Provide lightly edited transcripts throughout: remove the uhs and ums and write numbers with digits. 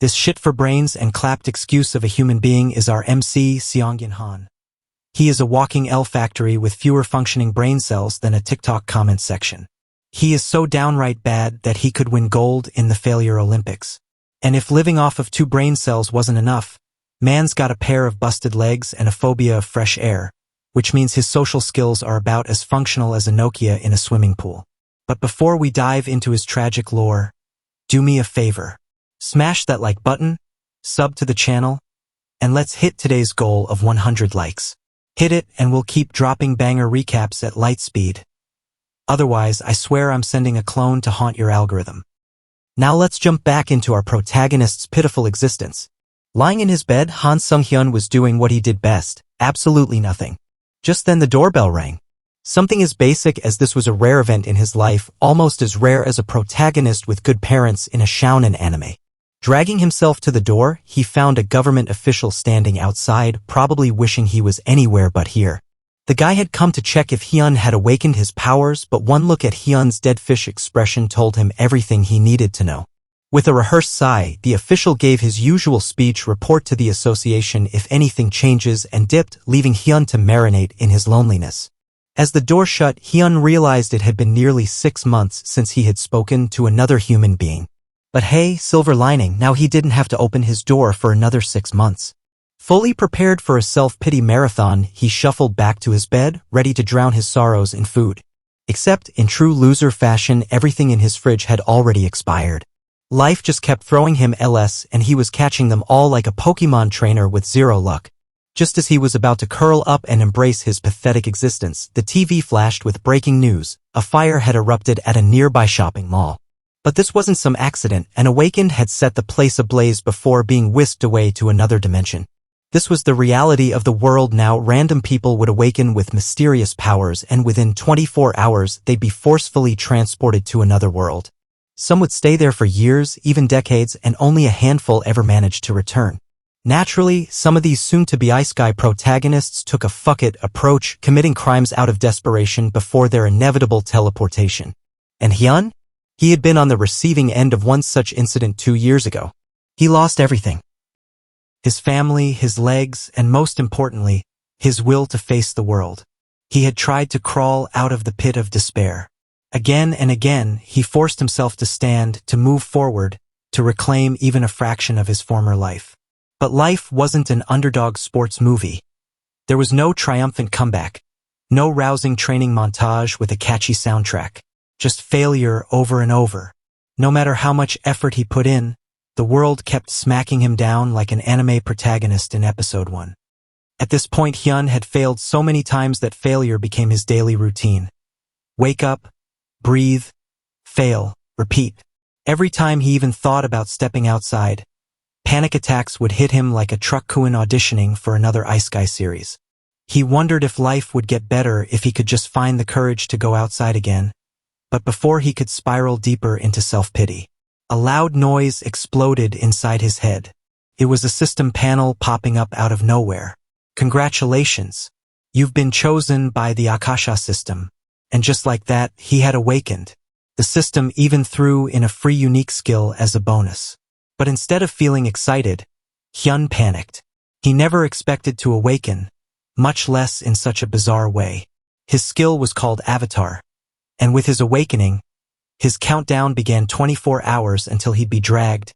This shit for brains and clapped excuse of a human being is our MC, Seonghyeon Han. He is a walking L factory with fewer functioning brain cells than a TikTok comment section. He is so downright bad that he could win gold in the Failure Olympics. And if living off of 2 brain cells wasn't enough, man's got a pair of busted legs and a phobia of fresh air, which means his social skills are about as functional as a Nokia in a swimming pool. But before we dive into his tragic lore, do me a favor. Smash that like button, sub to the channel, and let's hit today's goal of 100 likes. Hit it and we'll keep dropping banger recaps at light speed. Otherwise, I swear I'm sending a clone to haunt your algorithm. Now let's jump back into our protagonist's pitiful existence. Lying in his bed, Han Seonghyeon was doing what he did best, absolutely nothing. Just then the doorbell rang. Something as basic as this was a rare event in his life, almost as rare as a protagonist with good parents in a shounen anime. Dragging himself to the door, he found a government official standing outside, probably wishing he was anywhere but here. The guy had come to check if Hyun had awakened his powers, but one look at Hyun's dead fish expression told him everything he needed to know. With a rehearsed sigh, the official gave his usual speech, report to the association if anything changes, and dipped, leaving Hyun to marinate in his loneliness. As the door shut, Hyun realized it had been nearly 6 months since he had spoken to another human being. But hey, silver lining, now he didn't have to open his door for another 6 months. Fully prepared for a self-pity marathon, he shuffled back to his bed, ready to drown his sorrows in food. Except, in true loser fashion, everything in his fridge had already expired. Life just kept throwing him LS, and he was catching them all like a Pokemon trainer with 0 luck. Just as he was about to curl up and embrace his pathetic existence, the TV flashed with breaking news. A fire had erupted at a nearby shopping mall. But this wasn't some accident. An awakened had set the place ablaze before being whisked away to another dimension. This was the reality of the world now. Random people would awaken with mysterious powers, and within 24 hours they'd be forcefully transported to another world. Some would stay there for years, even decades, and only a handful ever managed to return. Naturally, some of these soon-to-be Ice Guy protagonists took a fuck-it approach, committing crimes out of desperation before their inevitable teleportation. And Hyun? He had been on the receiving end of one such incident 2 years ago. He lost everything. His family, his legs, and most importantly, his will to face the world. He had tried to crawl out of the pit of despair. Again and again, he forced himself to stand, to move forward, to reclaim even a fraction of his former life. But life wasn't an underdog sports movie. There was no triumphant comeback, no rousing training montage with a catchy soundtrack. Just failure over and over. No matter how much effort he put in, the world kept smacking him down like an anime protagonist in episode 1. At this point, Hyun had failed so many times that failure became his daily routine. Wake up, breathe, fail, repeat. Every time he even thought about stepping outside, panic attacks would hit him like a truck-kun auditioning for another Ice Guy series. He wondered if life would get better if he could just find the courage to go outside again. But before he could spiral deeper into self-pity, a loud noise exploded inside his head. It was a system panel popping up out of nowhere. Congratulations! You've been chosen by the Akasha system. And just like that, he had awakened. The system even threw in a free unique skill as a bonus. But instead of feeling excited, Hyun panicked. He never expected to awaken, much less in such a bizarre way. His skill was called Avatar. And with his awakening, his countdown began 24 hours until he'd be dragged,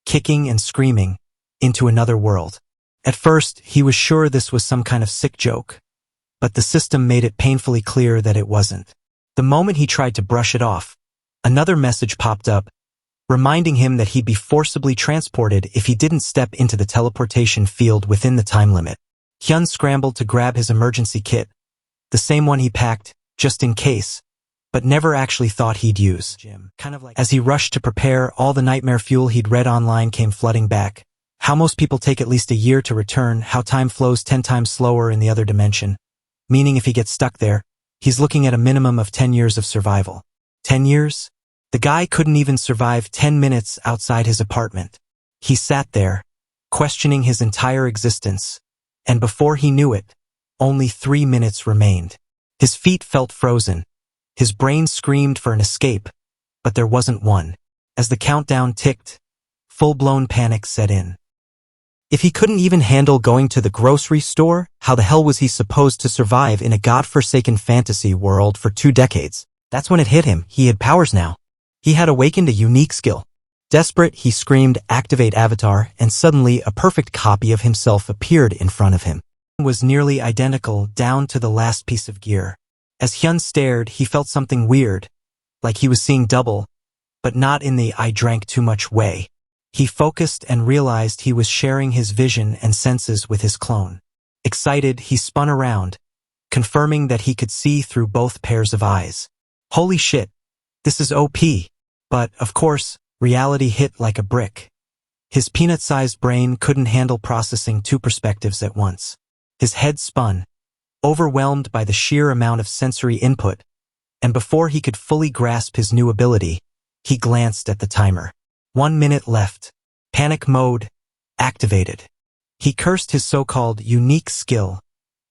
kicking and screaming, into another world. At first, he was sure this was some kind of sick joke, but the system made it painfully clear that it wasn't. The moment he tried to brush it off, another message popped up, reminding him that he'd be forcibly transported if he didn't step into the teleportation field within the time limit. Hyun scrambled to grab his emergency kit, the same one he packed, just in case, but never actually thought he'd use. As he rushed to prepare, all the nightmare fuel he'd read online came flooding back. How most people take at least a year to return, how time flows 10 times slower in the other dimension. Meaning if he gets stuck there, he's looking at a minimum of 10 years of survival. 10 years? The guy couldn't even survive 10 minutes outside his apartment. He sat there, questioning his entire existence, and before he knew it, only 3 minutes remained. His feet felt frozen. His brain screamed for an escape, but there wasn't one. As the countdown ticked, Full-blown panic set in. If he couldn't even handle going to the grocery store, how the hell was he supposed to survive in a godforsaken fantasy world for 2 decades? That's when it hit him. He had powers now. He had awakened a unique skill. Desperate, he screamed, "Activate avatar," and suddenly a perfect copy of himself appeared in front of him. It was nearly identical down to the last piece of gear. As Hyun stared, he felt something weird, like he was seeing double, but not in the "I drank too much" way. He focused and realized he was sharing his vision and senses with his clone. Excited, he spun around, confirming that he could see through both pairs of eyes. Holy shit, this is OP. But, of course, reality hit like a brick. His peanut-sized brain couldn't handle processing 2 perspectives at once. His head spun, overwhelmed by the sheer amount of sensory input, and before he could fully grasp his new ability, he glanced at the timer. 1 minute left. Panic mode activated. He cursed his so-called unique skill,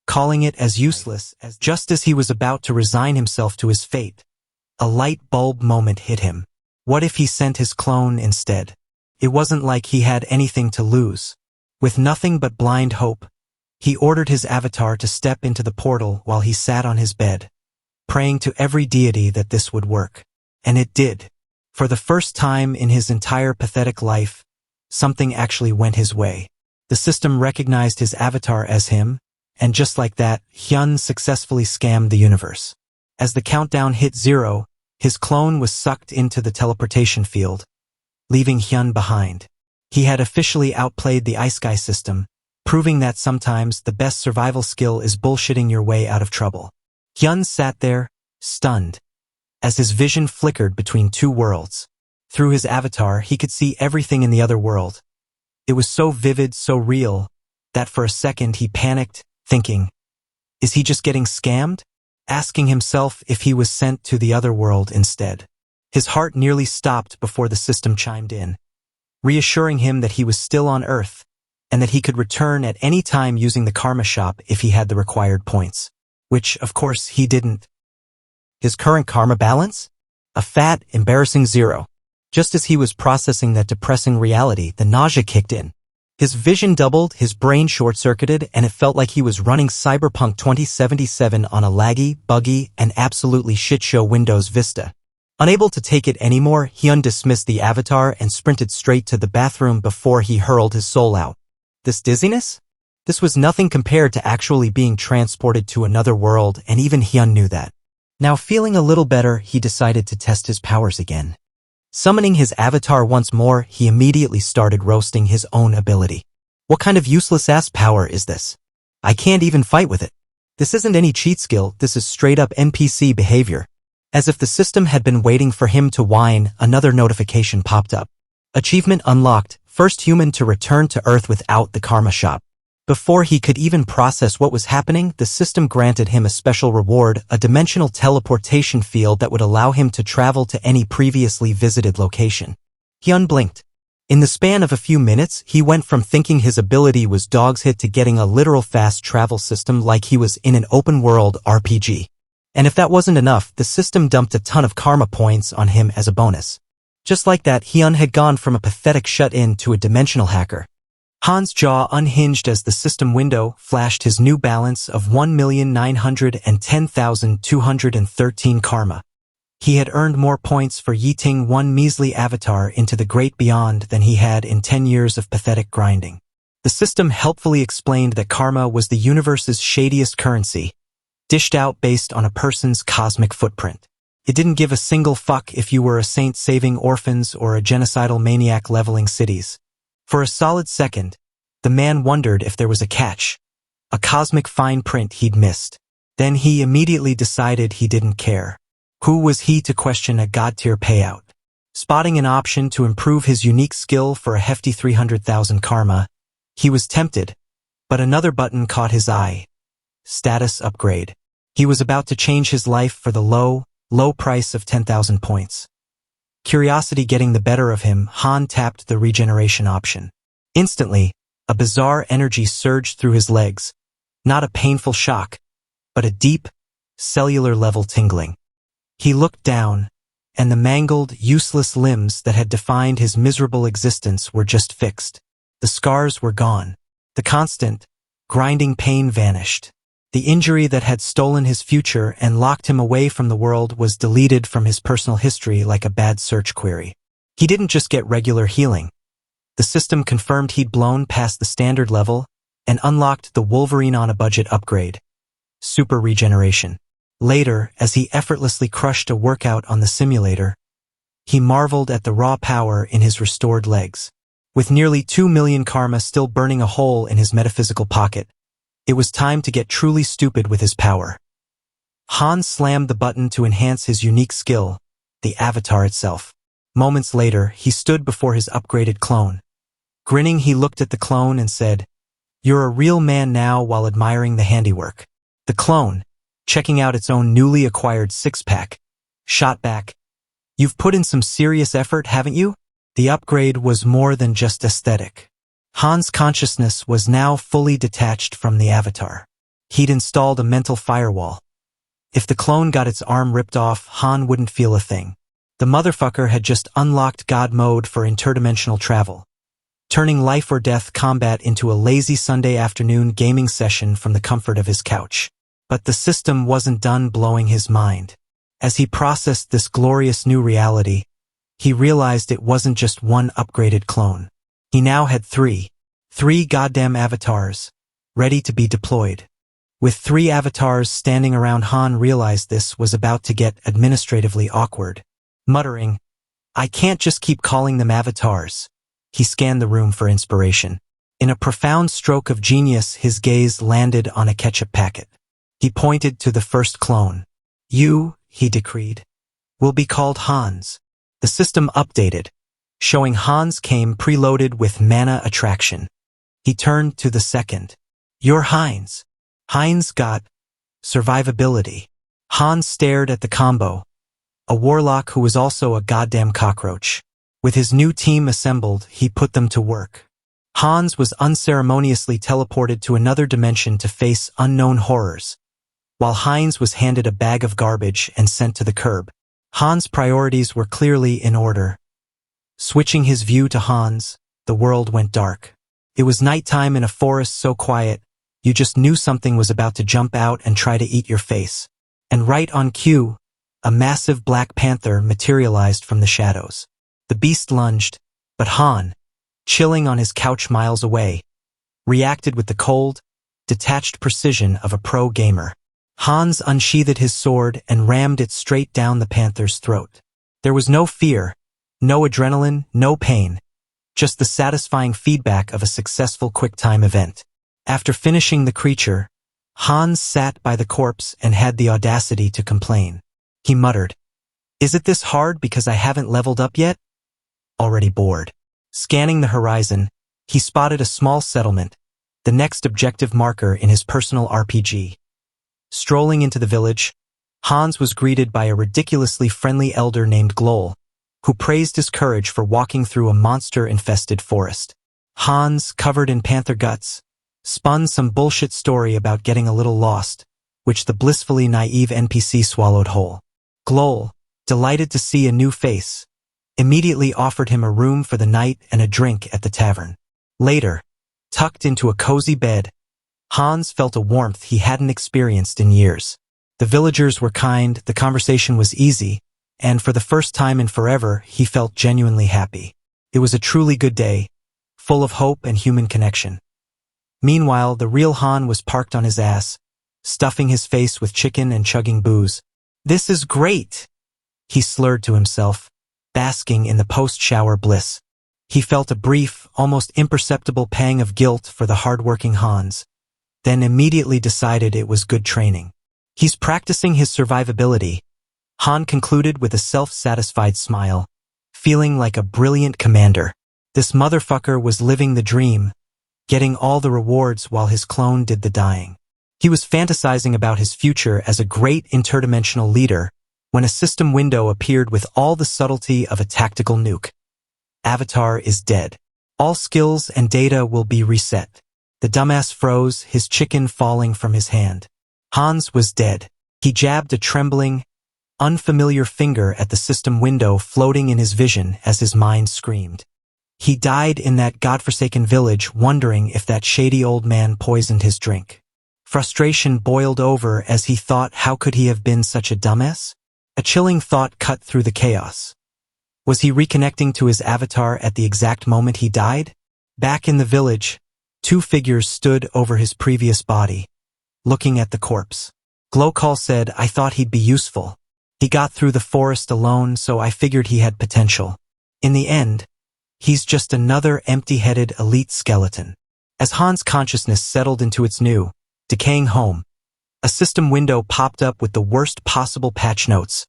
calling it as useless as just as he was about to resign himself to his fate. A light bulb moment hit him. What if he sent his clone instead? It wasn't like he had anything to lose. With nothing but blind hope, he ordered his avatar to step into the portal while he sat on his bed, praying to every deity that this would work. And it did. For the first time in his entire pathetic life, something actually went his way. The system recognized his avatar as him, and just like that, Hyun successfully scammed the universe. As the countdown hit 0, his clone was sucked into the teleportation field, leaving Hyun behind. He had officially outplayed the Ice Guy system, proving that sometimes the best survival skill is bullshitting your way out of trouble. Hyun sat there, stunned, as his vision flickered between 2 worlds. Through his avatar, he could see everything in the other world. It was so vivid, so real, that for a second he panicked, thinking, is he just getting scammed? Asking himself if he was sent to the other world instead. His heart nearly stopped before the system chimed in, reassuring him that he was still on Earth, and that he could return at any time using the karma shop if he had the required points. Which, of course, he didn't. His current karma balance? A fat, embarrassing 0. Just as he was processing that depressing reality, the nausea kicked in. His vision doubled, his brain short-circuited, and it felt like he was running Cyberpunk 2077 on a laggy, buggy, and absolutely shit-show Windows Vista. Unable to take it anymore, Hyun dismissed the avatar and sprinted straight to the bathroom before he hurled his soul out. This dizziness? This was nothing compared to actually being transported to another world, and even Hyun knew that. Now feeling a little better, he decided to test his powers again. Summoning his avatar once more, he immediately started roasting his own ability. What kind of useless-ass power is this? I can't even fight with it. This isn't any cheat skill, this is straight-up NPC behavior. As if the system had been waiting for him to whine, another notification popped up. Achievement unlocked, first human to return to Earth without the karma shop. Before he could even process what was happening, the system granted him a special reward, a dimensional teleportation field that would allow him to travel to any previously visited location. Hyun blinked. In the span of a few minutes, he went from thinking his ability was dog's hit to getting a literal fast travel system like he was in an open-world RPG. And if that wasn't enough, the system dumped a ton of karma points on him as a bonus. Just like that, Hyun had gone from a pathetic shut-in to a dimensional hacker. Han's jaw unhinged as the system window flashed his new balance of 1,910,213 karma. He had earned more points for yeeting one measly avatar into the great beyond than he had in 10 years of pathetic grinding. The system helpfully explained that karma was the universe's shadiest currency, dished out based on a person's cosmic footprint. It didn't give a single fuck if you were a saint saving orphans or a genocidal maniac leveling cities. For a solid second, the man wondered if there was a catch, a cosmic fine print he'd missed. Then he immediately decided he didn't care. Who was he to question a god-tier payout? Spotting an option to improve his unique skill for a hefty 300,000 karma, he was tempted, but another button caught his eye. Status upgrade. He was about to change his life for the low price of 10,000 points. Curiosity getting the better of him, Han tapped the regeneration option. Instantly, a bizarre energy surged through his legs. Not a painful shock, but a deep, cellular-level tingling. He looked down, and the mangled, useless limbs that had defined his miserable existence were just fixed. The scars were gone. The constant, grinding pain vanished. The injury that had stolen his future and locked him away from the world was deleted from his personal history like a bad search query. He didn't just get regular healing. The system confirmed he'd blown past the standard level and unlocked the Wolverine on a budget upgrade, super regeneration. Later, as he effortlessly crushed a workout on the simulator, he marveled at the raw power in his restored legs. With nearly 2 million karma still burning a hole in his metaphysical pocket, it was time to get truly stupid with his power. Han slammed the button to enhance his unique skill, the avatar itself. Moments later, he stood before his upgraded clone. Grinning, he looked at the clone and said, "You're a real man now," while admiring the handiwork. The clone, checking out its own newly acquired six-pack, shot back, "You've put in some serious effort, haven't you?" The upgrade was more than just aesthetic. Han's consciousness was now fully detached from the avatar. He'd installed a mental firewall. If the clone got its arm ripped off, Han wouldn't feel a thing. The motherfucker had just unlocked God mode for interdimensional travel, turning life or death combat into a lazy Sunday afternoon gaming session from the comfort of his couch. But the system wasn't done blowing his mind. As he processed this glorious new reality, he realized it wasn't just one upgraded clone. He now had three goddamn avatars, ready to be deployed. With 3 avatars standing around, Han realized this was about to get administratively awkward. Muttering, "I can't just keep calling them avatars." He scanned the room for inspiration. In a profound stroke of genius, his gaze landed on a ketchup packet. He pointed to the first clone. "You," he decreed, "will be called Hans." The system updated, showing Hans came preloaded with mana attraction. He turned to the second. "You're Heinz." Heinz got survivability. Hans stared at the combo, a warlock who was also a goddamn cockroach. With his new team assembled, he put them to work. Hans was unceremoniously teleported to another dimension to face unknown horrors, while Heinz was handed a bag of garbage and sent to the curb. Hans' priorities were clearly in order. Switching his view to Hans, the world went dark. It was nighttime in a forest so quiet, you just knew something was about to jump out and try to eat your face. And right on cue, a massive black panther materialized from the shadows. The beast lunged, but Han, chilling on his couch miles away, reacted with the cold, detached precision of a pro gamer. Hans unsheathed his sword and rammed it straight down the panther's throat. There was no fear, no adrenaline, no pain, just the satisfying feedback of a successful quick-time event. After finishing the creature, Hans sat by the corpse and had the audacity to complain. He muttered, "Is it this hard because I haven't leveled up yet?" Already bored. Scanning the horizon, he spotted a small settlement, the next objective marker in his personal RPG. Strolling into the village, Hans was greeted by a ridiculously friendly elder named Glol, who praised his courage for walking through a monster-infested forest. Hans, covered in panther guts, spun some bullshit story about getting a little lost, which the blissfully naive NPC swallowed whole. Glol, delighted to see a new face, immediately offered him a room for the night and a drink at the tavern. Later, tucked into a cozy bed, Hans felt a warmth he hadn't experienced in years. The villagers were kind, the conversation was easy, and for the first time in forever, he felt genuinely happy. It was a truly good day, full of hope and human connection. Meanwhile, the real Han was parked on his ass, stuffing his face with chicken and chugging booze. "This is great," he slurred to himself, basking in the post-shower bliss. He felt a brief, almost imperceptible pang of guilt for the hard-working Hans, then immediately decided it was good training. He's practicing his survivability, Han concluded with a self-satisfied smile, feeling like a brilliant commander. This motherfucker was living the dream, getting all the rewards while his clone did the dying. He was fantasizing about his future as a great interdimensional leader when a system window appeared with all the subtlety of a tactical nuke. Avatar is dead. All skills and data will be reset. The dumbass froze, his chicken falling from his hand. Hans was dead. He jabbed a trembling, unfamiliar finger at the system window floating in his vision as his mind screamed. He died in that godforsaken village, wondering if that shady old man poisoned his drink. Frustration boiled over as he thought, how could he have been such a dumbass? A chilling thought cut through the chaos. Was he reconnecting to his avatar at the exact moment he died? Back in the village, two figures stood over his previous body, looking at the corpse. Glokal said, I thought he'd be useful. He got through the forest alone, so I figured he had potential. In the end, he's just another empty-headed elite skeleton. As Han's consciousness settled into its new, decaying home, a system window popped up with the worst possible patch notes,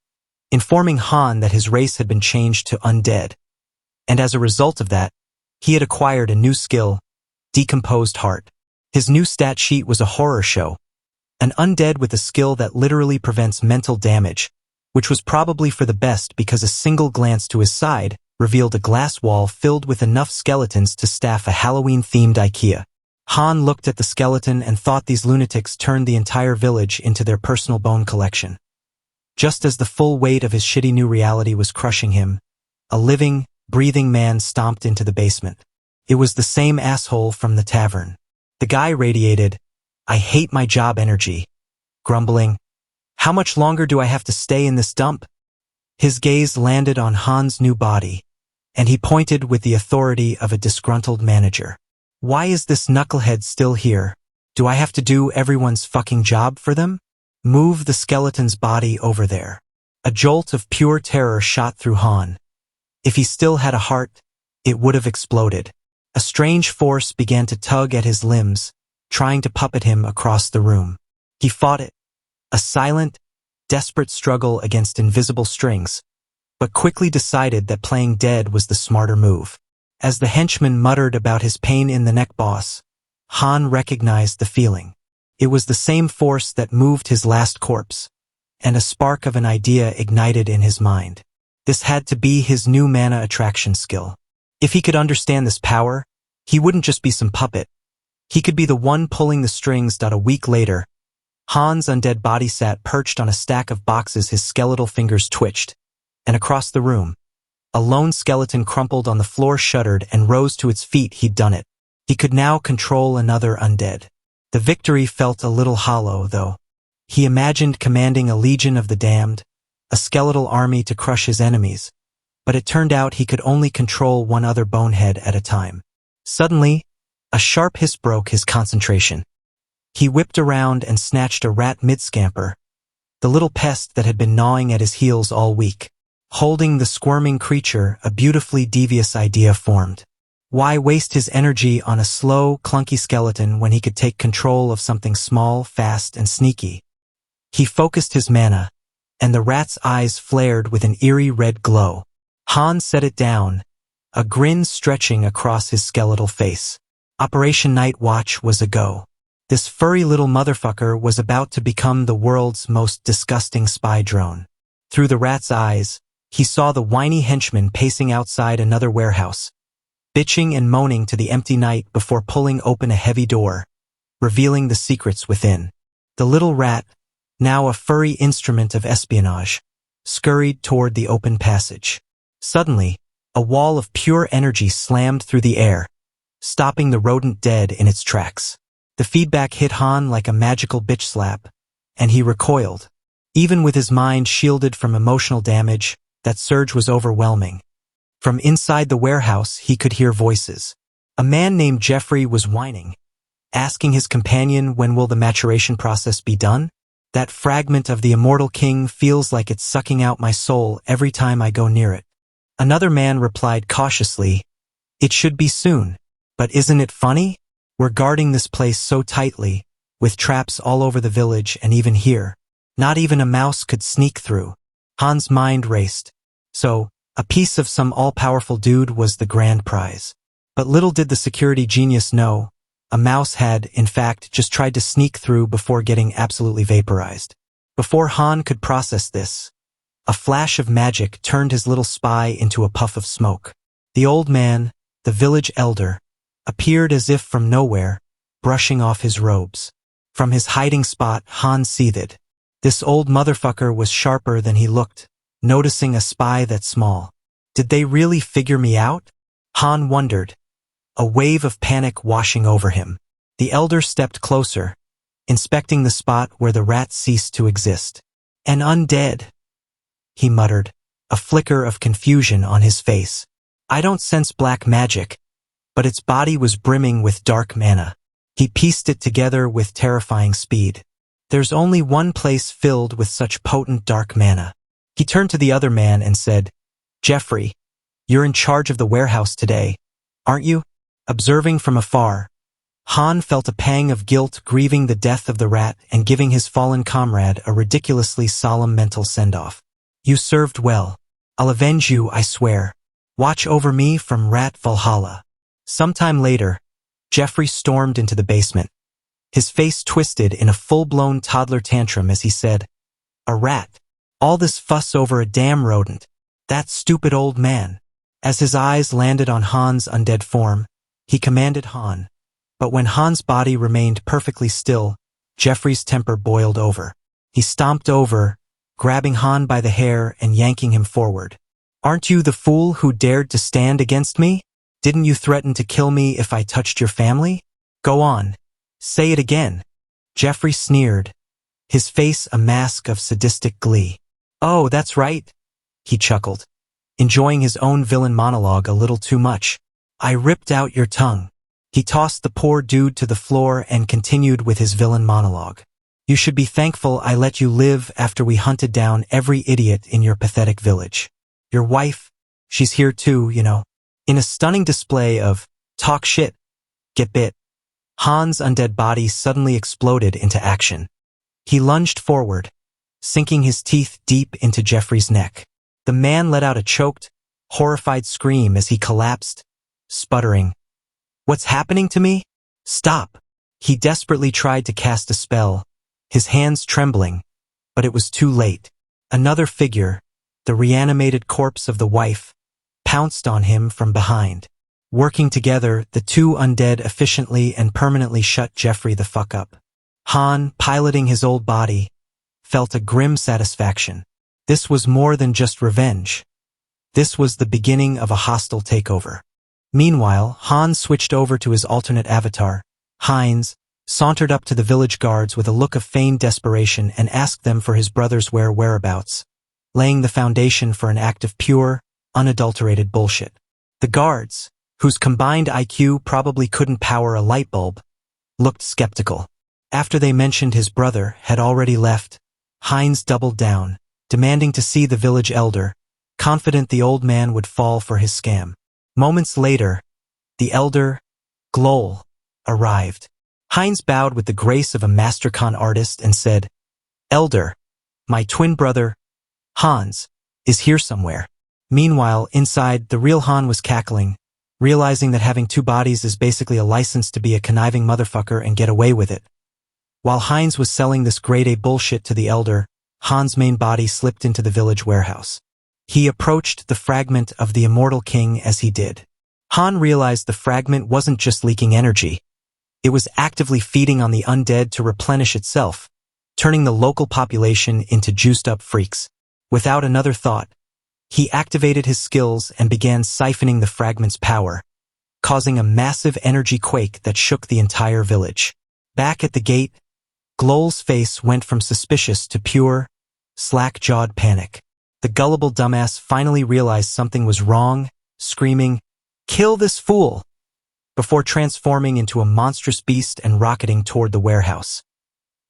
informing Han that his race had been changed to undead. And as a result of that, he had acquired a new skill, decomposed heart. His new stat sheet was a horror show. An undead with a skill that literally prevents mental damage, which was probably for the best because a single glance to his side revealed a glass wall filled with enough skeletons to staff a Halloween-themed IKEA. Han looked at the skeleton and thought these lunatics turned the entire village into their personal bone collection. Just as the full weight of his shitty new reality was crushing him, a living, breathing man stomped into the basement. It was the same asshole from the tavern. The guy radiated, I hate my job energy, grumbling, how much longer do I have to stay in this dump? His gaze landed on Han's new body, and he pointed with the authority of a disgruntled manager. Why is this knucklehead still here? Do I have to do everyone's fucking job for them? Move the skeleton's body over there. A jolt of pure terror shot through Han. If he still had a heart, it would have exploded. A strange force began to tug at his limbs, trying to puppet him across the room. He fought it. A silent, desperate struggle against invisible strings, but quickly decided that playing dead was the smarter move. As the henchman muttered about his pain in the neck, boss, Han recognized the feeling. It was the same force that moved his last corpse, and a spark of an idea ignited in his mind. This had to be his new mana attraction skill. If he could understand this power, he wouldn't just be some puppet. He could be the one pulling the strings. A week later, Han's undead body sat perched on a stack of boxes. His skeletal fingers twitched, and across the room, a lone skeleton crumpled on the floor, shuddered, and rose to its feet. He'd done it. He could now control another undead. The victory felt a little hollow, though. He imagined commanding a legion of the damned, a skeletal army to crush his enemies, but it turned out he could only control one other bonehead at a time. Suddenly, a sharp hiss broke his concentration. He whipped around and snatched a rat mid-scamper, the little pest that had been gnawing at his heels all week. Holding the squirming creature, a beautifully devious idea formed. Why waste his energy on a slow, clunky skeleton when he could take control of something small, fast, and sneaky? He focused his mana, and the rat's eyes flared with an eerie red glow. Han set it down, a grin stretching across his skeletal face. Operation Night Watch was a go. This furry little motherfucker was about to become the world's most disgusting spy drone. Through the rat's eyes, he saw the whiny henchman pacing outside another warehouse, bitching and moaning to the empty night before pulling open a heavy door, revealing the secrets within. The little rat, now a furry instrument of espionage, scurried toward the open passage. Suddenly, a wall of pure energy slammed through the air, stopping the rodent dead in its tracks. The feedback hit Han like a magical bitch slap, and he recoiled. Even with his mind shielded from emotional damage, that surge was overwhelming. From inside the warehouse, he could hear voices. A man named Jeffrey was whining, asking his companion, when will the maturation process be done? That fragment of the immortal king feels like it's sucking out my soul every time I go near it. Another man replied cautiously, it should be soon. But isn't it funny? We're guarding this place so tightly, with traps all over the village and even here. Not even a mouse could sneak through. Han's mind raced. So, a piece of some all-powerful dude was the grand prize. But little did the security genius know, a mouse had, in fact, just tried to sneak through before getting absolutely vaporized. Before Han could process this, a flash of magic turned his little spy into a puff of smoke. The old man, the village elder, appeared as if from nowhere, brushing off his robes. From his hiding spot, Han seethed. This old motherfucker was sharper than he looked, noticing a spy that small. Did they really figure me out? Han wondered, a wave of panic washing over him. The elder stepped closer, inspecting the spot where the rat ceased to exist. An undead, he muttered, a flicker of confusion on his face. I don't sense black magic, but its body was brimming with dark mana. He pieced it together with terrifying speed. There's only one place filled with such potent dark mana. He turned to the other man and said, Jeffrey, you're in charge of the warehouse today, aren't you? Observing from afar, Han felt a pang of guilt grieving the death of the rat and giving his fallen comrade a ridiculously solemn mental send-off. You served well. I'll avenge you, I swear. Watch over me from Rat Valhalla. Sometime later, Jeffrey stormed into the basement. His face twisted in a full-blown toddler tantrum as he said, A rat. All this fuss over a damn rodent. That stupid old man. As his eyes landed on Han's undead form, he commanded Han. But when Han's body remained perfectly still, Jeffrey's temper boiled over. He stomped over, grabbing Han by the hair and yanking him forward. Aren't you the fool who dared to stand against me? Didn't you threaten to kill me if I touched your family? Go on. Say it again. Jeffrey sneered, his face a mask of sadistic glee. Oh, that's right, he chuckled, enjoying his own villain monologue a little too much. I ripped out your tongue. He tossed the poor dude to the floor and continued with his villain monologue. You should be thankful I let you live after we hunted down every idiot in your pathetic village. Your wife, she's here too, you know. In a stunning display of talk shit, get bit, Han's undead body suddenly exploded into action. He lunged forward, sinking his teeth deep into Jeffrey's neck. The man let out a choked, horrified scream as he collapsed, sputtering. What's happening to me? Stop! He desperately tried to cast a spell, his hands trembling, but it was too late. Another figure, the reanimated corpse of the wife, pounced on him from behind. Working together, the two undead efficiently and permanently shut Jeffrey the fuck up. Han, piloting his old body, felt a grim satisfaction. This was more than just revenge. This was the beginning of a hostile takeover. Meanwhile, Han switched over to his alternate avatar. Heinz sauntered up to the village guards with a look of feigned desperation and asked them for his brother's whereabouts, laying the foundation for an act of pure, unadulterated bullshit. The guards, whose combined IQ probably couldn't power a light bulb, looked skeptical. After they mentioned his brother had already left, Heinz doubled down, demanding to see the village elder, confident the old man would fall for his scam. Moments later, the elder, Glol, arrived. Heinz bowed with the grace of a mastercon artist and said, Elder, my twin brother, Hans, is here somewhere. Meanwhile, inside, the real Han was cackling, realizing that having two bodies is basically a license to be a conniving motherfucker and get away with it. While Heinz was selling this grade A bullshit to the elder, Han's main body slipped into the village warehouse. He approached the fragment of the immortal king as he did. Han realized the fragment wasn't just leaking energy. It was actively feeding on the undead to replenish itself, turning the local population into juiced-up freaks. Without another thought, he activated his skills and began siphoning the fragment's power, causing a massive energy quake that shook the entire village. Back at the gate, Glol's face went from suspicious to pure, slack-jawed panic. The gullible dumbass finally realized something was wrong, screaming, "Kill this fool!" before transforming into a monstrous beast and rocketing toward the warehouse.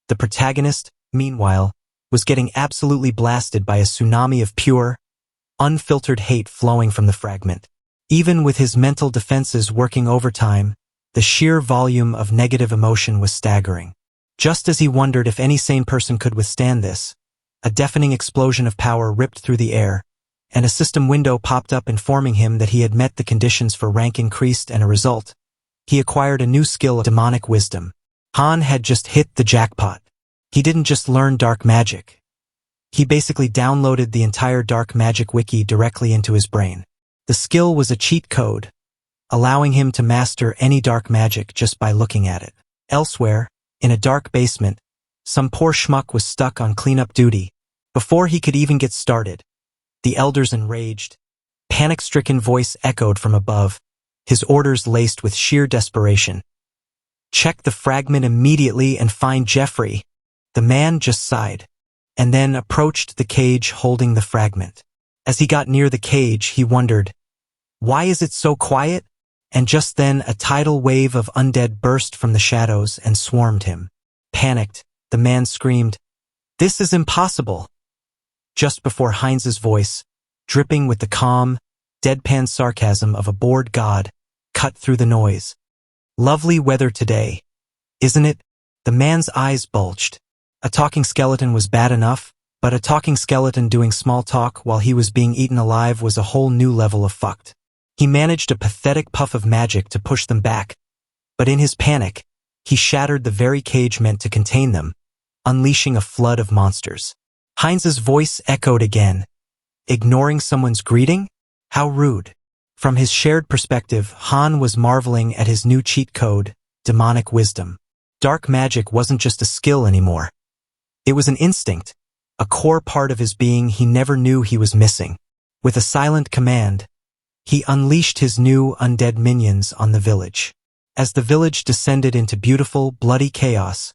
The protagonist, meanwhile, was getting absolutely blasted by a tsunami of pure, unfiltered hate flowing from the fragment. Even with his mental defenses working overtime, the sheer volume of negative emotion was staggering. Just as he wondered if any sane person could withstand this, a deafening explosion of power ripped through the air, and a system window popped up informing him that he had met the conditions for rank increased and a result. He acquired a new skill of demonic wisdom. Han had just hit the jackpot. He didn't just learn dark magic. He basically downloaded the entire dark magic wiki directly into his brain. The skill was a cheat code, allowing him to master any dark magic just by looking at it. Elsewhere, in a dark basement, Some poor schmuck was stuck on cleanup duty. Before he could even get started, the elders enraged. Panic-stricken voice echoed from above, his orders laced with sheer desperation. Check the fragment immediately and find Jeffrey. The man just sighed, and then approached the cage holding the fragment. As he got near the cage, he wondered, why is it so quiet? And just then a tidal wave of undead burst from the shadows and swarmed him. Panicked, the man screamed, "This is impossible!" Just before Heinz's voice, dripping with the calm, deadpan sarcasm of a bored god, cut through the noise. "Lovely weather today, isn't it?" The man's eyes bulged. A talking skeleton was bad enough, but a talking skeleton doing small talk while he was being eaten alive was a whole new level of fucked. He managed a pathetic puff of magic to push them back, but in his panic, he shattered the very cage meant to contain them, unleashing a flood of monsters. Heinz's voice echoed again. Ignoring someone's greeting? How rude. From his shared perspective, Han was marveling at his new cheat code, demonic wisdom. Dark magic wasn't just a skill anymore. It was an instinct, a core part of his being he never knew he was missing. With a silent command, he unleashed his new undead minions on the village. As the village descended into beautiful, bloody chaos,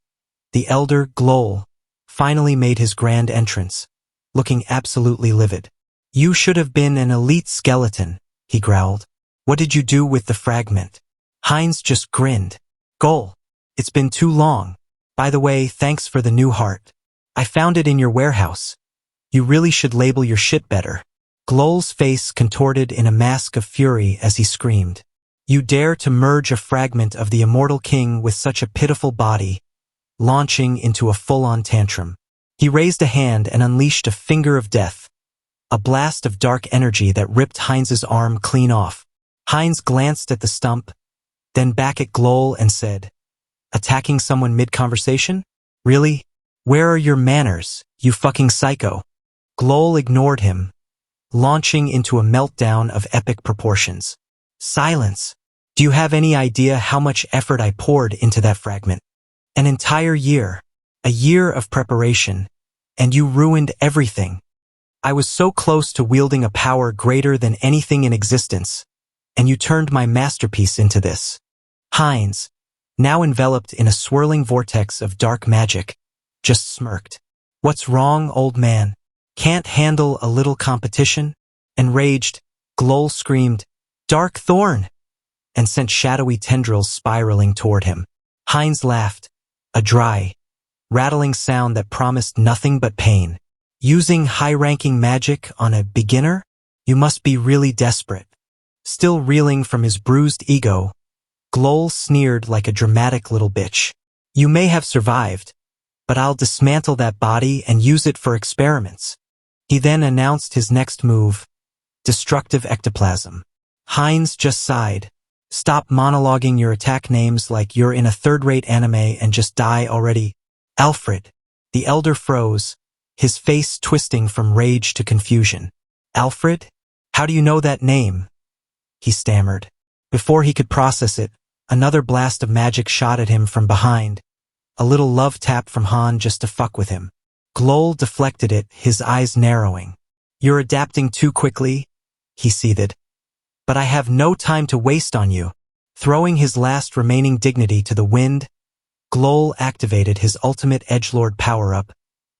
the elder, Glol, finally made his grand entrance, looking absolutely livid. "You should have been an elite skeleton," he growled. "What did you do with the fragment?" Heinz just grinned. "Gol, it's been too long. By the way, thanks for the new heart. I found it in your warehouse. You really should label your shit better." Glol's face contorted in a mask of fury as he screamed. "You dare to merge a fragment of the immortal king with such a pitiful body," launching into a full-on tantrum. He raised a hand and unleashed a finger of death, a blast of dark energy that ripped Heinz's arm clean off. Heinz glanced at the stump, then back at Glol and said, "Attacking someone mid-conversation? Really? Where are your manners, you fucking psycho?" Glol ignored him, launching into a meltdown of epic proportions. "Silence. Do you have any idea how much effort I poured into that fragment? An entire year. A year of preparation. And you ruined everything. I was so close to wielding a power greater than anything in existence, and you turned my masterpiece into this." Heinz, now enveloped in a swirling vortex of dark magic, just smirked. "What's wrong, old man? Can't handle a little competition?" Enraged, Glol screamed, "Dark Thorn!" and sent shadowy tendrils spiraling toward him. Heinz laughed, a dry, rattling sound that promised nothing but pain. "Using high-ranking magic on a beginner? You must be really desperate." Still reeling from his bruised ego, Glol sneered like a dramatic little bitch. "You may have survived, but I'll dismantle that body and use it for experiments." He then announced his next move, destructive ectoplasm. Heinz just sighed. "Stop monologuing your attack names like you're in a third-rate anime and just die already." "Alfred." The elder froze, his face twisting from rage to confusion. "Alfred? How do you know that name?" he stammered. Before he could process it, another blast of magic shot at him from behind, a little love tap from Han just to fuck with him. Glol deflected it, his eyes narrowing. "You're adapting too quickly," he seethed. "But I have no time to waste on you." Throwing his last remaining dignity to the wind, Glol activated his ultimate edgelord power-up,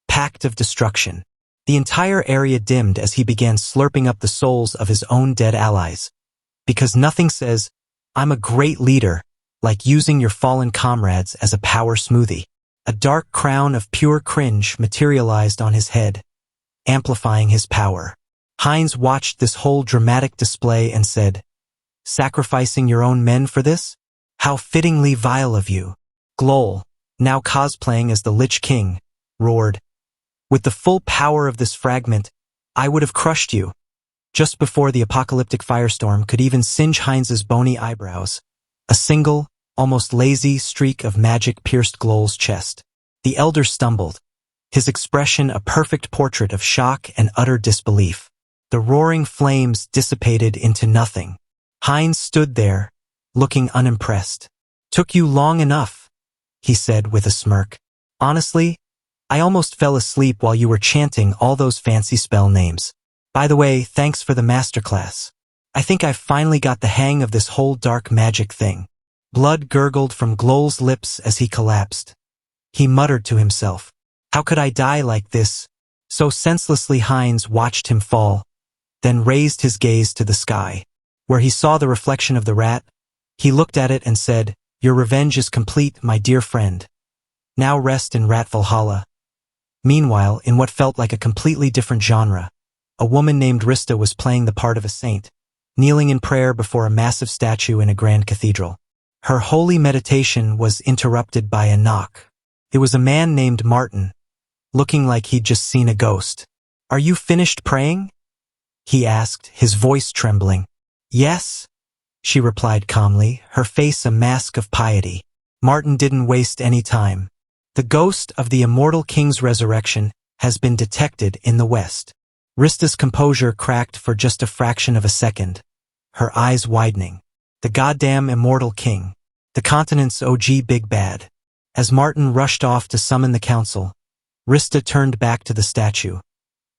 Pact of Destruction. The entire area dimmed as he began slurping up the souls of his own dead allies. Because nothing says, "I'm a great leader," like using your fallen comrades as a power smoothie. A dark crown of pure cringe materialized on his head, amplifying his power. Heinz watched this whole dramatic display and said, "Sacrificing your own men for this? How fittingly vile of you." Glol, now cosplaying as the Lich King, roared, "With the full power of this fragment, I would have crushed you." Just before the apocalyptic firestorm could even singe Heinz's bony eyebrows, a single, almost lazy streak of magic pierced Glol's chest. The elder stumbled, his expression a perfect portrait of shock and utter disbelief. The roaring flames dissipated into nothing. Heinz stood there, looking unimpressed. "Took you long enough," he said with a smirk. Honestly, I almost fell asleep while you were chanting all those fancy spell names. By the way, thanks for the masterclass. I think I've finally got the hang of this whole dark magic thing. Blood gurgled from Glol's lips as he collapsed. He muttered to himself, how could I die like this? So senselessly. Heinz watched him fall, then raised his gaze to the sky. Where he saw the reflection of the rat, he looked at it and said, your revenge is complete, my dear friend. Now rest in Rat Valhalla. Meanwhile, in what felt like a completely different genre, a woman named Rista was playing the part of a saint, kneeling in prayer before a massive statue in a grand cathedral. Her holy meditation was interrupted by a knock. It was a man named Martin, looking like he'd just seen a ghost. Are you finished praying? He asked, his voice trembling. Yes, she replied calmly, her face a mask of piety. Martin didn't waste any time. The ghost of the immortal king's resurrection has been detected in the west. Rista's composure cracked for just a fraction of a second, her eyes widening. The goddamn immortal king. The continent's OG big bad. As Martin rushed off to summon the council, Rista turned back to the statue,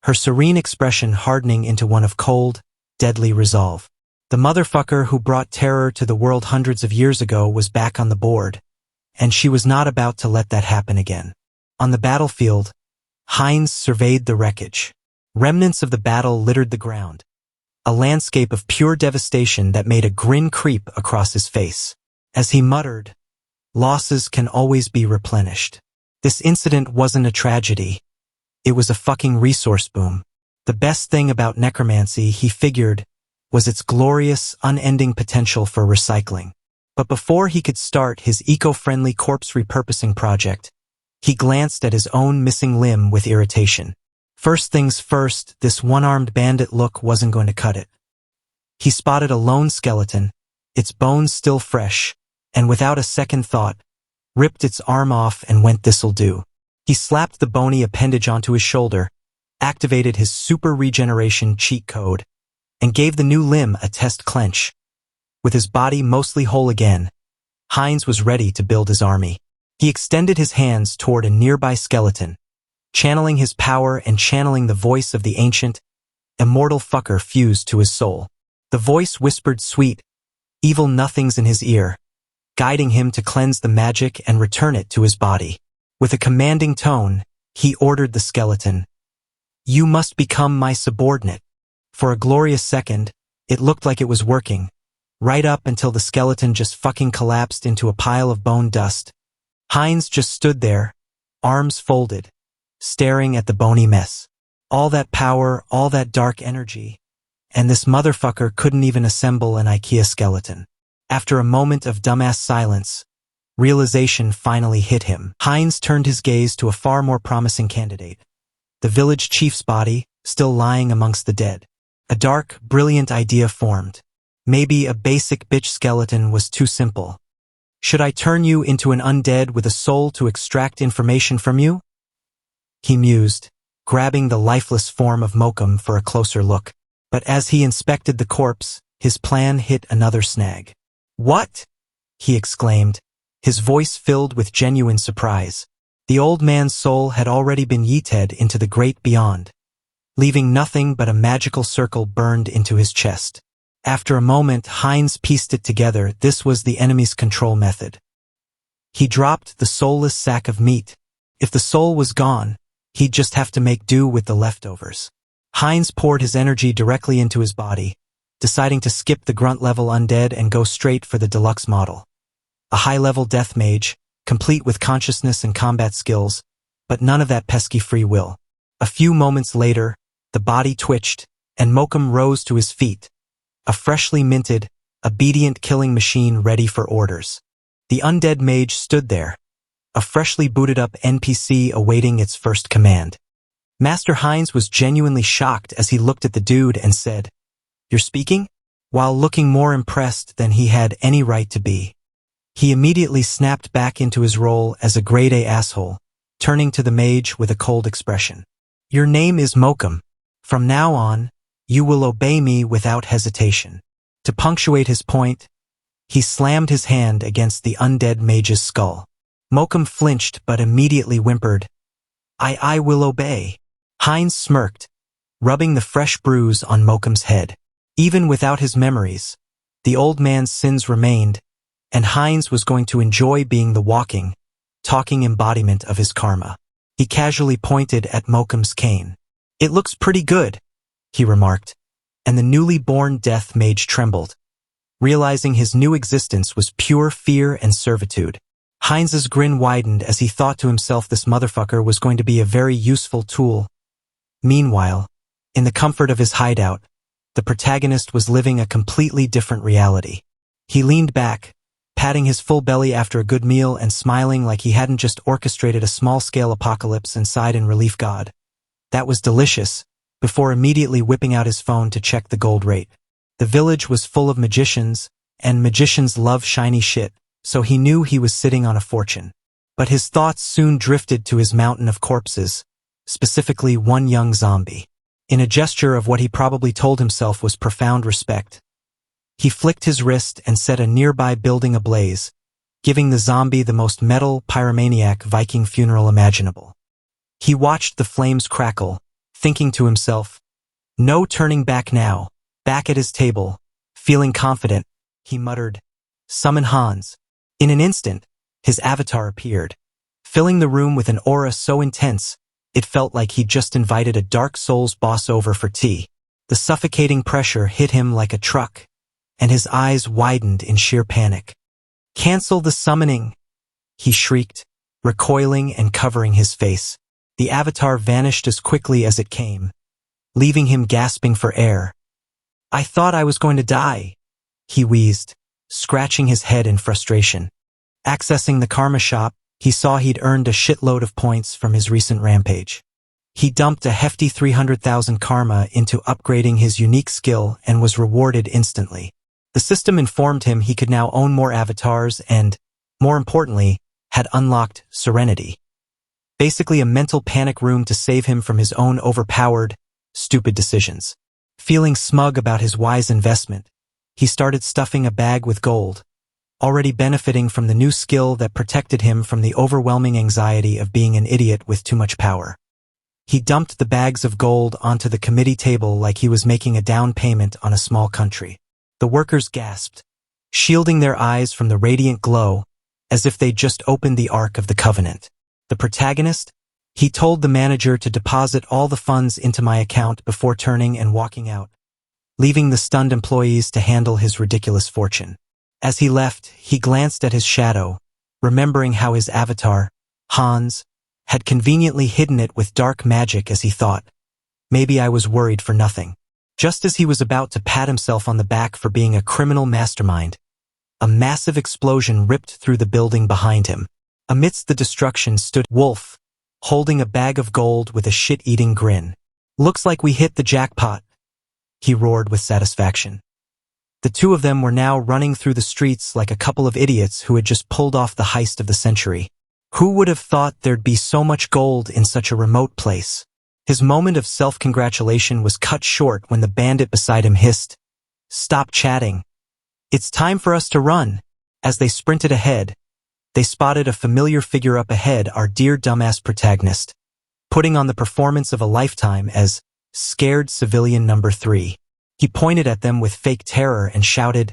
her serene expression hardening into one of cold, deadly resolve. The motherfucker who brought terror to the world hundreds of years ago was back on the board, and she was not about to let that happen again. On the battlefield, Heinz surveyed the wreckage. Remnants of the battle littered the ground, a landscape of pure devastation that made a grin creep across his face. As he muttered, losses can always be replenished. This incident wasn't a tragedy. It was a fucking resource boom. The best thing about necromancy, he figured, was its glorious, unending potential for recycling. But before he could start his eco-friendly corpse repurposing project, he glanced at his own missing limb with irritation. First things first, this one-armed bandit look wasn't going to cut it. He spotted a lone skeleton, its bones still fresh, and without a second thought, ripped its arm off and went, this'll do. He slapped the bony appendage onto his shoulder, activated his super regeneration cheat code, and gave the new limb a test clench. With his body mostly whole again, Heinz was ready to build his army. He extended his hands toward a nearby skeleton, channeling his power and channeling the voice of the ancient, immortal fucker fused to his soul. The voice whispered sweet, evil nothings in his ear, guiding him to cleanse the magic and return it to his body. With a commanding tone, he ordered the skeleton, you must become my subordinate. For a glorious second, it looked like it was working, right up until the skeleton just fucking collapsed into a pile of bone dust. Heinz just stood there, arms folded, staring at the bony mess. All that power, all that dark energy, and this motherfucker couldn't even assemble an IKEA skeleton. After a moment of dumbass silence, realization finally hit him. Heinz turned his gaze to a far more promising candidate. The village chief's body, still lying amongst the dead. A dark, brilliant idea formed. Maybe a basic bitch skeleton was too simple. Should I turn you into an undead with a soul to extract information from you? He mused, grabbing the lifeless form of Mokum for a closer look. But as he inspected the corpse, his plan hit another snag. What? He exclaimed, his voice filled with genuine surprise. The old man's soul had already been yeeted into the great beyond, leaving nothing but a magical circle burned into his chest. After a moment, Heinz pieced it together. This was the enemy's control method. He dropped the soulless sack of meat. If the soul was gone, he'd just have to make do with the leftovers. Heinz poured his energy directly into his body, deciding to skip the grunt-level undead and go straight for the deluxe model. A high-level death mage, complete with consciousness and combat skills, but none of that pesky free will. A few moments later, the body twitched, and Mokum rose to his feet, a freshly minted, obedient killing machine ready for orders. The undead mage stood there, a freshly booted-up NPC awaiting its first command. Master Heinz was genuinely shocked as he looked at the dude and said, "You're speaking?" while looking more impressed than he had any right to be. He immediately snapped back into his role as a grade-A asshole, turning to the mage with a cold expression. "Your name is Mokum. From now on, you will obey me without hesitation." To punctuate his point, he slammed his hand against the undead mage's skull. Mokum flinched but immediately whimpered, I will obey. Heinz smirked, rubbing the fresh bruise on Mokum's head. Even without his memories, the old man's sins remained, and Heinz was going to enjoy being the walking, talking embodiment of his karma. He casually pointed at Mokum's cane. It looks pretty good, he remarked, and the newly born death mage trembled, realizing his new existence was pure fear and servitude. Heinz's grin widened as he thought to himself this motherfucker was going to be a very useful tool. Meanwhile, in the comfort of his hideout, the protagonist was living a completely different reality. He leaned back, patting his full belly after a good meal and smiling like he hadn't just orchestrated a small-scale apocalypse and sighed in relief. God, that was delicious, before immediately whipping out his phone to check the gold rate. The village was full of magicians, and magicians love shiny shit, so he knew he was sitting on a fortune. But his thoughts soon drifted to his mountain of corpses, specifically one young zombie. In a gesture of what he probably told himself was profound respect, he flicked his wrist and set a nearby building ablaze, giving the zombie the most metal, pyromaniac Viking funeral imaginable. He watched the flames crackle, thinking to himself, no turning back now. Back at his table, feeling confident, he muttered, summon Hans. In an instant, his avatar appeared, filling the room with an aura so intense, it felt like he'd just invited a Dark Souls boss over for tea. The suffocating pressure hit him like a truck, and his eyes widened in sheer panic. Cancel the summoning, he shrieked, recoiling and covering his face. The avatar vanished as quickly as it came, leaving him gasping for air. I thought I was going to die, he wheezed, scratching his head in frustration. Accessing the karma shop, he saw he'd earned a shitload of points from his recent rampage. He dumped a hefty 300,000 karma into upgrading his unique skill and was rewarded instantly. The system informed him he could now own more avatars and, more importantly, had unlocked Serenity. Basically a mental panic room to save him from his own overpowered, stupid decisions. Feeling smug about his wise investment, he started stuffing a bag with gold, already benefiting from the new skill that protected him from the overwhelming anxiety of being an idiot with too much power. He dumped the bags of gold onto the committee table like he was making a down payment on a small country. The workers gasped, shielding their eyes from the radiant glow, as if they'd just opened the Ark of the Covenant. The protagonist? He told the manager to deposit all the funds into my account before turning and walking out, leaving the stunned employees to handle his ridiculous fortune. As he left, he glanced at his shadow, remembering how his avatar, Hans, had conveniently hidden it with dark magic as he thought, maybe I was worried for nothing. Just as he was about to pat himself on the back for being a criminal mastermind, a massive explosion ripped through the building behind him. Amidst the destruction stood Wolf, holding a bag of gold with a shit-eating grin. Looks like we hit the jackpot, he roared with satisfaction. The two of them were now running through the streets like a couple of idiots who had just pulled off the heist of the century. Who would have thought there'd be so much gold in such a remote place? His moment of self-congratulation was cut short when the bandit beside him hissed, "Stop chatting. It's time for us to run." As they sprinted ahead, they spotted a familiar figure up ahead, our dear dumbass protagonist, putting on the performance of a lifetime as scared civilian number 3. He pointed at them with fake terror and shouted,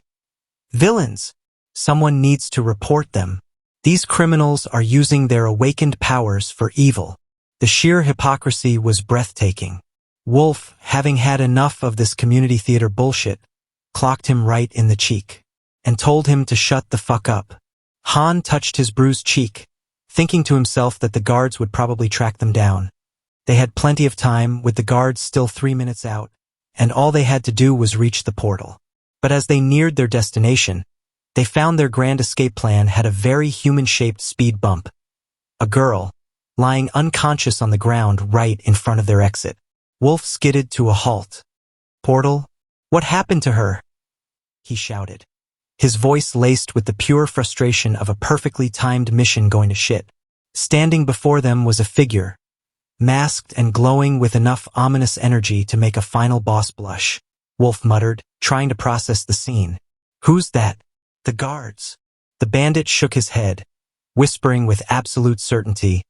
"Villains! Someone needs to report them. These criminals are using their awakened powers for evil." The sheer hypocrisy was breathtaking. Wolf, having had enough of this community theater bullshit, clocked him right in the cheek and told him to shut the fuck up. Han touched his bruised cheek, thinking to himself that the guards would probably track them down. They had plenty of time, with the guards still 3 minutes out, and all they had to do was reach the portal. But as they neared their destination, they found their grand escape plan had a very human-shaped speed bump. A girl, lying unconscious on the ground right in front of their exit. Wolf skidded to a halt. "Portal? What happened to her?" he shouted, his voice laced with the pure frustration of a perfectly timed mission going to shit. Standing before them was a figure, masked and glowing with enough ominous energy to make a final boss blush. Wolf muttered, trying to process the scene. "Who's that?" "The guards." The bandit shook his head, whispering with absolute certainty,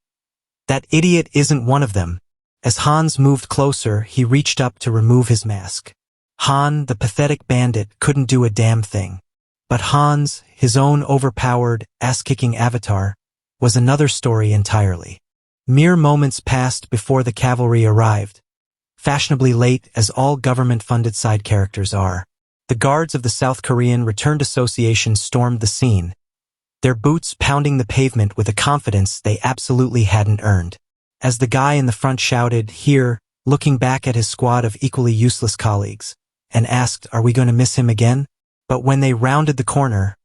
"That idiot isn't one of them." As Hans moved closer, he reached up to remove his mask. Han, the pathetic bandit, couldn't do a damn thing. But Hans, his own overpowered, ass-kicking avatar, was another story entirely. Mere moments passed before the cavalry arrived, fashionably late as all government-funded side characters are. The guards of the South Korean Returned Association stormed the scene, their boots pounding the pavement with a confidence they absolutely hadn't earned. As the guy in the front shouted, "Here," looking back at his squad of equally useless colleagues, and asked, "Are we going to miss him again?" But when they rounded the corner,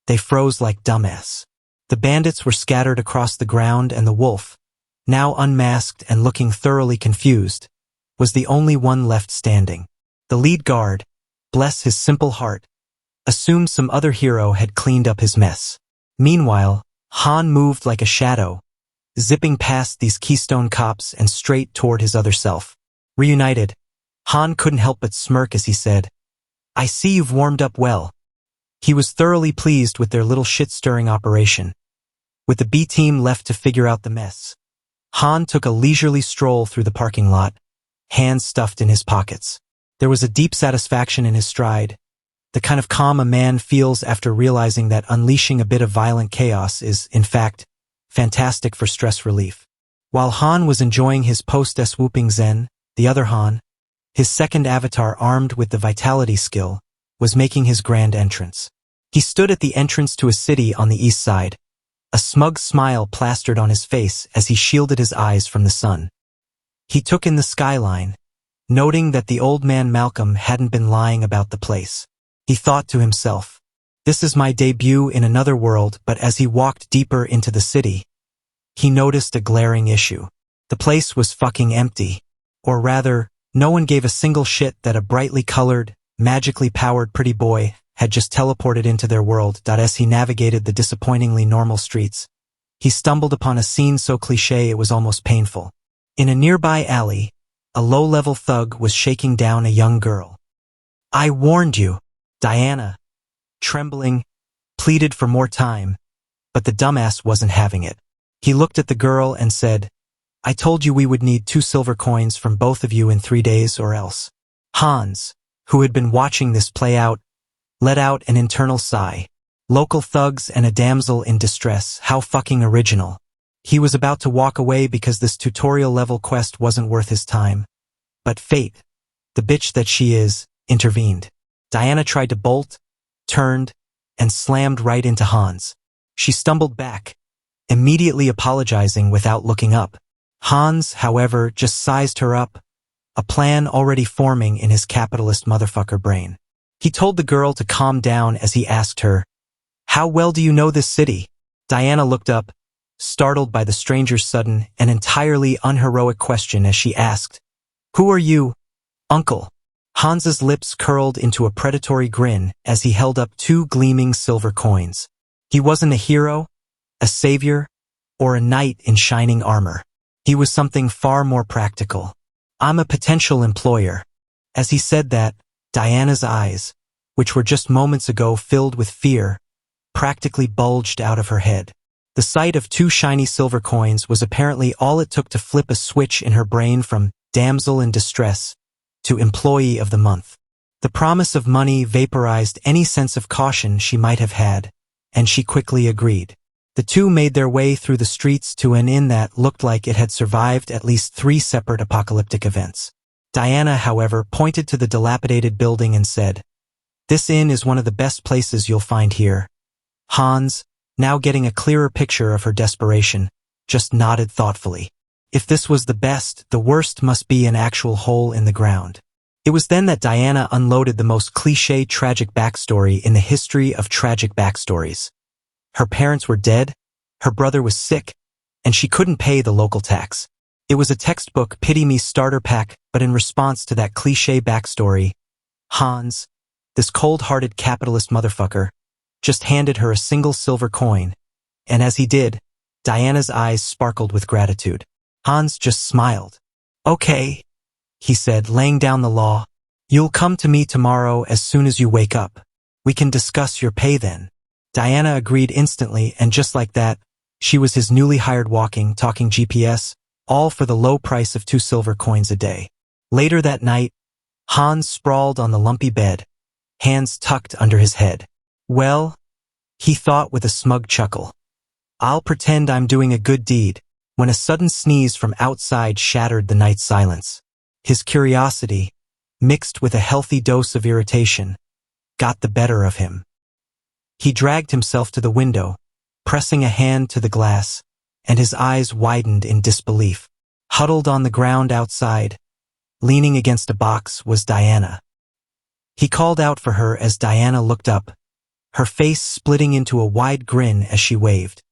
they froze like dumbass. The bandits were scattered across the ground, and the wolf, now unmasked and looking thoroughly confused, was the only one left standing. The lead guard, bless his simple heart, assumed some other hero had cleaned up his mess. Meanwhile, Han moved like a shadow, zipping past these Keystone cops and straight toward his other self. Reunited, Han couldn't help but smirk as he said, "I see you've warmed up well." He was thoroughly pleased with their little shit-stirring operation. With the B-team left to figure out the mess, Han took a leisurely stroll through the parking lot, hands stuffed in his pockets. There was a deep satisfaction in his stride, the kind of calm a man feels after realizing that unleashing a bit of violent chaos is, in fact, fantastic for stress relief. While Han was enjoying his post-swooping zen, the other Han, his second avatar armed with the vitality skill, was making his grand entrance. He stood at the entrance to a city on the east side, a smug smile plastered on his face as he shielded his eyes from the sun. He took in the skyline, noting that the old man Malcolm hadn't been lying about the place. He thought to himself, "This is my debut in another world," but as he walked deeper into the city, he noticed a glaring issue. The place was fucking empty. Or rather, no one gave a single shit that a brightly colored, magically powered pretty boy had just teleported into their world. As he navigated the disappointingly normal streets, he stumbled upon a scene so cliché it was almost painful. In a nearby alley, a low-level thug was shaking down a young girl. "I warned you," Diana, trembling, pleaded for more time, but the dumbass wasn't having it. He looked at the girl and said, "I told you we would need 2 silver coins from both of you in 3 days or else." Hans, who had been watching this play out, let out an internal sigh. Local thugs and a damsel in distress, how fucking original. He was about to walk away because this tutorial-level quest wasn't worth his time. But fate, the bitch that she is, intervened. Diana tried to bolt, turned, and slammed right into Hans. She stumbled back, immediately apologizing without looking up. Hans, however, just sized her up, a plan already forming in his capitalist motherfucker brain. He told the girl to calm down as he asked her, "How well do you know this city?" Diana looked up, startled by the stranger's sudden and entirely unheroic question as she asked, "Who are you, uncle?" Hans's lips curled into a predatory grin as he held up 2 gleaming silver coins. He wasn't a hero, a savior, or a knight in shining armor. He was something far more practical. "I'm a potential employer." As he said that, Diana's eyes, which were just moments ago filled with fear, practically bulged out of her head. The sight of 2 shiny silver coins was apparently all it took to flip a switch in her brain from damsel in distress to employee of the month. The promise of money vaporized any sense of caution she might have had, and she quickly agreed. The two made their way through the streets to an inn that looked like it had survived at least 3 separate apocalyptic events. Diana, however, pointed to the dilapidated building and said, "This inn is one of the best places you'll find here." Hans, now getting a clearer picture of her desperation, just nodded thoughtfully. If this was the best, the worst must be an actual hole in the ground. It was then that Diana unloaded the most cliché tragic backstory in the history of tragic backstories. Her parents were dead, her brother was sick, and she couldn't pay the local tax. It was a textbook pity me starter pack, but in response to that cliché backstory, Hans, this cold-hearted capitalist motherfucker, just handed her a single silver coin, and as he did, Diana's eyes sparkled with gratitude. Hans just smiled. "Okay," he said, laying down the law. "You'll come to me tomorrow as soon as you wake up. We can discuss your pay then." Diana agreed instantly, and just like that, She was his newly hired walking, talking GPS, all for the low price of 2 silver coins a day. Later that night, Hans sprawled on the lumpy bed, hands tucked under his head. Well, he thought with a smug chuckle, I'll pretend I'm doing a good deed, when a sudden sneeze from outside shattered the night silence. His curiosity, mixed with a healthy dose of irritation, got the better of him. He dragged himself to the window, pressing a hand to the glass, and his eyes widened in disbelief. Huddled on the ground outside, leaning against a box, was Diana. He called out for her as Diana looked up, her face splitting into a wide grin as she waved.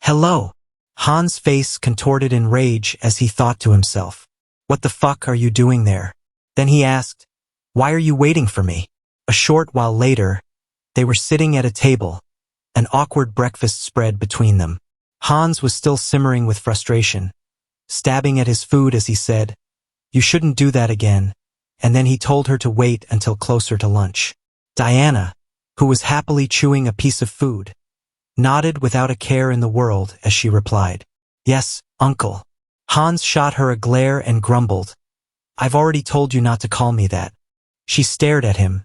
Hello. Hans' face contorted in rage as he thought to himself, what the fuck are you doing there? Then he asked, why are you waiting for me? A short while later, they were sitting at a table, an awkward breakfast spread between them. Hans was still simmering with frustration, stabbing at his food as he said, you shouldn't do that again, and then he told her to wait until closer to lunch. Diana, who was happily chewing a piece of food, nodded without a care in the world as she replied, yes, uncle. Hans shot her a glare and grumbled, I've already told you not to call me that. She stared at him,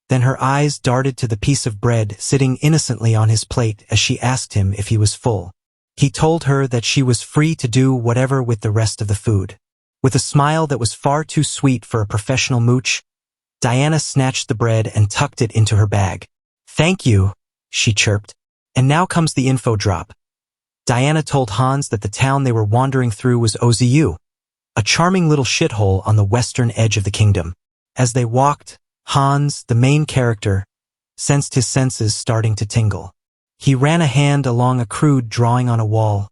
then her eyes darted to the piece of bread sitting innocently on his plate as she asked him if he was full. He told her that she was free to do whatever with the rest of the food. With a smile that was far too sweet for a professional mooch, Diana snatched the bread and tucked it into her bag. Thank you, she chirped. And now comes the info drop. Diana told Hans that the town they were wandering through was Ozu, a charming little shithole on the western edge of the kingdom. As they walked, Hans, the main character, sensed his senses starting to tingle. He ran a hand along a crude drawing on a wall,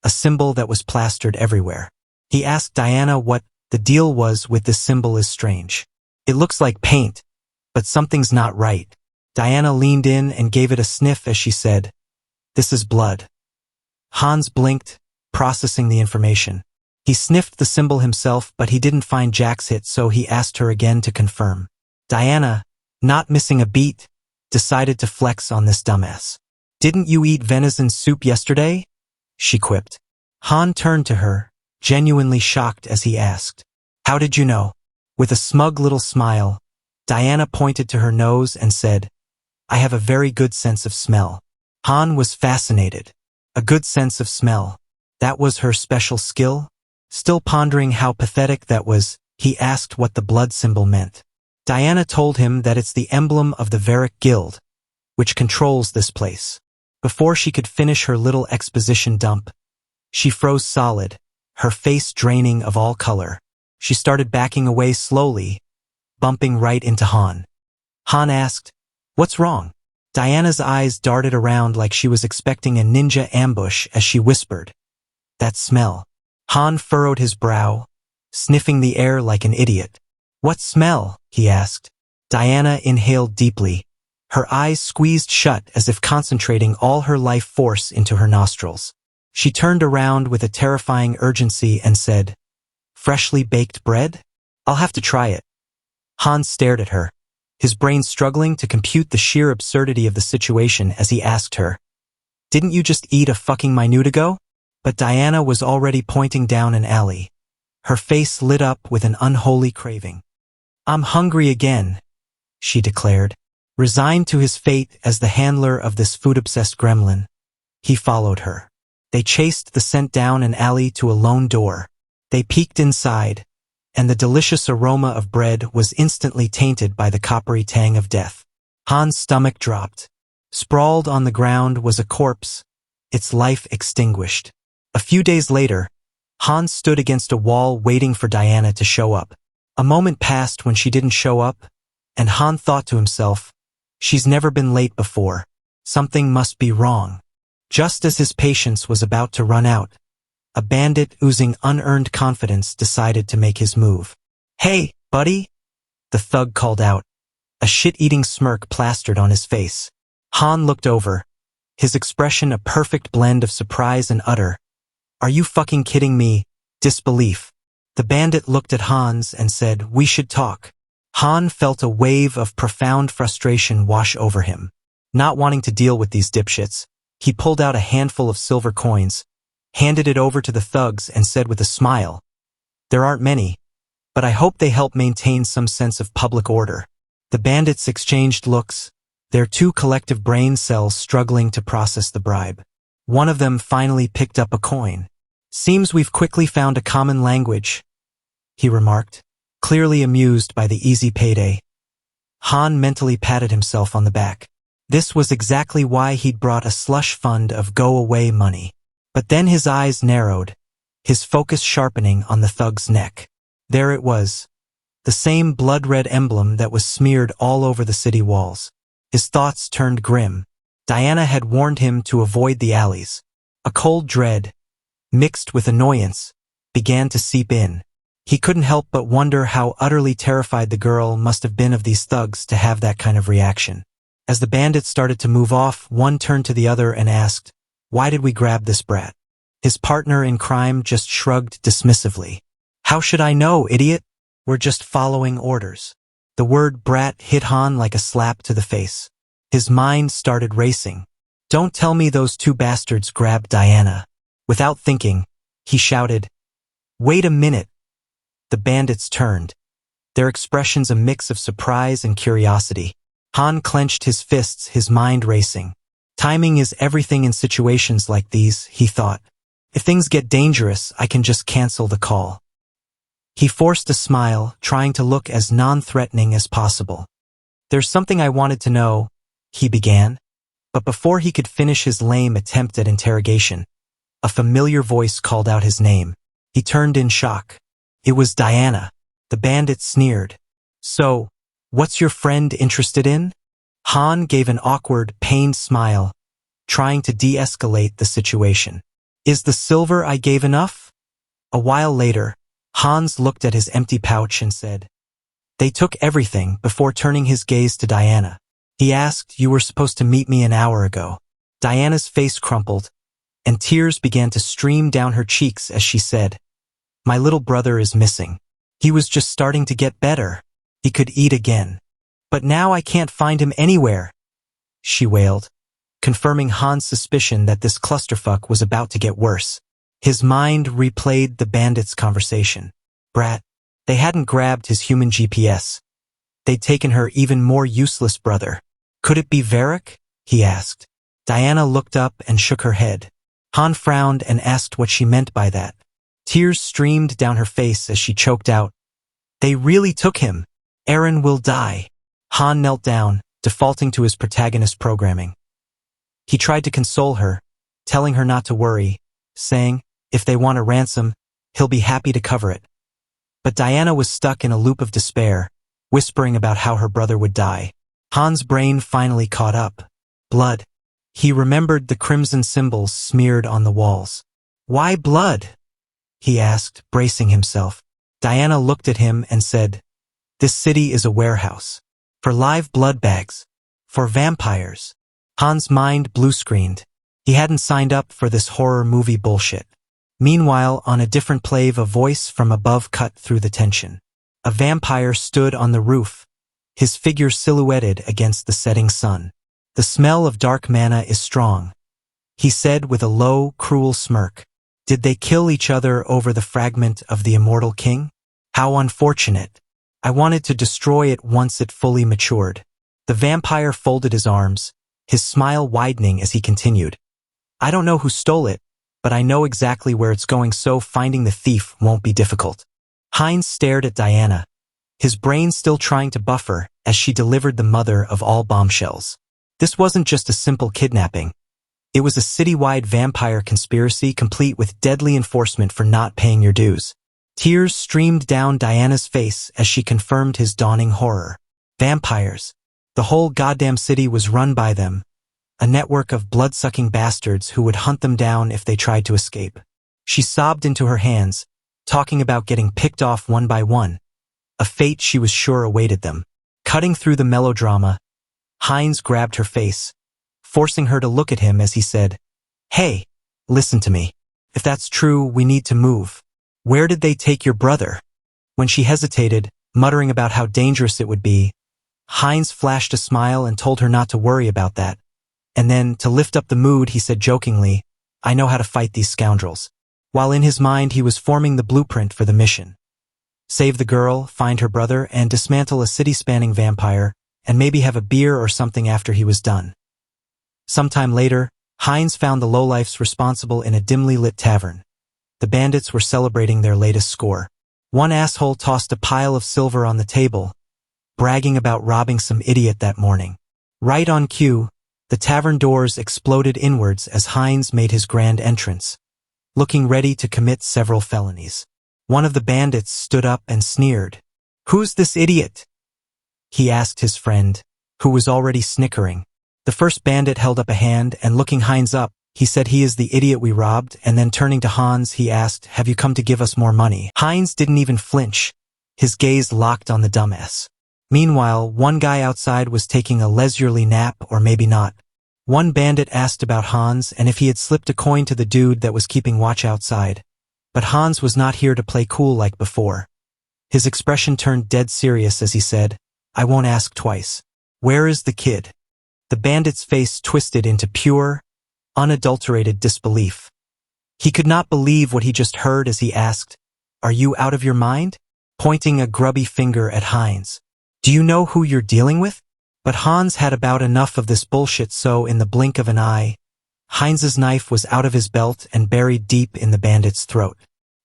a symbol that was plastered everywhere. He asked Diana what the deal was with this symbol. Is strange. It looks like paint, but something's not right. Diana leaned in and gave it a sniff as she said, this is blood. Hans blinked, processing the information. He sniffed the symbol himself, but he didn't find Jack's hit, so he asked her again to confirm. Diana, not missing a beat, decided to flex on this dumbass. Didn't you eat venison soup yesterday? She quipped. Han turned to her, genuinely shocked as he asked, how did you know? With a smug little smile, Diana pointed to her nose and said, I have a very good sense of smell. Han was fascinated. A good sense of smell. That was her special skill? Still pondering how pathetic that was, he asked what the blood symbol meant. Diana told him that it's the emblem of the Varick Guild, which controls this place. Before she could finish her little exposition dump, she froze solid, her face draining of all color. She started backing away slowly, bumping right into Han. Han asked, what's wrong? Diana's eyes darted around like she was expecting a ninja ambush as she whispered, that smell. Han furrowed his brow, sniffing the air like an idiot. What smell? He asked. Diana inhaled deeply, her eyes squeezed shut as if concentrating all her life force into her nostrils. She turned around with a terrifying urgency and said, freshly baked bread? I'll have to try it. Han stared at her, his brain struggling to compute the sheer absurdity of the situation as he asked her, didn't you just eat a fucking minute ago? But Diana was already pointing down an alley. Her face lit up with an unholy craving. I'm hungry again, she declared. Resigned to his fate as the handler of this food-obsessed gremlin, he followed her. They chased the scent down an alley to a lone door. They peeked inside, and the delicious aroma of bread was instantly tainted by the coppery tang of death. Han's stomach dropped. Sprawled on the ground was a corpse, its life extinguished. A few days later, Han stood against a wall waiting for Diana to show up. A moment passed when she didn't show up, and Han thought to himself, she's never been late before. Something must be wrong. Just as his patience was about to run out, a bandit oozing unearned confidence decided to make his move. Hey, buddy, the thug called out, a shit-eating smirk plastered on his face. Han looked over, his expression a perfect blend of surprise and utter, are you fucking kidding me? Disbelief. The bandit looked at Hans and said, we should talk. Han felt a wave of profound frustration wash over him. Not wanting to deal with these dipshits, He pulled out a handful of silver coins, handed it over to the thugs and said with a smile, "There aren't many, but I hope they help maintain some sense of public order." The bandits exchanged looks, their two collective brain cells struggling to process the bribe. One of them finally picked up a coin. "Seems we've quickly found a common language," he remarked, clearly amused by the easy payday. Han mentally patted himself on the back. This was exactly why he'd brought a slush fund of go-away money. But then his eyes narrowed, his focus sharpening on the thug's neck. There it was, the same blood-red emblem that was smeared all over the city walls. His thoughts turned grim. Diana had warned him to avoid the alleys. A cold dread, mixed with annoyance, began to seep in. He couldn't help but wonder how utterly terrified the girl must have been of these thugs to have that kind of reaction. As the bandits started to move off, one turned to the other and asked, "Why did we grab this brat?" His partner in crime just shrugged dismissively. "How should I know, idiot? We're just following orders." The word brat hit Han like a slap to the face. His mind started racing. "Don't tell me those two bastards grabbed Diana." Without thinking, he shouted, "Wait a minute." The bandits turned, their expressions a mix of surprise and curiosity. Han clenched his fists, his mind racing. Timing is everything in situations like these, he thought. If things get dangerous, I can just cancel the call. He forced a smile, trying to look as non-threatening as possible. "There's something I wanted to know," he began. But before he could finish his lame attempt at interrogation, a familiar voice called out his name. He turned in shock. It was Diana. The bandit sneered. "So, what's your friend interested in?" Han gave an awkward, pained smile, trying to de-escalate the situation. "Is the silver I gave enough?" A while later, Hans looked at his empty pouch and said, "They took everything," before turning his gaze to Diana. He asked, "You were supposed to meet me an hour ago." Diana's face crumpled, and tears began to stream down her cheeks as she said, "My little brother is missing. He was just starting to get better. He could eat again. But now I can't find him anywhere," she wailed, confirming Han's suspicion that this clusterfuck was about to get worse. His mind replayed the bandits' conversation. Brat. They hadn't grabbed his human GPS. They'd taken her even more useless brother. "Could it be Varric?" he asked. Diana looked up and shook her head. Han frowned and asked what she meant by that. Tears streamed down her face as she choked out, "They really took him. Eren will die." Han knelt down, defaulting to his protagonist programming. He tried to console her, telling her not to worry, saying, if they want a ransom, he'll be happy to cover it. But Diana was stuck in a loop of despair, whispering about how her brother would die. Han's brain finally caught up. Blood. He remembered the crimson symbols smeared on the walls. "Why blood?" he asked, bracing himself. Diana looked at him and said, "This city is a warehouse. For live blood bags. For vampires." Han's mind blue-screened. He hadn't signed up for this horror movie bullshit. Meanwhile, on a different plave, a voice from above cut through the tension. A vampire stood on the roof, his figure silhouetted against the setting sun. "The smell of dark mana is strong," he said with a low, cruel smirk. "Did they kill each other over the fragment of the immortal king? How unfortunate. I wanted to destroy it once it fully matured." The vampire folded his arms, his smile widening as he continued. "I don't know who stole it, but I know exactly where it's going, so finding the thief won't be difficult." Heinz stared at Diana, his brain still trying to buffer as she delivered the mother of all bombshells. This wasn't just a simple kidnapping. It was a citywide vampire conspiracy complete with deadly enforcement for not paying your dues. Tears streamed down Diana's face as she confirmed his dawning horror. Vampires. The whole goddamn city was run by them, a network of blood-sucking bastards who would hunt them down if they tried to escape. She sobbed into her hands, talking about getting picked off one by one, a fate she was sure awaited them. Cutting through the melodrama, Heinz grabbed her face, forcing her to look at him as he said, "Hey, listen to me. If that's true, we need to move. Where did they take your brother?" When she hesitated, muttering about how dangerous it would be, Heinz flashed a smile and told her not to worry about that. And then, to lift up the mood, he said jokingly, I know how to fight these scoundrels. While in his mind he was forming the blueprint for the mission. Save the girl, find her brother, and dismantle a city-spanning vampire, and maybe have a beer or something after he was done. Sometime later, Heinz found the lowlifes responsible in a dimly lit tavern. The bandits were celebrating their latest score. One asshole tossed a pile of silver on the table, bragging about robbing some idiot that morning. Right on cue, the tavern doors exploded inwards as Heinz made his grand entrance, looking ready to commit several felonies. One of the bandits stood up and sneered. Who's this idiot? He asked his friend, who was already snickering. The first bandit held up a hand, and looking Heinz up, he said he is the idiot we robbed, and then turning to Hans, he asked, have you come to give us more money? Heinz didn't even flinch, his gaze locked on the dumbass. Meanwhile, one guy outside was taking a leisurely nap, or maybe not. One bandit asked about Hans and if he had slipped a coin to the dude that was keeping watch outside. But Hans was not here to play cool like before. His expression turned dead serious as he said, I won't ask twice. Where is the kid? The bandit's face twisted into pure, unadulterated disbelief. He could not believe what he just heard as he asked, Are you out of your mind? Pointing a grubby finger at Heinz. Do you know who you're dealing with? But Hans had about enough of this bullshit, so in the blink of an eye, Heinz's knife was out of his belt and buried deep in the bandit's throat.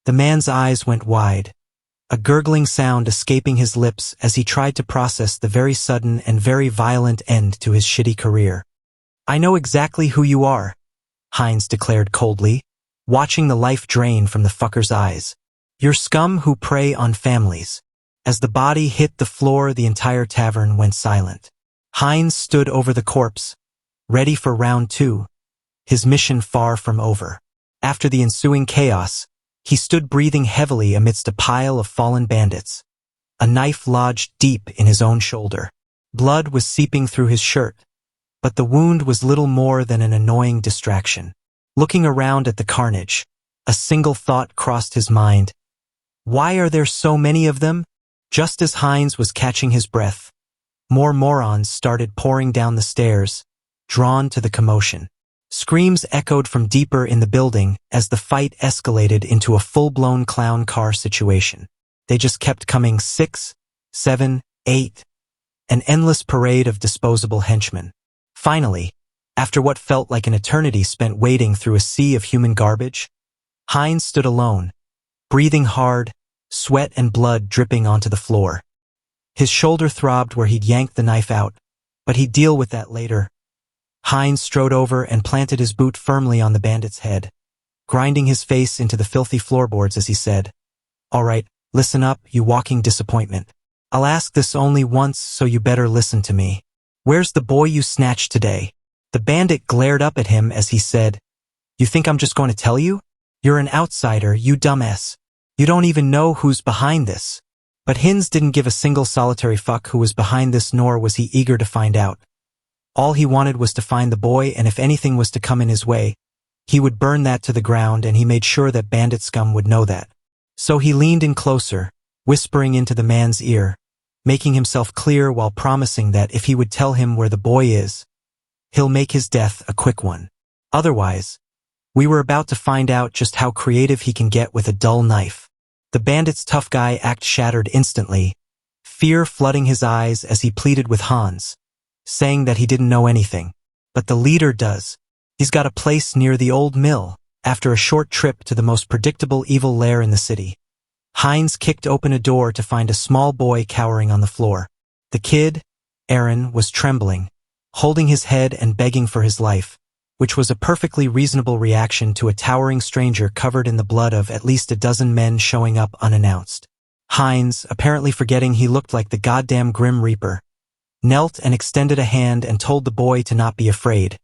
The man's eyes went wide, a gurgling sound escaping his lips as he tried to process the very sudden and very violent end to his shitty career. I know exactly who you are, Heinz declared coldly, watching the life drain from the fucker's eyes. You're scum who prey on families. As the body hit the floor, the entire tavern went silent. Heinz stood over the corpse, ready for round two, his mission far from over. After the ensuing chaos, he stood breathing heavily amidst a pile of fallen bandits. A knife lodged deep in his own shoulder. Blood was seeping through his shirt, but the wound was little more than an annoying distraction. Looking around at the carnage, a single thought crossed his mind. Why are there so many of them? Just as Heinz was catching his breath, more morons started pouring down the stairs, drawn to the commotion. Screams echoed from deeper in the building as the fight escalated into a full-blown clown car situation. They just kept coming, 6, 7, 8, an endless parade of disposable henchmen. Finally, after what felt like an eternity spent wading through a sea of human garbage, Heinz stood alone, breathing hard, sweat and blood dripping onto the floor. His shoulder throbbed where he'd yanked the knife out, but he'd deal with that later. Heinz strode over and planted his boot firmly on the bandit's head, grinding his face into the filthy floorboards as he said, All right, listen up, you walking disappointment. I'll ask this only once, so you better listen to me. Where's the boy you snatched today? The bandit glared up at him as he said, You think I'm just going to tell you? You're an outsider, you dumbass. You don't even know who's behind this. But Heinz didn't give a single solitary fuck who was behind this, nor was he eager to find out. All he wanted was to find the boy, and if anything was to come in his way, he would burn that to the ground, and he made sure that bandit scum would know that. So he leaned in closer, whispering into the man's ear, making himself clear while promising that if he would tell him where the boy is, he'll make his death a quick one. Otherwise, we were about to find out just how creative he can get with a dull knife. The bandit's tough guy act shattered instantly, fear flooding his eyes as he pleaded with Hans, saying that he didn't know anything. But the leader does. He's got a place near the old mill, after a short trip to the most predictable evil lair in the city. Heinz kicked open a door to find a small boy cowering on the floor. The kid, Aaron, was trembling, holding his head and begging for his life, which was a perfectly reasonable reaction to a towering stranger covered in the blood of at least a dozen men showing up unannounced. Heinz, apparently forgetting he looked like the goddamn Grim Reaper, knelt and extended a hand and told the boy to not be afraid,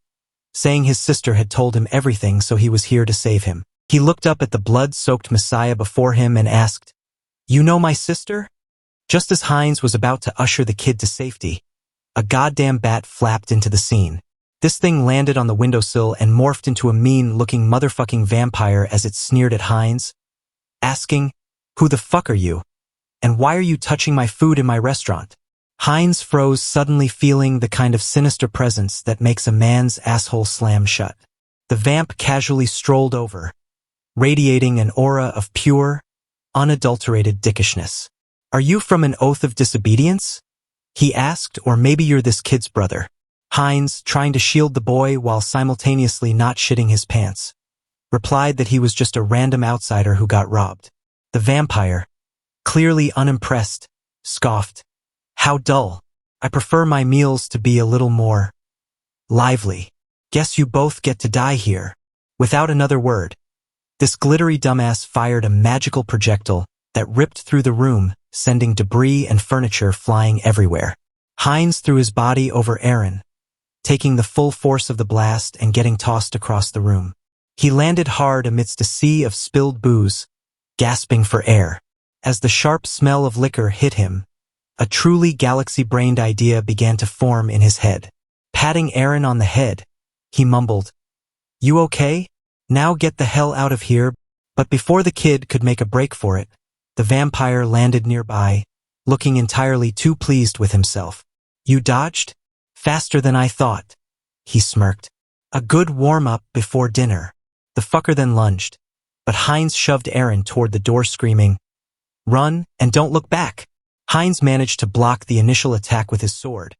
saying his sister had told him everything, so he was here to save him. He looked up at the blood-soaked Messiah before him and asked, You know my sister? Just as Heinz was about to usher the kid to safety, a goddamn bat flapped into the scene. This thing landed on the windowsill and morphed into a mean-looking motherfucking vampire as it sneered at Heinz, asking, Who the fuck are you? And why are you touching my food in my restaurant? Heinz froze, suddenly feeling the kind of sinister presence that makes a man's asshole slam shut. The vamp casually strolled over, radiating an aura of pure, unadulterated dickishness. "Are you from an oath of disobedience?" he asked, "or maybe you're this kid's brother." Heinz, trying to shield the boy while simultaneously not shitting his pants, replied that he was just a random outsider who got robbed. The vampire, clearly unimpressed, scoffed, "How dull. I prefer my meals to be a little more lively. Guess you both get to die here." Without another word, this glittery dumbass fired a magical projectile that ripped through the room, sending debris and furniture flying everywhere. Heinz threw his body over Aaron, taking the full force of the blast and getting tossed across the room. He landed hard amidst a sea of spilled booze, gasping for air. As the sharp smell of liquor hit him, a truly galaxy-brained idea began to form in his head. Patting Aaron on the head, he mumbled, "You okay? Now get the hell out of here." But before the kid could make a break for it, the vampire landed nearby, looking entirely too pleased with himself. "You dodged? Faster than I thought," he smirked. "A good warm-up before dinner." The fucker then lunged, but Heinz shoved Aaron toward the door, screaming, "Run, and don't look back." Heinz managed to block the initial attack with his sword,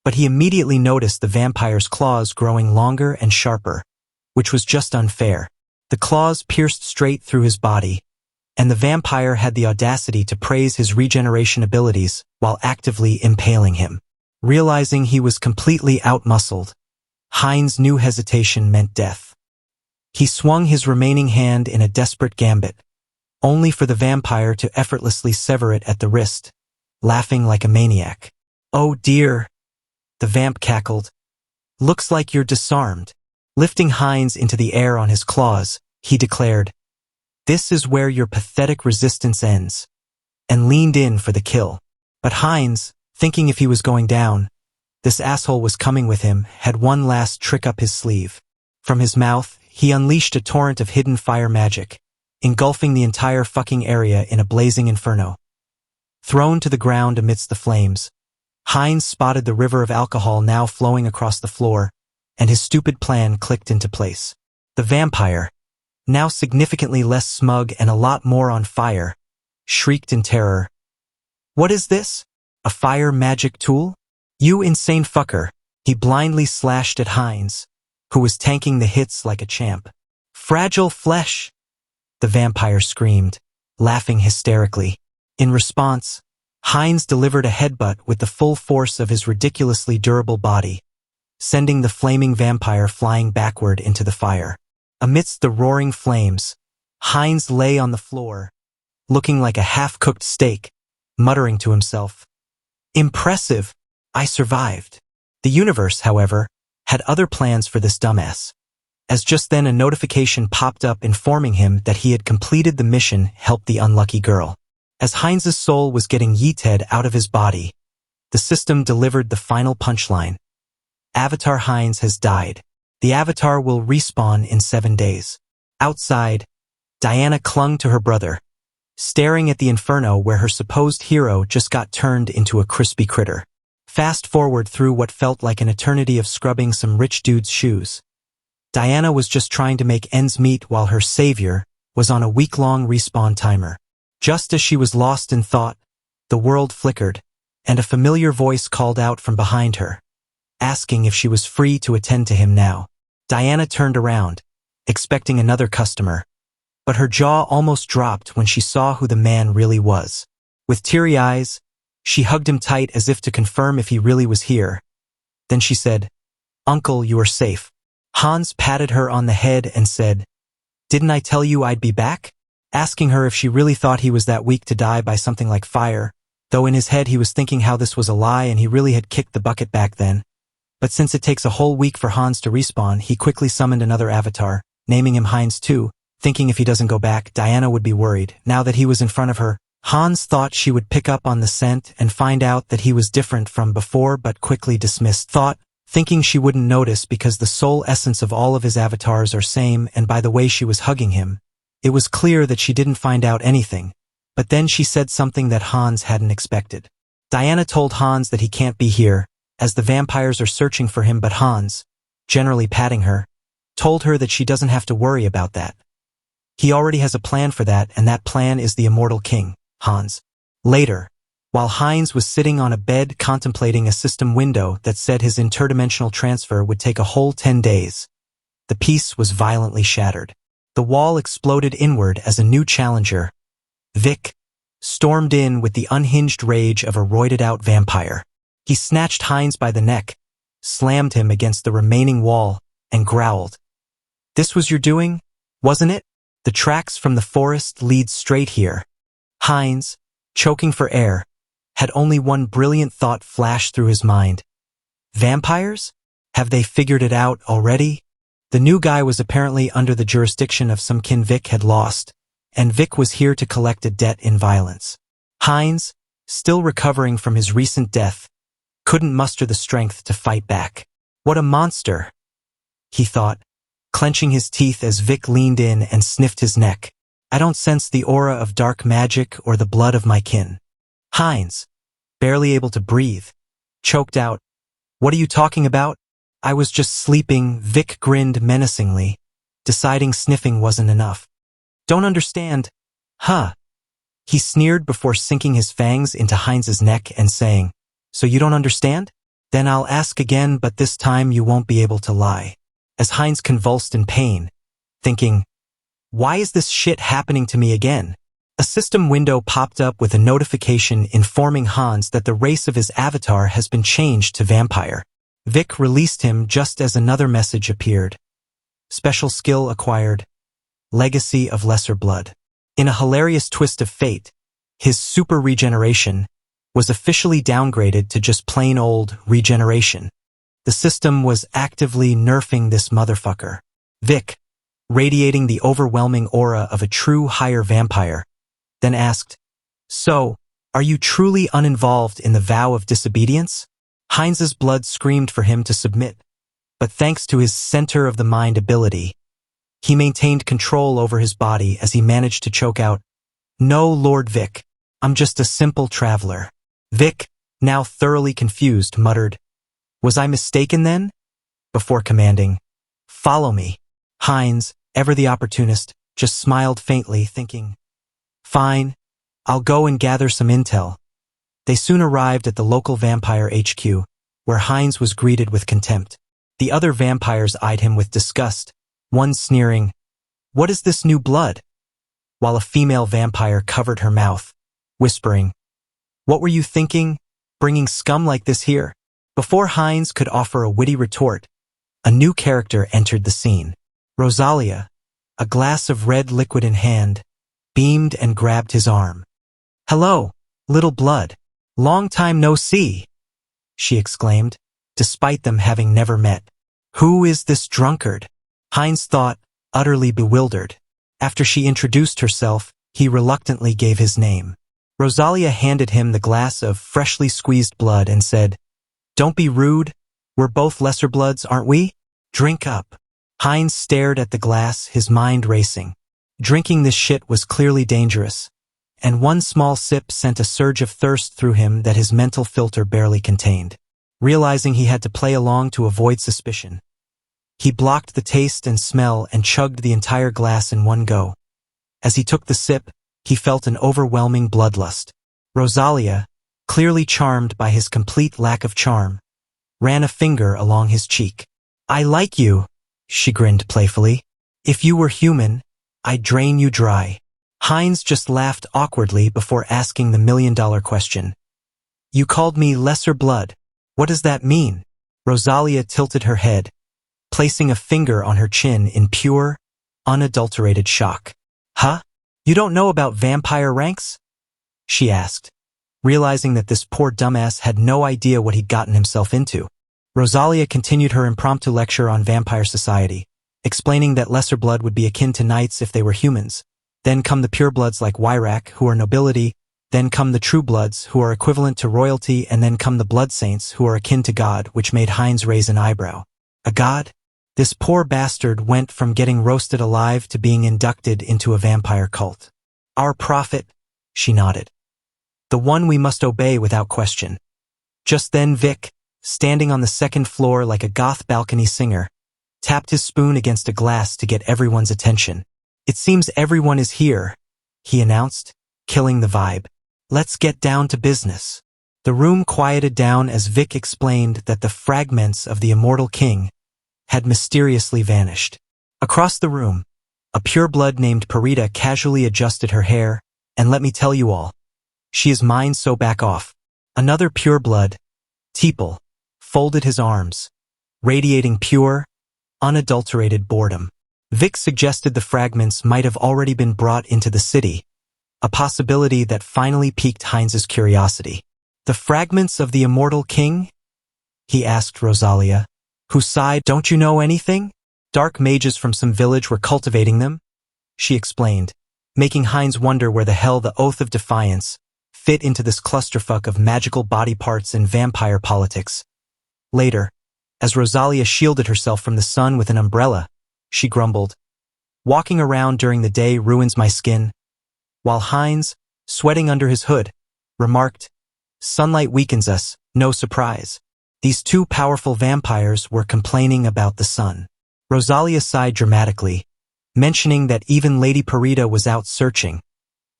but he immediately noticed the vampire's claws growing longer and sharper, which was just unfair. The claws pierced straight through his body, and the vampire had the audacity to praise his regeneration abilities while actively impaling him. Realizing he was completely outmuscled, Heinz knew hesitation meant death. He swung his remaining hand in a desperate gambit, only for the vampire to effortlessly sever it at the wrist, laughing like a maniac. "Oh dear," the vamp cackled. "Looks like you're disarmed." Lifting Heinz into the air on his claws, he declared, "This is where your pathetic resistance ends," and leaned in for the kill. But Heinz, thinking if he was going down, this asshole was coming with him, had one last trick up his sleeve. From his mouth, he unleashed a torrent of hidden fire magic, engulfing the entire fucking area in a blazing inferno. Thrown to the ground amidst the flames, Heinz spotted the river of alcohol now flowing across the floor, and his stupid plan clicked into place. The vampire, now significantly less smug and a lot more on fire, shrieked in terror. "What is this? A fire magic tool? You insane fucker!" He blindly slashed at Heinz, who was tanking the hits like a champ. "Fragile flesh!" the vampire screamed, laughing hysterically. In response, Heinz delivered a headbutt with the full force of his ridiculously durable body, sending the flaming vampire flying backward into the fire. Amidst the roaring flames, Heinz lay on the floor, looking like a half-cooked steak, muttering to himself, "Impressive, I survived." The universe, however, had other plans for this dumbass, as just then a notification popped up informing him that he had completed the mission, "Help the unlucky girl." As Heinz's soul was getting yeeted out of his body, the system delivered the final punchline. "Avatar Heinz has died. The avatar will respawn in 7 days." Outside, Diana clung to her brother, staring at the inferno where her supposed hero just got turned into a crispy critter. Fast forward through what felt like an eternity of scrubbing some rich dude's shoes. Diana was just trying to make ends meet while her savior was on a week-long respawn timer. Just as she was lost in thought, the world flickered, and a familiar voice called out from behind her, asking if she was free to attend to him now. Diana turned around, expecting another customer, but her jaw almost dropped when she saw who the man really was. With teary eyes, she hugged him tight as if to confirm if he really was here. Then she said, "Uncle, you are safe." Hans patted her on the head and said, "Didn't I tell you I'd be back?" Asking her if she really thought he was that weak to die by something like fire, though in his head he was thinking how this was a lie and he really had kicked the bucket back then. But since it takes a whole week for Hans to respawn, he quickly summoned another avatar, naming him Heinz too, thinking if he doesn't go back, Diana would be worried. Now that he was in front of her, Hans thought she would pick up on the scent and find out that he was different from before, but quickly dismissed thought, thinking she wouldn't notice because the soul essence of all of his avatars are same, and by the way she was hugging him, it was clear that she didn't find out anything. But then she said something that Hans hadn't expected. Diana told Hans that he can't be here, as the vampires are searching for him, but Hans, generally patting her, told her that she doesn't have to worry about that. He already has a plan for that, and that plan is the immortal king, Hans. Later, while Heinz was sitting on a bed contemplating a system window that said his interdimensional transfer would take a whole 10 days, the piece was violently shattered. The wall exploded inward as a new challenger, Vic, stormed in with the unhinged rage of a roided-out vampire. He snatched Heinz by the neck, slammed him against the remaining wall, and growled. "This was your doing, wasn't it? The tracks from the forest lead straight here." Heinz, choking for air, had only one brilliant thought flash through his mind. Vampires? Have they figured it out already? The new guy was apparently under the jurisdiction of some kin Vic had lost, and Vic was here to collect a debt in violence. Heinz, still recovering from his recent death, couldn't muster the strength to fight back. What a monster, he thought, clenching his teeth as Vic leaned in and sniffed his neck. I don't sense the aura of dark magic or the blood of my kin. Heinz, barely able to breathe, choked out. What are you talking about? I was just sleeping. Vic grinned menacingly, deciding sniffing wasn't enough. Don't understand, huh? He sneered before sinking his fangs into Heinz's neck and saying, so you don't understand? Then I'll ask again, but this time you won't be able to lie. As Heinz convulsed in pain, thinking, why is this shit happening to me again? A system window popped up with a notification informing Hans that the race of his avatar has been changed to vampire. Vic released him just as another message appeared. Special skill acquired. Legacy of Lesser Blood. In a hilarious twist of fate, his super regeneration was officially downgraded to just plain old regeneration. The system was actively nerfing this motherfucker. Vic, radiating the overwhelming aura of a true higher vampire, then asked, so, are you truly uninvolved in the vow of disobedience? Heinz's blood screamed for him to submit, but thanks to his center of the mind ability, he maintained control over his body as he managed to choke out, no, Lord Vic, I'm just a simple traveler. Vic, now thoroughly confused, muttered, was I mistaken then? Before commanding, follow me. Heinz, ever the opportunist, just smiled faintly, thinking, fine, I'll go and gather some intel. They soon arrived at the local vampire HQ, where Heinz was greeted with contempt. The other vampires eyed him with disgust, one sneering, what is this new blood? While a female vampire covered her mouth, whispering, what were you thinking, bringing scum like this here? Before Heinz could offer a witty retort, a new character entered the scene. Rosalia, a glass of red liquid in hand, beamed and grabbed his arm. Hello, little blood. Long time no see, she exclaimed, despite them having never met. Who is this drunkard? Heinz thought, utterly bewildered. After she introduced herself, he reluctantly gave his name. Rosalia handed him the glass of freshly squeezed blood and said, don't be rude, we're both lesser bloods, aren't we? Drink up. Heinz stared at the glass, his mind racing. Drinking this shit was clearly dangerous, and one small sip sent a surge of thirst through him that his mental filter barely contained. Realizing he had to play along to avoid suspicion, he blocked the taste and smell and chugged the entire glass in one go. As he took the sip, he felt an overwhelming bloodlust. Rosalia, clearly charmed by his complete lack of charm, ran a finger along his cheek. I like you, she grinned playfully. If you were human, I'd drain you dry. Heinz just laughed awkwardly before asking the million-dollar question. You called me lesser blood. What does that mean? Rosalia tilted her head, placing a finger on her chin in pure, unadulterated shock. Huh? You don't know about vampire ranks? She asked, realizing that this poor dumbass had no idea what he'd gotten himself into. Rosalia continued her impromptu lecture on vampire society, explaining that lesser blood would be akin to knights if they were humans. Then come the purebloods like Wyrak, who are nobility, then come the truebloods, who are equivalent to royalty, and then come the blood saints, who are akin to God, which made Heinz raise an eyebrow. A god? This poor bastard went from getting roasted alive to being inducted into a vampire cult. Our prophet, she nodded. the one we must obey without question. Just then Vic, standing on the second floor like a goth balcony singer, tapped his spoon against a glass to get everyone's attention. "It seems everyone is here," he announced, killing the vibe. "Let's get down to business." The room quieted down as Vic explained that the fragments of the immortal king had mysteriously vanished. Across the room, a pureblood named Parita casually adjusted her hair, "And let me tell you all, she is mine, so back off." Another pureblood, Teeple, folded his arms, radiating pure, unadulterated boredom. Vic suggested the fragments might have already been brought into the city, a possibility that finally piqued Heinz's curiosity. "The fragments of the immortal king?" he asked Rosalia, who sighed. "Don't you know anything? Dark mages from some village were cultivating them," she explained, making Heinz wonder where the hell the Oath of Defiance fit into this clusterfuck of magical body parts and vampire politics. Later, as Rosalia shielded herself from the sun with an umbrella, she grumbled, "Walking around during the day ruins my skin," while Heinz, sweating under his hood, remarked, "Sunlight weakens us, no surprise." These two powerful vampires were complaining about the sun. Rosalia sighed dramatically, mentioning that even Lady Parita was out searching,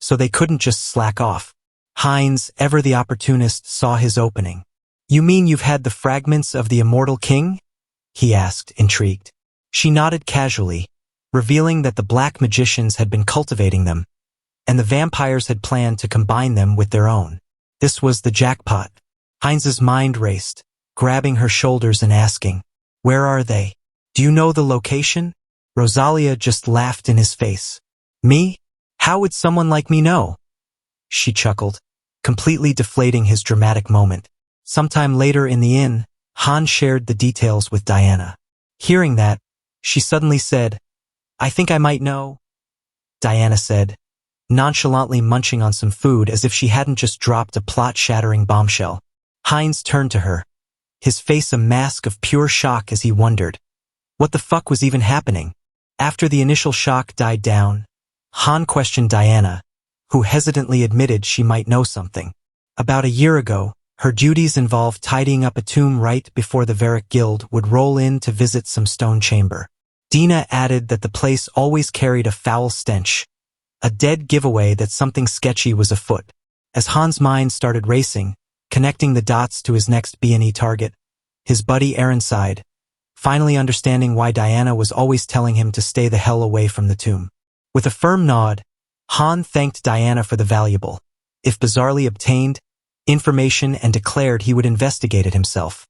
so they couldn't just slack off. Heinz, ever the opportunist, saw his opening. "You mean you've had the fragments of the immortal king?" he asked, intrigued. She nodded casually, revealing that the black magicians had been cultivating them, and the vampires had planned to combine them with their own. This was the jackpot. Heinz's mind raced, grabbing her shoulders and asking, "Where are they? Do you know the location?" Rosalia just laughed in his face. "Me? How would someone like me know?" She chuckled, completely deflating his dramatic moment. Sometime later in the inn, Han shared the details with Diana. Hearing that, she suddenly said, "I think I might know." Diana said, nonchalantly munching on some food as if she hadn't just dropped a plot-shattering bombshell. Heinz turned to her, his face a mask of pure shock as he wondered, what the fuck was even happening? After the initial shock died down, Han questioned Diana, who hesitantly admitted she might know something. About a year ago, her duties involved tidying up a tomb right before the Varric Guild would roll in to visit some stone chamber. Dina added that the place always carried a foul stench, a dead giveaway that something sketchy was afoot. As Han's mind started racing, connecting the dots to his next B&E target, his buddy Aaron sighed, finally understanding why Diana was always telling him to stay the hell away from the tomb. With a firm nod, Han thanked Diana for the valuable, if bizarrely obtained, information and declared he would investigate it himself.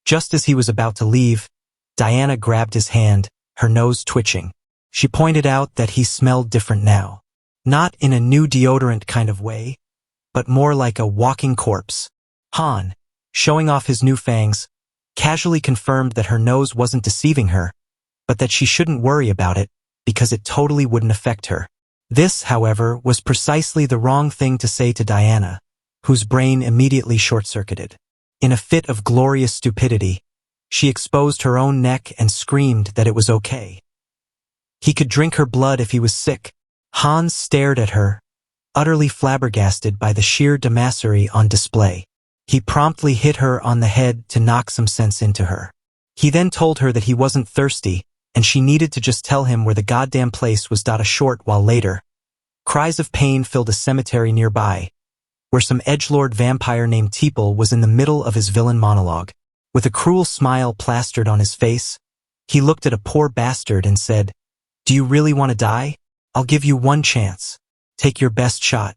Just as he was about to leave, Diana grabbed his hand, her nose twitching. She pointed out that he smelled different now. Not in a new deodorant kind of way, but more like a walking corpse. Han, showing off his new fangs, casually confirmed that her nose wasn't deceiving her, but that she shouldn't worry about it because it totally wouldn't affect her. This, however, was precisely the wrong thing to say to Diana, whose brain immediately short-circuited. In a fit of glorious stupidity, she exposed her own neck and screamed that it was okay. He could drink her blood if he was sick. Hans stared at her, utterly flabbergasted by the sheer dumbassery on display. He promptly hit her on the head to knock some sense into her. He then told her that he wasn't thirsty, and she needed to just tell him where the goddamn place was. A short while later, cries of pain filled a cemetery nearby, where some edgelord vampire named Teeple was in the middle of his villain monologue. With a cruel smile plastered on his face, he looked at a poor bastard and said, "Do you really want to die? I'll give you one chance. Take your best shot.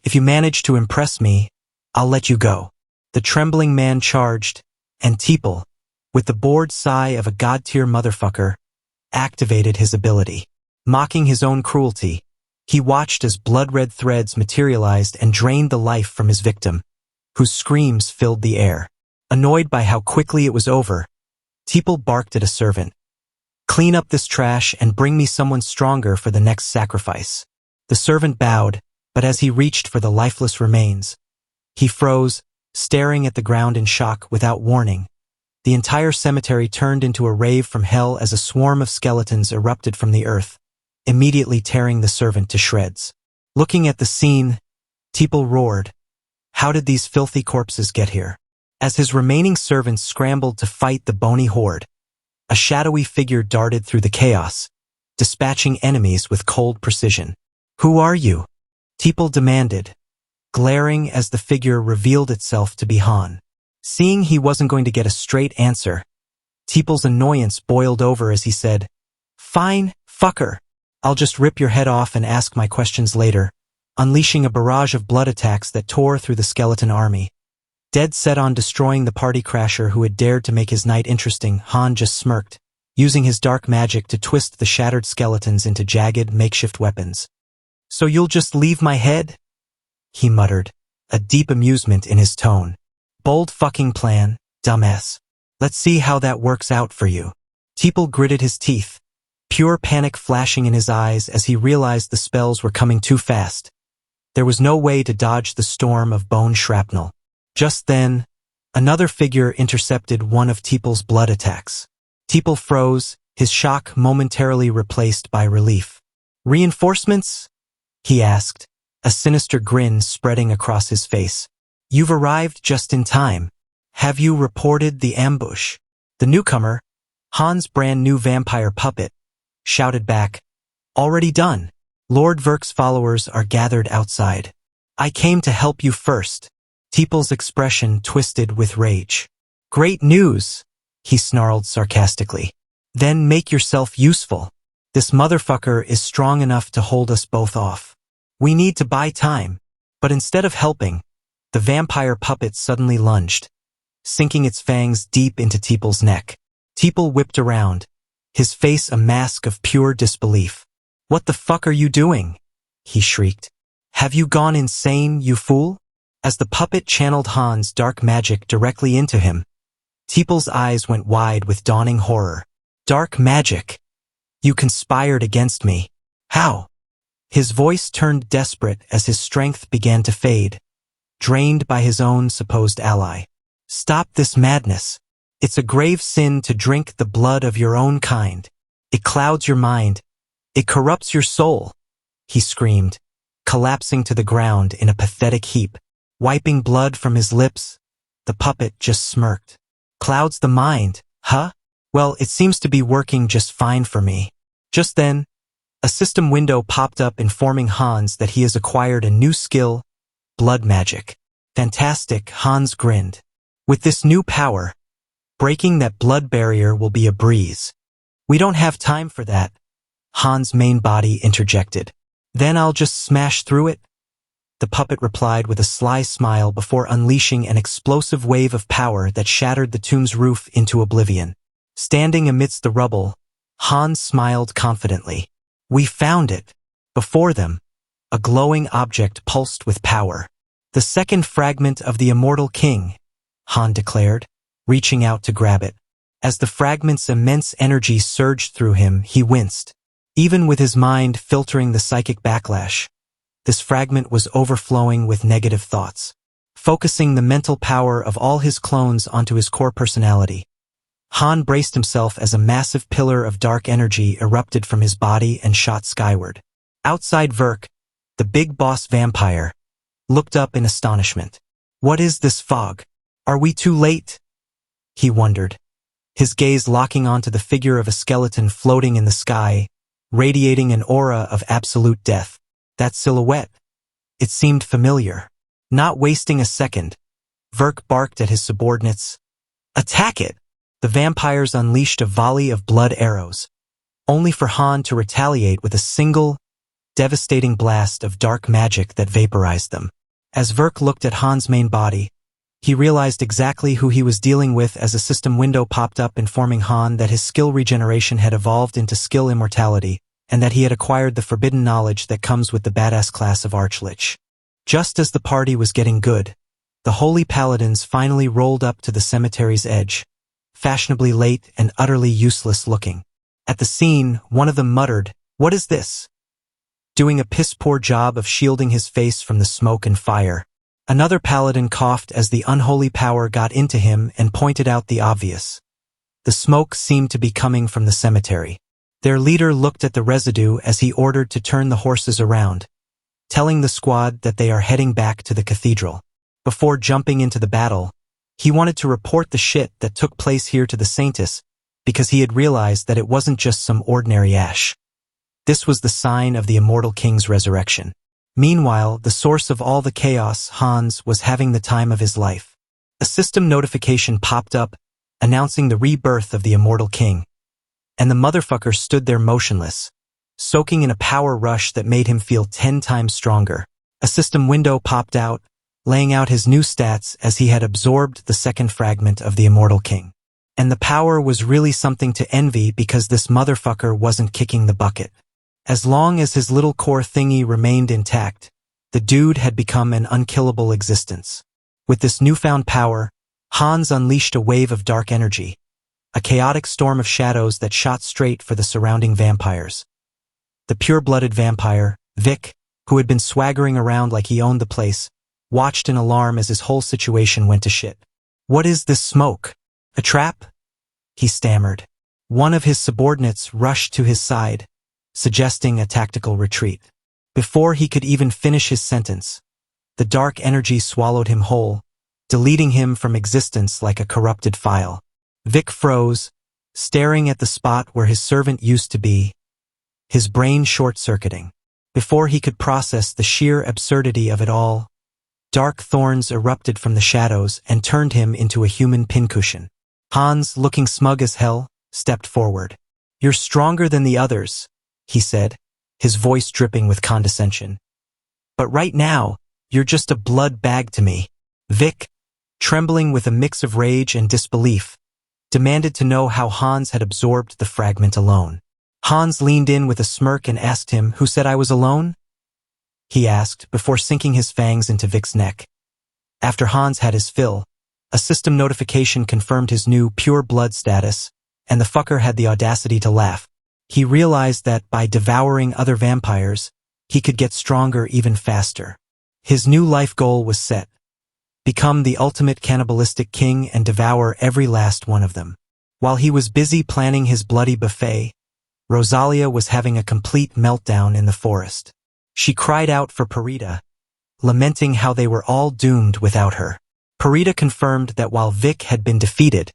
If you manage to impress me, I'll let you go." The trembling man charged, and Teeple, with the bored sigh of a god-tier motherfucker, activated his ability. Mocking his own cruelty, he watched as blood-red threads materialized and drained the life from his victim, whose screams filled the air. Annoyed by how quickly it was over, Teeple barked at a servant, "Clean up this trash and bring me someone stronger for the next sacrifice." The servant bowed, but as he reached for the lifeless remains, he froze, staring at the ground in shock. Without warning, the entire cemetery turned into a rave from hell as a swarm of skeletons erupted from the earth, immediately tearing the servant to shreds. Looking at the scene, Teeple roared, How did these filthy corpses get here? As his remaining servants scrambled to fight the bony horde, a shadowy figure darted through the chaos, dispatching enemies with cold precision. Who are you? Teeple demanded, glaring as the figure revealed itself to be Han. Seeing he wasn't going to get a straight answer, Teeple's annoyance boiled over as he said, "Fine, fucker. I'll just rip your head off and ask my questions later," unleashing a barrage of blood attacks that tore through the skeleton army. Dead set on destroying the party crasher who had dared to make his night interesting, Han just smirked, using his dark magic to twist the shattered skeletons into jagged, makeshift weapons. "So you'll just leave my head?" he muttered, a deep amusement in his tone. "Bold fucking plan, dumbass. Let's see how that works out for you." Teeple gritted his teeth, pure panic flashing in his eyes as he realized the spells were coming too fast. There was no way to dodge the storm of bone shrapnel. Just then, another figure intercepted one of Teeple's blood attacks. Teeple froze, his shock momentarily replaced by relief. "Reinforcements?" he asked, a sinister grin spreading across his face. "You've arrived just in time. Have you reported the ambush?" The newcomer, Han's brand new vampire puppet, shouted back, "Already done. Lord Verk's followers are gathered outside. I came to help you first." Teeple's expression twisted with rage. "Great news," he snarled sarcastically. "Then make yourself useful. This motherfucker is strong enough to hold us both off. We need to buy time." But instead of helping, the vampire puppet suddenly lunged, sinking its fangs deep into Teeple's neck. Teeple whipped around, his face a mask of pure disbelief. "What the fuck are you doing?" he shrieked. "Have you gone insane, you fool?" As the puppet channeled Han's dark magic directly into him, Teeple's eyes went wide with dawning horror. "Dark magic? You conspired against me. How?" His voice turned desperate as his strength began to fade, drained by his own supposed ally. "Stop this madness. It's a grave sin to drink the blood of your own kind. It clouds your mind. It corrupts your soul," he screamed, collapsing to the ground in a pathetic heap. Wiping blood from his lips, the puppet just smirked. "Clouds the mind, huh? Well, it seems to be working just fine for me." Just then, a system window popped up informing Hans that he has acquired a new skill, blood magic. "Fantastic," Hans grinned. "With this new power, breaking that blood barrier will be a breeze." "We don't have time for that," Hans' main body interjected. "Then I'll just smash through it," the puppet replied with a sly smile before unleashing an explosive wave of power that shattered the tomb's roof into oblivion. Standing amidst the rubble, Hans smiled confidently. "We found it." Before them, a glowing object pulsed with power. "The second fragment of the immortal king," Han declared, reaching out to grab it. As the fragment's immense energy surged through him, he winced. Even with his mind filtering the psychic backlash, this fragment was overflowing with negative thoughts, focusing the mental power of all his clones onto his core personality. Han braced himself as a massive pillar of dark energy erupted from his body and shot skyward. Outside Verk, the big boss vampire, looked up in astonishment. "What is this fog? Are we too late?" he wondered, his gaze locking onto the figure of a skeleton floating in the sky, radiating an aura of absolute death. That silhouette. It seemed familiar. Not wasting a second, Verk barked at his subordinates. "Attack it!" The vampires unleashed a volley of blood arrows, only for Han to retaliate with a single, devastating blast of dark magic that vaporized them. As Verk looked at Han's main body, he realized exactly who he was dealing with as a system window popped up informing Han that his skill regeneration had evolved into skill immortality, and that he had acquired the forbidden knowledge that comes with the badass class of Archlich. Just as the party was getting good, the holy paladins finally rolled up to the cemetery's edge, fashionably late and utterly useless looking. At the scene, one of them muttered, "What is this?" doing a piss-poor job of shielding his face from the smoke and fire. Another paladin coughed as the unholy power got into him and pointed out the obvious. The smoke seemed to be coming from the cemetery. Their leader looked at the residue as he ordered to turn the horses around, telling the squad that they are heading back to the cathedral. Before jumping into the battle, he wanted to report the shit that took place here to the Saintess, because he had realized that it wasn't just some ordinary ash. This was the sign of the immortal king's resurrection. Meanwhile, the source of all the chaos, Hans, was having the time of his life. A system notification popped up, announcing the rebirth of the immortal king. And the motherfucker stood there motionless, soaking in a power rush that made him feel 10 times stronger. A system window popped out, laying out his new stats as he had absorbed the second fragment of the immortal king. And the power was really something to envy because this motherfucker wasn't kicking the bucket. As long as his little core thingy remained intact, the dude had become an unkillable existence. With this newfound power, Hans unleashed a wave of dark energy, a chaotic storm of shadows that shot straight for the surrounding vampires. The pure-blooded vampire, Vic, who had been swaggering around like he owned the place, watched in alarm as his whole situation went to shit. "What is this smoke? A trap?" he stammered. One of his subordinates rushed to his side, suggesting a tactical retreat. Before he could even finish his sentence, the dark energy swallowed him whole, deleting him from existence like a corrupted file. Vic froze, staring at the spot where his servant used to be, his brain short-circuiting. Before he could process the sheer absurdity of it all, dark thorns erupted from the shadows and turned him into a human pincushion. Hans, looking smug as hell, stepped forward. "You're stronger than the others," he said, his voice dripping with condescension. "But right now, you're just a blood bag to me." Vic, trembling with a mix of rage and disbelief, demanded to know how Hans had absorbed the fragment alone. Hans leaned in with a smirk and asked him, "Who said I was alone?" he asked, before sinking his fangs into Vic's neck. After Hans had his fill, a system notification confirmed his new pure blood status, and the fucker had the audacity to laugh. He realized that by devouring other vampires, he could get stronger even faster. His new life goal was set: become the ultimate cannibalistic king and devour every last one of them. While he was busy planning his bloody buffet, Rosalia was having a complete meltdown in the forest. She cried out for Parita, lamenting how they were all doomed without her. Parita confirmed that while Vic had been defeated,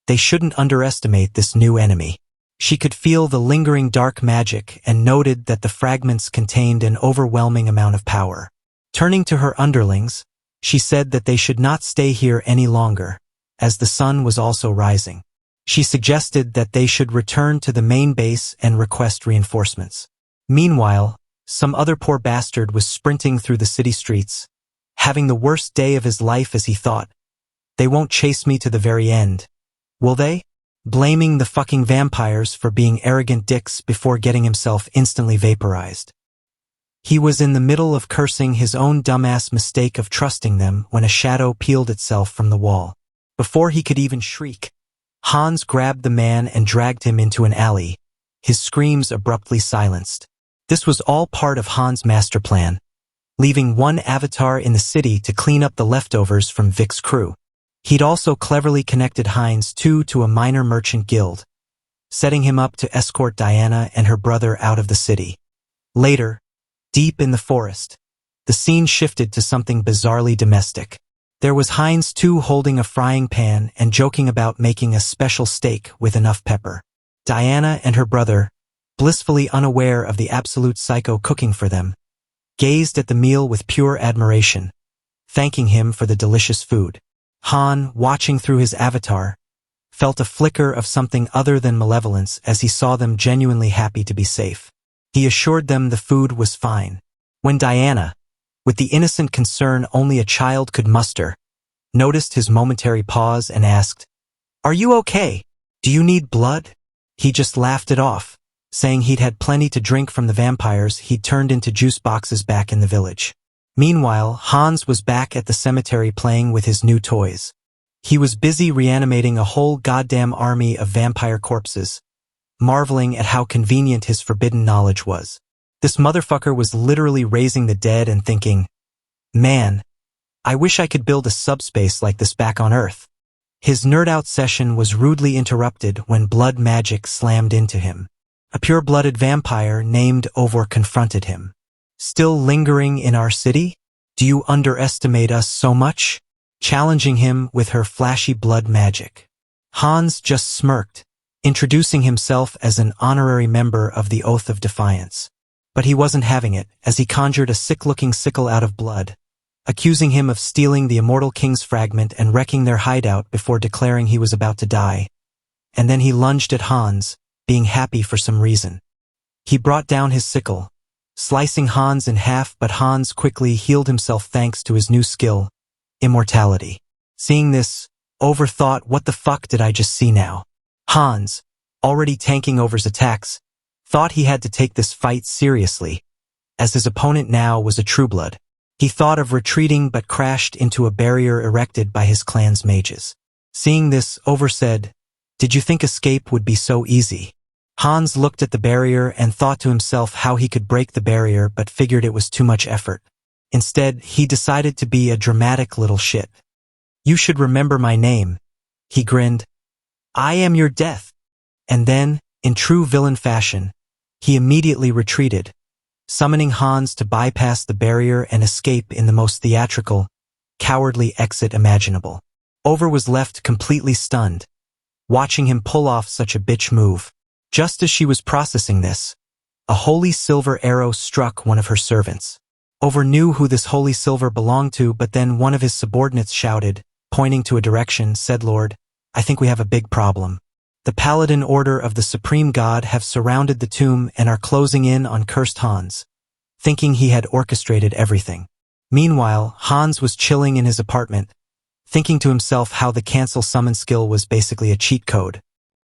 they shouldn't underestimate this new enemy. She could feel the lingering dark magic and noted that the fragments contained an overwhelming amount of power. Turning to her underlings, she said that they should not stay here any longer, as the sun was also rising. She suggested that they should return to the main base and request reinforcements. Meanwhile, some other poor bastard was sprinting through the city streets, having the worst day of his life as he thought, "They won't chase me to the very end, will they?" Blaming the fucking vampires for being arrogant dicks before getting himself instantly vaporized. He was in the middle of cursing his own dumbass mistake of trusting them when a shadow peeled itself from the wall. Before he could even shriek, Hans grabbed the man and dragged him into an alley, his screams abruptly silenced. This was all part of Hans' master plan, leaving one avatar in the city to clean up the leftovers from Vic's crew. He'd also cleverly connected Heinz too to a minor merchant guild, setting him up to escort Diana and her brother out of the city. Later, deep in the forest, the scene shifted to something bizarrely domestic. There was Heinz too holding a frying pan and joking about making a special steak with enough pepper. Diana and her brother, blissfully unaware of the absolute psycho cooking for them, gazed at the meal with pure admiration, thanking him for the delicious food. Han, watching through his avatar, felt a flicker of something other than malevolence as he saw them genuinely happy to be safe. He assured them the food was fine. When Diana, with the innocent concern only a child could muster, noticed his momentary pause and asked, "Are you okay? Do you need blood?" He just laughed it off, saying he'd had plenty to drink from the vampires he'd turned into juice boxes back in the village. Meanwhile, Hans was back at the cemetery playing with his new toys. He was busy reanimating a whole goddamn army of vampire corpses, marveling at how convenient his forbidden knowledge was. This motherfucker was literally raising the dead and thinking, "Man, I wish I could build a subspace like this back on Earth." His nerd-out session was rudely interrupted when blood magic slammed into him. A pure-blooded vampire named Ovor confronted him. "Still lingering in our city?" Do you underestimate us so much? Challenging him with her flashy blood magic. Hans just smirked, introducing himself as an honorary member of the Oath of Defiance. But he wasn't having it, as he conjured a sick-looking sickle out of blood, accusing him of stealing the immortal king's fragment and wrecking their hideout before declaring he was about to die. And then he lunged at Hans, being happy for some reason. He brought down his sickle, slicing Hans in half, but Hans quickly healed himself thanks to his new skill, immortality. Seeing this, Over thought, what the fuck did I just see now? Hans, already tanking Over's attacks, thought he had to take this fight seriously, as his opponent now was a trueblood. He thought of retreating but crashed into a barrier erected by his clan's mages. Seeing this, Over said, "Did you think escape would be so easy?" Hans looked at the barrier and thought to himself how he could break the barrier but figured it was too much effort. Instead, he decided to be a dramatic little shit. "You should remember my name," he grinned. "I am your death." And then, in true villain fashion, he immediately retreated, summoning Hans to bypass the barrier and escape in the most theatrical, cowardly exit imaginable. Over was left completely stunned, watching him pull off such a bitch move. Just as she was processing this, a holy silver arrow struck one of her servants. Over knew who this holy silver belonged to, but then one of his subordinates shouted, pointing to a direction, said, "Lord, I think we have a big problem. The Paladin Order of the Supreme God have surrounded the tomb and are closing in on cursed Hans," thinking he had orchestrated everything. Meanwhile, Hans was chilling in his apartment, thinking to himself how the cancel summon skill was basically a cheat code.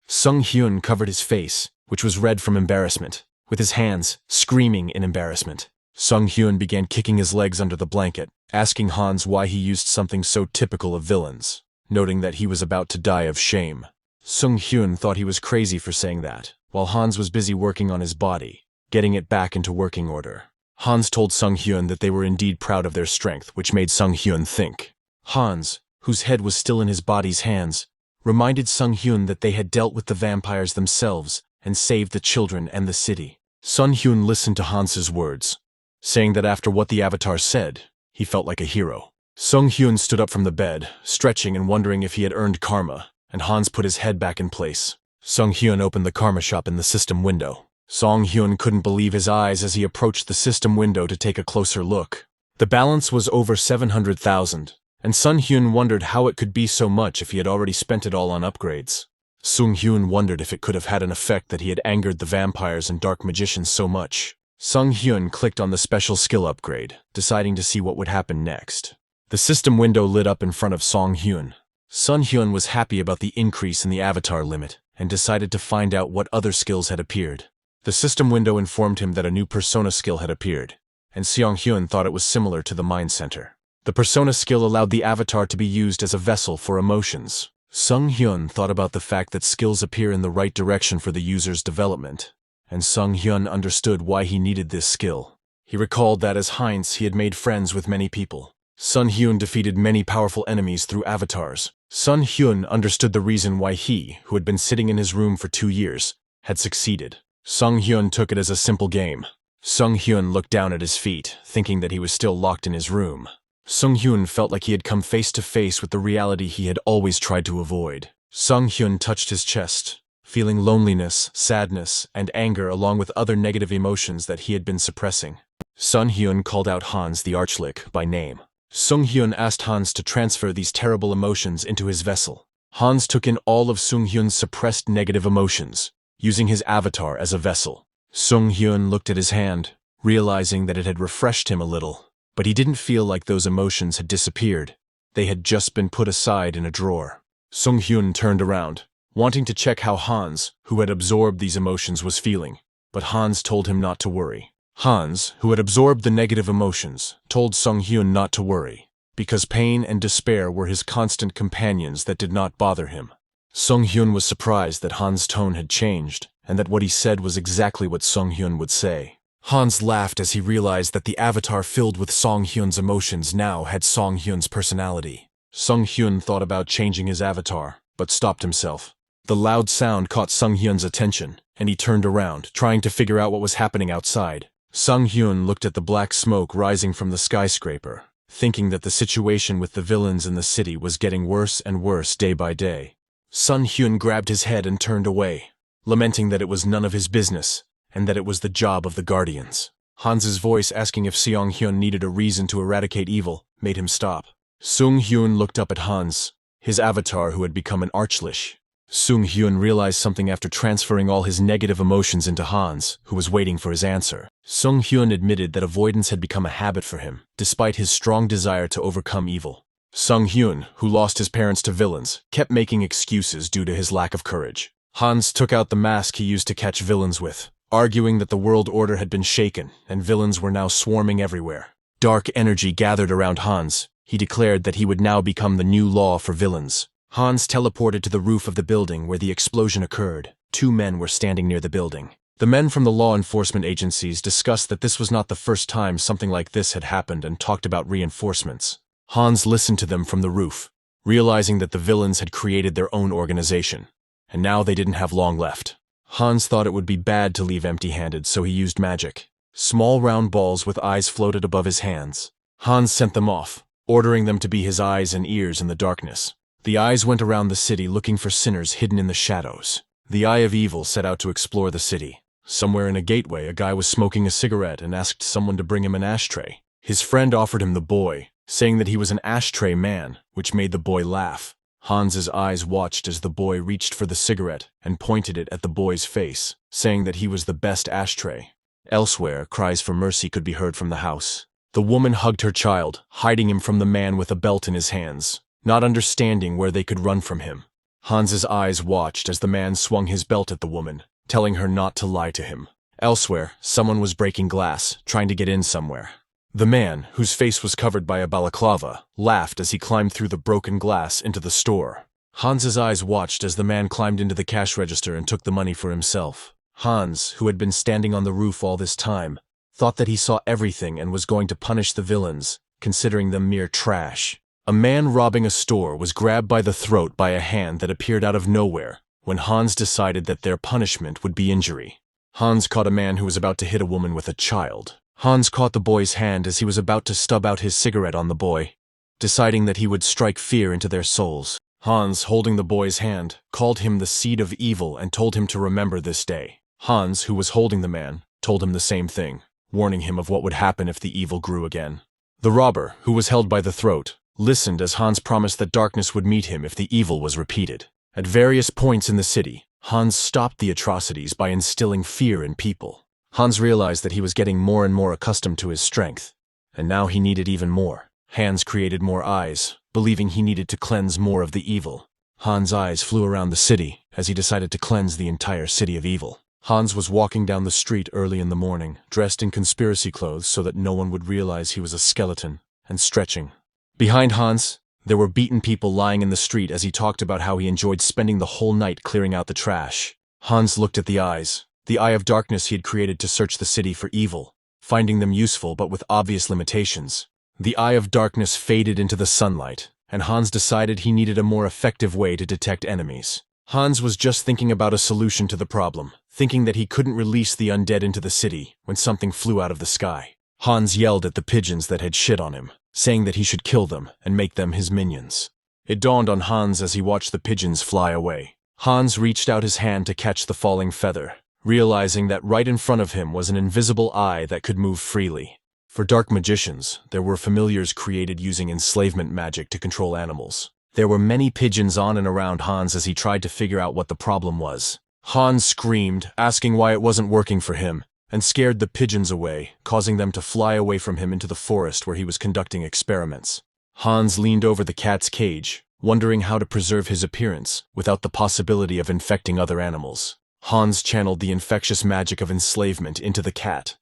Seonghyeon covered his face, which was red from embarrassment, with his hands, screaming in embarrassment. Seonghyeon began kicking his legs under the blanket, asking Hans why he used something so typical of villains, noting that he was about to die of shame. Seonghyeon thought he was crazy for saying that, while Hans was busy working on his body, getting it back into working order. Hans told Seonghyeon that they were indeed proud of their strength, which made Seonghyeon think. Hans, whose head was still in his body's hands, reminded Seonghyeon that they had dealt with the vampires themselves and saved the children and the city. Seonghyeon listened to Hans's words, saying that after what the Avatar said, he felt like a hero. Seonghyeon stood up from the bed, stretching and wondering if he had earned karma, and Hans put his head back in place. Seonghyeon opened the karma shop in the system window. Seonghyeon couldn't believe his eyes as he approached the system window to take a closer look. The balance was over 700,000, and Seonghyeon wondered how it could be so much if he had already spent it all on upgrades. Seonghyeon wondered if it could have had an effect that he had angered the vampires and dark magicians so much. Seonghyeon clicked on the special skill upgrade, deciding to see what would happen next. The system window lit up in front of Seonghyeon. Seonghyeon was happy about the increase in the avatar limit and decided to find out what other skills had appeared. The system window informed him that a new persona skill had appeared, and Seonghyeon thought it was similar to the Mind Center. The persona skill allowed the avatar to be used as a vessel for emotions. Seonghyeon thought about the fact that skills appear in the right direction for the user's development, and Seonghyeon understood why he needed this skill. He recalled that as Heinz he had made friends with many people. Seonghyeon defeated many powerful enemies through avatars. Seonghyeon understood the reason why he, who had been sitting in his room for 2 years, had succeeded. Seonghyeon took it as a simple game. Seonghyeon looked down at his feet, thinking that he was still locked in his room. Seonghyeon felt like he had come face to face with the reality he had always tried to avoid. Seonghyeon touched his chest, feeling loneliness, sadness, and anger along with other negative emotions that he had been suppressing. Seonghyeon called out Hans the Archlick by name. Seonghyeon asked Hans to transfer these terrible emotions into his vessel. Hans took in all of Seonghyun's suppressed negative emotions, using his avatar as a vessel. Seonghyeon looked at his hand, realizing that it had refreshed him a little, but he didn't feel like those emotions had disappeared. They had just been put aside in a drawer. Seonghyeon turned around, wanting to check how Hans, who had absorbed these emotions, was feeling, but Hans told him not to worry. Hans, who had absorbed the negative emotions, told Seonghyeon not to worry, because pain and despair were his constant companions that did not bother him. Seonghyeon was surprised that Hans' tone had changed, and that what he said was exactly what Seonghyeon would say. Hans laughed as he realized that the avatar filled with Seonghyun's emotions now had Seonghyun's personality. Seonghyun thought about changing his avatar, but stopped himself. The loud sound caught Seonghyun's attention, and he turned around, trying to figure out what was happening outside. Seonghyun looked at the black smoke rising from the skyscraper, thinking that the situation with the villains in the city was getting worse and worse day by day. Seonghyeon grabbed his head and turned away, lamenting that it was none of his business, and that it was the job of the Guardians. Hans's voice asking if Seonghyeon needed a reason to eradicate evil made him stop. Seonghyeon looked up at Hans, his avatar who had become an archlich. Seonghyeon realized something after transferring all his negative emotions into Hans, who was waiting for his answer. Seonghyeon admitted that avoidance had become a habit for him, despite his strong desire to overcome evil. Seonghyeon, who lost his parents to villains, kept making excuses due to his lack of courage. Hans took out the mask he used to catch villains with, arguing that the world order had been shaken and villains were now swarming everywhere. Dark energy gathered around Hans. He declared that he would now become the new law for villains. Hans teleported to the roof of the building where the explosion occurred. 2 men were standing near the building. The men from the law enforcement agencies discussed that this was not the first time something like this had happened and talked about reinforcements. Hans listened to them from the roof, realizing that the villains had created their own organization, and now they didn't have long left. Hans thought it would be bad to leave empty-handed, so he used magic. Small round balls with eyes floated above his hands. Hans sent them off, ordering them to be his eyes and ears in the darkness. The eyes went around the city looking for sinners hidden in the shadows. The Eye of Evil set out to explore the city. Somewhere in a gateway, a guy was smoking a cigarette and asked someone to bring him an ashtray. His friend offered him the boy, saying that he was an ashtray man, which made the boy laugh. Hans's eyes watched as the boy reached for the cigarette and pointed it at the boy's face, saying that he was the best ashtray. Elsewhere, cries for mercy could be heard from the house. The woman hugged her child, hiding him from the man with a belt in his hands, not understanding where they could run from him. Hans's eyes watched as the man swung his belt at the woman, telling her not to lie to him. Elsewhere, someone was breaking glass, trying to get in somewhere. The man, whose face was covered by a balaclava, laughed as he climbed through the broken glass into the store. Hans's eyes watched as the man climbed into the cash register and took the money for himself. Hans, who had been standing on the roof all this time, thought that he saw everything and was going to punish the villains, considering them mere trash. A man robbing a store was grabbed by the throat by a hand that appeared out of nowhere when Hans decided that their punishment would be injury. Hans caught a man who was about to hit a woman with a child. Hans caught the boy's hand as he was about to stub out his cigarette on the boy, deciding that he would strike fear into their souls. Hans, holding the boy's hand, called him the seed of evil and told him to remember this day. Hans, who was holding the man, told him the same thing, warning him of what would happen if the evil grew again. The robber, who was held by the throat, listened as Hans promised that darkness would meet him if the evil was repeated. At various points in the city, Hans stopped the atrocities by instilling fear in people. Hans realized that he was getting more and more accustomed to his strength, and now he needed even more. Hans created more eyes, believing he needed to cleanse more of the evil. Hans' eyes flew around the city as he decided to cleanse the entire city of evil. Hans was walking down the street early in the morning, dressed in conspiracy clothes so that no one would realize he was a skeleton, and stretching. Behind Hans, there were beaten people lying in the street as he talked about how he enjoyed spending the whole night clearing out the trash. Hans looked at the eyes, the eye of darkness he had created to search the city for evil, finding them useful but with obvious limitations. The eye of darkness faded into the sunlight, and Hans decided he needed a more effective way to detect enemies. Hans was just thinking about a solution to the problem, thinking that he couldn't release the undead into the city when something flew out of the sky. Hans yelled at the pigeons that had shit on him, saying that he should kill them and make them his minions. It dawned on Hans as he watched the pigeons fly away. Hans reached out his hand to catch the falling feather, realizing that right in front of him was an invisible eye that could move freely. For dark magicians, there were familiars created using enslavement magic to control animals. There were many pigeons on and around Hans as he tried to figure out what the problem was. Hans screamed, asking why it wasn't working for him, and scared the pigeons away, causing them to fly away from him into the forest where he was conducting experiments. Hans leaned over the cat's cage, wondering how to preserve his appearance without the possibility of infecting other animals. Hans channeled the infectious magic of enslavement into the cat,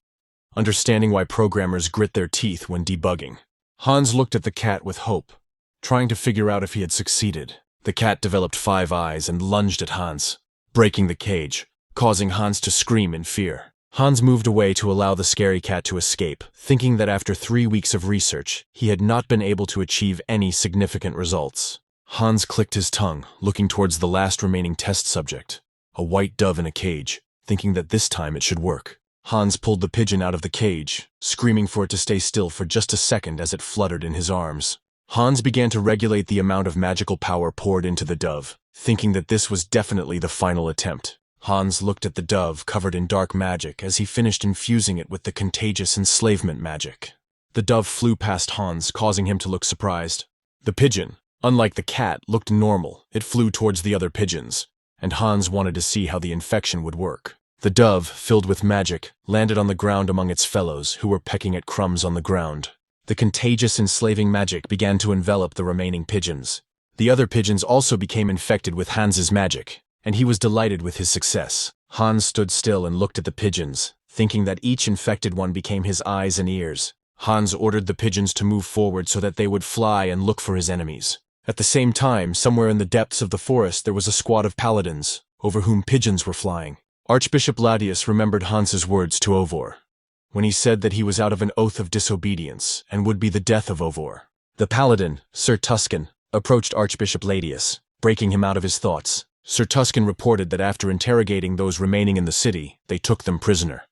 understanding why programmers grit their teeth when debugging. Hans looked at the cat with hope, trying to figure out if he had succeeded. The cat developed 5 eyes and lunged at Hans, breaking the cage, causing Hans to scream in fear. Hans moved away to allow the scary cat to escape, thinking that after 3 weeks of research, he had not been able to achieve any significant results. Hans clicked his tongue, looking towards the last remaining test subject, a white dove in a cage, thinking that this time it should work. Hans pulled the pigeon out of the cage, screaming for it to stay still for just a second as it fluttered in his arms. Hans began to regulate the amount of magical power poured into the dove, thinking that this was definitely the final attempt. Hans looked at the dove covered in dark magic as he finished infusing it with the contagious enslavement magic. The dove flew past Hans, causing him to look surprised. The pigeon, unlike the cat, looked normal. It flew towards the other pigeons, and Hans wanted to see how the infection would work. The dove, filled with magic, landed on the ground among its fellows, who were pecking at crumbs on the ground. The contagious enslaving magic began to envelop the remaining pigeons. The other pigeons also became infected with Hans's magic, and he was delighted with his success. Hans stood still and looked at the pigeons, thinking that each infected one became his eyes and ears. Hans ordered the pigeons to move forward so that they would fly and look for his enemies. At the same time, somewhere in the depths of the forest there was a squad of paladins, over whom pigeons were flying. Archbishop Ladius remembered Hans's words to Ovor, when he said that he was out of an oath of disobedience and would be the death of Ovor. The paladin, Sir Tuscan, approached Archbishop Ladius, breaking him out of his thoughts. Sir Tuscan reported that after interrogating those remaining in the city, they took them prisoner.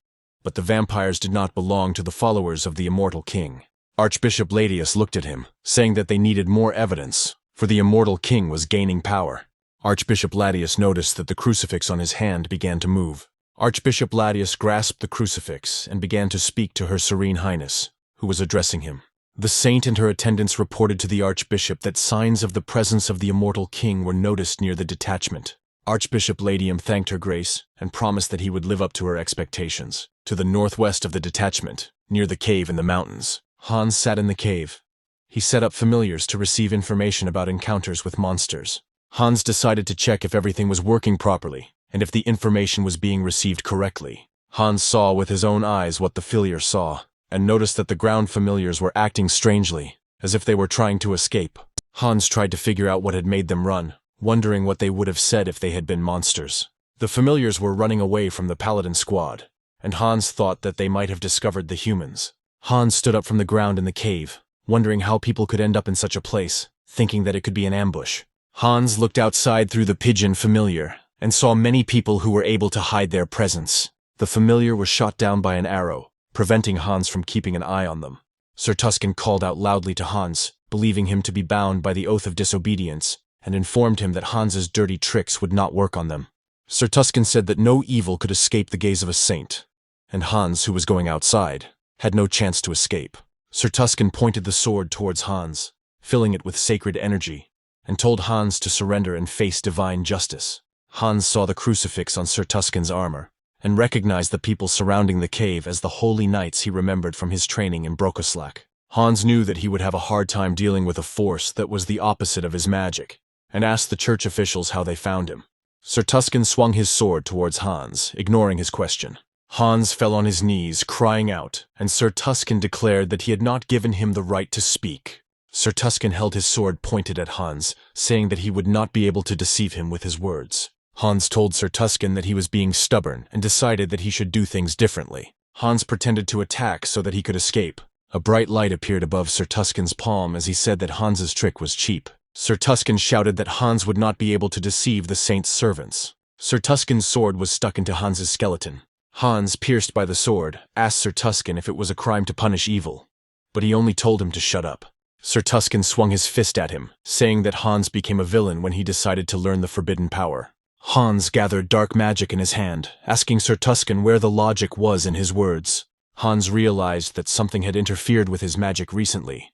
But the vampires did not belong to the followers of the immortal king. Archbishop Ladius looked at him, saying that they needed more evidence, for the immortal king was gaining power. Archbishop Ladius noticed that the crucifix on his hand began to move. Archbishop Ladius grasped the crucifix and began to speak to Her Serene Highness, who was addressing him. The saint and her attendants reported to the archbishop that signs of the presence of the immortal king were noticed near the detachment. Archbishop Ladium thanked her grace and promised that he would live up to her expectations. To the northwest of the detachment, near the cave in the mountains, Hans sat in the cave. He set up familiars to receive information about encounters with monsters. Hans decided to check if everything was working properly, and if the information was being received correctly. Hans saw with his own eyes what the familiar saw, and noticed that the ground familiars were acting strangely, as if they were trying to escape. Hans tried to figure out what had made them run, wondering what they would have said if they had been monsters. The familiars were running away from the paladin squad, and Hans thought that they might have discovered the humans. Hans stood up from the ground in the cave, wondering how people could end up in such a place, thinking that it could be an ambush. Hans looked outside through the pigeon familiar, and saw many people who were able to hide their presence. The familiar was shot down by an arrow, preventing Hans from keeping an eye on them. Sir Tuscan called out loudly to Hans, believing him to be bound by the oath of disobedience, and informed him that Hans's dirty tricks would not work on them. Sir Tuscan said that no evil could escape the gaze of a saint, and Hans, who was going outside, had no chance to escape. Sir Tuscan pointed the sword towards Hans, filling it with sacred energy, and told Hans to surrender and face divine justice. Hans saw the crucifix on Sir Tuscan's armor, and recognized the people surrounding the cave as the holy knights he remembered from his training in Brokoslak. Hans knew that he would have a hard time dealing with a force that was the opposite of his magic, and asked the church officials how they found him. Sir Tuscan swung his sword towards Hans, ignoring his question. Hans fell on his knees, crying out, and Sir Tuscan declared that he had not given him the right to speak. Sir Tuscan held his sword pointed at Hans, saying that he would not be able to deceive him with his words. Hans told Sir Tuscan that he was being stubborn and decided that he should do things differently. Hans pretended to attack so that he could escape. A bright light appeared above Sir Tuscan's palm as he said that Hans's trick was cheap. Sir Tuscan shouted that Hans would not be able to deceive the saint's servants. Sir Tuscan's sword was stuck into Hans's skeleton. Hans, pierced by the sword, asked Sir Tuscan if it was a crime to punish evil, but he only told him to shut up. Sir Tuscan swung his fist at him, saying that Hans became a villain when he decided to learn the forbidden power. Hans gathered dark magic in his hand, asking Sir Tuscan where the logic was in his words. Hans realized that something had interfered with his magic recently,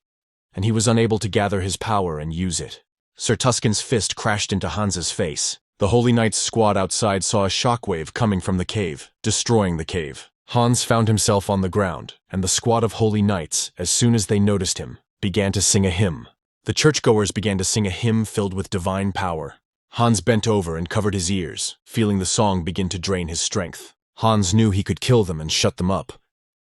and he was unable to gather his power and use it. Sir Tuscan's fist crashed into Hans's face. The Holy Knight's squad outside saw a shockwave coming from the cave, destroying the cave. Hans found himself on the ground, and the squad of Holy Knights, as soon as they noticed him, began to sing a hymn. The churchgoers began to sing a hymn filled with divine power. Hans bent over and covered his ears, feeling the song begin to drain his strength. Hans knew he could kill them and shut them up,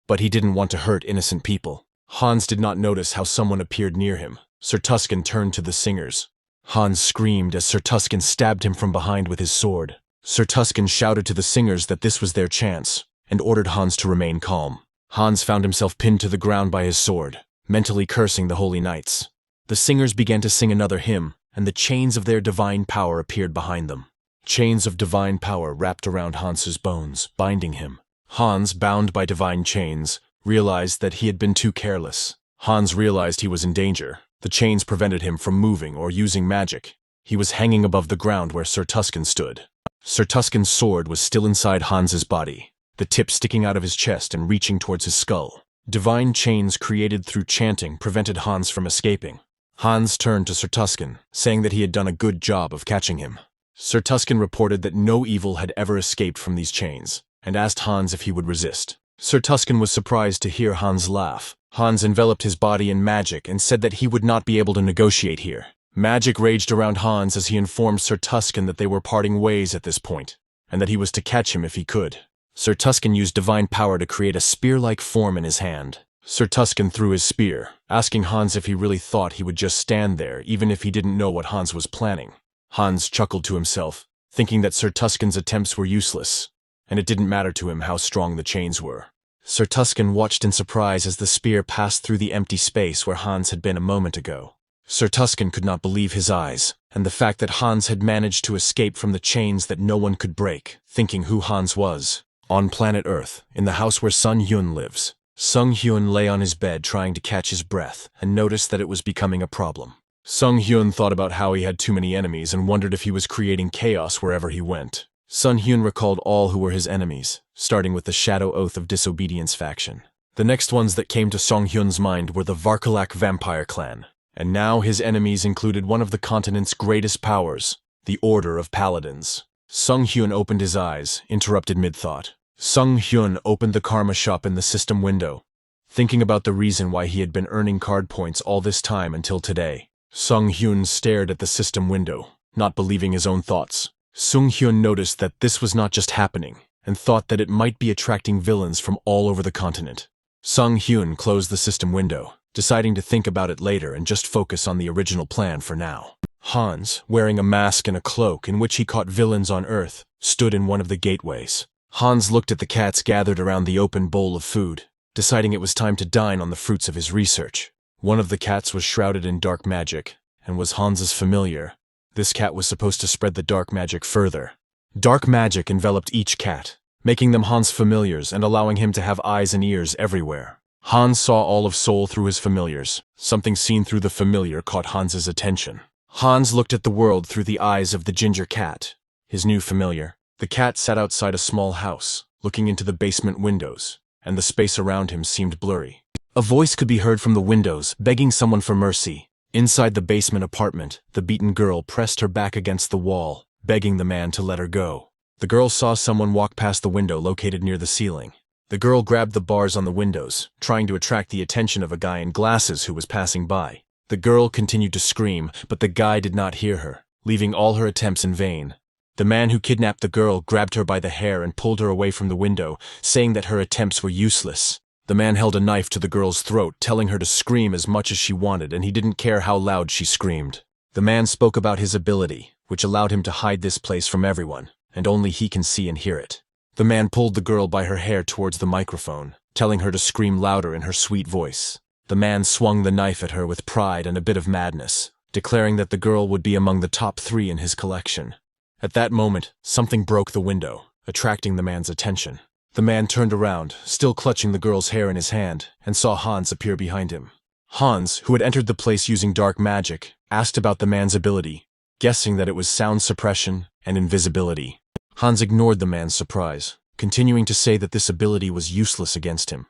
but he didn't want to hurt innocent people. Hans did not notice how someone appeared near him. Sir Tuscan turned to the singers. Hans screamed as Sir Tuscan stabbed him from behind with his sword. Sir Tuscan shouted to the singers that this was their chance, and ordered Hans to remain calm. Hans found himself pinned to the ground by his sword, mentally cursing the Holy Knights. The singers began to sing another hymn, and the chains of their divine power appeared behind them. Chains of divine power wrapped around Hans's bones, binding him. Hans, bound by divine chains, realized that he had been too careless. Hans realized he was in danger. The chains prevented him from moving or using magic. He was hanging above the ground where Sir Tuscan stood. Sir Tuscan's sword was still inside Hans's body, the tip sticking out of his chest and reaching towards his skull. Divine chains created through chanting prevented Hans from escaping. Hans turned to Sir Tuscan, saying that he had done a good job of catching him. Sir Tuscan reported that no evil had ever escaped from these chains, and asked Hans if he would resist. Sir Tuscan was surprised to hear Hans laugh. Hans enveloped his body in magic and said that he would not be able to negotiate here. Magic raged around Hans as he informed Sir Tuscan that they were parting ways at this point, and that he was to catch him if he could. Sir Tuscan used divine power to create a spear-like form in his hand. Sir Tuscan threw his spear, asking Hans if he really thought he would just stand there, even if he didn't know what Hans was planning. Hans chuckled to himself, thinking that Sir Tuscan's attempts were useless, and it didn't matter to him how strong the chains were. Sir Tuscan watched in surprise as the spear passed through the empty space where Hans had been a moment ago. Sir Tuscan could not believe his eyes, and the fact that Hans had managed to escape from the chains that no one could break, thinking who Hans was. On planet Earth, in the house where Seonghyeon lives, Seonghyeon lay on his bed trying to catch his breath and noticed that it was becoming a problem. Seonghyeon thought about how he had too many enemies and wondered if he was creating chaos wherever he went. Seonghyeon recalled all who were his enemies, starting with the Shadow Oath of Disobedience faction. The next ones that came to Seonghyeon's mind were the Varkalak vampire clan. And now his enemies included one of the continent's greatest powers, the Order of Paladins. Seonghyeon opened his eyes, interrupted mid-thought. Seonghyeon opened the karma shop in the system window, thinking about the reason why he had been earning card points all this time until today. Seonghyeon stared at the system window, not believing his own thoughts. Seonghyeon noticed that this was not just happening, and thought that it might be attracting villains from all over the continent. Seonghyeon closed the system window, deciding to think about it later and just focus on the original plan for now. Hans, wearing a mask and a cloak in which he caught villains on Earth, stood in one of the gateways. Hans looked at the cats gathered around the open bowl of food, deciding it was time to dine on the fruits of his research. One of the cats was shrouded in dark magic, and was Hans's familiar. This cat was supposed to spread the dark magic further. Dark magic enveloped each cat, making them Hans' familiars and allowing him to have eyes and ears everywhere. Hans saw all of Seoul through his familiars. Something seen through the familiar caught Hans's attention. Hans looked at the world through the eyes of the ginger cat, his new familiar. The cat sat outside a small house, looking into the basement windows, and the space around him seemed blurry. A voice could be heard from the windows, begging someone for mercy. Inside the basement apartment, the beaten girl pressed her back against the wall, begging the man to let her go. The girl saw someone walk past the window located near the ceiling. The girl grabbed the bars on the windows, trying to attract the attention of a guy in glasses who was passing by. The girl continued to scream, but the guy did not hear her, leaving all her attempts in vain. The man who kidnapped the girl grabbed her by the hair and pulled her away from the window, saying that her attempts were useless. The man held a knife to the girl's throat, telling her to scream as much as she wanted, and he didn't care how loud she screamed. The man spoke about his ability, which allowed him to hide this place from everyone, and only he can see and hear it. The man pulled the girl by her hair towards the microphone, telling her to scream louder in her sweet voice. The man swung the knife at her with pride and a bit of madness, declaring that the girl would be among the top 3 in his collection. At that moment, something broke the window, attracting the man's attention. The man turned around, still clutching the girl's hair in his hand, and saw Hans appear behind him. Hans, who had entered the place using dark magic, asked about the man's ability, guessing that it was sound suppression and invisibility. Hans ignored the man's surprise, continuing to say that this ability was useless against him,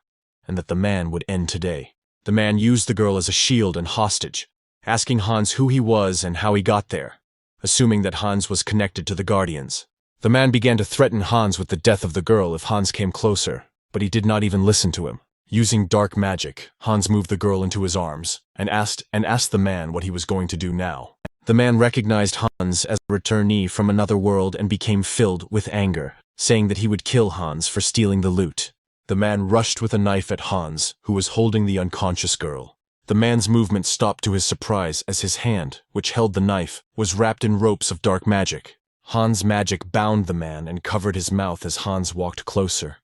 and that the man would end today. The man used the girl as a shield and hostage, asking Hans who he was and how he got there, assuming that Hans was connected to the Guardians. The man began to threaten Hans with the death of the girl if Hans came closer, but he did not even listen to him. Using dark magic, Hans moved the girl into his arms and asked the man what he was going to do now. The man recognized Hans as a returnee from another world and became filled with anger, saying that he would kill Hans for stealing the loot. The man rushed with a knife at Hans, who was holding the unconscious girl. The man's movement stopped to his surprise as his hand, which held the knife, was wrapped in ropes of dark magic. Hans' magic bound the man and covered his mouth as Hans walked closer,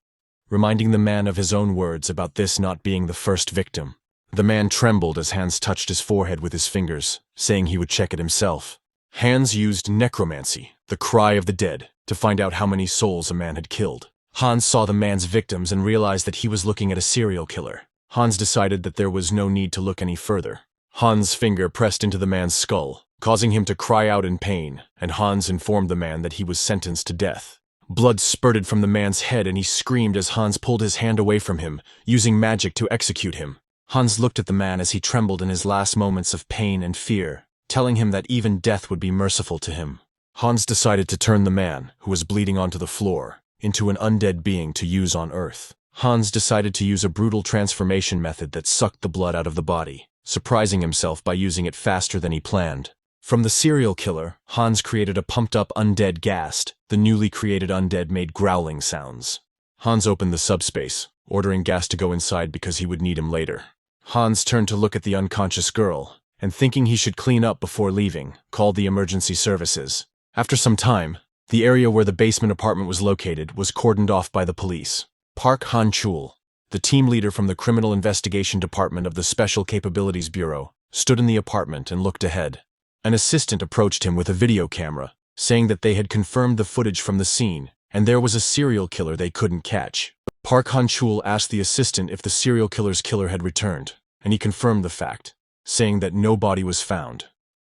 reminding the man of his own words about this not being the first victim. The man trembled as Hans touched his forehead with his fingers, saying he would check it himself. Hans used necromancy, the cry of the dead, to find out how many souls a man had killed. Hans saw the man's victims and realized that he was looking at a serial killer. Hans decided that there was no need to look any further. Hans' finger pressed into the man's skull, causing him to cry out in pain, and Hans informed the man that he was sentenced to death. Blood spurted from the man's head and he screamed as Hans pulled his hand away from him, using magic to execute him. Hans looked at the man as he trembled in his last moments of pain and fear, telling him that even death would be merciful to him. Hans decided to turn the man, who was bleeding onto the floor, into an undead being to use on Earth. Hans decided to use a brutal transformation method that sucked the blood out of the body, surprising himself by using it faster than he planned. From the serial killer, Hans created a pumped-up undead Ghast. The newly created undead made growling sounds. Hans opened the subspace, ordering Ghast to go inside because he would need him later. Hans turned to look at the unconscious girl, and thinking he should clean up before leaving, called the emergency services. After some time, the area where the basement apartment was located was cordoned off by the police. Park Han-chul, the team leader from the Criminal Investigation Department of the Special Capabilities Bureau, stood in the apartment and looked ahead. An assistant approached him with a video camera, saying that they had confirmed the footage from the scene, and there was a serial killer they couldn't catch. Park Han-chul asked the assistant if the serial killer's killer had returned, and he confirmed the fact, saying that no body was found.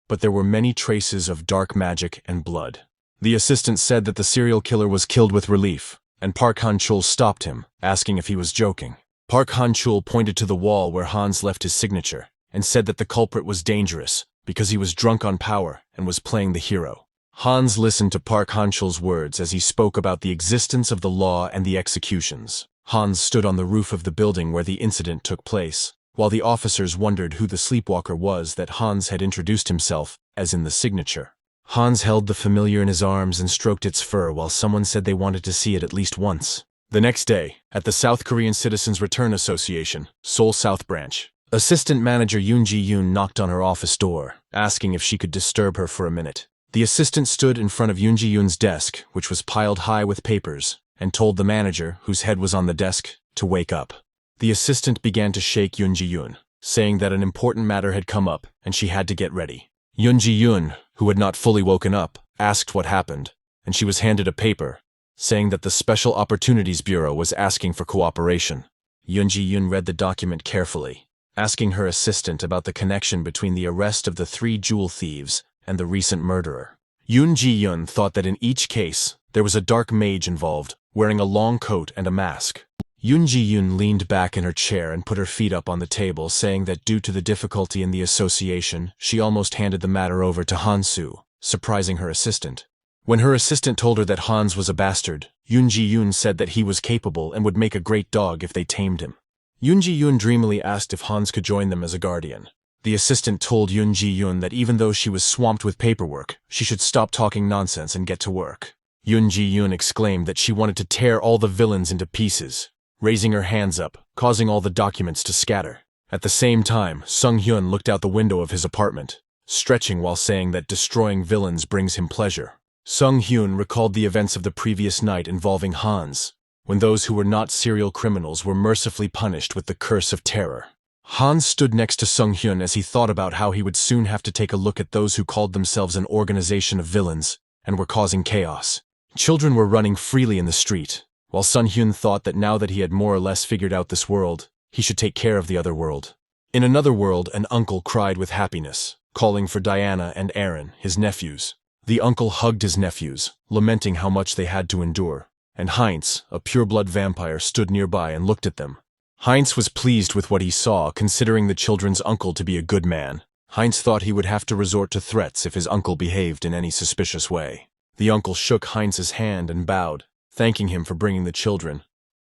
But there were many traces of dark magic and blood. The assistant said that the serial killer was killed with relief, and Park Han-chul stopped him, asking if he was joking. Park Han-chul pointed to the wall where Hans left his signature, and said that the culprit was dangerous because he was drunk on power and was playing the hero. Hans listened to Park Han-chul's words as he spoke about the existence of the law and the executions. Hans stood on the roof of the building where the incident took place, while the officers wondered who the sleepwalker was that Hans had introduced himself as in the signature. Hans held the familiar in his arms and stroked its fur while someone said they wanted to see it at least once. The next day, at the South Korean Citizens Return Association, Seoul South Branch, Assistant Manager Yoon Ji-yoon knocked on her office door, asking if she could disturb her for a minute. The assistant stood in front of Yoon Ji-yoon's desk, which was piled high with papers, and told the manager, whose head was on the desk, to wake up. The assistant began to shake Yoon Ji-yoon, saying that an important matter had come up and she had to get ready. Yoon Ji-yoon, who had not fully woken up, asked what happened, and she was handed a paper, saying that the Special Opportunities Bureau was asking for cooperation. Yoon Ji-yoon read the document carefully, asking her assistant about the connection between the arrest of the 3 jewel thieves and the recent murderer. Yoon Ji-yoon thought that in each case, there was a dark mage involved, wearing a long coat and a mask. Yoon Ji-yoon leaned back in her chair and put her feet up on the table, saying that due to the difficulty in the association, she almost handed the matter over to Han-soo, surprising her assistant. When her assistant told her that Hans was a bastard, Yoon Ji-yoon said that he was capable and would make a great dog if they tamed him. Yoon Ji-yoon dreamily asked if Hans could join them as a guardian. The assistant told Yoon Ji-yoon that even though she was swamped with paperwork, she should stop talking nonsense and get to work. Yoon Ji-yoon exclaimed that she wanted to tear all the villains into pieces, raising her hands up, causing all the documents to scatter. At the same time, Seonghyeon looked out the window of his apartment, stretching while saying that destroying villains brings him pleasure. Seonghyeon recalled the events of the previous night involving Hans, when those who were not serial criminals were mercifully punished with the curse of terror. Hans stood next to Seonghyeon as he thought about how he would soon have to take a look at those who called themselves an organization of villains and were causing chaos. Children were running freely in the street, while Seonghyeon thought that now that he had more or less figured out this world, he should take care of the other world. In another world, an uncle cried with happiness, calling for Diana and Aaron, his nephews. The uncle hugged his nephews, lamenting how much they had to endure, and Heinz, a pure-blood vampire, stood nearby and looked at them. Heinz was pleased with what he saw, considering the children's uncle to be a good man. Heinz thought he would have to resort to threats if his uncle behaved in any suspicious way. The uncle shook Heinz's hand and bowed, thanking him for bringing the children,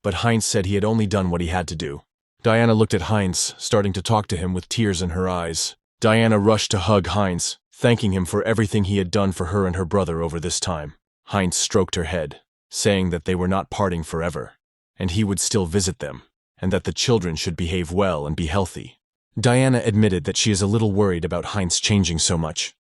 but Heinz said he had only done what he had to do. Diana looked at Heinz, starting to talk to him with tears in her eyes. Diana rushed to hug Heinz, thanking him for everything he had done for her and her brother over this time. Heinz stroked her head, saying that they were not parting forever, and he would still visit them, and that the children should behave well and be healthy. Diana admitted that she is a little worried about Heinz changing so much,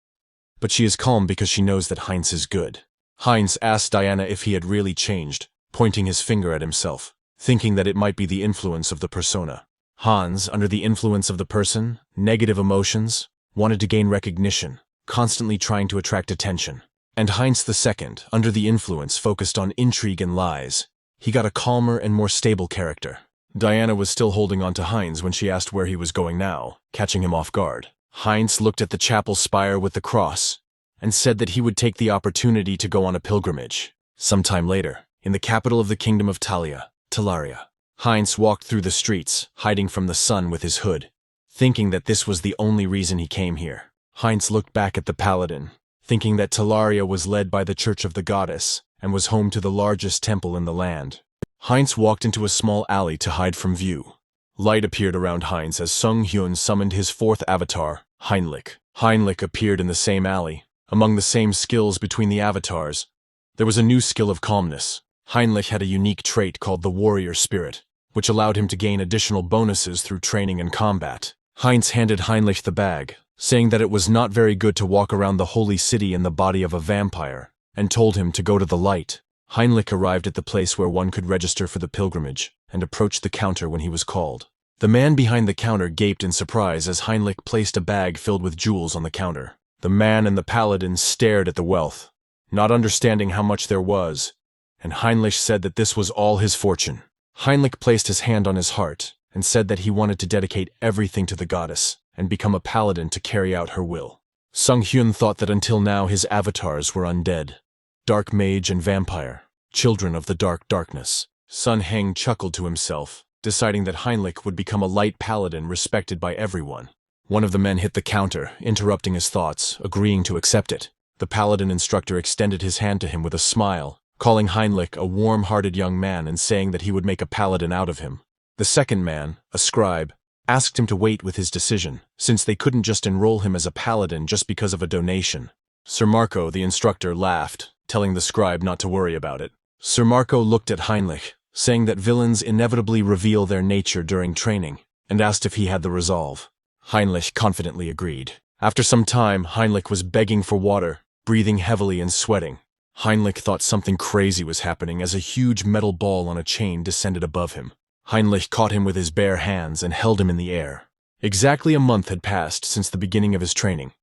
but she is calm because she knows that Heinz is good. Heinz asked Diana if he had really changed, pointing his finger at himself, thinking that it might be the influence of the persona. Hans, under the influence of the person, negative emotions, wanted to gain recognition, constantly trying to attract attention. And Heinz II, under the influence, focused on intrigue and lies. he got a calmer and more stable character. Diana was still holding on to Heinz when she asked where he was going now, catching him off guard. Heinz looked at the chapel spire with the cross and said that he would take the opportunity to go on a pilgrimage. Sometime later, in the capital of the kingdom of Talaria, Heinz walked through the streets, hiding from the sun with his hood, thinking that this was the only reason he came here. Heinz looked back at the paladin, thinking that Talaria was led by the Church of the Goddess and was home to the largest temple in the land. Heinz walked into a small alley to hide from view. Light appeared around Heinz as Seonghyeon summoned his fourth avatar, Heinrich. Heinrich appeared in the same alley. Among the same skills between the avatars, there was a new skill of calmness. Heinrich had a unique trait called the warrior spirit, which allowed him to gain additional bonuses through training and combat. Heinz handed Heinrich the bag, saying that it was not very good to walk around the holy city in the body of a vampire, and told him to go to the light. Heinrich arrived at the place where one could register for the pilgrimage, and approached the counter when he was called. The man behind the counter gaped in surprise as Heinrich placed a bag filled with jewels on the counter. The man and the paladin stared at the wealth, not understanding how much there was, and Heinrich said that this was all his fortune. Heinrich placed his hand on his heart and said that he wanted to dedicate everything to the goddess and become a paladin to carry out her will. Seonghyeon thought that until now his avatars were undead, dark mage and vampire, children of the dark darkness. Sun Heng chuckled to himself, deciding that Heinrich would become a light paladin respected by everyone. One of the men hit the counter, interrupting his thoughts, agreeing to accept it. The paladin instructor extended his hand to him with a smile, calling Heinrich a warm-hearted young man and saying that he would make a paladin out of him. The second man, a scribe, asked him to wait with his decision, since they couldn't just enroll him as a paladin just because of a donation. Sir Marco, the instructor, laughed, telling the scribe not to worry about it. Sir Marco looked at Heinrich, saying that villains inevitably reveal their nature during training, and asked if he had the resolve. Heinrich confidently agreed. After some time, Heinrich was begging for water, breathing heavily and sweating. Heinrich thought something crazy was happening as a huge metal ball on a chain descended above him. Heinrich caught him with his bare hands and held him in the air. Exactly a month had passed since the beginning of his training.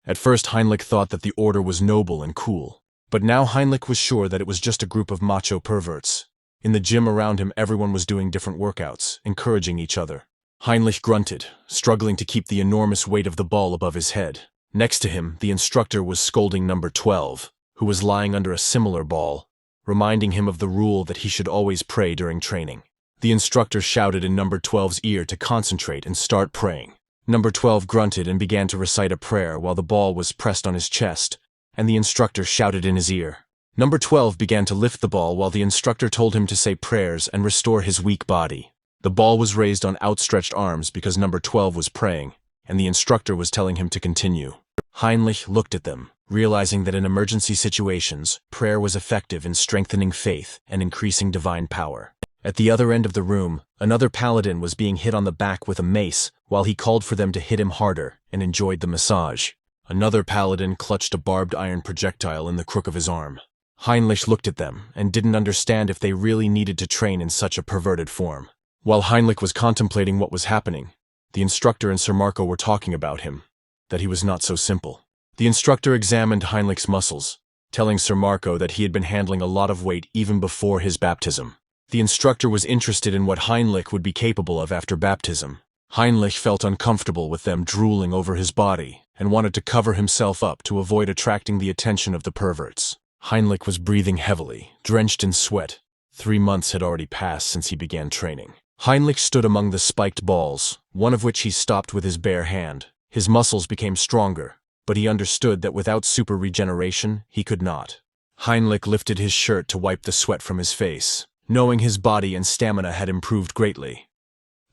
At first, Heinrich thought that the order was noble and cool, but now Heinrich was sure that it was just a group of macho perverts. In the gym around him, everyone was doing different workouts, encouraging each other. Heinrich grunted, struggling to keep the enormous weight of the ball above his head. Next to him, the instructor was scolding number 12, who was lying under a similar ball, reminding him of the rule that he should always pray during training. The instructor shouted in number 12's ear to concentrate and start praying. Number 12 grunted and began to recite a prayer while the ball was pressed on his chest, and the instructor shouted in his ear. Number 12 began to lift the ball while the instructor told him to say prayers and restore his weak body. The ball was raised on outstretched arms because number 12 was praying, and the instructor was telling him to continue. Heinrich looked at them, realizing that in emergency situations, prayer was effective in strengthening faith and increasing divine power. At the other end of the room, another paladin was being hit on the back with a mace while he called for them to hit him harder and enjoyed the massage. Another paladin clutched a barbed iron projectile in the crook of his arm. Heinrich looked at them and didn't understand if they really needed to train in such a perverted form. While Heinrich was contemplating what was happening, the instructor and Sir Marco were talking about him, that he was not so simple. The instructor examined Heinrich's muscles, telling Sir Marco that he had been handling a lot of weight even before his baptism. The instructor was interested in what Heinrich would be capable of after baptism. Heinrich felt uncomfortable with them drooling over his body and wanted to cover himself up to avoid attracting the attention of the perverts. Heinrich was breathing heavily, drenched in sweat. 3 months had already passed since he began training. Heinrich stood among the spiked balls, one of which he stopped with his bare hand. His muscles became stronger, but he understood that without super regeneration, he could not. Heinrich lifted his shirt to wipe the sweat from his face, knowing his body and stamina had improved greatly.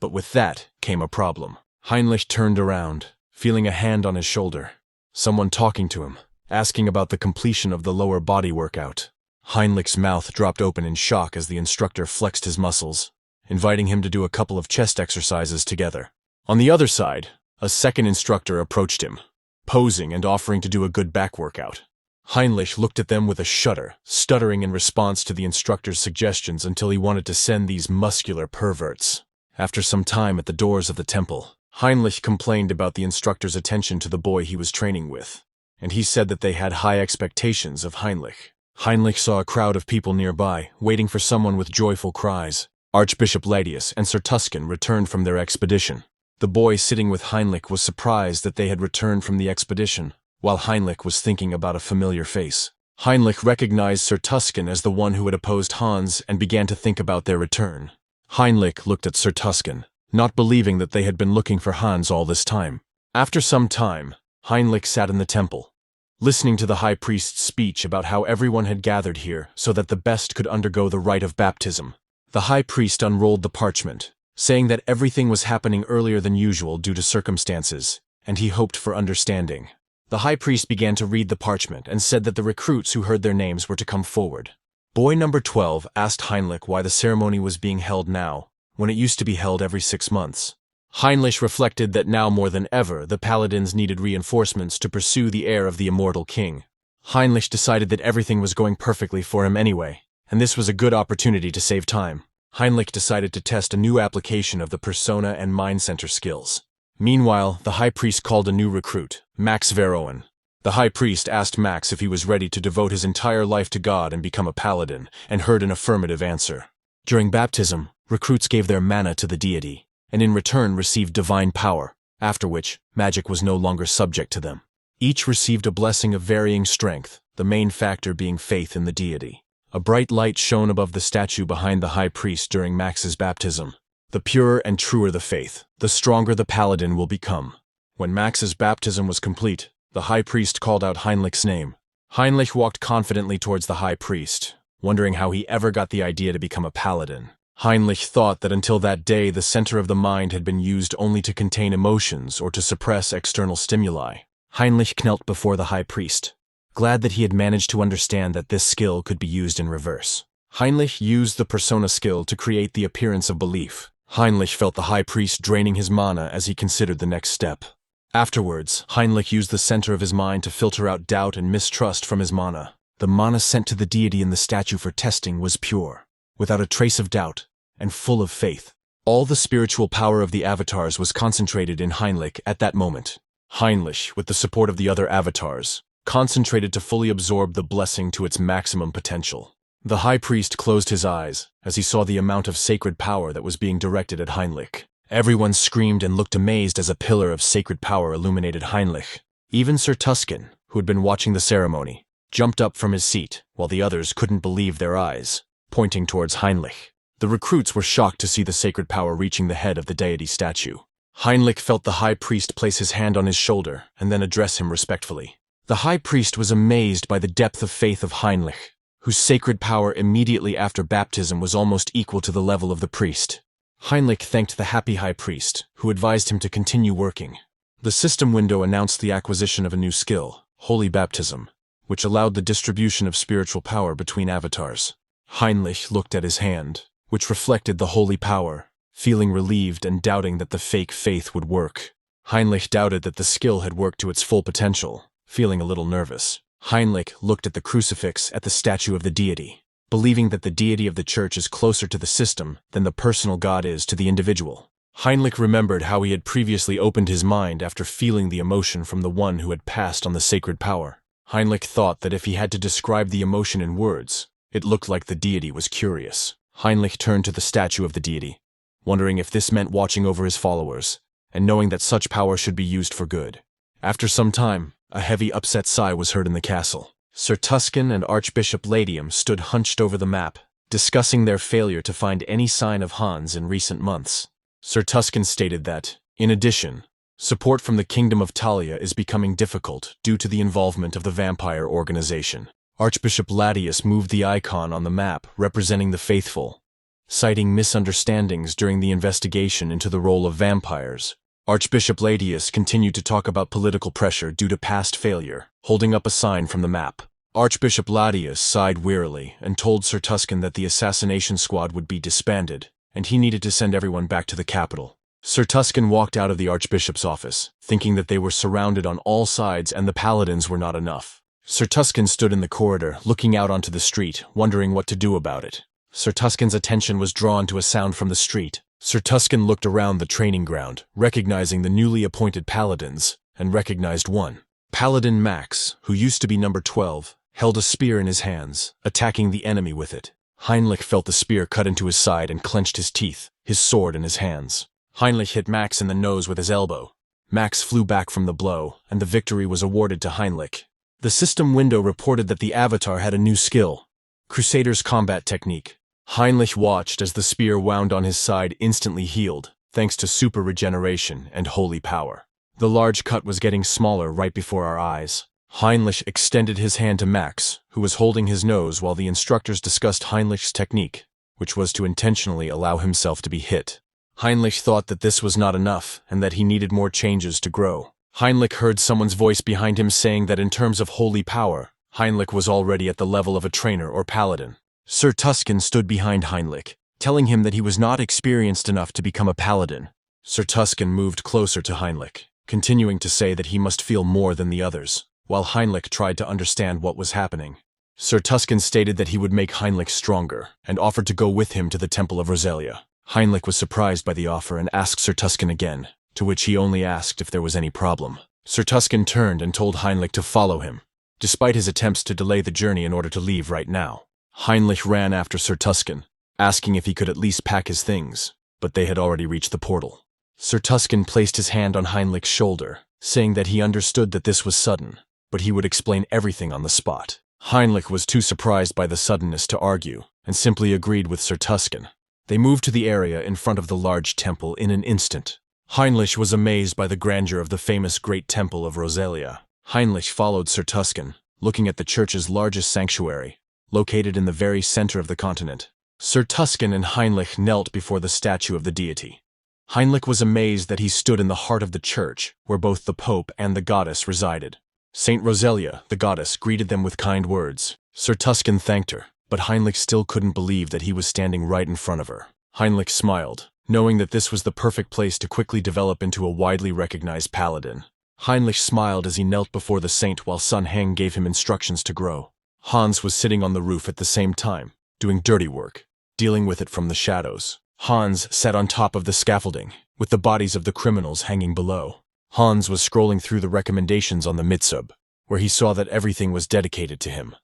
But with that came a problem. Heinrich turned around, feeling a hand on his shoulder. Someone talking to him, asking about the completion of the lower body workout. Heinrich's mouth dropped open in shock as the instructor flexed his muscles, inviting him to do a couple of chest exercises together. On the other side, a second instructor approached him, posing and offering to do a good back workout. Heinrich looked at them with a shudder, stuttering in response to the instructor's suggestions until he wanted to send these muscular perverts. After some time at the doors of the temple, Heinrich complained about the instructor's attention to the boy he was training with, and he said that they had high expectations of Heinrich. Heinrich saw a crowd of people nearby, waiting for someone with joyful cries. Archbishop Ladius and Sir Tuscan returned from their expedition. The boy sitting with Heinrich was surprised that they had returned from the expedition, while Heinrich was thinking about a familiar face. Heinrich recognized Sir Tuscan as the one who had opposed Hans and began to think about their return. Heinrich looked at Sir Tuscan, not believing that they had been looking for Hans all this time. After some time, Heinrich sat in the temple, listening to the high priest's speech about how everyone had gathered here so that the best could undergo the rite of baptism. The high priest unrolled the parchment, saying that everything was happening earlier than usual due to circumstances, and he hoped for understanding. The high priest began to read the parchment and said that the recruits who heard their names were to come forward. Boy number 12 asked Heinrich why the ceremony was being held now, when it used to be held every 6 months. Heinrich reflected that now more than ever the paladins needed reinforcements to pursue the heir of the immortal king. Heinrich decided that everything was going perfectly for him anyway, and this was a good opportunity to save time. Heinrich decided to test a new application of the persona and mind center skills. Meanwhile, the high priest called a new recruit, Max Veroen. The high priest asked Max if he was ready to devote his entire life to God and become a paladin, and heard an affirmative answer. During baptism, recruits gave their mana to the deity, and in return received divine power, after which magic was no longer subject to them. Each received a blessing of varying strength, the main factor being faith in the deity. A bright light shone above the statue behind the high priest during Max's baptism. The purer and truer the faith, the stronger the paladin will become. When Max's baptism was complete, the high priest called out Heinrich's name. Heinrich walked confidently towards the high priest, wondering how he ever got the idea to become a paladin. Heinrich thought that until that day the center of the mind had been used only to contain emotions or to suppress external stimuli. Heinrich knelt before the high priest, glad that he had managed to understand that this skill could be used in reverse. Heinrich used the persona skill to create the appearance of belief. Heinrich felt the high priest draining his mana as he considered the next step. Afterwards, Heinrich used the center of his mind to filter out doubt and mistrust from his mana. The mana sent to the deity in the statue for testing was pure, without a trace of doubt, and full of faith. All the spiritual power of the avatars was concentrated in Heinrich at that moment. Heinrich, with the support of the other avatars, concentrated to fully absorb the blessing to its maximum potential. The high priest closed his eyes as he saw the amount of sacred power that was being directed at Heinrich. Everyone screamed and looked amazed as a pillar of sacred power illuminated Heinrich. Even Sir Tuscan, who had been watching the ceremony, jumped up from his seat, while the others couldn't believe their eyes, pointing towards Heinrich. The recruits were shocked to see the sacred power reaching the head of the deity statue. Heinrich felt the high priest place his hand on his shoulder and then address him respectfully. The high priest was amazed by the depth of faith of Heinrich, whose sacred power immediately after baptism was almost equal to the level of the priest. Heinrich thanked the happy high priest, who advised him to continue working. The system window announced the acquisition of a new skill, Holy Baptism, which allowed the distribution of spiritual power between avatars. Heinrich looked at his hand, which reflected the holy power, feeling relieved and doubting that the fake faith would work. Heinrich doubted that the skill had worked to its full potential, feeling a little nervous. Heinrich looked at the crucifix at the statue of the deity, believing that the deity of the church is closer to the system than the personal God is to the individual. Heinrich remembered how he had previously opened his mind after feeling the emotion from the one who had passed on the sacred power. Heinrich thought that if he had to describe the emotion in words, it looked like the deity was curious. Heinrich turned to the statue of the deity, wondering if this meant watching over his followers, and knowing that such power should be used for good. After some time, a heavy upset sigh was heard in the castle. Sir Tuscan and Archbishop Ladium stood hunched over the map, discussing their failure to find any sign of Hans in recent months. Sir Tuscan stated that, in addition, support from the Kingdom of Talia is becoming difficult due to the involvement of the vampire organization. Archbishop Ladius moved the icon on the map representing the faithful, citing misunderstandings during the investigation into the role of vampires. Archbishop Ladius continued to talk about political pressure due to past failure, holding up a sign from the map. Archbishop Ladius sighed wearily and told Sir Tuscan that the assassination squad would be disbanded, and he needed to send everyone back to the capital. Sir Tuscan walked out of the Archbishop's office, thinking that they were surrounded on all sides and the paladins were not enough. Sir Tuscan stood in the corridor, looking out onto the street, wondering what to do about it. Sir Tuscan's attention was drawn to a sound from the street. Sir Tuscan looked around the training ground, recognizing the newly appointed paladins, and recognized one. Paladin Max, who used to be number 12, held a spear in his hands, attacking the enemy with it. Heinrich felt the spear cut into his side and clenched his teeth, his sword in his hands. Heinrich hit Max in the nose with his elbow. Max flew back from the blow, and the victory was awarded to Heinrich. The system window reported that the avatar had a new skill, Crusader's combat technique. Heinrich watched as the spear wound on his side instantly healed, thanks to super regeneration and holy power. The large cut was getting smaller right before our eyes. Heinrich extended his hand to Max, who was holding his nose while the instructors discussed Heinrich's technique, which was to intentionally allow himself to be hit. Heinrich thought that this was not enough and that he needed more changes to grow. Heinrich heard someone's voice behind him saying that in terms of holy power, Heinrich was already at the level of a trainer or paladin. Sir Tuscan stood behind Heinrich, telling him that he was not experienced enough to become a paladin. Sir Tuscan moved closer to Heinrich, continuing to say that he must feel more than the others, while Heinrich tried to understand what was happening. Sir Tuscan stated that he would make Heinrich stronger, and offered to go with him to the Temple of Rosalia. Heinrich was surprised by the offer and asked Sir Tuscan again, to which he only asked if there was any problem. Sir Tuscan turned and told Heinrich to follow him, despite his attempts to delay the journey in order to leave right now. Heinrich ran after Sir Tuscan, asking if he could at least pack his things, but they had already reached the portal. Sir Tuscan placed his hand on Heinrich's shoulder, saying that he understood that this was sudden, but he would explain everything on the spot. Heinrich was too surprised by the suddenness to argue, and simply agreed with Sir Tuscan. They moved to the area in front of the large temple in an instant. Heinrich was amazed by the grandeur of the famous Great Temple of Rosalia. Heinrich followed Sir Tuscan, looking at the church's largest sanctuary, located in the very center of the continent. Sir Tuscan and Heinrich knelt before the statue of the deity. Heinrich was amazed that he stood in the heart of the church, where both the Pope and the goddess resided. Saint Rosalia, the goddess, greeted them with kind words. Sir Tuscan thanked her, but Heinrich still couldn't believe that he was standing right in front of her. Heinrich smiled, knowing that this was the perfect place to quickly develop into a widely recognized paladin. Heinrich smiled as he knelt before the saint while Sun Heng gave him instructions to grow. Hans was sitting on the roof at the same time, doing dirty work, dealing with it from the shadows. Hans sat on top of the scaffolding, with the bodies of the criminals hanging below. Hans was scrolling through the recommendations on the Mitsub, where he saw that everything was dedicated to him.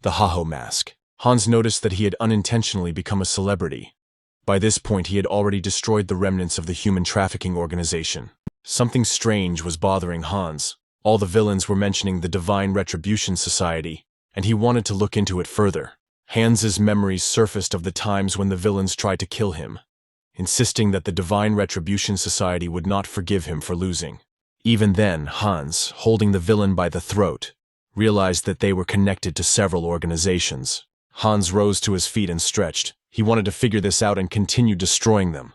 The Haho mask. Hans noticed that he had unintentionally become a celebrity. By this point, he had already destroyed the remnants of the human trafficking organization. Something strange was bothering Hans. All the villains were mentioning the Divine Retribution Society, and he wanted to look into it further. Hans's memories surfaced of the times when the villains tried to kill him, insisting that the Divine Retribution Society would not forgive him for losing. Even then, Hans, holding the villain by the throat, realized that they were connected to several organizations. Hans rose to his feet and stretched. He wanted to figure this out and continue destroying them.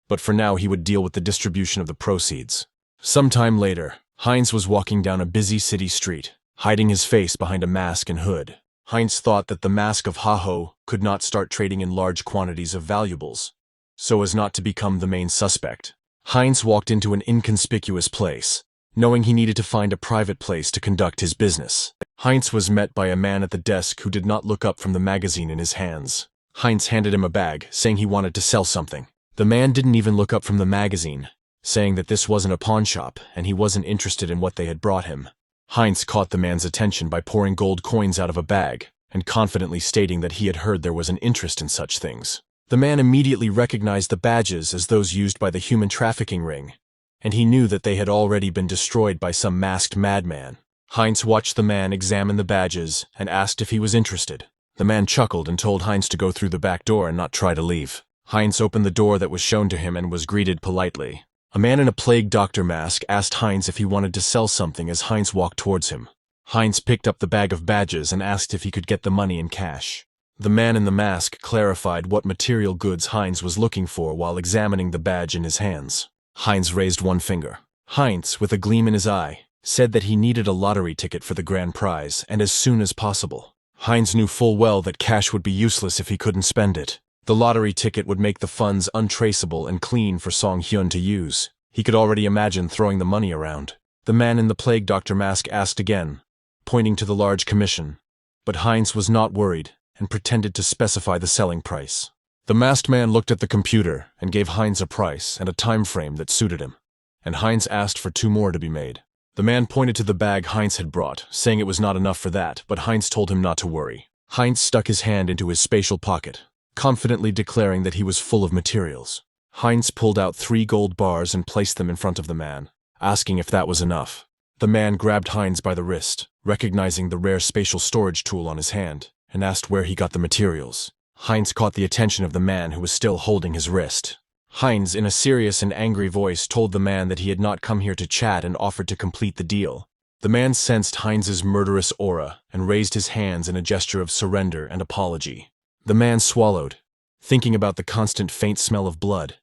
But for now, he would deal with the distribution of the proceeds. Sometime later, Heinz was walking down a busy city street, hiding his face behind a mask and hood. Heinz thought that the mask of Haho could not start trading in large quantities of valuables, so as not to become the main suspect. Heinz walked into an inconspicuous place, knowing he needed to find a private place to conduct his business. Heinz was met by a man at the desk who did not look up from the magazine in his hands. Heinz handed him a bag, saying he wanted to sell something. The man didn't even look up from the magazine, saying that this wasn't a pawn shop and he wasn't interested in what they had brought him. Heinz caught the man's attention by pouring gold coins out of a bag and confidently stating that he had heard there was an interest in such things. The man immediately recognized the badges as those used by the human trafficking ring, and he knew that they had already been destroyed by some masked madman. Heinz watched the man examine the badges and asked if he was interested. The man chuckled and told Heinz to go through the back door and not try to leave. Heinz opened the door that was shown to him and was greeted politely. A man in a plague doctor mask asked Heinz if he wanted to sell something as Heinz walked towards him. Heinz picked up the bag of badges and asked if he could get the money in cash. The man in the mask clarified what material goods Heinz was looking for while examining the badge in his hands. Heinz raised one finger. Heinz, with a gleam in his eye, said that he needed a lottery ticket for the grand prize, and as soon as possible. Heinz knew full well that cash would be useless if he couldn't spend it. The lottery ticket would make the funds untraceable and clean for Seonghyeon to use. He could already imagine throwing the money around. The man in the plague doctor mask asked again, pointing to the large commission. But Heinz was not worried and pretended to specify the selling price. The masked man looked at the computer and gave Heinz a price and a time frame that suited him, and Heinz asked for 2 more to be made. The man pointed to the bag Heinz had brought, saying it was not enough for that, but Heinz told him not to worry. Heinz stuck his hand into his spatial pocket, confidently declaring that he was full of materials. Heinz pulled out 3 gold bars and placed them in front of the man, asking if that was enough. The man grabbed Heinz by the wrist, recognizing the rare spatial storage tool on his hand, and asked where he got the materials. Heinz caught the attention of the man who was still holding his wrist. Heinz, in a serious and angry voice, told the man that he had not come here to chat and offered to complete the deal. The man sensed Heinz's murderous aura and raised his hands in a gesture of surrender and apology. The man swallowed, thinking about the constant faint smell of blood,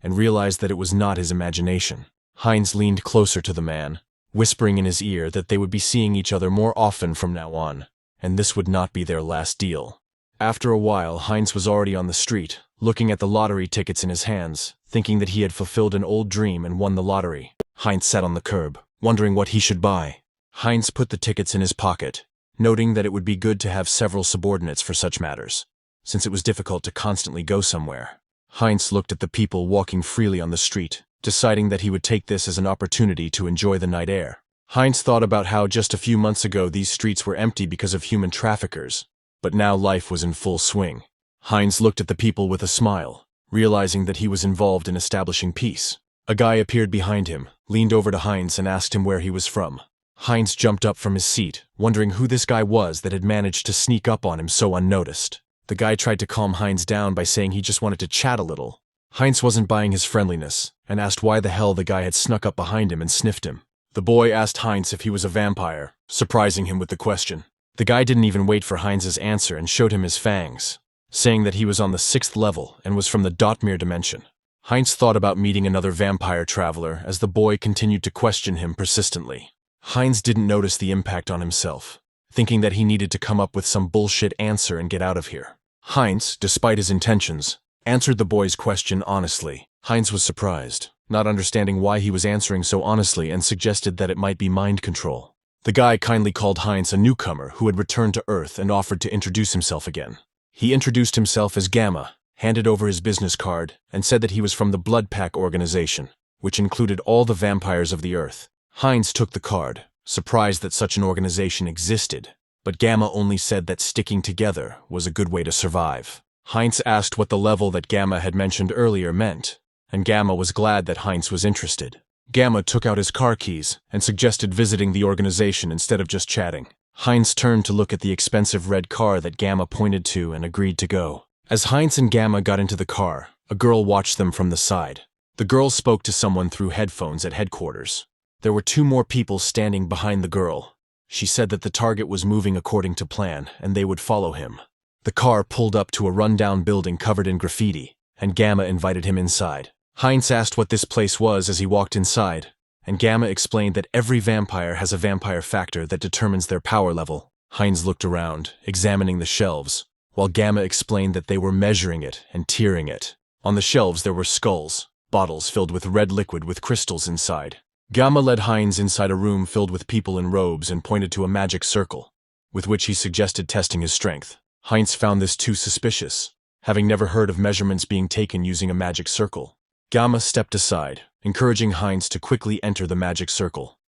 and realized that it was not his imagination. Heinz leaned closer to the man, whispering in his ear that they would be seeing each other more often from now on, and this would not be their last deal. After a while, Heinz was already on the street, looking at the lottery tickets in his hands, thinking that he had fulfilled an old dream and won the lottery. Heinz sat on the curb, wondering what he should buy. Heinz put the tickets in his pocket, noting that it would be good to have several subordinates for such matters, since it was difficult to constantly go somewhere. Heinz looked at the people walking freely on the street, deciding that he would take this as an opportunity to enjoy the night air. Heinz thought about how just a few months ago these streets were empty because of human traffickers, but now life was in full swing. Heinz looked at the people with a smile, realizing that he was involved in establishing peace. A guy appeared behind him, leaned over to Heinz and asked him where he was from. Heinz jumped up from his seat, wondering who this guy was that had managed to sneak up on him so unnoticed. The guy tried to calm Heinz down by saying he just wanted to chat a little. Heinz wasn't buying his friendliness, and asked why the hell the guy had snuck up behind him and sniffed him. The boy asked Heinz if he was a vampire, surprising him with the question. The guy didn't even wait for Heinz's answer and showed him his fangs, saying that he was on the 6th level and was from the Dotmere dimension. Heinz thought about meeting another vampire traveler as the boy continued to question him persistently. Heinz didn't notice the impact on himself, thinking that he needed to come up with some bullshit answer and get out of here. Heinz, despite his intentions, answered the boy's question honestly. Heinz was surprised, not understanding why he was answering so honestly, and suggested that it might be mind control. The guy kindly called Heinz a newcomer who had returned to Earth and offered to introduce himself again. He introduced himself as Gamma, handed over his business card, and said that he was from the Blood Pack organization, which included all the vampires of the Earth. Heinz took the card, surprised that such an organization existed, but Gamma only said that sticking together was a good way to survive. Heinz asked what the level that Gamma had mentioned earlier meant, and Gamma was glad that Heinz was interested. Gamma took out his car keys and suggested visiting the organization instead of just chatting. Heinz turned to look at the expensive red car that Gamma pointed to and agreed to go. As Heinz and Gamma got into the car, a girl watched them from the side. The girl spoke to someone through headphones at headquarters. There were 2 more people standing behind the girl. She said that the target was moving according to plan and they would follow him. The car pulled up to a rundown building covered in graffiti, and Gamma invited him inside. Heinz asked what this place was as he walked inside, and Gamma explained that every vampire has a vampire factor that determines their power level. Heinz looked around, examining the shelves, while Gamma explained that they were measuring it and tiering it. On the shelves there were skulls, bottles filled with red liquid with crystals inside. Gamma led Heinz inside a room filled with people in robes and pointed to a magic circle, with which he suggested testing his strength. Heinz found this too suspicious, having never heard of measurements being taken using a magic circle. Gamma stepped aside, encouraging Heinz to quickly enter the magic circle,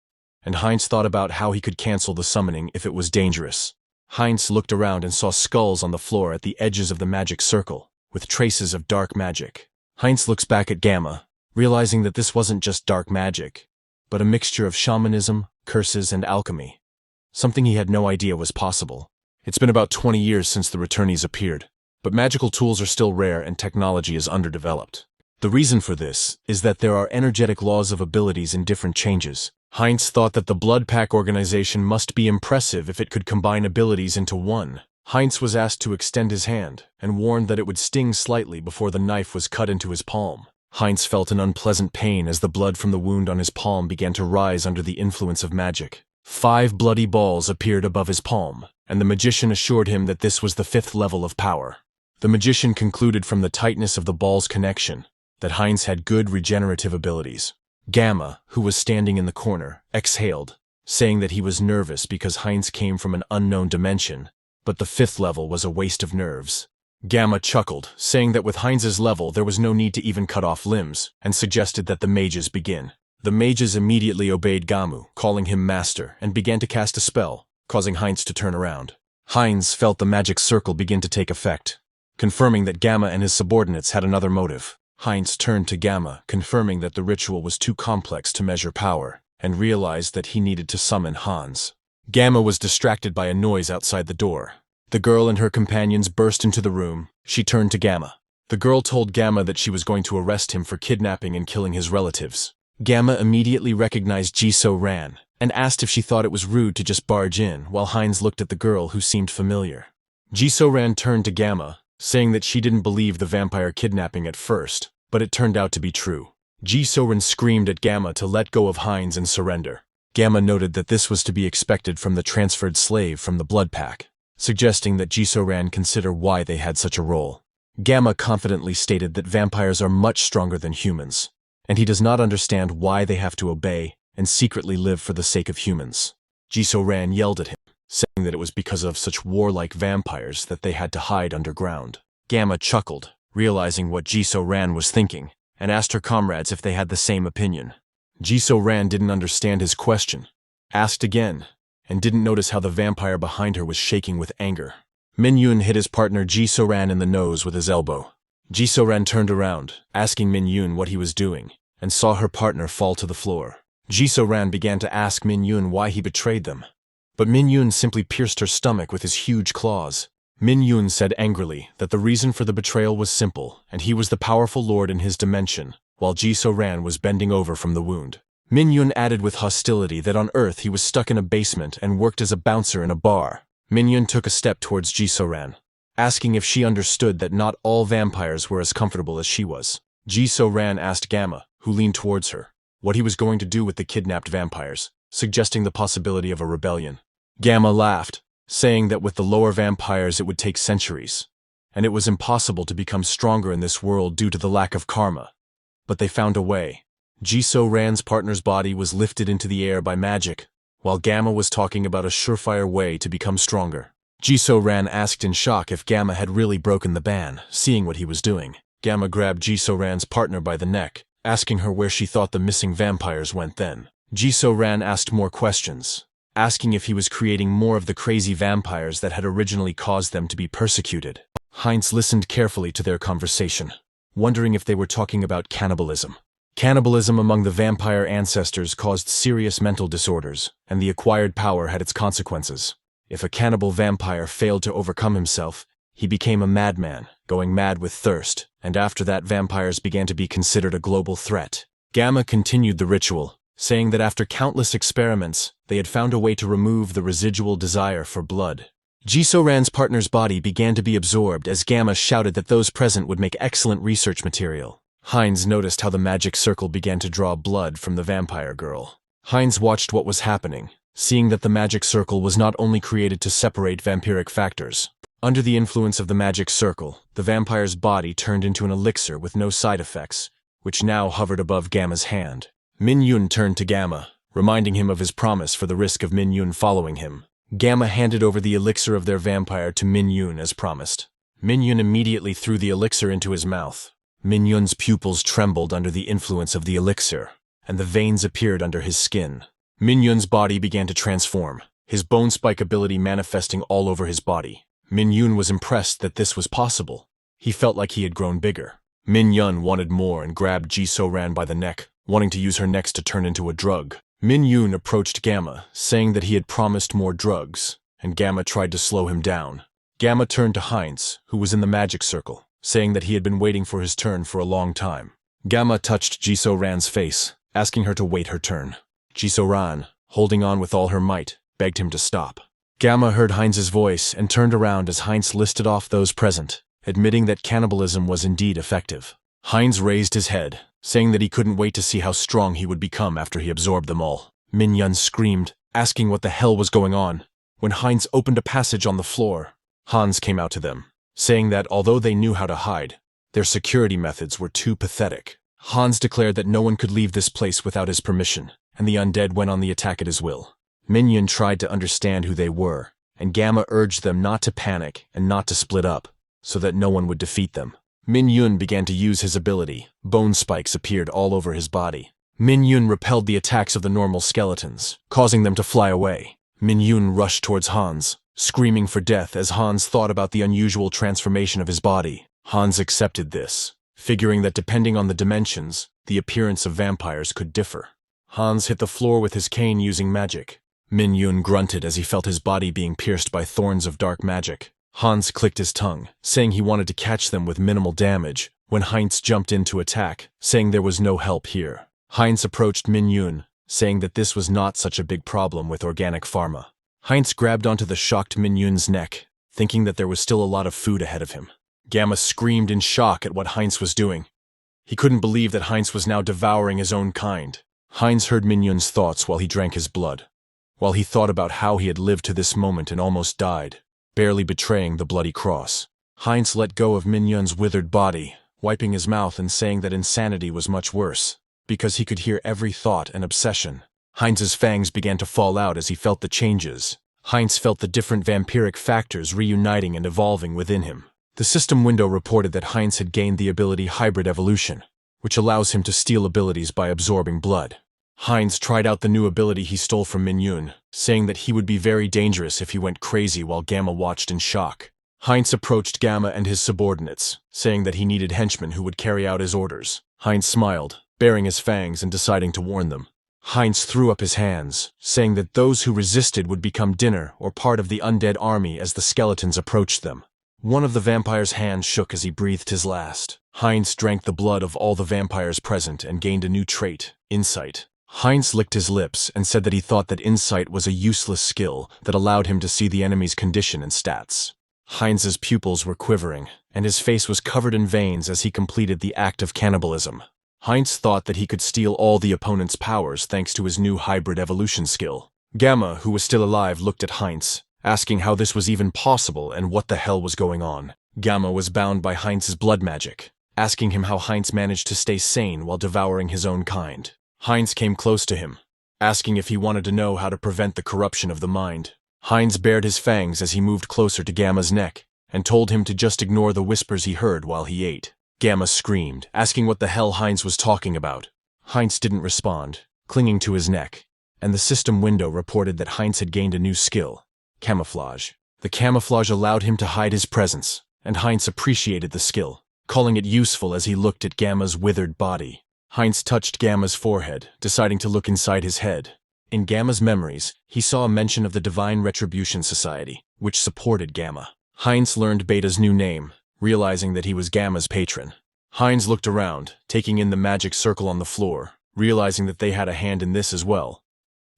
and Heinz thought about how he could cancel the summoning if it was dangerous. Heinz looked around and saw skulls on the floor at the edges of the magic circle, with traces of dark magic. Heinz looks back at Gamma, realizing that this wasn't just dark magic, but a mixture of shamanism, curses, and alchemy, something he had no idea was possible. It's been about 20 years since the returnees appeared, but magical tools are still rare and technology is underdeveloped. The reason for this is that there are energetic laws of abilities in different changes. Heinz thought that the Blood Pack organization must be impressive if it could combine abilities into one. Heinz was asked to extend his hand and warned that it would sting slightly before the knife was cut into his palm. Heinz felt an unpleasant pain as the blood from the wound on his palm began to rise under the influence of magic. 5 bloody balls appeared above his palm, and the magician assured him that this was the 5th level of power. The magician concluded from the tightness of the ball's connection that Heinz had good regenerative abilities. Gamma, who was standing in the corner, exhaled, saying that he was nervous because Heinz came from an unknown dimension, but the 5th level was a waste of nerves. Gamma chuckled, saying that with Heinz's level there was no need to even cut off limbs, and suggested that the mages begin. The mages immediately obeyed Gamu, calling him master, and began to cast a spell, causing Heinz to turn around. Heinz felt the magic circle begin to take effect, confirming that Gamma and his subordinates had another motive. Heinz turned to Gamma, confirming that the ritual was too complex to measure power, and realized that he needed to summon Hans. Gamma was distracted by a noise outside the door. The girl and her companions burst into the room. She turned to Gamma. The girl told Gamma that she was going to arrest him for kidnapping and killing his relatives. Gamma immediately recognized Jisoo Ran, and asked if she thought it was rude to just barge in, while Heinz looked at the girl who seemed familiar. Jisoo Ran turned to Gamma, saying that she didn't believe the vampire kidnapping at first, but it turned out to be true. Jisoo Ran screamed at Gamma to let go of Heinz and surrender. Gamma noted that this was to be expected from the transferred slave from the blood pack, suggesting that Jisoo Ran consider why they had such a role. Gamma confidently stated that vampires are much stronger than humans, and he does not understand why they have to obey and secretly live for the sake of humans. Jisoo Ran yelled at him, saying that it was because of such warlike vampires that they had to hide underground. Gamma chuckled, realizing what Jisoo Ran was thinking, and asked her comrades if they had the same opinion. Jisoo Ran didn't understand his question, asked again, and didn't notice how the vampire behind her was shaking with anger. Min-yoon hit his partner Jisoo Ran in the nose with his elbow. Jisoo Ran turned around, asking Min-yoon what he was doing, and saw her partner fall to the floor. Jisoo Ran began to ask Min-yoon why he betrayed them, but Min-yoon simply pierced her stomach with his huge claws. Min-yoon said angrily that the reason for the betrayal was simple, and he was the powerful lord in his dimension, while Jisoo Ran was bending over from the wound. Min-yoon added with hostility that on Earth he was stuck in a basement and worked as a bouncer in a bar. Min-yoon took a step towards Jisoo Ran, asking if she understood that not all vampires were as comfortable as she was. Jisoo Ran asked Gamma, who leaned towards her, what he was going to do with the kidnapped vampires, suggesting the possibility of a rebellion. Gamma laughed, saying that with the lower vampires it would take centuries, and it was impossible to become stronger in this world due to the lack of karma. But they found a way. Jisoo Ran's partner's body was lifted into the air by magic, while Gamma was talking about a surefire way to become stronger. Jisoo Ran asked in shock if Gamma had really broken the ban, seeing what he was doing. Gamma grabbed Jisoo Ran's partner by the neck, asking her where she thought the missing vampires went then. Jisoo Ran asked more questions, asking if he was creating more of the crazy vampires that had originally caused them to be persecuted. Heinz listened carefully to their conversation, wondering if they were talking about cannibalism. Cannibalism among the vampire ancestors caused serious mental disorders, and the acquired power had its consequences. If a cannibal vampire failed to overcome himself, he became a madman, going mad with thirst, and after that vampires began to be considered a global threat. Gamma continued the ritual, saying that after countless experiments, they had found a way to remove the residual desire for blood. Jisoo Ran's partner's body began to be absorbed as Gamma shouted that those present would make excellent research material. Heinz noticed how the magic circle began to draw blood from the vampire girl. Heinz watched what was happening, seeing that the magic circle was not only created to separate vampiric factors. Under the influence of the magic circle, the vampire's body turned into an elixir with no side effects, which now hovered above Gamma's hand. Min-yoon turned to Gamma, reminding him of his promise for the risk of Min-yoon following him. Gamma handed over the elixir of their vampire to Min-yoon as promised. Min-yoon immediately threw the elixir into his mouth. Min-yoon's pupils trembled under the influence of the elixir, and the veins appeared under his skin. Min-yoon's body began to transform, his bone spike ability manifesting all over his body. Min-yoon was impressed that this was possible. He felt like he had grown bigger. Min-yoon wanted more and grabbed Jisoo Ran by the neck, wanting to use her next to turn into a drug. Min-yoon approached Gamma, saying that he had promised more drugs, and Gamma tried to slow him down. Gamma turned to Heinz, who was in the magic circle, saying that he had been waiting for his turn for a long time. Gamma touched Jisoo Ran's face, asking her to wait her turn. Jisoo Ran, holding on with all her might, begged him to stop. Gamma heard Heinz's voice and turned around as Heinz listed off those present, admitting that cannibalism was indeed effective. Heinz raised his head, saying that he couldn't wait to see how strong he would become after he absorbed them all. Min-yoon screamed, asking what the hell was going on. When Heinz opened a passage on the floor, Hans came out to them, saying that although they knew how to hide, their security methods were too pathetic. Hans declared that no one could leave this place without his permission, and the undead went on the attack at his will. Min-yoon tried to understand who they were, and Gamma urged them not to panic and not to split up, so that no one would defeat them. Min-yoon began to use his ability. Bone spikes appeared all over his body. Min Yun repelled the attacks of the normal skeletons, causing them to fly away. Min Yun rushed towards Hans, screaming for death as Hans thought about the unusual transformation of his body. Hans accepted this, figuring that depending on the dimensions, the appearance of vampires could differ. Hans hit the floor with his cane using magic. Min Yun grunted as he felt his body being pierced by thorns of dark magic. Hans clicked his tongue, saying he wanted to catch them with minimal damage, when Heinz jumped in to attack, saying there was no help here. Heinz approached Min Yun, saying that this was not such a big problem with organic pharma. Heinz grabbed onto the shocked Min Yun's neck, thinking that there was still a lot of food ahead of him. Gamma screamed in shock at what Heinz was doing. He couldn't believe that Heinz was now devouring his own kind. Heinz heard Min Yun's thoughts while he drank his blood, while he thought about how he had lived to this moment and almost died, barely betraying the bloody cross. Heinz let go of Min Yun's withered body, wiping his mouth and saying that insanity was much worse, because he could hear every thought and obsession. Heinz's fangs began to fall out as he felt the changes. Heinz felt the different vampiric factors reuniting and evolving within him. The system window reported that Heinz had gained the ability Hybrid Evolution, which allows him to steal abilities by absorbing blood. Heinz tried out the new ability he stole from Min Yun, saying that he would be very dangerous if he went crazy while Gamma watched in shock. Heinz approached Gamma and his subordinates, saying that he needed henchmen who would carry out his orders. Heinz smiled, baring his fangs and deciding to warn them. Heinz threw up his hands, saying that those who resisted would become dinner or part of the undead army as the skeletons approached them. One of the vampire's hands shook as he breathed his last. Heinz drank the blood of all the vampires present and gained a new trait, Insight. Heinz licked his lips and said that he thought that Insight was a useless skill that allowed him to see the enemy's condition and stats. Heinz's pupils were quivering, and his face was covered in veins as he completed the act of cannibalism. Heinz thought that he could steal all the opponent's powers thanks to his new hybrid evolution skill. Gamma, who was still alive, looked at Heinz, asking how this was even possible and what the hell was going on. Gamma was bound by Heinz's blood magic, asking him how Heinz managed to stay sane while devouring his own kind. Heinz came close to him, asking if he wanted to know how to prevent the corruption of the mind. Heinz bared his fangs as he moved closer to Gamma's neck, and told him to just ignore the whispers he heard while he ate. Gamma screamed, asking what the hell Heinz was talking about. Heinz didn't respond, clinging to his neck, and the system window reported that Heinz had gained a new skill, camouflage. The camouflage allowed him to hide his presence, and Heinz appreciated the skill, calling it useful as he looked at Gamma's withered body. Heinz touched Gamma's forehead, deciding to look inside his head. In Gamma's memories, he saw a mention of the Divine Retribution Society, which supported Gamma. Heinz learned Beta's new name, realizing that he was Gamma's patron. Heinz looked around, taking in the magic circle on the floor, realizing that they had a hand in this as well,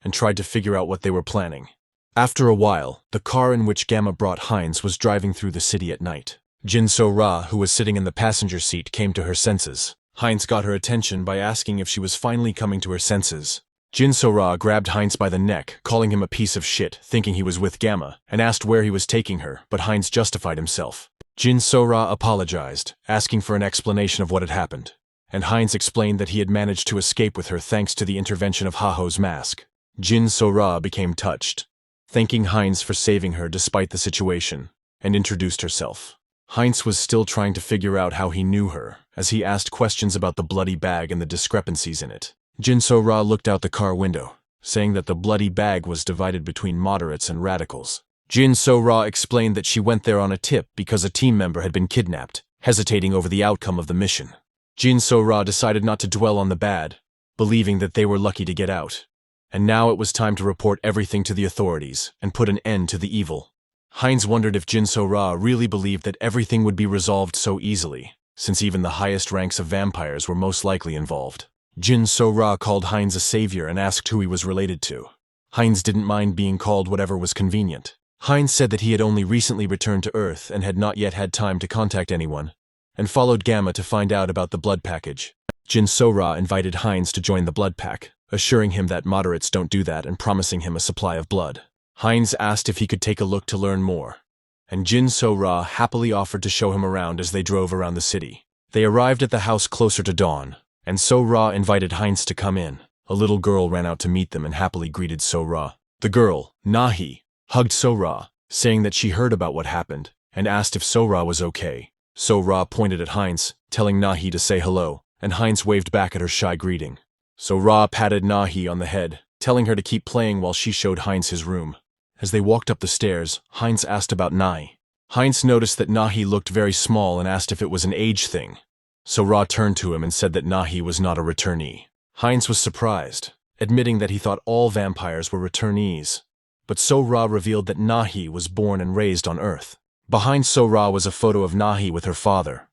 and tried to figure out what they were planning. After a while, the car in which Gamma brought Heinz was driving through the city at night. Jin So-ra, who was sitting in the passenger seat, came to her senses. Heinz got her attention by asking if she was finally coming to her senses. Jin So-ra grabbed Heinz by the neck, calling him a piece of shit, thinking he was with Gamma, and asked where he was taking her, but Heinz justified himself. Jin So-ra apologized, asking for an explanation of what had happened, and Heinz explained that he had managed to escape with her thanks to the intervention of Haho's mask. Jin So-ra became touched, thanking Heinz for saving her despite the situation, and introduced herself. Heinz was still trying to figure out how he knew her, as he asked questions about the bloody bag and the discrepancies in it. Jin So-ra looked out the car window, saying that the bloody bag was divided between moderates and radicals. Jin So-ra explained that she went there on a tip because a team member had been kidnapped, hesitating over the outcome of the mission. Jin So-ra decided not to dwell on the bad, believing that they were lucky to get out. And now it was time to report everything to the authorities and put an end to the evil. Heinz wondered if Jin So-ra really believed that everything would be resolved so easily, since even the highest ranks of vampires were most likely involved. Jin So-ra called Heinz a savior and asked who he was related to. Heinz didn't mind being called whatever was convenient. Heinz said that he had only recently returned to Earth and had not yet had time to contact anyone, and followed Gamma to find out about the blood package. Jin So-ra invited Heinz to join the blood pack, assuring him that moderates don't do that and promising him a supply of blood. Heinz asked if he could take a look to learn more, and Jin So-ra happily offered to show him around as they drove around the city. They arrived at the house closer to dawn, and So-ra invited Heinz to come in. A little girl ran out to meet them and happily greeted So-ra. The girl, Nahi, hugged So-ra, saying that she heard about what happened, and asked if So-ra was okay. So-ra pointed at Heinz, telling Nahi to say hello, and Heinz waved back at her shy greeting. So Ra patted Nahi on the head, telling her to keep playing while she showed Heinz his room. As they walked up the stairs, Heinz asked about Nahi. Heinz noticed that Nahi looked very small and asked if it was an age thing. So Ra turned to him and said that Nahi was not a returnee. Heinz was surprised, admitting that he thought all vampires were returnees. But So Ra revealed that Nahi was born and raised on Earth. Behind So Ra was a photo of Nahi with her father.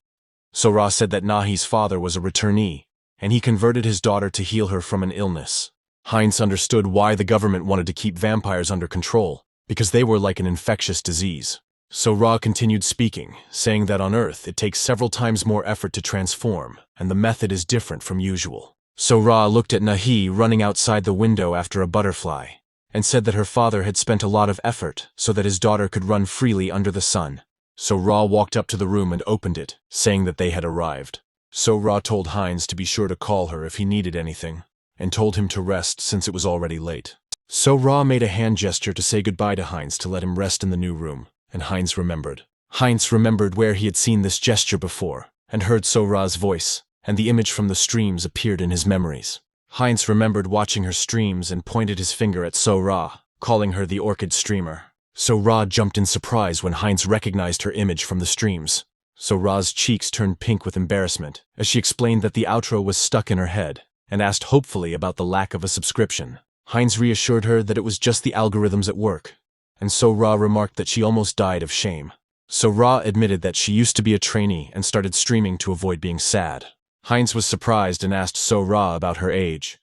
So Ra said that Nahi's father was a returnee, and he converted his daughter to heal her from an illness. Heinz understood why the government wanted to keep vampires under control, because they were like an infectious disease. So Ra continued speaking, saying that on Earth it takes several times more effort to transform, and the method is different from usual. So Ra looked at Nahi running outside the window after a butterfly, and said that her father had spent a lot of effort so that his daughter could run freely under the sun. So Ra walked up to the room and opened it, saying that they had arrived. So Ra told Heinz to be sure to call her if he needed anything, and told him to rest since it was already late. So Ra made a hand gesture to say goodbye to Heinz to let him rest in the new room, and Heinz remembered. Heinz remembered where he had seen this gesture before, and heard So Ra's voice, and the image from the streams appeared in his memories. Heinz remembered watching her streams and pointed his finger at So Ra, calling her the orchid streamer. So Ra jumped in surprise when Heinz recognized her image from the streams. So Ra's cheeks turned pink with embarrassment as she explained that the outro was stuck in her head, and asked hopefully about the lack of a subscription. Heinz reassured her that it was just the algorithms at work, and So Ra remarked that she almost died of shame. So Ra admitted that she used to be a trainee and started streaming to avoid being sad. Heinz was surprised and asked So Ra about her age,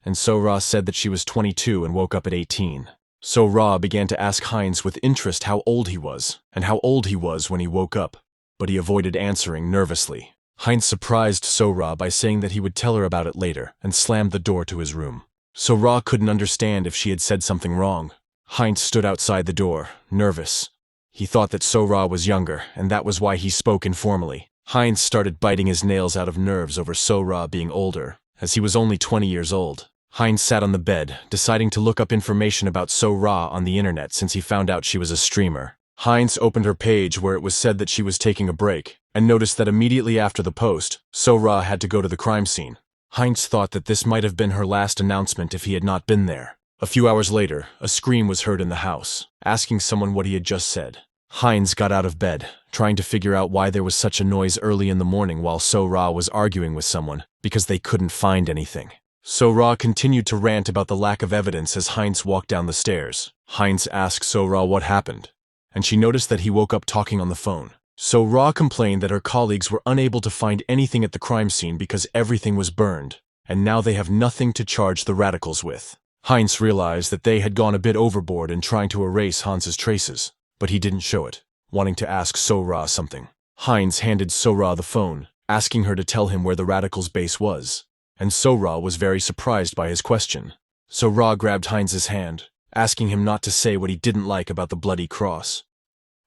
and So Ra said that she was 22 and woke up at 18. So Ra began to ask Heinz with interest how old he was, and how old he was when he woke up, but he avoided answering nervously. Heinz surprised So Ra by saying that he would tell her about it later, and slammed the door to his room. So Ra couldn't understand if she had said something wrong. Heinz stood outside the door, nervous. He thought that So Ra was younger, and that was why he spoke informally. Heinz started biting his nails out of nerves over So Ra being older, as he was only 20 years old. Heinz sat on the bed, deciding to look up information about So Ra on the internet since he found out she was a streamer. Heinz opened her page where it was said that she was taking a break, and noticed that immediately after the post, So Ra had to go to the crime scene. Heinz thought that this might have been her last announcement if he had not been there. A few hours later, a scream was heard in the house, asking someone what he had just said. Heinz got out of bed, trying to figure out why there was such a noise early in the morning while So Ra was arguing with someone, because they couldn't find anything. So Ra continued to rant about the lack of evidence as Heinz walked down the stairs. Heinz asked So Ra what happened, and she noticed that he woke up talking on the phone. So Ra complained that her colleagues were unable to find anything at the crime scene because everything was burned, and now they have nothing to charge the radicals with. Heinz realized that they had gone a bit overboard in trying to erase Hans's traces, but he didn't show it, wanting to ask So Ra something. Heinz handed So Ra the phone, asking her to tell him where the radicals' base was, and So Ra was very surprised by his question. So Ra grabbed Heinz's hand, asking him not to say what he didn't like about the bloody cross.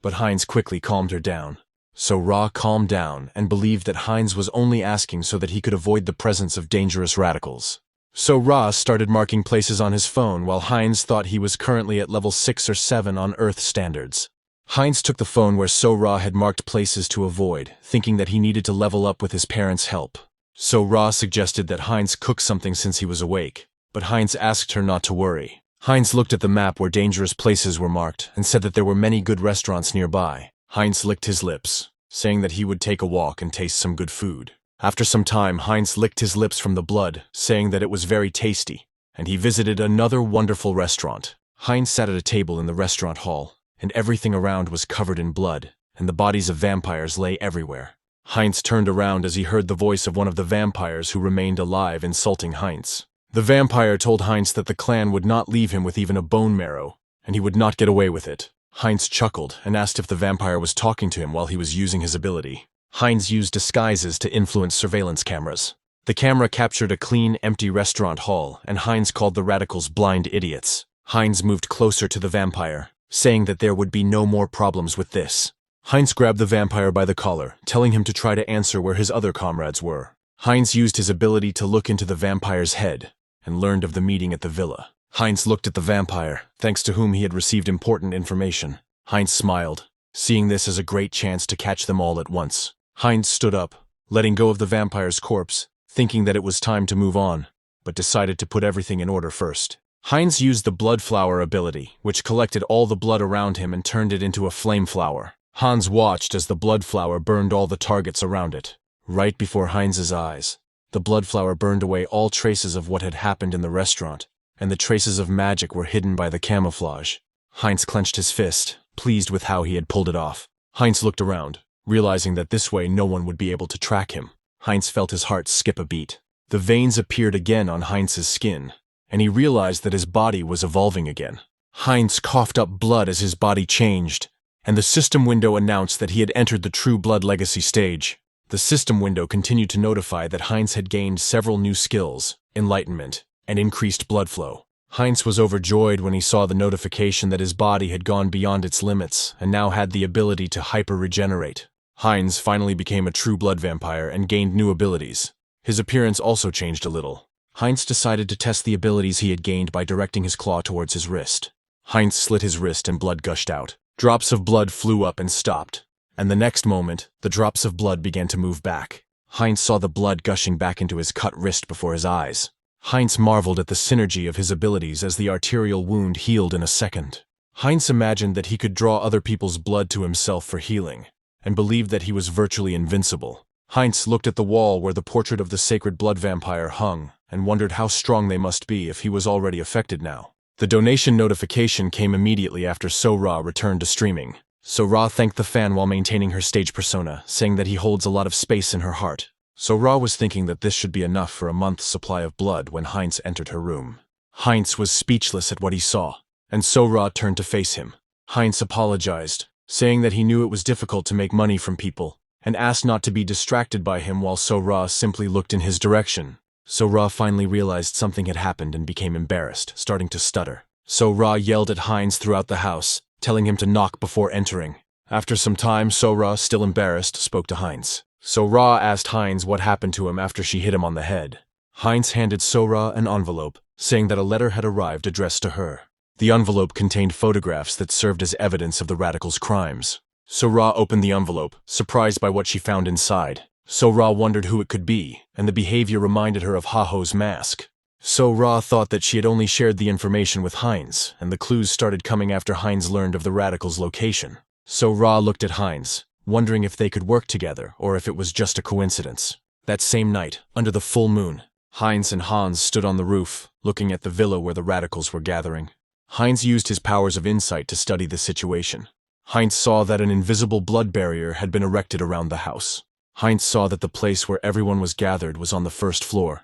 But Heinz quickly calmed her down. So Ra calmed down and believed that Heinz was only asking so that he could avoid the presence of dangerous radicals. So Ra started marking places on his phone while Heinz thought he was currently at level 6 or 7 on Earth standards. Heinz took the phone where So Ra had marked places to avoid, thinking that he needed to level up with his parents' help. So Ra suggested that Heinz cook something since he was awake, but Heinz asked her not to worry. Heinz looked at the map where dangerous places were marked and said that there were many good restaurants nearby. Heinz licked his lips, saying that he would take a walk and taste some good food. After some time, Heinz licked his lips from the blood, saying that it was very tasty, and he visited another wonderful restaurant. Heinz sat at a table in the restaurant hall, and everything around was covered in blood, and the bodies of vampires lay everywhere. Heinz turned around as he heard the voice of one of the vampires who remained alive insulting Heinz. The vampire told Heinz that the clan would not leave him with even a bone marrow, and he would not get away with it. Heinz chuckled and asked if the vampire was talking to him while he was using his ability. Heinz used disguises to influence surveillance cameras. The camera captured a clean, empty restaurant hall, and Heinz called the radicals blind idiots. Heinz moved closer to the vampire, saying that there would be no more problems with this. Heinz grabbed the vampire by the collar, telling him to try to answer where his other comrades were. Heinz used his ability to look into the vampire's head, and learned of the meeting at the villa. Heinz looked at the vampire, thanks to whom he had received important information. Heinz smiled, seeing this as a great chance to catch them all at once. Heinz stood up, letting go of the vampire's corpse, thinking that it was time to move on. but decided to put everything in order first. Heinz used the blood flower ability, which collected all the blood around him and turned it into a flame flower. Hans watched as the blood flower burned all the targets around it. Right before Heinz's eyes, the blood flower burned away all traces of what had happened in the restaurant, and the traces of magic were hidden by the camouflage. Heinz clenched his fist, pleased with how he had pulled it off. Heinz looked around, realizing that this way no one would be able to track him. Heinz felt his heart skip a beat. The veins appeared again on Heinz's skin, and he realized that his body was evolving again. Heinz coughed up blood as his body changed, and the system window announced that he had entered the True Blood Legacy stage. The system window continued to notify that Heinz had gained several new skills, enlightenment, and increased blood flow. Heinz was overjoyed when he saw the notification that his body had gone beyond its limits and now had the ability to hyper-regenerate. Heinz finally became a true blood vampire and gained new abilities. His appearance also changed a little. Heinz decided to test the abilities he had gained by directing his claw towards his wrist. Heinz slit his wrist and blood gushed out. Drops of blood flew up and stopped, and the next moment, the drops of blood began to move back. Heinz saw the blood gushing back into his cut wrist before his eyes. Heinz marveled at the synergy of his abilities as the arterial wound healed in a second. Heinz imagined that he could draw other people's blood to himself for healing, and believed that he was virtually invincible. Heinz looked at the wall where the portrait of the sacred blood vampire hung, and wondered how strong they must be if he was already affected now. The donation notification came immediately after So-Ra returned to streaming. So-Ra thanked the fan while maintaining her stage persona, saying that he holds a lot of space in her heart. So-Ra was thinking that this should be enough for a month's supply of blood when Heinz entered her room. Heinz was speechless at what he saw, and So-Ra turned to face him. Heinz apologized, saying that he knew it was difficult to make money from people, and asked not to be distracted by him while So-Ra simply looked in his direction. So-Ra finally realized something had happened and became embarrassed, starting to stutter. So-Ra yelled at Heinz throughout the house, telling him to knock before entering. After some time, So-Ra, still embarrassed, spoke to Heinz. So-Ra asked Heinz what happened to him after she hit him on the head. Heinz handed So-Ra an envelope, saying that a letter had arrived addressed to her. The envelope contained photographs that served as evidence of the radical's crimes. So-Ra opened the envelope, surprised by what she found inside. So-Ra wondered who it could be, and the behavior reminded her of Ha-Ho's mask. So-Ra thought that she had only shared the information with Heinz, and the clues started coming after Heinz learned of the radical's location. So-Ra looked at Heinz, wondering if they could work together or if it was just a coincidence. That same night, under the full moon, Heinz and Hans stood on the roof, looking at the villa where the radicals were gathering. Heinz used his powers of insight to study the situation. Heinz saw that an invisible blood barrier had been erected around the house. Heinz saw that the place where everyone was gathered was on the first floor,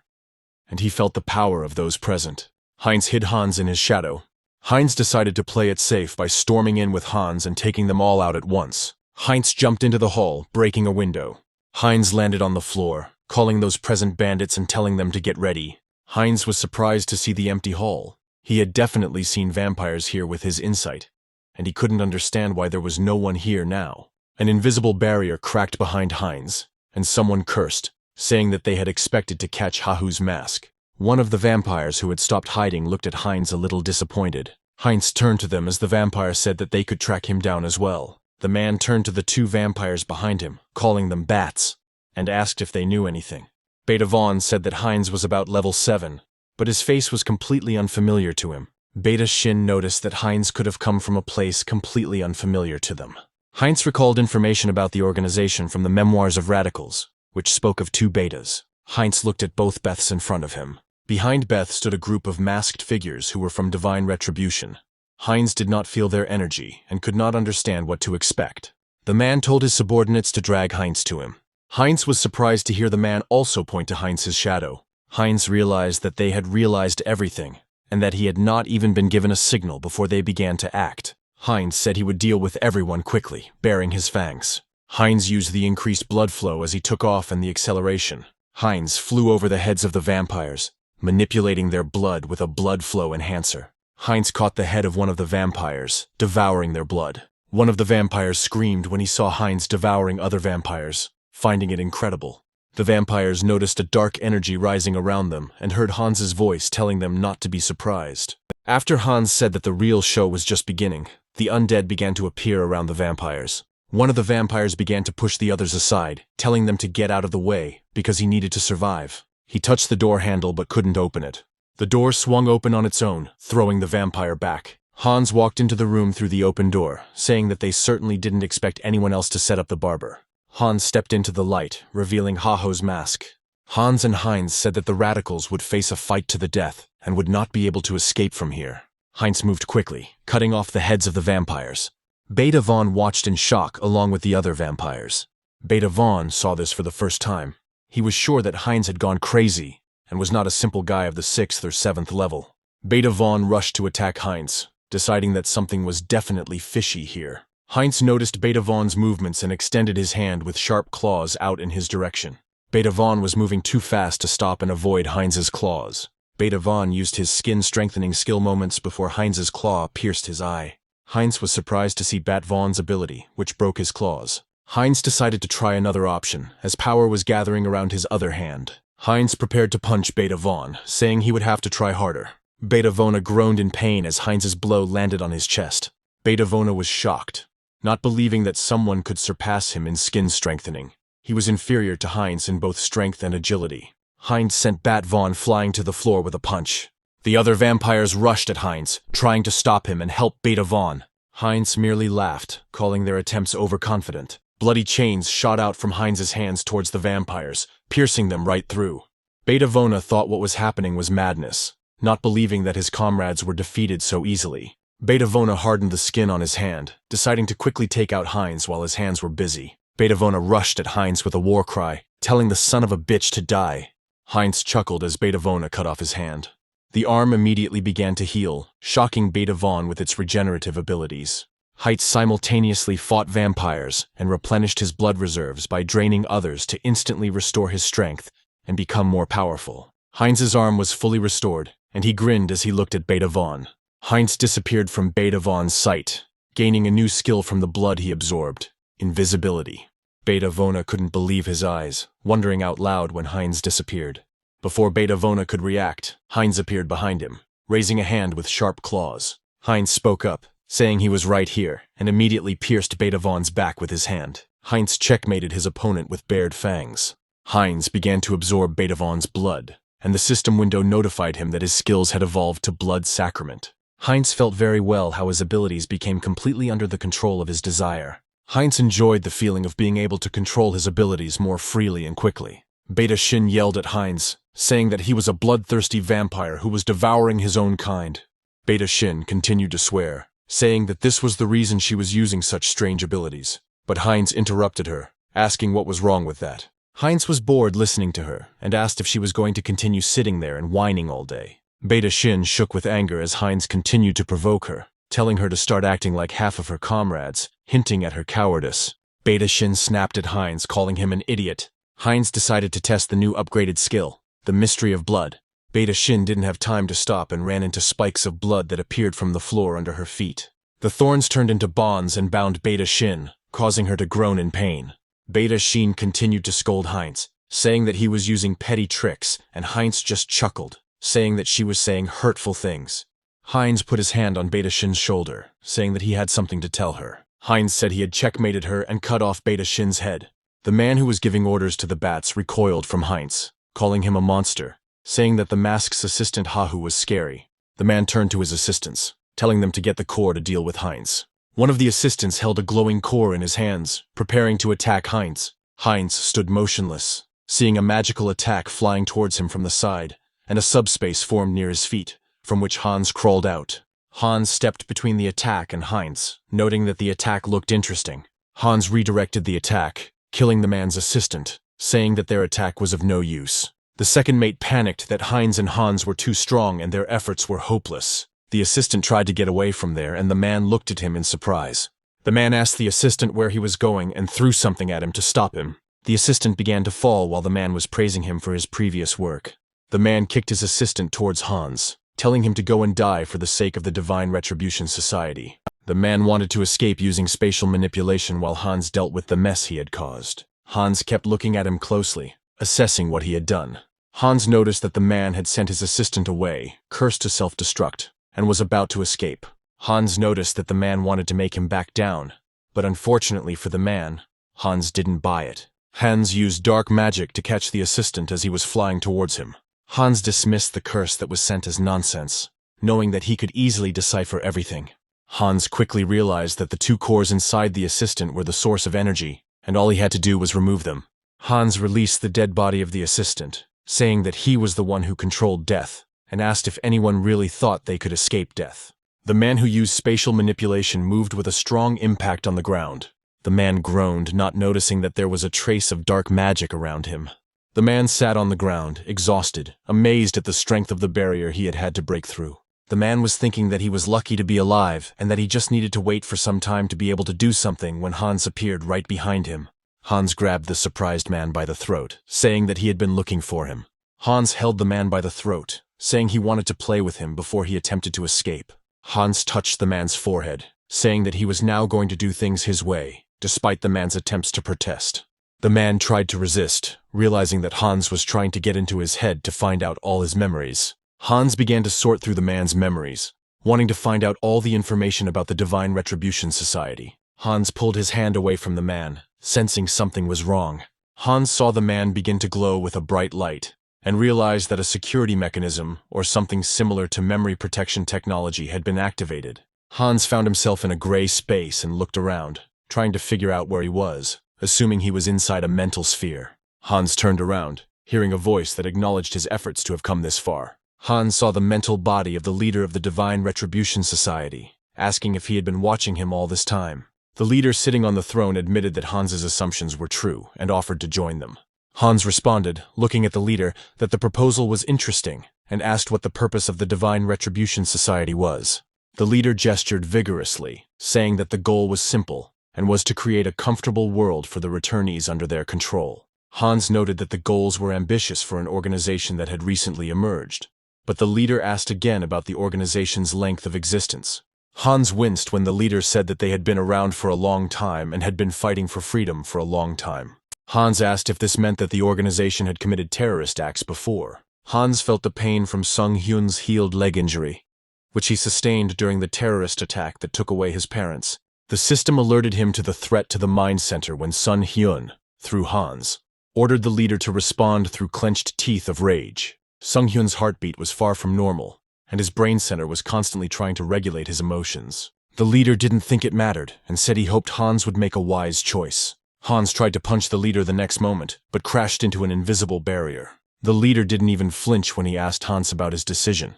and he felt the power of those present. Heinz hid Hans in his shadow. Heinz decided to play it safe by storming in with Hans and taking them all out at once. Heinz jumped into the hall, breaking a window. Heinz landed on the floor, calling those present bandits and telling them to get ready. Heinz was surprised to see the empty hall. He had definitely seen vampires here with his insight, and he couldn't understand why there was no one here now. An invisible barrier cracked behind Heinz, and someone cursed, saying that they had expected to catch Ha-Ho's mask. One of the vampires who had stopped hiding looked at Heinz a little disappointed. Heinz turned to them as the vampire said that they could track him down as well. The man turned to the two vampires behind him, calling them bats, and asked if they knew anything. Beta Vaughn said that Heinz was about level 7, but his face was completely unfamiliar to him. Beta Shin noticed that Heinz could have come from a place completely unfamiliar to them. Heinz recalled information about the organization from the Memoirs of Radicals, which spoke of two betas. Heinz looked at both Beths in front of him. Behind Beth stood a group of masked figures who were from Divine Retribution. Heinz did not feel their energy and could not understand what to expect. The man told his subordinates to drag Heinz to him. Heinz was surprised to hear the man also point to Heinz's shadow. Heinz realized that they had realized everything, and that he had not even been given a signal before they began to act. Heinz said he would deal with everyone quickly, baring his fangs. Heinz used the increased blood flow as he took off and the acceleration. Heinz flew over the heads of the vampires, manipulating their blood with a blood flow enhancer. Heinz caught the head of one of the vampires, devouring their blood. One of the vampires screamed when he saw Heinz devouring other vampires, finding it incredible. The vampires noticed a dark energy rising around them and heard Hans's voice telling them not to be surprised. After Hans said that the real show was just beginning, the undead began to appear around the vampires. One of the vampires began to push the others aside, telling them to get out of the way because he needed to survive. He touched the door handle but couldn't open it. The door swung open on its own, throwing the vampire back. Hans walked into the room through the open door, saying that they certainly didn't expect anyone else to set up the barber. Hans stepped into the light, revealing Haho's mask. Hans and Heinz said that the radicals would face a fight to the death and would not be able to escape from here. Heinz moved quickly, cutting off the heads of the vampires. Beta Vaughn watched in shock along with the other vampires. Beta Vaughn saw this for the first time. He was sure that Heinz had gone crazy and was not a simple guy of the 6th or 7th level. Beta Vaughn rushed to attack Heinz, deciding that something was definitely fishy here. Heinz noticed Beta Vaughn's movements and extended his hand with sharp claws out in his direction. Beta Vaughn was moving too fast to stop and avoid Heinz's claws. Beta Vaughn used his skin-strengthening skill moments before Heinz's claw pierced his eye. Heinz was surprised to see Bat Vaughn's ability, which broke his claws. Heinz decided to try another option, as power was gathering around his other hand. Heinz prepared to punch Beta Vaughn, saying he would have to try harder. Beta Vaughn groaned in pain as Heinz's blow landed on his chest. Beta Vaughn was shocked, not believing that someone could surpass him in skin strengthening. He was inferior to Heinz in both strength and agility. Heinz sent Bat Vaughn flying to the floor with a punch. The other vampires rushed at Heinz, trying to stop him and help Beta Vaughn. Heinz merely laughed, calling their attempts overconfident. Bloody chains shot out from Heinz's hands towards the vampires, piercing them right through. Beta Vaughn thought what was happening was madness, not believing that his comrades were defeated so easily. Beta Vaughn hardened the skin on his hand, deciding to quickly take out Heinz while his hands were busy. Beta Vaughn rushed at Heinz with a war cry, telling the son of a bitch to die. Heinz chuckled as Beta Vaughn cut off his hand. The arm immediately began to heal, shocking Beta Vaughn with its regenerative abilities. Heinz simultaneously fought vampires and replenished his blood reserves by draining others to instantly restore his strength and become more powerful. Heinz's arm was fully restored, and he grinned as he looked at Beta Vaughn. Heinz disappeared from Beta Vaughn's sight, gaining a new skill from the blood he absorbed: invisibility. Beta Vaughn couldn't believe his eyes, wondering out loud when Heinz disappeared. Before Beta Vaughn could react, Heinz appeared behind him, raising a hand with sharp claws. Heinz spoke up, saying he was right here, and immediately pierced Beta Vaughn's back with his hand. Heinz checkmated his opponent with bared fangs. Heinz began to absorb Beta Vaughn's blood, and the system window notified him that his skills had evolved to Blood Sacrament. Heinz felt very well how his abilities became completely under the control of his desire. Heinz enjoyed the feeling of being able to control his abilities more freely and quickly. Beta Shin yelled at Heinz, saying that he was a bloodthirsty vampire who was devouring his own kind. Beta Shin continued to swear, saying that this was the reason she was using such strange abilities. But Heinz interrupted her, asking what was wrong with that. Heinz was bored listening to her and asked if she was going to continue sitting there and whining all day. Beta Shin shook with anger as Heinz continued to provoke her, telling her to start acting like half of her comrades, hinting at her cowardice. Beta Shin snapped at Heinz, calling him an idiot. Heinz decided to test the new upgraded skill, the Mystery of Blood. Beta Shin didn't have time to stop and ran into spikes of blood that appeared from the floor under her feet. The thorns turned into bonds and bound Beta Shin, causing her to groan in pain. Beta Shin continued to scold Heinz, saying that he was using petty tricks, and Heinz just chuckled, saying that she was saying hurtful things. Heinz put his hand on Beta Shin's shoulder, saying that he had something to tell her. Heinz said he had checkmated her and cut off Beta Shin's head. The man who was giving orders to the bats recoiled from Heinz, calling him a monster, saying that the mask's assistant Hahu was scary. The man turned to his assistants, telling them to get the core to deal with Heinz. One of the assistants held a glowing core in his hands, preparing to attack Heinz. Heinz stood motionless, seeing a magical attack flying towards him from the side, and a subspace formed near his feet, from which Hans crawled out. Hans stepped between the attack and Heinz, noting that the attack looked interesting. Hans redirected the attack, killing the man's assistant, saying that their attack was of no use. The second mate panicked that Heinz and Hans were too strong and their efforts were hopeless. The assistant tried to get away from there, and the man looked at him in surprise. The man asked the assistant where he was going and threw something at him to stop him. The assistant began to fall while the man was praising him for his previous work. The man kicked his assistant towards Hans, telling him to go and die for the sake of the Divine Retribution Society. The man wanted to escape using spatial manipulation while Hans dealt with the mess he had caused. Hans kept looking at him closely, assessing what he had done. Hans noticed that the man had sent his assistant away, cursed to self-destruct, and was about to escape. Hans noticed that the man wanted to make him back down, but unfortunately for the man, Hans didn't buy it. Hans used dark magic to catch the assistant as he was flying towards him. Hans dismissed the curse that was sent as nonsense, knowing that he could easily decipher everything. Hans quickly realized that the two cores inside the assistant were the source of energy, and all he had to do was remove them. Hans released the dead body of the assistant, saying that he was the one who controlled death, and asked if anyone really thought they could escape death. The man who used spatial manipulation moved with a strong impact on the ground. The man groaned, not noticing that there was a trace of dark magic around him. The man sat on the ground, exhausted, amazed at the strength of the barrier he had had to break through. The man was thinking that he was lucky to be alive, and that he just needed to wait for some time to be able to do something when Hans appeared right behind him. Hans grabbed the surprised man by the throat, saying that he had been looking for him. Hans held the man by the throat, saying he wanted to play with him before he attempted to escape. Hans touched the man's forehead, saying that he was now going to do things his way, despite the man's attempts to protest. The man tried to resist, realizing that Hans was trying to get into his head to find out all his memories. Hans began to sort through the man's memories, wanting to find out all the information about the Divine Retribution Society. Hans pulled his hand away from the man, sensing something was wrong. Hans saw the man begin to glow with a bright light, and realized that a security mechanism, or something similar to memory protection technology, had been activated. Hans found himself in a gray space and looked around, trying to figure out where he was, assuming he was inside a mental sphere. Hans turned around, hearing a voice that acknowledged his efforts to have come this far. Hans saw the mental body of the leader of the Divine Retribution Society, asking if he had been watching him all this time. The leader sitting on the throne admitted that Hans's assumptions were true and offered to join them. Hans responded, looking at the leader, that the proposal was interesting, and asked what the purpose of the Divine Retribution Society was. The leader gestured vigorously, saying that the goal was simple, and was to create a comfortable world for the returnees under their control. Hans noted that the goals were ambitious for an organization that had recently emerged, but the leader asked again about the organization's length of existence. Hans winced when the leader said that they had been around for a long time and had been fighting for freedom for a long time. Hans asked if this meant that the organization had committed terrorist acts before. Hans felt the pain from Seonghyeon's healed leg injury, which he sustained during the terrorist attack that took away his parents. The system alerted him to the threat to the mind center when Seonghyeon, through Hans, ordered the leader to respond through clenched teeth of rage. Seonghyeon's heartbeat was far from normal, and his brain center was constantly trying to regulate his emotions. The leader didn't think it mattered, and said he hoped Hans would make a wise choice. Hans tried to punch the leader the next moment, but crashed into an invisible barrier. The leader didn't even flinch when he asked Hans about his decision,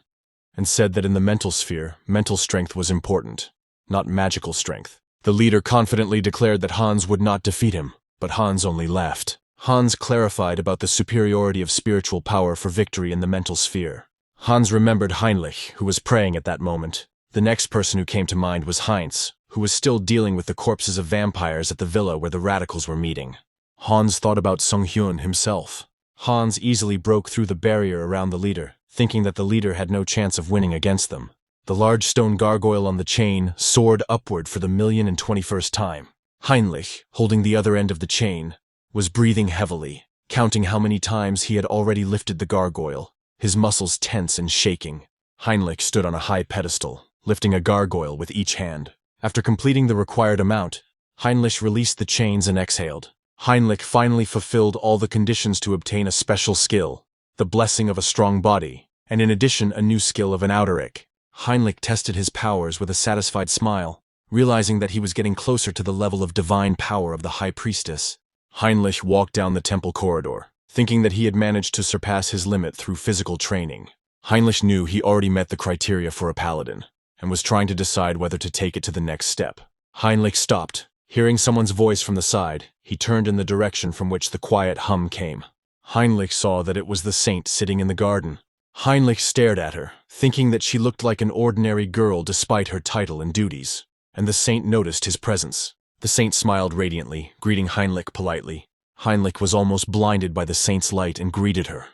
and said that in the mental sphere, mental strength was important, not magical strength. The leader confidently declared that Hans would not defeat him, but Hans only laughed. Hans clarified about the superiority of spiritual power for victory in the mental sphere. Hans remembered Heinrich, who was praying at that moment. The next person who came to mind was Heinz, who was still dealing with the corpses of vampires at the villa where the radicals were meeting. Hans thought about Seonghyeon himself. Hans easily broke through the barrier around the leader, thinking that the leader had no chance of winning against them. The large stone gargoyle on the chain soared upward for the 1,021st time. Heinrich, holding the other end of the chain, was breathing heavily, counting how many times he had already lifted the gargoyle, his muscles tense and shaking. Heinrich stood on a high pedestal, lifting a gargoyle with each hand. After completing the required amount, Heinrich released the chains and exhaled. Heinrich finally fulfilled all the conditions to obtain a special skill, the blessing of a strong body, and in addition a new skill of an Outeric. Heinrich tested his powers with a satisfied smile, realizing that he was getting closer to the level of divine power of the High Priestess. Heinrich walked down the temple corridor, thinking that he had managed to surpass his limit through physical training. Heinrich knew he already met the criteria for a paladin, and was trying to decide whether to take it to the next step. Heinrich stopped. Hearing someone's voice from the side, he turned in the direction from which the quiet hum came. Heinrich saw that it was the saint sitting in the garden. Heinrich stared at her, thinking that she looked like an ordinary girl despite her title and duties, and the saint noticed his presence. The saint smiled radiantly, greeting Heinrich politely. Heinrich was almost blinded by the saint's light and greeted her,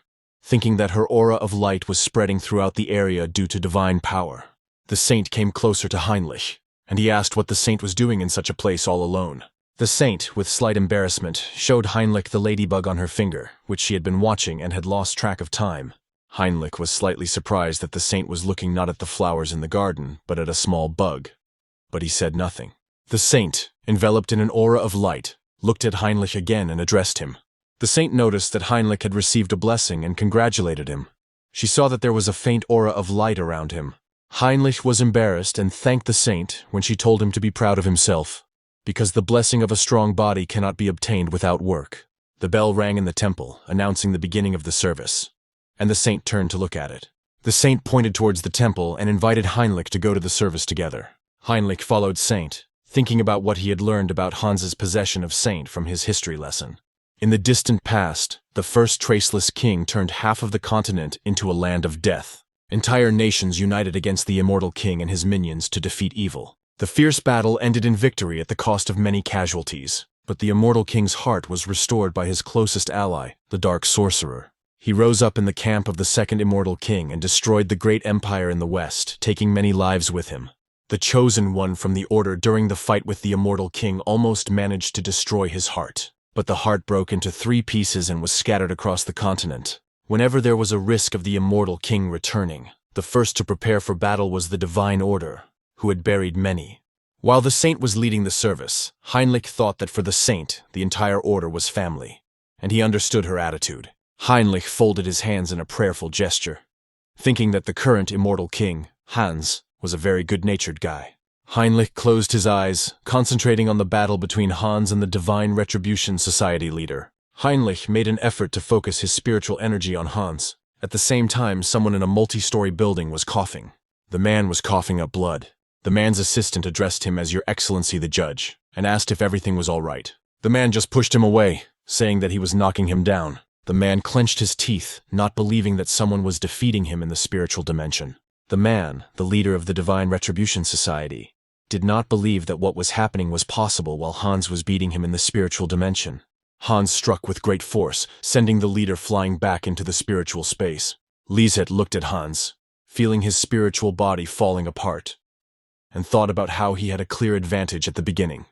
thinking that her aura of light was spreading throughout the area due to divine power. The saint came closer to Heinrich, and he asked what the saint was doing in such a place all alone. The saint, with slight embarrassment, showed Heinrich the ladybug on her finger, which she had been watching and had lost track of time. Heinrich was slightly surprised that the saint was looking not at the flowers in the garden, but at a small bug. But he said nothing. The saint, enveloped in an aura of light, looked at Heinrich again and addressed him. The saint noticed that Heinrich had received a blessing and congratulated him. She saw that there was a faint aura of light around him. Heinrich was embarrassed and thanked the saint when she told him to be proud of himself, because the blessing of a strong body cannot be obtained without work. The bell rang in the temple, announcing the beginning of the service, and the saint turned to look at it. The saint pointed towards the temple and invited Heinrich to go to the service together. Heinrich followed Saint, thinking about what he had learned about Hans's possession of Saint from his history lesson. In the distant past, the first traceless king turned half of the continent into a land of death. Entire nations united against the immortal king and his minions to defeat evil. The fierce battle ended in victory at the cost of many casualties, but the immortal king's heart was restored by his closest ally, the dark sorcerer. He rose up in the camp of the second immortal king and destroyed the great empire in the west, taking many lives with him. The chosen one from the order during the fight with the immortal king almost managed to destroy his heart, but the heart broke into 3 pieces and was scattered across the continent. Whenever there was a risk of the immortal king returning, the first to prepare for battle was the divine order, who had buried many. While the saint was leading the service, Heinrich thought that for the saint, the entire order was family, and he understood her attitude. Heinrich folded his hands in a prayerful gesture, thinking that the current immortal king, Hans, was a very good-natured guy. Heinrich closed his eyes, concentrating on the battle between Hans and the Divine Retribution Society leader. Heinrich made an effort to focus his spiritual energy on Hans. At the same time, someone in a multi-story building was coughing. The man was coughing up blood. The man's assistant addressed him as Your Excellency the Judge, and asked if everything was all right. The man just pushed him away, saying that he was knocking him down. The man clenched his teeth, not believing that someone was defeating him in the spiritual dimension. The man, the leader of the Divine Retribution Society, did not believe that what was happening was possible while Hans was beating him in the spiritual dimension. Hans struck with great force, sending the leader flying back into the spiritual space. Lisette looked at Hans, feeling his spiritual body falling apart, and thought about how he had a clear advantage at the beginning.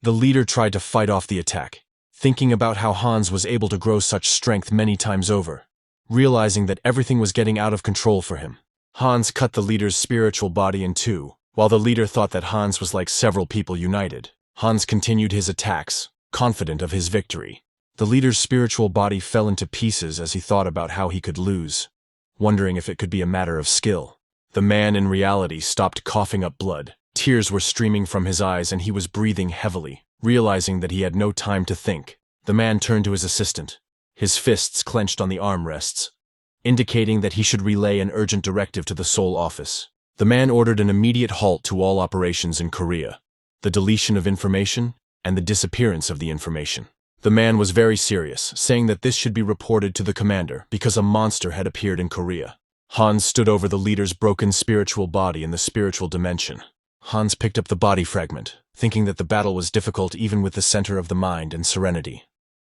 The leader tried to fight off the attack, thinking about how Hans was able to grow such strength many times over, realizing that everything was getting out of control for him. Hans cut the leader's spiritual body in 2, while the leader thought that Hans was like several people united. Hans continued his attacks, confident of his victory. The leader's spiritual body fell into pieces as he thought about how he could lose, wondering if it could be a matter of skill. The man in reality stopped coughing up blood. Tears were streaming from his eyes and he was breathing heavily, realizing that he had no time to think. The man turned to his assistant, his fists clenched on the armrests, indicating that he should relay an urgent directive to the Seoul office. The man ordered an immediate halt to all operations in Korea, the deletion of information, and the disappearance of the information. The man was very serious, saying that this should be reported to the commander because a monster had appeared in Korea. Hans stood over the leader's broken spiritual body in the spiritual dimension. Hans picked up the body fragment, thinking that the battle was difficult even with the center of the mind and serenity,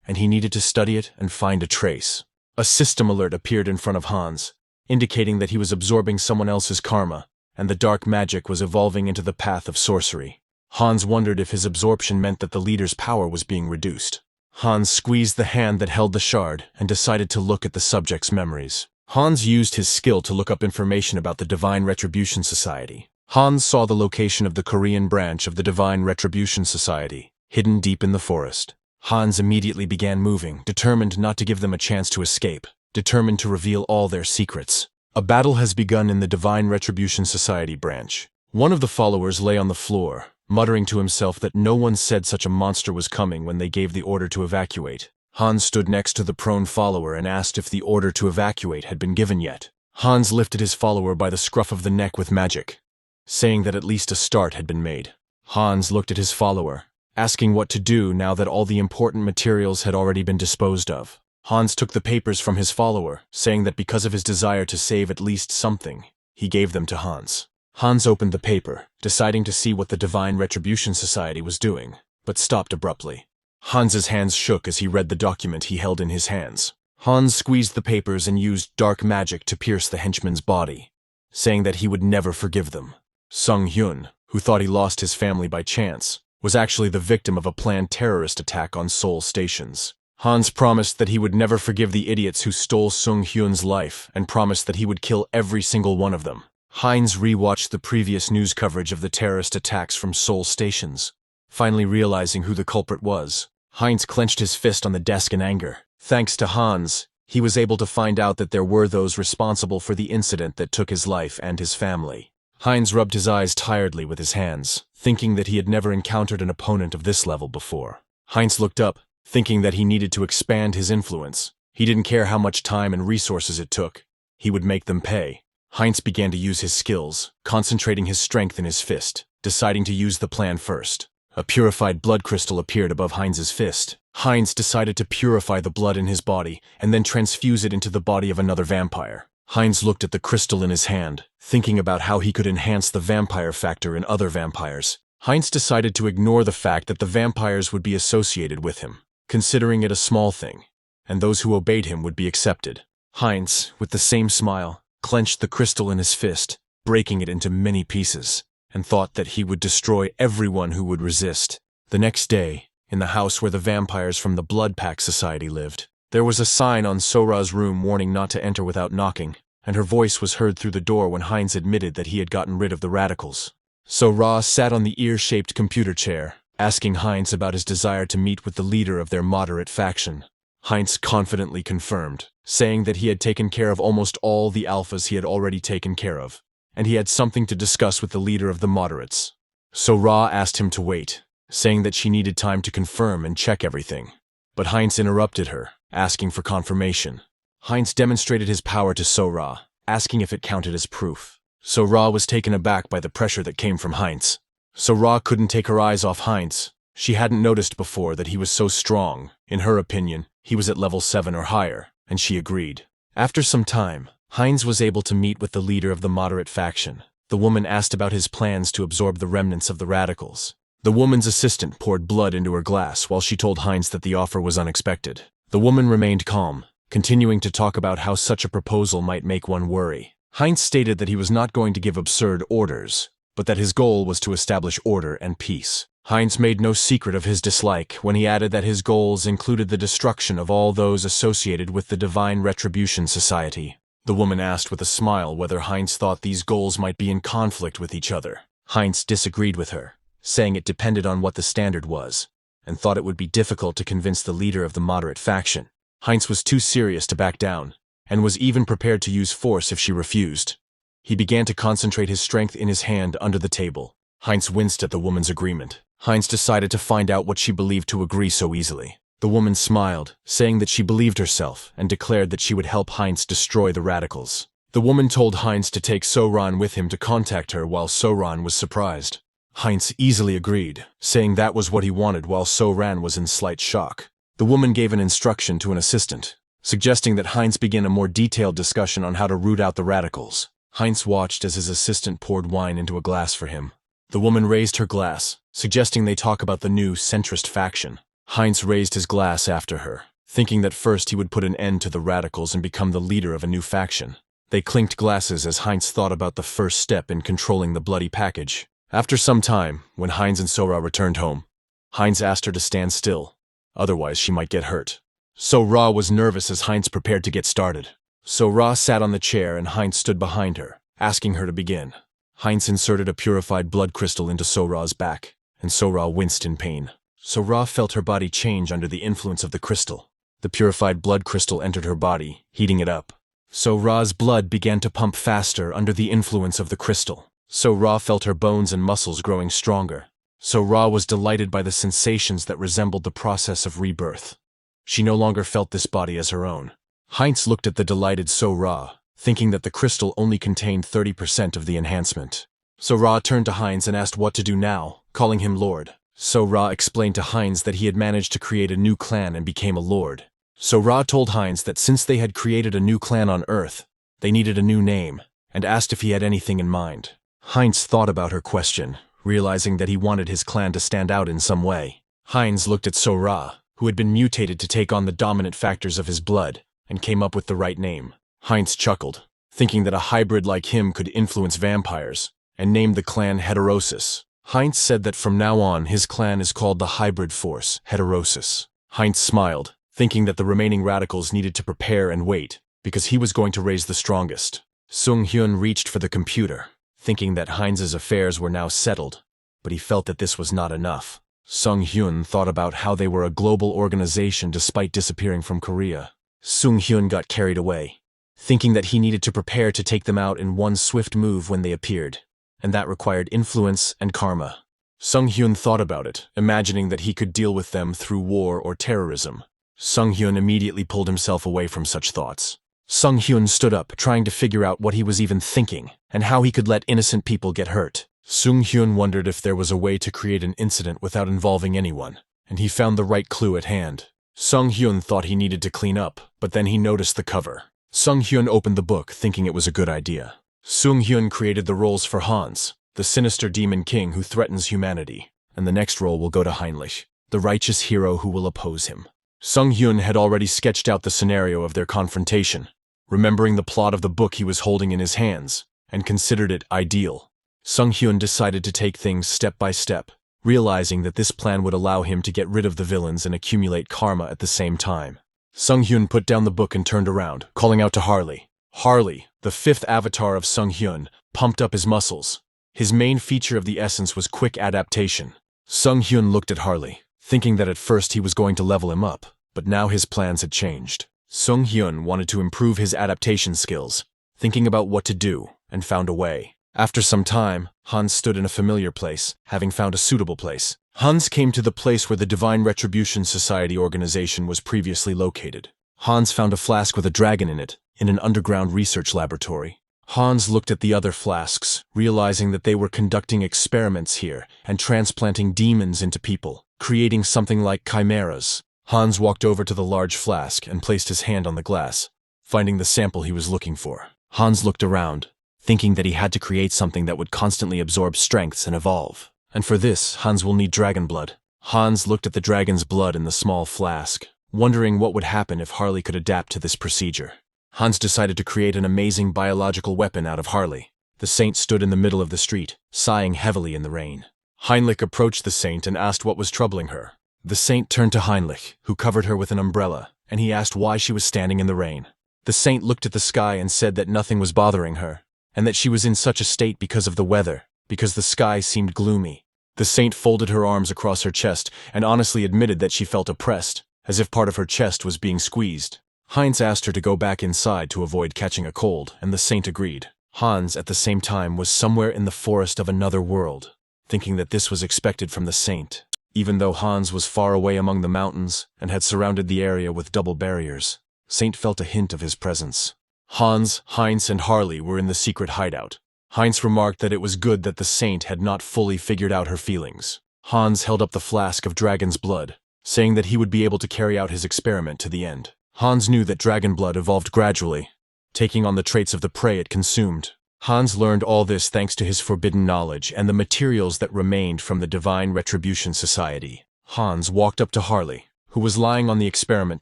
and he needed to study it and find a trace. A system alert appeared in front of Hans, indicating that he was absorbing someone else's karma, and the dark magic was evolving into the path of sorcery. Hans wondered if his absorption meant that the leader's power was being reduced. Hans squeezed the hand that held the shard and decided to look at the subject's memories. Hans used his skill to look up information about the Divine Retribution Society. Hans saw the location of the Korean branch of the Divine Retribution Society, hidden deep in the forest. Hans immediately began moving, determined not to give them a chance to escape, determined to reveal all their secrets. A battle has begun in the Divine Retribution Society branch. One of the followers lay on the floor, muttering to himself that no one said such a monster was coming when they gave the order to evacuate. Hans stood next to the prone follower and asked if the order to evacuate had been given yet. Hans lifted his follower by the scruff of the neck with magic, saying that at least a start had been made. Hans looked at his follower, asking what to do now that all the important materials had already been disposed of. Hans took the papers from his follower, saying that because of his desire to save at least something, he gave them to Hans. Hans opened the paper, deciding to see what the Divine Retribution Society was doing, but stopped abruptly. Hans's hands shook as he read the document he held in his hands. Hans squeezed the papers and used dark magic to pierce the henchman's body, saying that he would never forgive them. Seonghyeon, who thought he lost his family by chance, was actually the victim of a planned terrorist attack on Seoul stations. Hans promised that he would never forgive the idiots who stole Seonghyun's life and promised that he would kill every single one of them. Heinz rewatched the previous news coverage of the terrorist attacks from Seoul stations, finally realizing who the culprit was. Heinz clenched his fist on the desk in anger. Thanks to Hans, he was able to find out that there were those responsible for the incident that took his life and his family. Heinz rubbed his eyes tiredly with his hands, thinking that he had never encountered an opponent of this level before. Heinz looked up, thinking that he needed to expand his influence. He didn't care how much time and resources it took. He would make them pay. Heinz began to use his skills, concentrating his strength in his fist, deciding to use the plan first. A purified blood crystal appeared above Heinz's fist. Heinz decided to purify the blood in his body and then transfuse it into the body of another vampire. Heinz looked at the crystal in his hand, thinking about how he could enhance the vampire factor in other vampires. Heinz decided to ignore the fact that the vampires would be associated with him, considering it a small thing, and those who obeyed him would be accepted. Heinz, with the same smile, clenched the crystal in his fist, breaking it into many pieces, and thought that he would destroy everyone who would resist. The next day, in the house where the vampires from the Blood Pact Society lived, there was a sign on Sora's room warning not to enter without knocking, and her voice was heard through the door when Heinz admitted that he had gotten rid of the radicals. Sora sat on the ear-shaped computer chair, asking Heinz about his desire to meet with the leader of their moderate faction. Heinz confidently confirmed, saying that he had taken care of almost all the alphas he had already taken care of, and he had something to discuss with the leader of the moderates. Sora asked him to wait, saying that she needed time to confirm and check everything. But Heinz interrupted her, asking for confirmation. Heinz demonstrated his power to Sora, asking if it counted as proof. Sora was taken aback by the pressure that came from Heinz. Sora couldn't take her eyes off Heinz. She hadn't noticed before that he was so strong. In her opinion, he was at level 7 or higher, and she agreed. After some time, Heinz was able to meet with the leader of the moderate faction. The woman asked about his plans to absorb the remnants of the radicals. The woman's assistant poured blood into her glass while she told Heinz that the offer was unexpected. The woman remained calm, continuing to talk about how such a proposal might make one worry. Heinz stated that he was not going to give absurd orders, but that his goal was to establish order and peace. Heinz made no secret of his dislike when he added that his goals included the destruction of all those associated with the Divine Retribution Society. The woman asked with a smile whether Heinz thought these goals might be in conflict with each other. Heinz disagreed with her, saying it depended on what the standard was, and thought it would be difficult to convince the leader of the moderate faction. Heinz was too serious to back down, and was even prepared to use force if she refused. He began to concentrate his strength in his hand under the table. Heinz winced at the woman's agreement. Heinz decided to find out what she believed to agree so easily. The woman smiled, saying that she believed herself, and declared that she would help Heinz destroy the radicals. The woman told Heinz to take Soran with him to contact her while Soran was surprised. Heinz easily agreed, saying that was what he wanted while Soran was in slight shock. The woman gave an instruction to an assistant, suggesting that Heinz begin a more detailed discussion on how to root out the radicals. Heinz watched as his assistant poured wine into a glass for him. The woman raised her glass, suggesting they talk about the new centrist faction. Heinz raised his glass after her, thinking that first he would put an end to the radicals and become the leader of a new faction. They clinked glasses as Heinz thought about the first step in controlling the bloody package. After some time, when Heinz and Sora returned home, Heinz asked her to stand still, otherwise she might get hurt. Sora was nervous as Heinz prepared to get started. Sora sat on the chair and Heinz stood behind her, asking her to begin. Heinz inserted a purified blood crystal into Sora's back, and Sora winced in pain. Sora felt her body change under the influence of the crystal. The purified blood crystal entered her body, heating it up. Sora's blood began to pump faster under the influence of the crystal. Sora felt her bones and muscles growing stronger. Sora was delighted by the sensations that resembled the process of rebirth. She no longer felt this body as her own. Heinz looked at the delighted Sora, thinking that the crystal only contained 30% of the enhancement. Sora turned to Heinz and asked what to do now, calling him Lord. Sora explained to Heinz that he had managed to create a new clan and became a lord. Sora told Heinz that since they had created a new clan on Earth, they needed a new name, and asked if he had anything in mind. Heinz thought about her question, realizing that he wanted his clan to stand out in some way. Heinz looked at Sora, who had been mutated to take on the dominant factors of his blood, and came up with the right name. Heinz chuckled, thinking that a hybrid like him could influence vampires, and named the clan Heterosis. Heinz said that from now on his clan is called the Hybrid Force, Heterosis. Heinz smiled, thinking that the remaining radicals needed to prepare and wait, because he was going to raise the strongest. Seonghyeon reached for the computer, thinking that Heinz's affairs were now settled, but he felt that this was not enough. Seonghyeon thought about how they were a global organization despite disappearing from Korea. Seonghyeon got carried away, thinking that he needed to prepare to take them out in one swift move when they appeared, and that required influence and karma. Seonghyeon thought about it, imagining that he could deal with them through war or terrorism. Seonghyeon immediately pulled himself away from such thoughts. Seonghyeon stood up, trying to figure out what he was even thinking, and how he could let innocent people get hurt. Seonghyeon wondered if there was a way to create an incident without involving anyone, and he found the right clue at hand. Seonghyeon thought he needed to clean up, but then he noticed the cover. Seonghyeon opened the book, thinking it was a good idea. Seonghyeon created the roles for Hans, the sinister demon king who threatens humanity, and the next role will go to Heinrich, the righteous hero who will oppose him. Seonghyeon had already sketched out the scenario of their confrontation, remembering the plot of the book he was holding in his hands, and considered it ideal. Seonghyeon decided to take things step by step, realizing that this plan would allow him to get rid of the villains and accumulate karma at the same time. Seonghyeon put down the book and turned around, calling out to Harley. Harley, the fifth avatar of Seonghyeon, pumped up his muscles. His main feature of the essence was quick adaptation. Seonghyeon looked at Harley, thinking that at first he was going to level him up, but now his plans had changed. Seonghyeon wanted to improve his adaptation skills, thinking about what to do, and found a way. After some time, Hans stood in a familiar place, having found a suitable place. Hans came to the place where the Divine Retribution Society organization was previously located. Hans found a flask with a dragon in it, in an underground research laboratory. Hans looked at the other flasks, realizing that they were conducting experiments here and transplanting demons into people, creating something like chimeras. Hans walked over to the large flask and placed his hand on the glass, finding the sample he was looking for. Hans looked around, thinking that he had to create something that would constantly absorb strengths and evolve. And for this, Hans will need dragon blood. Hans looked at the dragon's blood in the small flask, wondering what would happen if Harley could adapt to this procedure. Hans decided to create an amazing biological weapon out of Harley. The saint stood in the middle of the street, sighing heavily in the rain. Heinrich approached the saint and asked what was troubling her. The saint turned to Heinrich, who covered her with an umbrella, and he asked why she was standing in the rain. The saint looked at the sky and said that nothing was bothering her, and that she was in such a state because of the weather, because the sky seemed gloomy. The saint folded her arms across her chest and honestly admitted that she felt oppressed, as if part of her chest was being squeezed. Heinz asked her to go back inside to avoid catching a cold, and the saint agreed. Hans, at the same time, was somewhere in the forest of another world, thinking that this was expected from the saint. Even though Hans was far away among the mountains and had surrounded the area with double barriers, Saint felt a hint of his presence. Hans, Heinz, and Harley were in the secret hideout. Heinz remarked that it was good that the saint had not fully figured out her feelings. Hans held up the flask of dragon's blood, saying that he would be able to carry out his experiment to the end. Hans knew that dragon blood evolved gradually, taking on the traits of the prey it consumed. Hans learned all this thanks to his forbidden knowledge and the materials that remained from the Divine Retribution Society. Hans walked up to Harley, who was lying on the experiment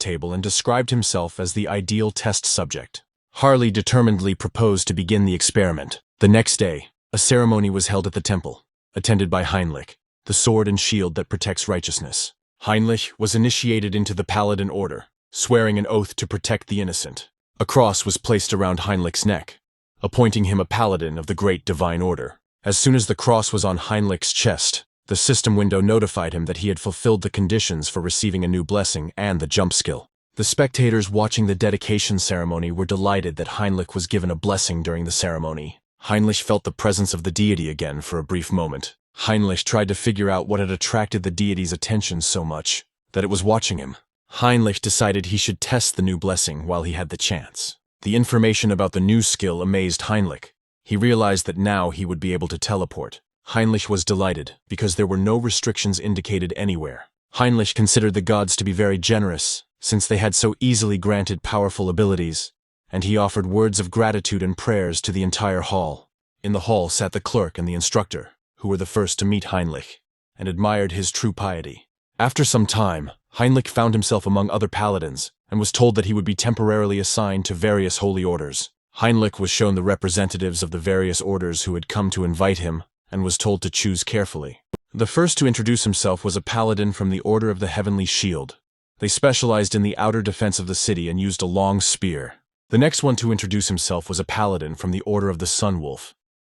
table, and described himself as the ideal test subject. Harley determinedly proposed to begin the experiment. The next day, a ceremony was held at the temple, attended by Heinrich, the sword and shield that protects righteousness. Heinrich was initiated into the Paladin Order, swearing an oath to protect the innocent. A cross was placed around Heinrich's neck, appointing him a paladin of the Great Divine Order. As soon as the cross was on Heinrich's chest, the system window notified him that he had fulfilled the conditions for receiving a new blessing and the jump skill. The spectators watching the dedication ceremony were delighted that Heinrich was given a blessing during the ceremony. Heinrich felt the presence of the deity again for a brief moment. Heinrich tried to figure out what had attracted the deity's attention so much that it was watching him. Heinrich decided he should test the new blessing while he had the chance. The information about the new skill amazed Heinrich. He realized that now he would be able to teleport. Heinrich was delighted, because there were no restrictions indicated anywhere. Heinrich considered the gods to be very generous, since they had so easily granted powerful abilities, and he offered words of gratitude and prayers to the entire hall. In the hall sat the clerk and the instructor, who were the first to meet Heinrich, and admired his true piety. After some time, Heinrich found himself among other paladins, and was told that he would be temporarily assigned to various holy orders. Heinrich was shown the representatives of the various orders who had come to invite him, and was told to choose carefully. The first to introduce himself was a paladin from the Order of the Heavenly Shield. They specialized in the outer defense of the city and used a long spear. The next one to introduce himself was a paladin from the Order of the Sun Wolf.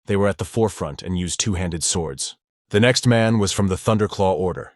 They were at the forefront and used two-handed swords. The next man was from the Thunderclaw Order.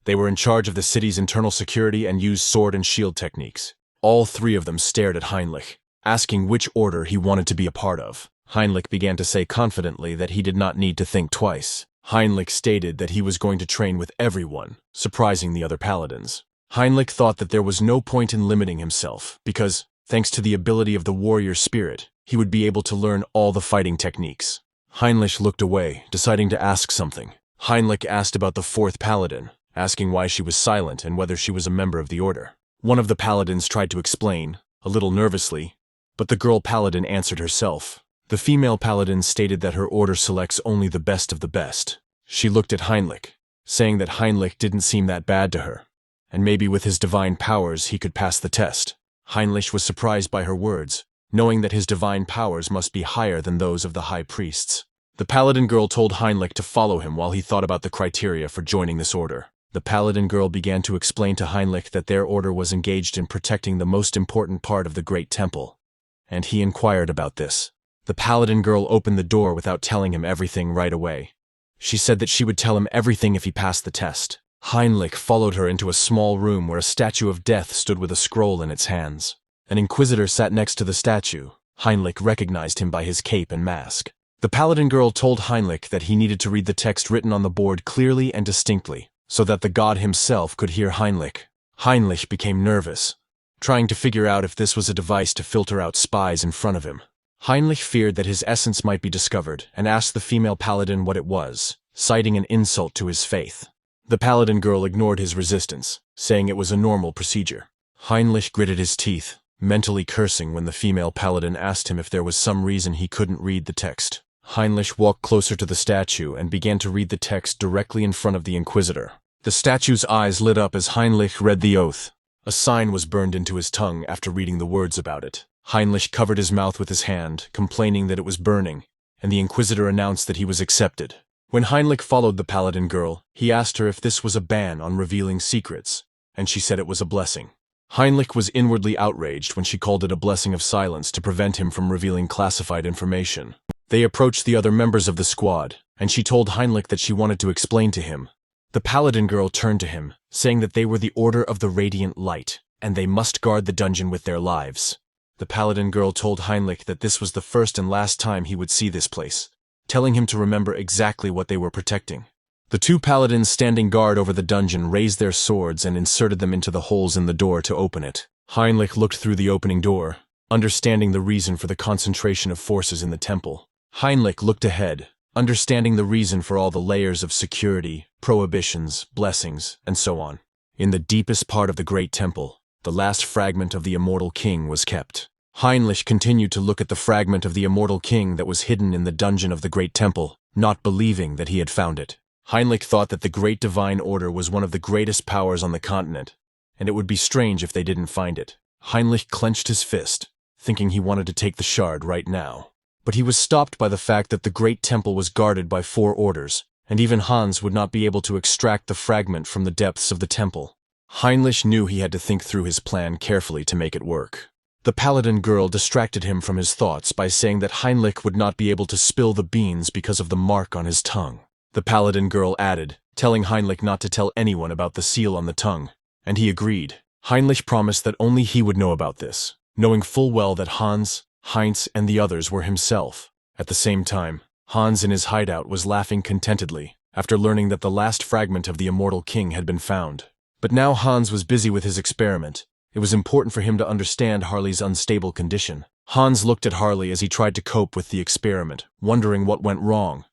They were in charge of the city's internal security and used sword and shield techniques. All three of them stared at Heinrich, asking which order he wanted to be a part of. Heinrich began to say confidently that he did not need to think twice. Heinrich stated that he was going to train with everyone, surprising the other paladins. Heinrich thought that there was no point in limiting himself, because, thanks to the ability of the warrior spirit, he would be able to learn all the fighting techniques. Heinrich looked away, deciding to ask something. Heinrich asked about the fourth paladin, asking why she was silent and whether she was a member of the order. One of the paladins tried to explain, a little nervously, but the girl paladin answered herself. The female paladin stated that her order selects only the best of the best. She looked at Heinrich, saying that Heinrich didn't seem that bad to her, and maybe with his divine powers he could pass the test. Heinrich was surprised by her words, knowing that his divine powers must be higher than those of the high priests. The paladin girl told Heinrich to follow him while he thought about the criteria for joining this order. The paladin girl began to explain to Heinrich that their order was engaged in protecting the most important part of the great temple, and he inquired about this. The paladin girl opened the door without telling him everything right away. She said that she would tell him everything if he passed the test. Heinrich followed her into a small room where a statue of death stood with a scroll in its hands. An inquisitor sat next to the statue. Heinrich recognized him by his cape and mask. The paladin girl told Heinrich that he needed to read the text written on the board clearly and distinctly, so that the god himself could hear Heinrich. Heinrich became nervous, trying to figure out if this was a device to filter out spies in front of him. Heinrich feared that his essence might be discovered and asked the female paladin what it was, citing an insult to his faith. The paladin girl ignored his resistance, saying it was a normal procedure. Heinrich gritted his teeth, mentally cursing when the female paladin asked him if there was some reason he couldn't read the text. Heinrich walked closer to the statue and began to read the text directly in front of the inquisitor. The statue's eyes lit up as Heinrich read the oath. A sign was burned into his tongue after reading the words about it. Heinrich covered his mouth with his hand, complaining that it was burning, and the inquisitor announced that he was accepted. When Heinrich followed the paladin girl, he asked her if this was a ban on revealing secrets, and she said it was a blessing. Heinrich was inwardly outraged when she called it a blessing of silence to prevent him from revealing classified information. They approached the other members of the squad, and she told Heinrich that she wanted to explain to him. The paladin girl turned to him, saying that they were the Order of the Radiant Light, and they must guard the dungeon with their lives. The paladin girl told Heinrich that this was the first and last time he would see this place, telling him to remember exactly what they were protecting. The two paladins standing guard over the dungeon raised their swords and inserted them into the holes in the door to open it. Heinrich looked through the opening door, understanding the reason for the concentration of forces in the temple. Heinrich looked ahead, understanding the reason for all the layers of security, prohibitions, blessings, and so on. In the deepest part of the great temple, the last fragment of the immortal king was kept. Heinrich continued to look at the fragment of the immortal king that was hidden in the dungeon of the great temple, not believing that he had found it. Heinrich thought that the great divine order was one of the greatest powers on the continent, and it would be strange if they didn't find it. Heinrich clenched his fist, thinking he wanted to take the shard right now. But he was stopped by the fact that the great temple was guarded by 4 orders, and even Hans would not be able to extract the fragment from the depths of the temple. Heinrich knew he had to think through his plan carefully to make it work. The paladin girl distracted him from his thoughts by saying that Heinrich would not be able to spill the beans because of the mark on his tongue. The paladin girl added, telling Heinrich not to tell anyone about the seal on the tongue, and he agreed. Heinrich promised that only he would know about this, knowing full well that Hans, Heinz, and the others were himself. At the same time, Hans in his hideout was laughing contentedly after learning that the last fragment of the immortal king had been found. But now Hans was busy with his experiment. It was important for him to understand Harley's unstable condition. Hans looked at Harley as he tried to cope with the experiment, wondering what went wrong,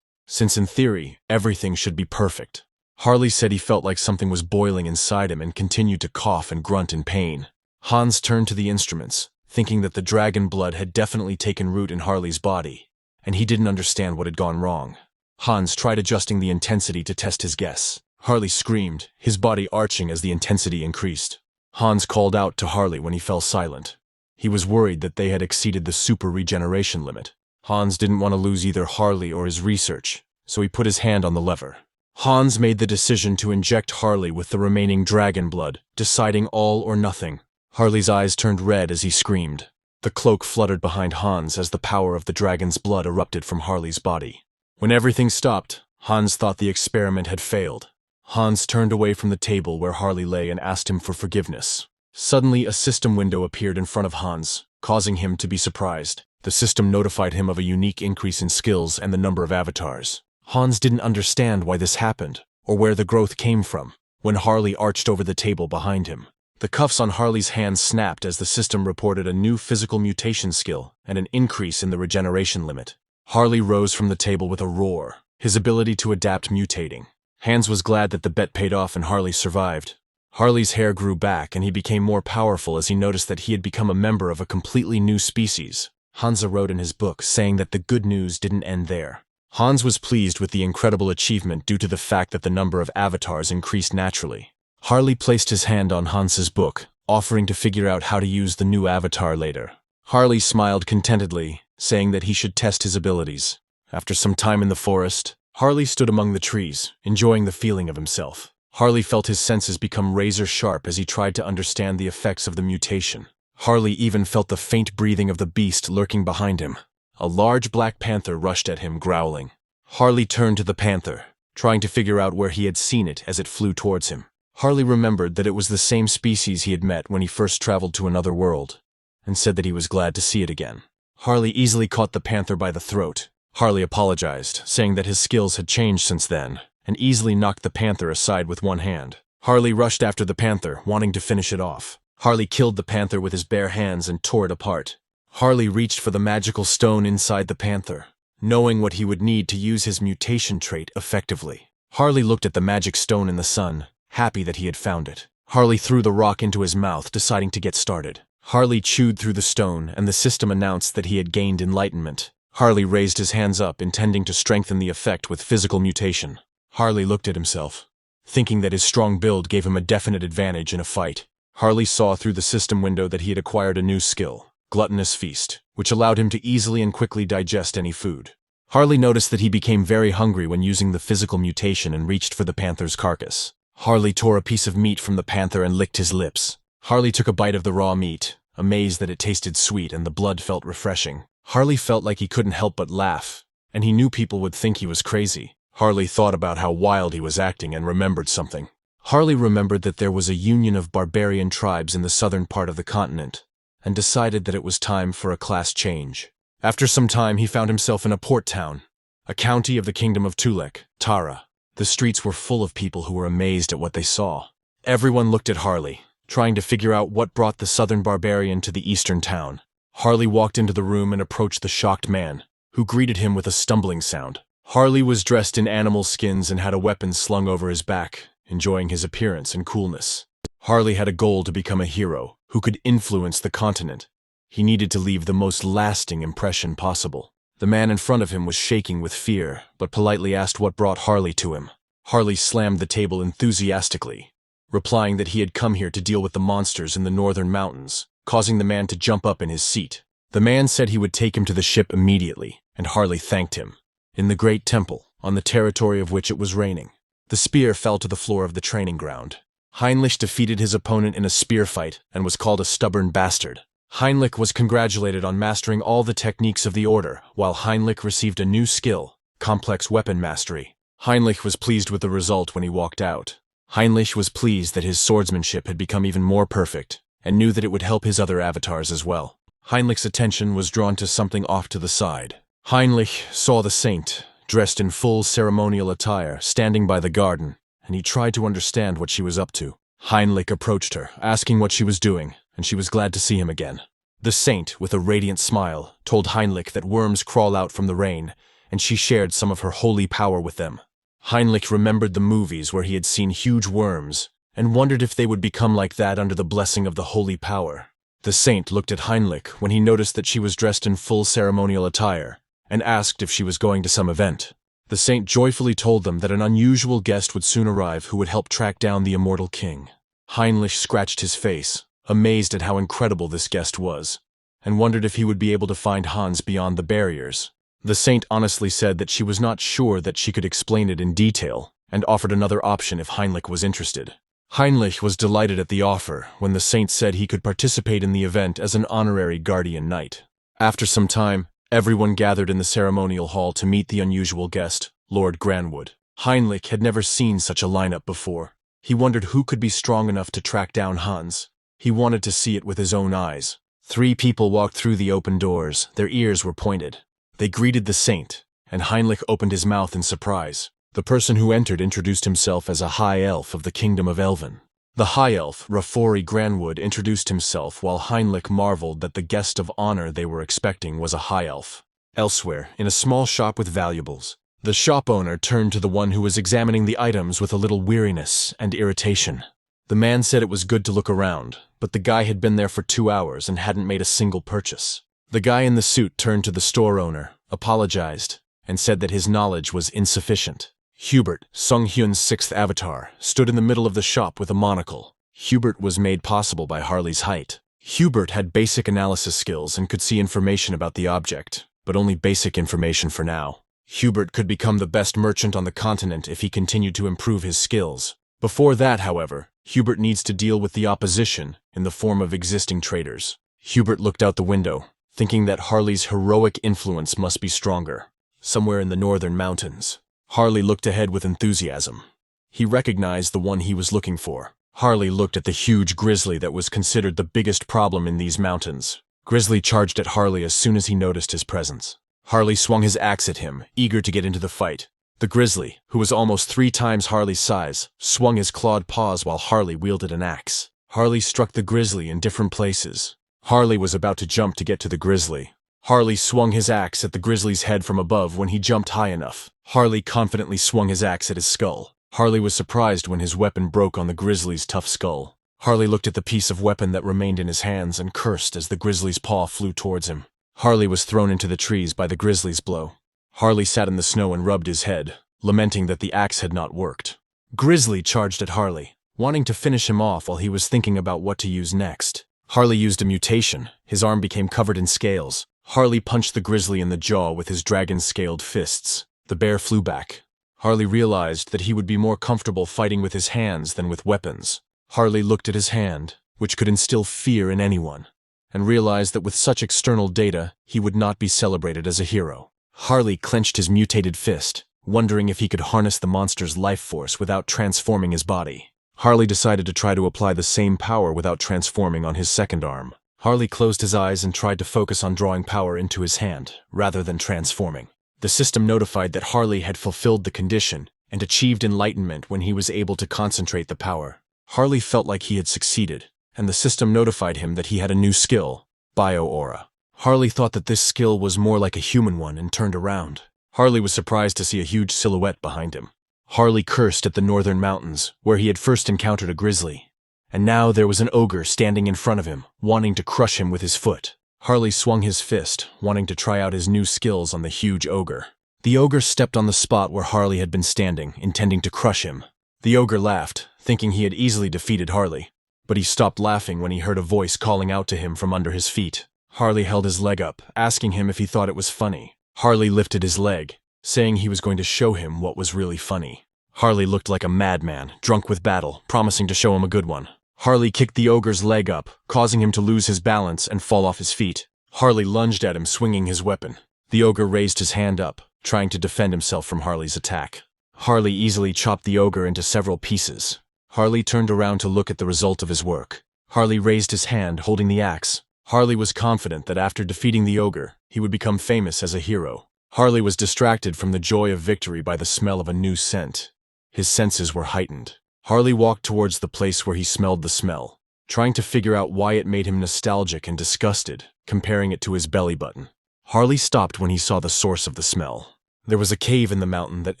since in theory, everything should be perfect. Harley said he felt like something was boiling inside him and continued to cough and grunt in pain. Hans turned to the instruments, thinking that the dragon blood had definitely taken root in Harley's body, and he didn't understand what had gone wrong. Hans tried adjusting the intensity to test his guess. Harley screamed, his body arching as the intensity increased. Hans called out to Harley when he fell silent. He was worried that they had exceeded the super regeneration limit. Hans didn't want to lose either Harley or his research, so he put his hand on the lever. Hans made the decision to inject Harley with the remaining dragon blood, deciding all or nothing. Harley's eyes turned red as he screamed. The cloak fluttered behind Hans as the power of the dragon's blood erupted from Harley's body. When everything stopped, Hans thought the experiment had failed. Hans turned away from the table where Harley lay and asked him for forgiveness. Suddenly, a system window appeared in front of Hans, causing him to be surprised. The system notified him of a unique increase in skills and the number of avatars. Hans didn't understand why this happened, or where the growth came from, when Harley arched over the table behind him. The cuffs on Harley's hands snapped as the system reported a new physical mutation skill and an increase in the regeneration limit. Harley rose from the table with a roar, his ability to adapt mutating. Hans was glad that the bet paid off and Harley survived. Harley's hair grew back and he became more powerful as he noticed that he had become a member of a completely new species. Hansa wrote in his book saying that the good news didn't end there. Hans was pleased with the incredible achievement due to the fact that the number of avatars increased naturally. Harley placed his hand on Hans's book, offering to figure out how to use the new avatar later. Harley smiled contentedly, saying that he should test his abilities. After some time in the forest, Harley stood among the trees, enjoying the feeling of himself. Harley felt his senses become razor sharp as he tried to understand the effects of the mutation. Harley even felt the faint breathing of the beast lurking behind him. A large black panther rushed at him, growling. Harley turned to the panther, trying to figure out where he had seen it as it flew towards him. Harley remembered that it was the same species he had met when he first traveled to another world, and said that he was glad to see it again. Harley easily caught the panther by the throat. Harley apologized, saying that his skills had changed since then, and easily knocked the panther aside with one hand. Harley rushed after the panther, wanting to finish it off. Harley killed the panther with his bare hands and tore it apart. Harley reached for the magical stone inside the panther, knowing what he would need to use his mutation trait effectively. Harley looked at the magic stone in the sun, happy that he had found it. Harley threw the rock into his mouth, deciding to get started. Harley chewed through the stone, and the system announced that he had gained enlightenment. Harley raised his hands up, intending to strengthen the effect with physical mutation. Harley looked at himself, thinking that his strong build gave him a definite advantage in a fight. Harley saw through the system window that he had acquired a new skill, Gluttonous Feast, which allowed him to easily and quickly digest any food. Harley noticed that he became very hungry when using the physical mutation and reached for the panther's carcass. Harley tore a piece of meat from the panther and licked his lips. Harley took a bite of the raw meat, amazed that it tasted sweet and the blood felt refreshing. Harley felt like he couldn't help but laugh, and he knew people would think he was crazy. Harley thought about how wild he was acting and remembered something. Harley remembered that there was a union of barbarian tribes in the southern part of the continent, and decided that it was time for a class change. After some time, he found himself in a port town, a county of the kingdom of Tulek, Tara. The streets were full of people who were amazed at what they saw. Everyone looked at Harley, trying to figure out what brought the southern barbarian to the eastern town. Harley walked into the room and approached the shocked man, who greeted him with a stumbling sound. Harley was dressed in animal skins and had a weapon slung over his back, enjoying his appearance and coolness. Harley had a goal to become a hero who could influence the continent. He needed to leave the most lasting impression possible. The man in front of him was shaking with fear, but politely asked what brought Harley to him. Harley slammed the table enthusiastically, replying that he had come here to deal with the monsters in the northern mountains, causing the man to jump up in his seat. The man said he would take him to the ship immediately, and Harley thanked him. In the great temple, on the territory of which it was raining, the spear fell to the floor of the training ground. Heinrich defeated his opponent in a spear fight and was called a stubborn bastard. Heinrich was congratulated on mastering all the techniques of the order, while Heinrich received a new skill, complex weapon mastery. Heinrich was pleased with the result when he walked out. Heinrich was pleased that his swordsmanship had become even more perfect, and knew that it would help his other avatars as well. Heinrich's attention was drawn to something off to the side. Heinrich saw the saint, dressed in full ceremonial attire, standing by the garden, and he tried to understand what she was up to. Heinrich approached her, asking what she was doing, and she was glad to see him again. The saint, with a radiant smile, told Heinrich that worms crawl out from the rain, and she shared some of her holy power with them. Heinrich remembered the movies where he had seen huge worms, and wondered if they would become like that under the blessing of the holy power. The saint looked at Heinrich when he noticed that she was dressed in full ceremonial attire, and asked if she was going to some event. The saint joyfully told them that an unusual guest would soon arrive who would help track down the immortal king. Heinrich scratched his face, amazed at how incredible this guest was, and wondered if he would be able to find Hans beyond the barriers. The saint honestly said that she was not sure that she could explain it in detail, and offered another option if Heinrich was interested. Heinrich was delighted at the offer when the saint said he could participate in the event as an honorary guardian knight. After some time, everyone gathered in the ceremonial hall to meet the unusual guest, Lord Granwood. Heinrich had never seen such a lineup before. He wondered who could be strong enough to track down Hans. He wanted to see it with his own eyes. 3 people walked through the open doors. Their ears were pointed. They greeted the saint, and Heinrich opened his mouth in surprise. The person who entered introduced himself as a high elf of the kingdom of Elven. The high elf, Rafori Granwood, introduced himself while Heinrich marveled that the guest of honor they were expecting was a high elf. Elsewhere, in a small shop with valuables, the shop owner turned to the one who was examining the items with a little weariness and irritation. The man said it was good to look around, but the guy had been there for 2 hours and hadn't made a single purchase. The guy in the suit turned to the store owner, apologized, and said that his knowledge was insufficient. Hubert, Seonghyeon's 6th avatar, stood in the middle of the shop with a monocle. Hubert was made possible by Harley's height. Hubert had basic analysis skills and could see information about the object, but only basic information for now. Hubert could become the best merchant on the continent if he continued to improve his skills. Before that, however, Hubert needs to deal with the opposition in the form of existing traders. Hubert looked out the window, thinking that Harley's heroic influence must be stronger. Somewhere in the northern mountains. Harley looked ahead with enthusiasm. He recognized the one he was looking for. Harley looked at the huge grizzly that was considered the biggest problem in these mountains. Grizzly charged at Harley as soon as he noticed his presence. Harley swung his axe at him, eager to get into the fight. The grizzly, who was almost 3 times Harley's size, swung his clawed paws while Harley wielded an axe. Harley struck the grizzly in different places. Harley was about to jump to get to the grizzly. Harley swung his axe at the grizzly's head from above when he jumped high enough. Harley confidently swung his axe at his skull. Harley was surprised when his weapon broke on the grizzly's tough skull. Harley looked at the piece of weapon that remained in his hands and cursed as the grizzly's paw flew towards him. Harley was thrown into the trees by the grizzly's blow. Harley sat in the snow and rubbed his head, lamenting that the axe had not worked. Grizzly charged at Harley, wanting to finish him off while he was thinking about what to use next. Harley used a mutation. His arm became covered in scales. Harley punched the grizzly in the jaw with his dragon-scaled fists. The bear flew back. Harley realized that he would be more comfortable fighting with his hands than with weapons. Harley looked at his hand, which could instill fear in anyone, and realized that with such external data, he would not be celebrated as a hero. Harley clenched his mutated fist, wondering if he could harness the monster's life force without transforming his body. Harley decided to try to apply the same power without transforming on his second arm. Harley closed his eyes and tried to focus on drawing power into his hand, rather than transforming. The system notified that Harley had fulfilled the condition and achieved enlightenment when he was able to concentrate the power. Harley felt like he had succeeded, and the system notified him that he had a new skill, Bio-Aura. Harley thought that this skill was more like a human one and turned around. Harley was surprised to see a huge silhouette behind him. Harley cursed at the northern mountains, where he had first encountered a grizzly. And now there was an ogre standing in front of him, wanting to crush him with his foot. Harley swung his fist, wanting to try out his new skills on the huge ogre. The ogre stepped on the spot where Harley had been standing, intending to crush him. The ogre laughed, thinking he had easily defeated Harley. But he stopped laughing when he heard a voice calling out to him from under his feet. Harley held his leg up, asking him if he thought it was funny. Harley lifted his leg, saying he was going to show him what was really funny. Harley looked like a madman, drunk with battle, promising to show him a good one. Harley kicked the ogre's leg up, causing him to lose his balance and fall off his feet. Harley lunged at him, swinging his weapon. The ogre raised his hand up, trying to defend himself from Harley's attack. Harley easily chopped the ogre into several pieces. Harley turned around to look at the result of his work. Harley raised his hand, holding the axe. Harley was confident that after defeating the ogre, he would become famous as a hero. Harley was distracted from the joy of victory by the smell of a new scent. His senses were heightened. Harley walked towards the place where he smelled the smell, trying to figure out why it made him nostalgic and disgusted, comparing it to his belly button. Harley stopped when he saw the source of the smell. There was a cave in the mountain that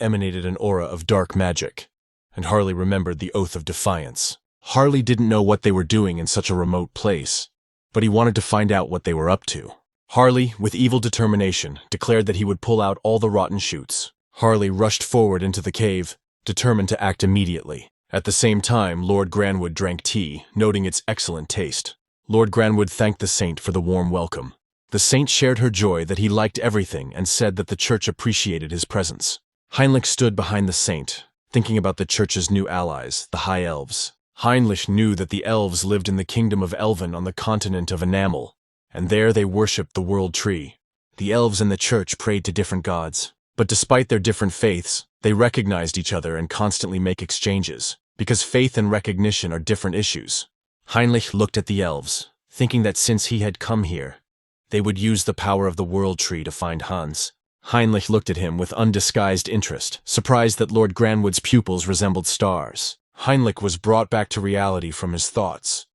emanated an aura of dark magic, and Harley remembered the Oath of Defiance. Harley didn't know what they were doing in such a remote place, but he wanted to find out what they were up to. Harley, with evil determination, declared that he would pull out all the rotten shoots. Harley rushed forward into the cave, determined to act immediately. At the same time, Lord Granwood drank tea, noting its excellent taste. Lord Granwood thanked the saint for the warm welcome. The saint shared her joy that he liked everything and said that the church appreciated his presence. Heinrich stood behind the saint, thinking about the church's new allies, the High Elves. Heinrich knew that the elves lived in the kingdom of Elven on the continent of Enamel, and there they worshipped the world tree. The elves and the church prayed to different gods. But despite their different faiths, They recognized each other and constantly make exchanges, because faith and recognition are different issues. Heinrich looked at the elves, thinking that since he had come here, they would use the power of the World Tree to find Hans. Heinrich looked at him with undisguised interest, surprised that Lord Granwood's pupils resembled stars. Heinrich was brought back to reality from his thoughts,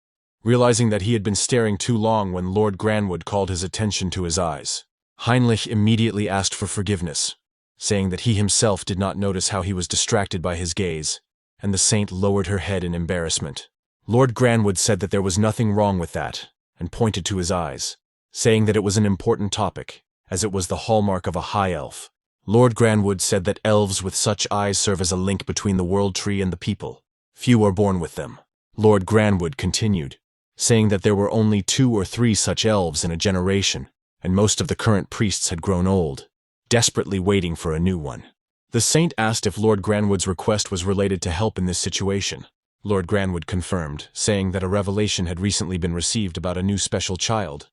realizing that he had been staring too long when Lord Granwood called his attention to his eyes. Heinrich immediately asked for forgiveness, saying that he himself did not notice how he was distracted by his gaze, and the saint lowered her head in embarrassment. Lord Granwood said that there was nothing wrong with that, and pointed to his eyes, saying that it was an important topic, as it was the hallmark of a high elf. Lord Granwood said that elves with such eyes serve as a link between the World Tree and the people. Few are born with them. Lord Granwood continued, saying that there were only 2 or 3 such elves in a generation, and most of the current priests had grown old, desperately waiting for a new one. The saint asked if Lord Granwood's request was related to help in this situation. Lord Granwood confirmed, saying that a revelation had recently been received about a new special child,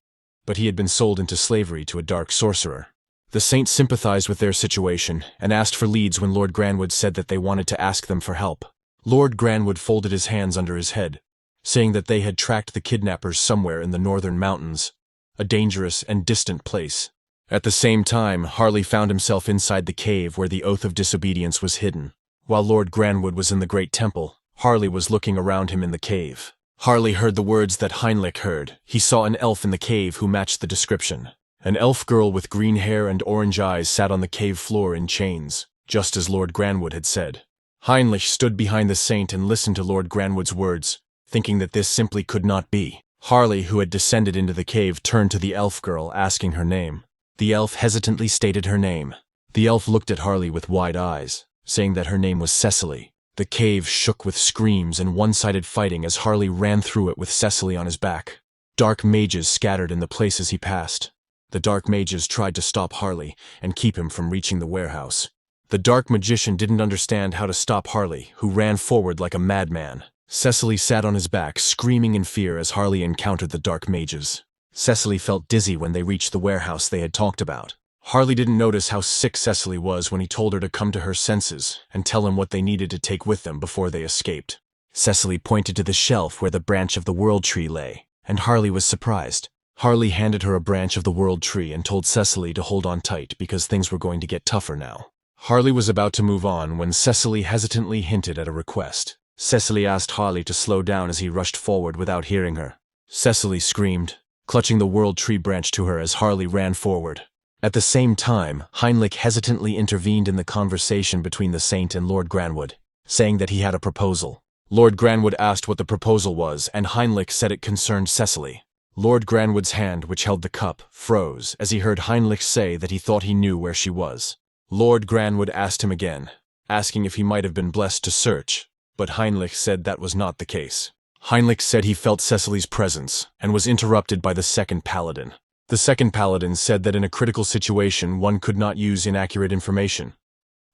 but he had been sold into slavery to a dark sorcerer. The saint sympathized with their situation and asked for leads when Lord Granwood said that they wanted to ask them for help. Lord Granwood folded his hands under his head, saying that they had tracked the kidnappers somewhere in the northern mountains, a dangerous and distant place. At the same time, Harley found himself inside the cave where the Oath of Disobedience was hidden. While Lord Granwood was in the Great Temple, Harley was looking around him in the cave. Harley heard the words that Heinrich heard. He saw an elf in the cave who matched the description. An elf girl with green hair and orange eyes sat on the cave floor in chains, just as Lord Granwood had said. Heinrich stood behind the saint and listened to Lord Granwood's words, thinking that this simply could not be. Harley, who had descended into the cave, turned to the elf girl, asking her name. The elf hesitantly stated her name. The elf looked at Harley with wide eyes, saying that her name was Cecily. The cave shook with screams and one-sided fighting as Harley ran through it with Cecily on his back. Dark mages scattered in the places he passed. The dark mages tried to stop Harley and keep him from reaching the warehouse. The dark magician didn't understand how to stop Harley, who ran forward like a madman. Cecily sat on his back, screaming in fear as Harley encountered the dark mages. Cecily felt dizzy when they reached the warehouse they had talked about. Harley didn't notice how sick Cecily was when he told her to come to her senses and tell him what they needed to take with them before they escaped. Cecily pointed to the shelf where the branch of the World Tree lay, and Harley was surprised. Harley handed her a branch of the World Tree and told Cecily to hold on tight because things were going to get tougher now. Harley was about to move on when Cecily hesitantly hinted at a request. Cecily asked Harley to slow down as he rushed forward without hearing her. Cecily screamed, clutching the World Tree branch to her as Harley ran forward. At the same time, Heinrich hesitantly intervened in the conversation between the saint and Lord Granwood, saying that he had a proposal. Lord Granwood asked what the proposal was, and Heinrich said it concerned Cecily. Lord Granwood's hand, which held the cup, froze as he heard Heinrich say that he thought he knew where she was. Lord Granwood asked him again, asking if he might have been blessed to search, but Heinrich said that was not the case. Heinrich said he felt Cecily's presence and was interrupted by the second paladin. The second paladin said that in a critical situation one could not use inaccurate information,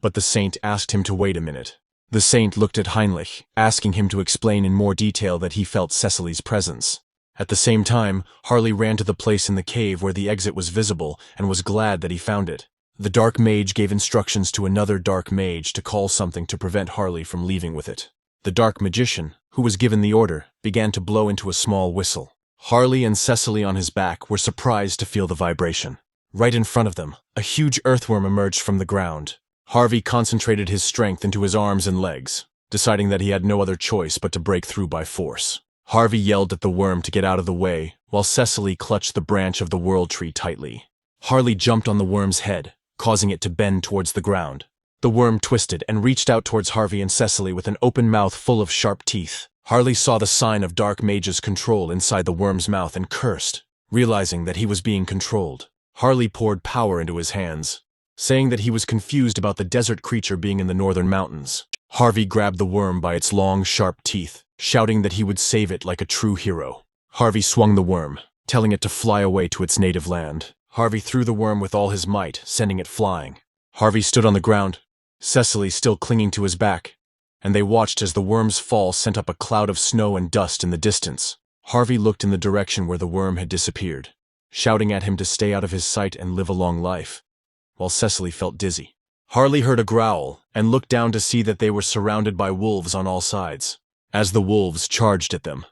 but the saint asked him to wait a minute. The saint looked at Heinrich, asking him to explain in more detail that he felt Cecily's presence. At the same time, Harley ran to the place in the cave where the exit was visible and was glad that he found it. The dark mage gave instructions to another dark mage to call something to prevent Harley from leaving with it. The dark magician, who was given the order, began to blow into a small whistle. Harley and Cecily on his back were surprised to feel the vibration. Right in front of them, a huge earthworm emerged from the ground. Harvey concentrated his strength into his arms and legs, deciding that he had no other choice but to break through by force. Harvey yelled at the worm to get out of the way, while Cecily clutched the branch of the World Tree tightly. Harley jumped on the worm's head, causing it to bend towards the ground. The worm twisted and reached out towards Harvey and Cecily with an open mouth full of sharp teeth. Harley saw the sign of Dark Mage's control inside the worm's mouth and cursed, realizing that he was being controlled. Harley poured power into his hands, saying that he was confused about the desert creature being in the northern mountains. Harvey grabbed the worm by its long, sharp teeth, shouting that he would save it like a true hero. Harvey swung the worm, telling it to fly away to its native land. Harvey threw the worm with all his might, sending it flying. Harvey stood on the ground, Cecily still clinging to his back, and they watched as the worm's fall sent up a cloud of snow and dust in the distance. Harvey looked in the direction where the worm had disappeared, shouting at him to stay out of his sight and live a long life, while Cecily felt dizzy. Harley heard a growl and looked down to see that they were surrounded by wolves on all sides. As the wolves charged at them,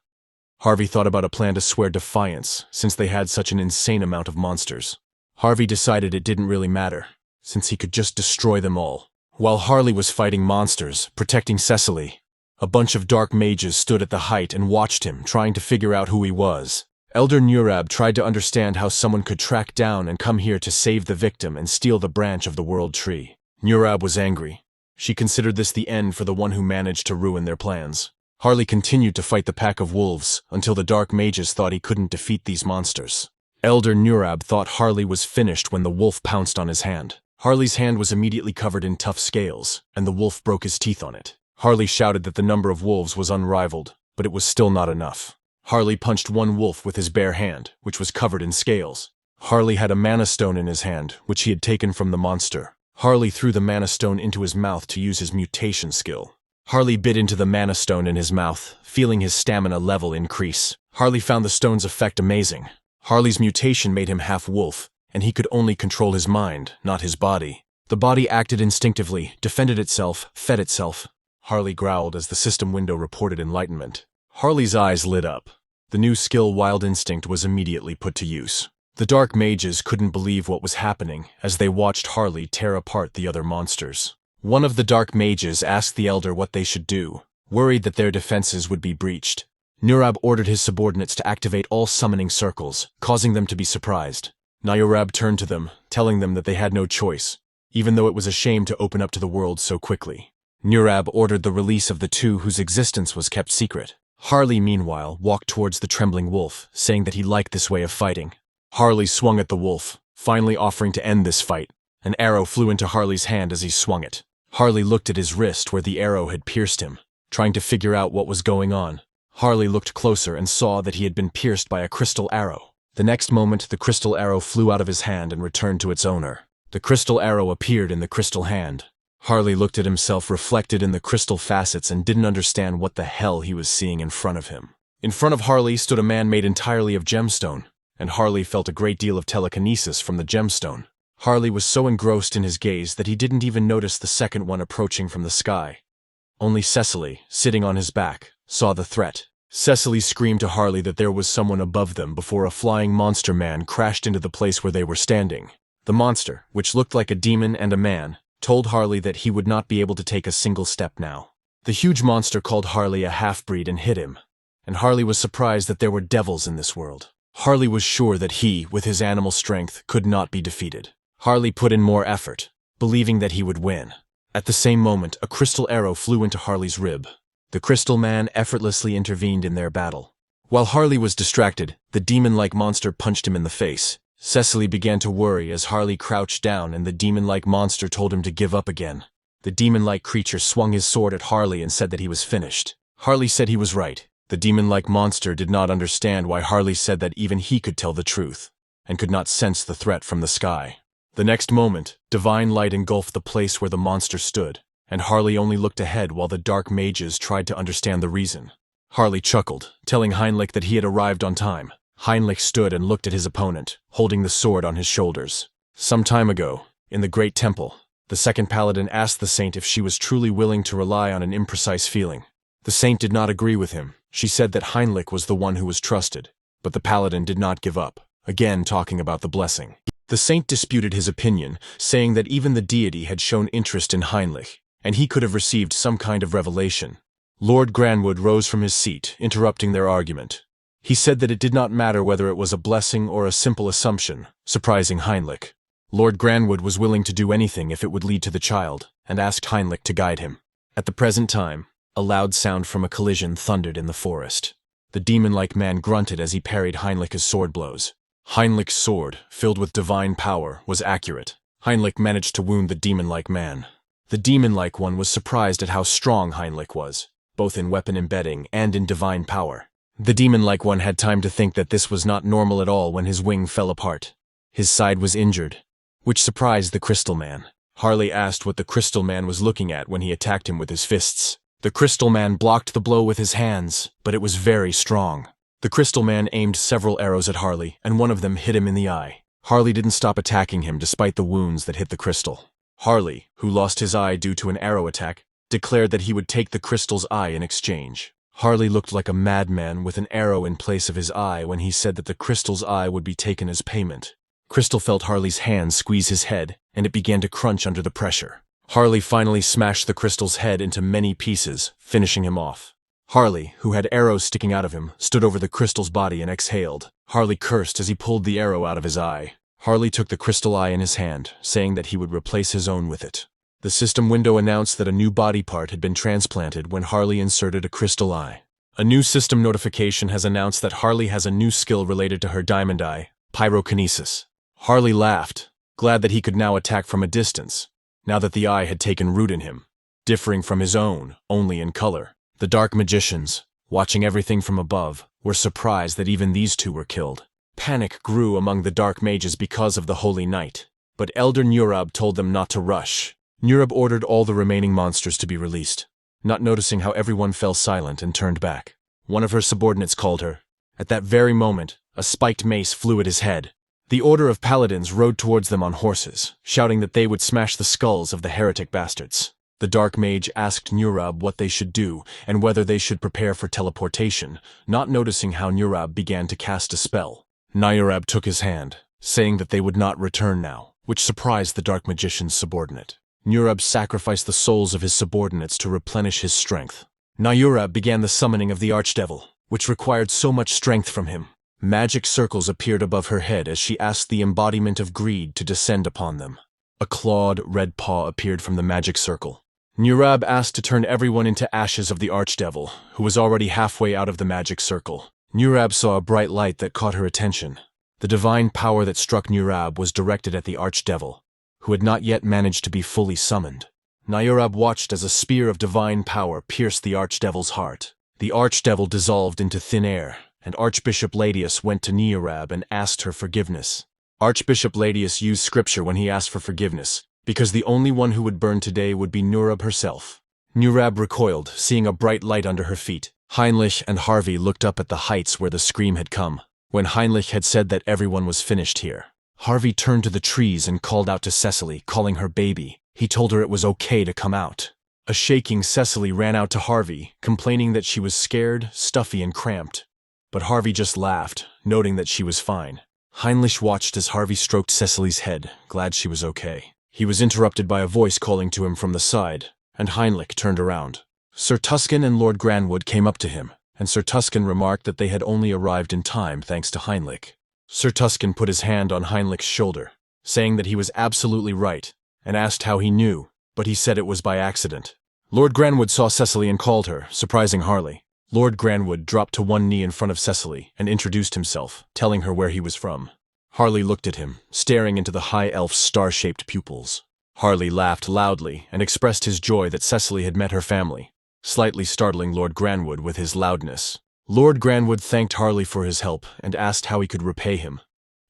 Harvey thought about a plan to swear defiance since they had such an insane amount of monsters. Harvey decided it didn't really matter, since he could just destroy them all. While Harley was fighting monsters, protecting Cecily, a bunch of dark mages stood at the height and watched him, trying to figure out who he was. Elder Nurab tried to understand how someone could track down and come here to save the victim and steal the branch of the world tree. Nurab was angry. She considered this the end for the one who managed to ruin their plans. Harley continued to fight the pack of wolves until the dark mages thought he couldn't defeat these monsters. Elder Nurab thought Harley was finished when the wolf pounced on his hand. Harley's hand was immediately covered in tough scales, and the wolf broke his teeth on it. Harley shouted that the number of wolves was unrivaled, but it was still not enough. Harley punched one wolf with his bare hand, which was covered in scales. Harley had a mana stone in his hand, which he had taken from the monster. Harley threw the mana stone into his mouth to use his mutation skill. Harley bit into the mana stone in his mouth, feeling his stamina level increase. Harley found the stone's effect amazing. Harley's mutation made him half wolf, and he could only control his mind, not his body. The body acted instinctively, defended itself, fed itself. Harley growled as the system window reported enlightenment. Harley's eyes lit up. The new skill Wild Instinct was immediately put to use. The dark mages couldn't believe what was happening as they watched Harley tear apart the other monsters. One of the dark mages asked the elder what they should do, worried that their defenses would be breached. Nurab ordered his subordinates to activate all summoning circles, causing them to be surprised. Nurab turned to them, telling them that they had no choice, even though it was a shame to open up to the world so quickly. Nurab ordered the release of the two whose existence was kept secret. Harley, meanwhile, walked towards the trembling wolf, saying that he liked this way of fighting. Harley swung at the wolf, finally offering to end this fight. An arrow flew into Harley's hand as he swung it. Harley looked at his wrist where the arrow had pierced him, trying to figure out what was going on. Harley looked closer and saw that he had been pierced by a crystal arrow. The next moment, the crystal arrow flew out of his hand and returned to its owner. The crystal arrow appeared in the crystal hand. Harley looked at himself reflected in the crystal facets and didn't understand what the hell he was seeing in front of him. In front of Harley stood a man made entirely of gemstone, and Harley felt a great deal of telekinesis from the gemstone. Harley was so engrossed in his gaze that he didn't even notice the second one approaching from the sky. Only Cecily, sitting on his back, saw the threat. Cecily screamed to Harley that there was someone above them before a flying monster man crashed into the place where they were standing. The monster, which looked like a demon and a man, told Harley that he would not be able to take a single step now. The huge monster called Harley a half-breed and hit him, and Harley was surprised that there were devils in this world. Harley was sure that he, with his animal strength, could not be defeated. Harley put in more effort, believing that he would win. At the same moment, a crystal arrow flew into Harley's rib. The crystal man effortlessly intervened in their battle. While Harley was distracted, the demon-like monster punched him in the face. Cecily began to worry as Harley crouched down and the demon-like monster told him to give up again. The demon-like creature swung his sword at Harley and said that he was finished. Harley said he was right. The demon-like monster did not understand why Harley said that even he could tell the truth, and could not sense the threat from the sky. The next moment, divine light engulfed the place where the monster stood, and Harley only looked ahead while the dark mages tried to understand the reason. Harley chuckled, telling Heinrich that he had arrived on time. Heinrich stood and looked at his opponent, holding the sword on his shoulders. Some time ago, in the Great Temple, the second paladin asked the saint if she was truly willing to rely on an imprecise feeling. The saint did not agree with him. She said that Heinrich was the one who was trusted, but the paladin did not give up, again talking about the blessing. The saint disputed his opinion, saying that even the deity had shown interest in Heinrich, and he could have received some kind of revelation. Lord Granwood rose from his seat, interrupting their argument. He said that it did not matter whether it was a blessing or a simple assumption, surprising Heinrich. Lord Granwood was willing to do anything if it would lead to the child, and asked Heinrich to guide him. At the present time, a loud sound from a collision thundered in the forest. The demon-like man grunted as he parried Heinrich's sword blows. Heinrich's sword, filled with divine power, was accurate. Heinrich managed to wound the demon-like man. The demon-like one was surprised at how strong Heinrich was, both in weapon embedding and in divine power. The demon-like one had time to think that this was not normal at all when his wing fell apart. His side was injured, which surprised the Crystal Man. Harley asked what the Crystal Man was looking at when he attacked him with his fists. The Crystal Man blocked the blow with his hands, but it was very strong. The Crystal Man aimed several arrows at Harley, and one of them hit him in the eye. Harley didn't stop attacking him despite the wounds that hit the crystal. Harley, who lost his eye due to an arrow attack, declared that he would take the crystal's eye in exchange. Harley looked like a madman with an arrow in place of his eye when he said that the crystal's eye would be taken as payment. Crystal felt Harley's hand squeeze his head, and it began to crunch under the pressure. Harley finally smashed the crystal's head into many pieces, finishing him off. Harley, who had arrows sticking out of him, stood over the crystal's body and exhaled. Harley cursed as he pulled the arrow out of his eye. Harley took the crystal eye in his hand, saying that he would replace his own with it. The system window announced that a new body part had been transplanted when Harley inserted a crystal eye. A new system notification has announced that Harley has a new skill related to her diamond eye, pyrokinesis. Harley laughed, glad that he could now attack from a distance, now that the eye had taken root in him, differing from his own, only in color. The dark magicians, watching everything from above, were surprised that even these two were killed. Panic grew among the dark mages because of the holy night, but Elder Nurab told them not to rush. Nurab ordered all the remaining monsters to be released, not noticing how everyone fell silent and turned back. One of her subordinates called her. At that very moment, a spiked mace flew at his head. The order of paladins rode towards them on horses, shouting that they would smash the skulls of the heretic bastards. The dark mage asked Nurab what they should do and whether they should prepare for teleportation, not noticing how Nurab began to cast a spell. Nurab took his hand, saying that they would not return now, which surprised the dark magician's subordinate. Nurab sacrificed the souls of his subordinates to replenish his strength. Nurab began the summoning of the archdevil, which required so much strength from him. Magic circles appeared above her head as she asked the embodiment of greed to descend upon them. A clawed red paw appeared from the magic circle. Nurab asked to turn everyone into ashes of the archdevil, who was already halfway out of the magic circle. Nurab saw a bright light that caught her attention. The divine power that struck Nurab was directed at the archdevil, who had not yet managed to be fully summoned. Nurab watched as a spear of divine power pierced the archdevil's heart. The archdevil dissolved into thin air, and Archbishop Ladius went to Nurab and asked her forgiveness. Archbishop Ladius used scripture when he asked for forgiveness, because the only one who would burn today would be Nurab herself. Nurab recoiled, seeing a bright light under her feet. Heinrich and Harvey looked up at the heights where the scream had come. When Heinrich had said that everyone was finished here, Harvey turned to the trees and called out to Cecily, calling her baby. He told her it was okay to come out. A shaking Cecily ran out to Harvey, complaining that she was scared, stuffy, and cramped. But Harvey just laughed, noting that she was fine. Heinrich watched as Harvey stroked Cecily's head, glad she was okay. He was interrupted by a voice calling to him from the side, and Heinrich turned around. Sir Tuscan and Lord Granwood came up to him, and Sir Tuscan remarked that they had only arrived in time thanks to Heinrich. Sir Tuscan put his hand on Heinrich's shoulder, saying that he was absolutely right, and asked how he knew, but he said it was by accident. Lord Granwood saw Cecily and called her, surprising Harley. Lord Granwood dropped to one knee in front of Cecily and introduced himself, telling her where he was from. Harley looked at him, staring into the high elf's star-shaped pupils. Harley laughed loudly and expressed his joy that Cecily had met her family, slightly startling Lord Granwood with his loudness. Lord Granwood thanked Harley for his help and asked how he could repay him,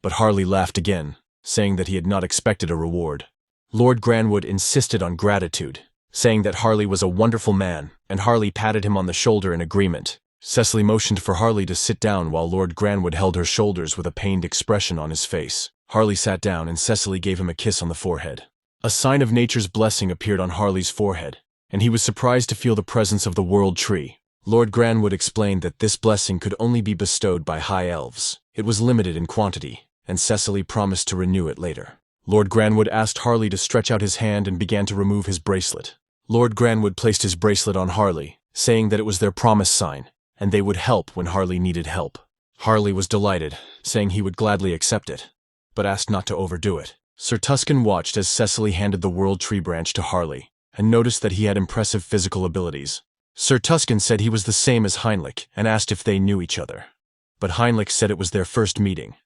but Harley laughed again, saying that he had not expected a reward. Lord Granwood insisted on gratitude, saying that Harley was a wonderful man, and Harley patted him on the shoulder in agreement. Cecily motioned for Harley to sit down while Lord Granwood held her shoulders with a pained expression on his face. Harley sat down and Cecily gave him a kiss on the forehead. A sign of nature's blessing appeared on Harley's forehead, and he was surprised to feel the presence of the world tree. Lord Granwood explained that this blessing could only be bestowed by high elves. It was limited in quantity, and Cecily promised to renew it later. Lord Granwood asked Harley to stretch out his hand and began to remove his bracelet. Lord Granwood placed his bracelet on Harley, saying that it was their promise sign, and they would help when Harley needed help. Harley was delighted, saying he would gladly accept it, but asked not to overdo it. Sir Tuscan watched as Cecily handed the World Tree branch to Harley, and noticed that he had impressive physical abilities. Sir Tuscan said he was the same as Heinrich and asked if they knew each other. But Heinrich said it was their first meeting,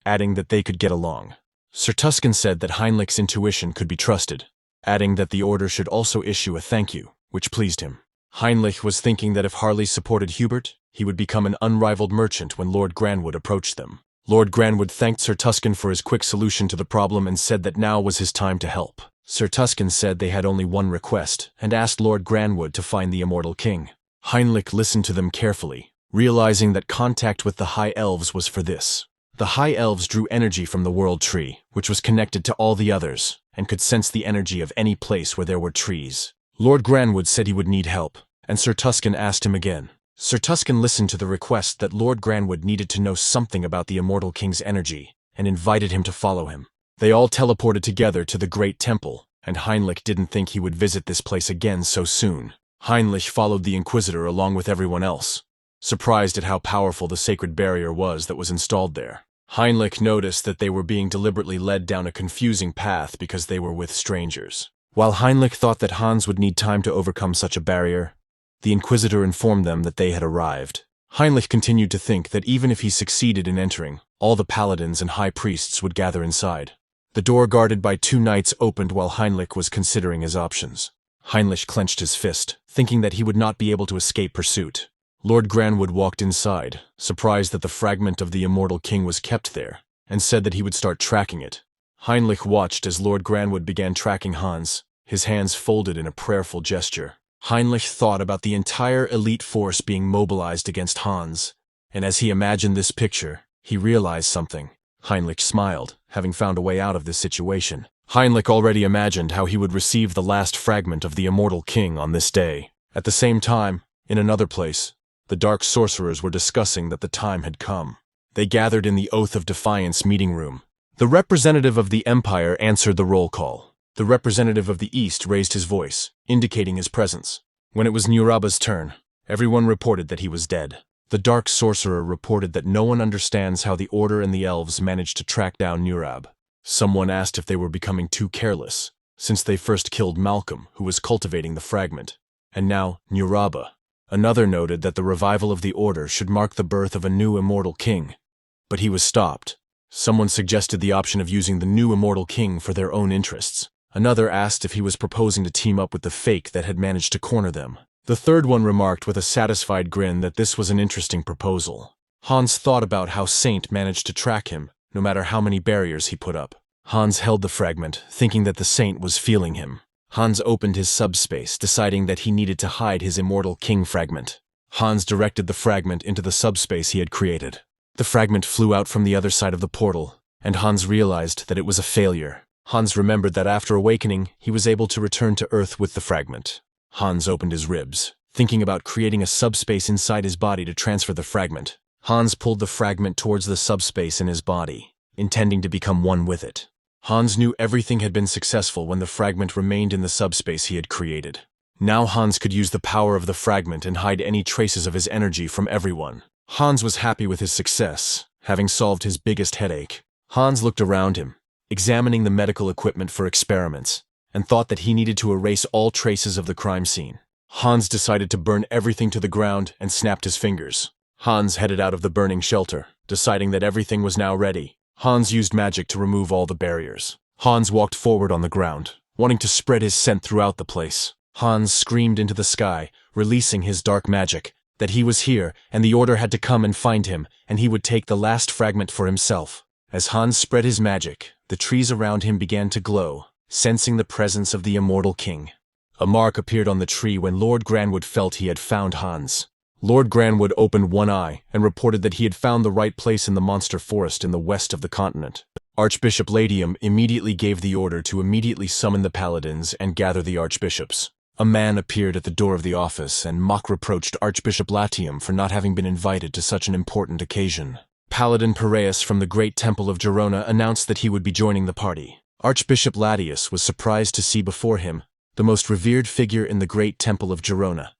adding that they could get along. Sir Tuscan said that Heinrich's intuition could be trusted, adding that the order should also issue a thank you, which pleased him. Heinrich was thinking that if Harley supported Hubert, he would become an unrivaled merchant when Lord Granwood approached them. Lord Granwood thanked Sir Tuscan for his quick solution to the problem and said that now was his time to help. Sir Tuscan said they had only one request, and asked Lord Granwood to find the immortal king. Heinrich listened to them carefully, realizing that contact with the high elves was for this. The high elves drew energy from the world tree, which was connected to all the others, and could sense the energy of any place where there were trees. Lord Granwood said he would need help, and Sir Tuscan asked him again. Sir Tuscan listened to the request that Lord Granwood needed to know something about the Immortal King's energy, and invited him to follow him. They all teleported together to the Great Temple, and Heinrich didn't think he would visit this place again so soon. Heinrich followed the Inquisitor along with everyone else, surprised at how powerful the sacred barrier was that was installed there. Heinrich noticed that they were being deliberately led down a confusing path because they were with strangers. While Heinrich thought that Hans would need time to overcome such a barrier, the Inquisitor informed them that they had arrived. Heinrich continued to think that even if he succeeded in entering, all the paladins and high priests would gather inside. The door guarded by 2 knights opened while Heinrich was considering his options. Heinrich clenched his fist, thinking that he would not be able to escape pursuit. Lord Granwood walked inside, surprised that the fragment of the Immortal King was kept there, and said that he would start tracking it. Heinrich watched as Lord Granwood began tracking Hans, his hands folded in a prayerful gesture. Heinrich thought about the entire elite force being mobilized against Hans, and as he imagined this picture, he realized something. Heinrich smiled, having found a way out of this situation. Heinrich already imagined how he would receive the last fragment of the Immortal King on this day. At the same time, in another place, the dark sorcerers were discussing that the time had come. They gathered in the Oath of Defiance meeting room. The representative of the Empire answered the roll call. The representative of the East raised his voice, indicating his presence. When it was Nuraba's turn, everyone reported that he was dead. The dark sorcerer reported that no one understands how the Order and the elves managed to track down Nurab. Someone asked if they were becoming too careless, since they first killed Malcolm, who was cultivating the fragment, and now Nuraba. Another noted that the revival of the Order should mark the birth of a new Immortal King, but he was stopped. Someone suggested the option of using the new Immortal King for their own interests. Another asked if he was proposing to team up with the fake that had managed to corner them. The third one remarked with a satisfied grin that this was an interesting proposal. Hans thought about how Saint managed to track him, no matter how many barriers he put up. Hans held the fragment, thinking that the Saint was feeling him. Hans opened his subspace, deciding that he needed to hide his Immortal King fragment. Hans directed the fragment into the subspace he had created. The fragment flew out from the other side of the portal, and Hans realized that it was a failure. Hans remembered that after awakening, he was able to return to Earth with the fragment. Hans opened his ribs, thinking about creating a subspace inside his body to transfer the fragment. Hans pulled the fragment towards the subspace in his body, intending to become one with it. Hans knew everything had been successful when the fragment remained in the subspace he had created. Now Hans could use the power of the fragment and hide any traces of his energy from everyone. Hans was happy with his success, having solved his biggest headache. Hans looked around him, examining the medical equipment for experiments, and thought that he needed to erase all traces of the crime scene. Hans decided to burn everything to the ground and snapped his fingers. Hans headed out of the burning shelter, deciding that everything was now ready. Hans used magic to remove all the barriers. Hans walked forward on the ground, wanting to spread his scent throughout the place. Hans screamed into the sky, releasing his dark magic, that he was here and the Order had to come and find him, and he would take the last fragment for himself. As Hans spread his magic, the trees around him began to glow, sensing the presence of the Immortal King. A mark appeared on the tree when Lord Granwood felt he had found Hans. Lord Granwood opened one eye and reported that he had found the right place in the monster forest in the west of the continent. Archbishop Latium immediately gave the order to immediately summon the paladins and gather the archbishops. A man appeared at the door of the office and mock-reproached Archbishop Latium for not having been invited to such an important occasion. Paladin Piraeus from the Great Temple of Girona announced that he would be joining the party. Archbishop Latius was surprised to see before him the most revered figure in the Great Temple of Girona,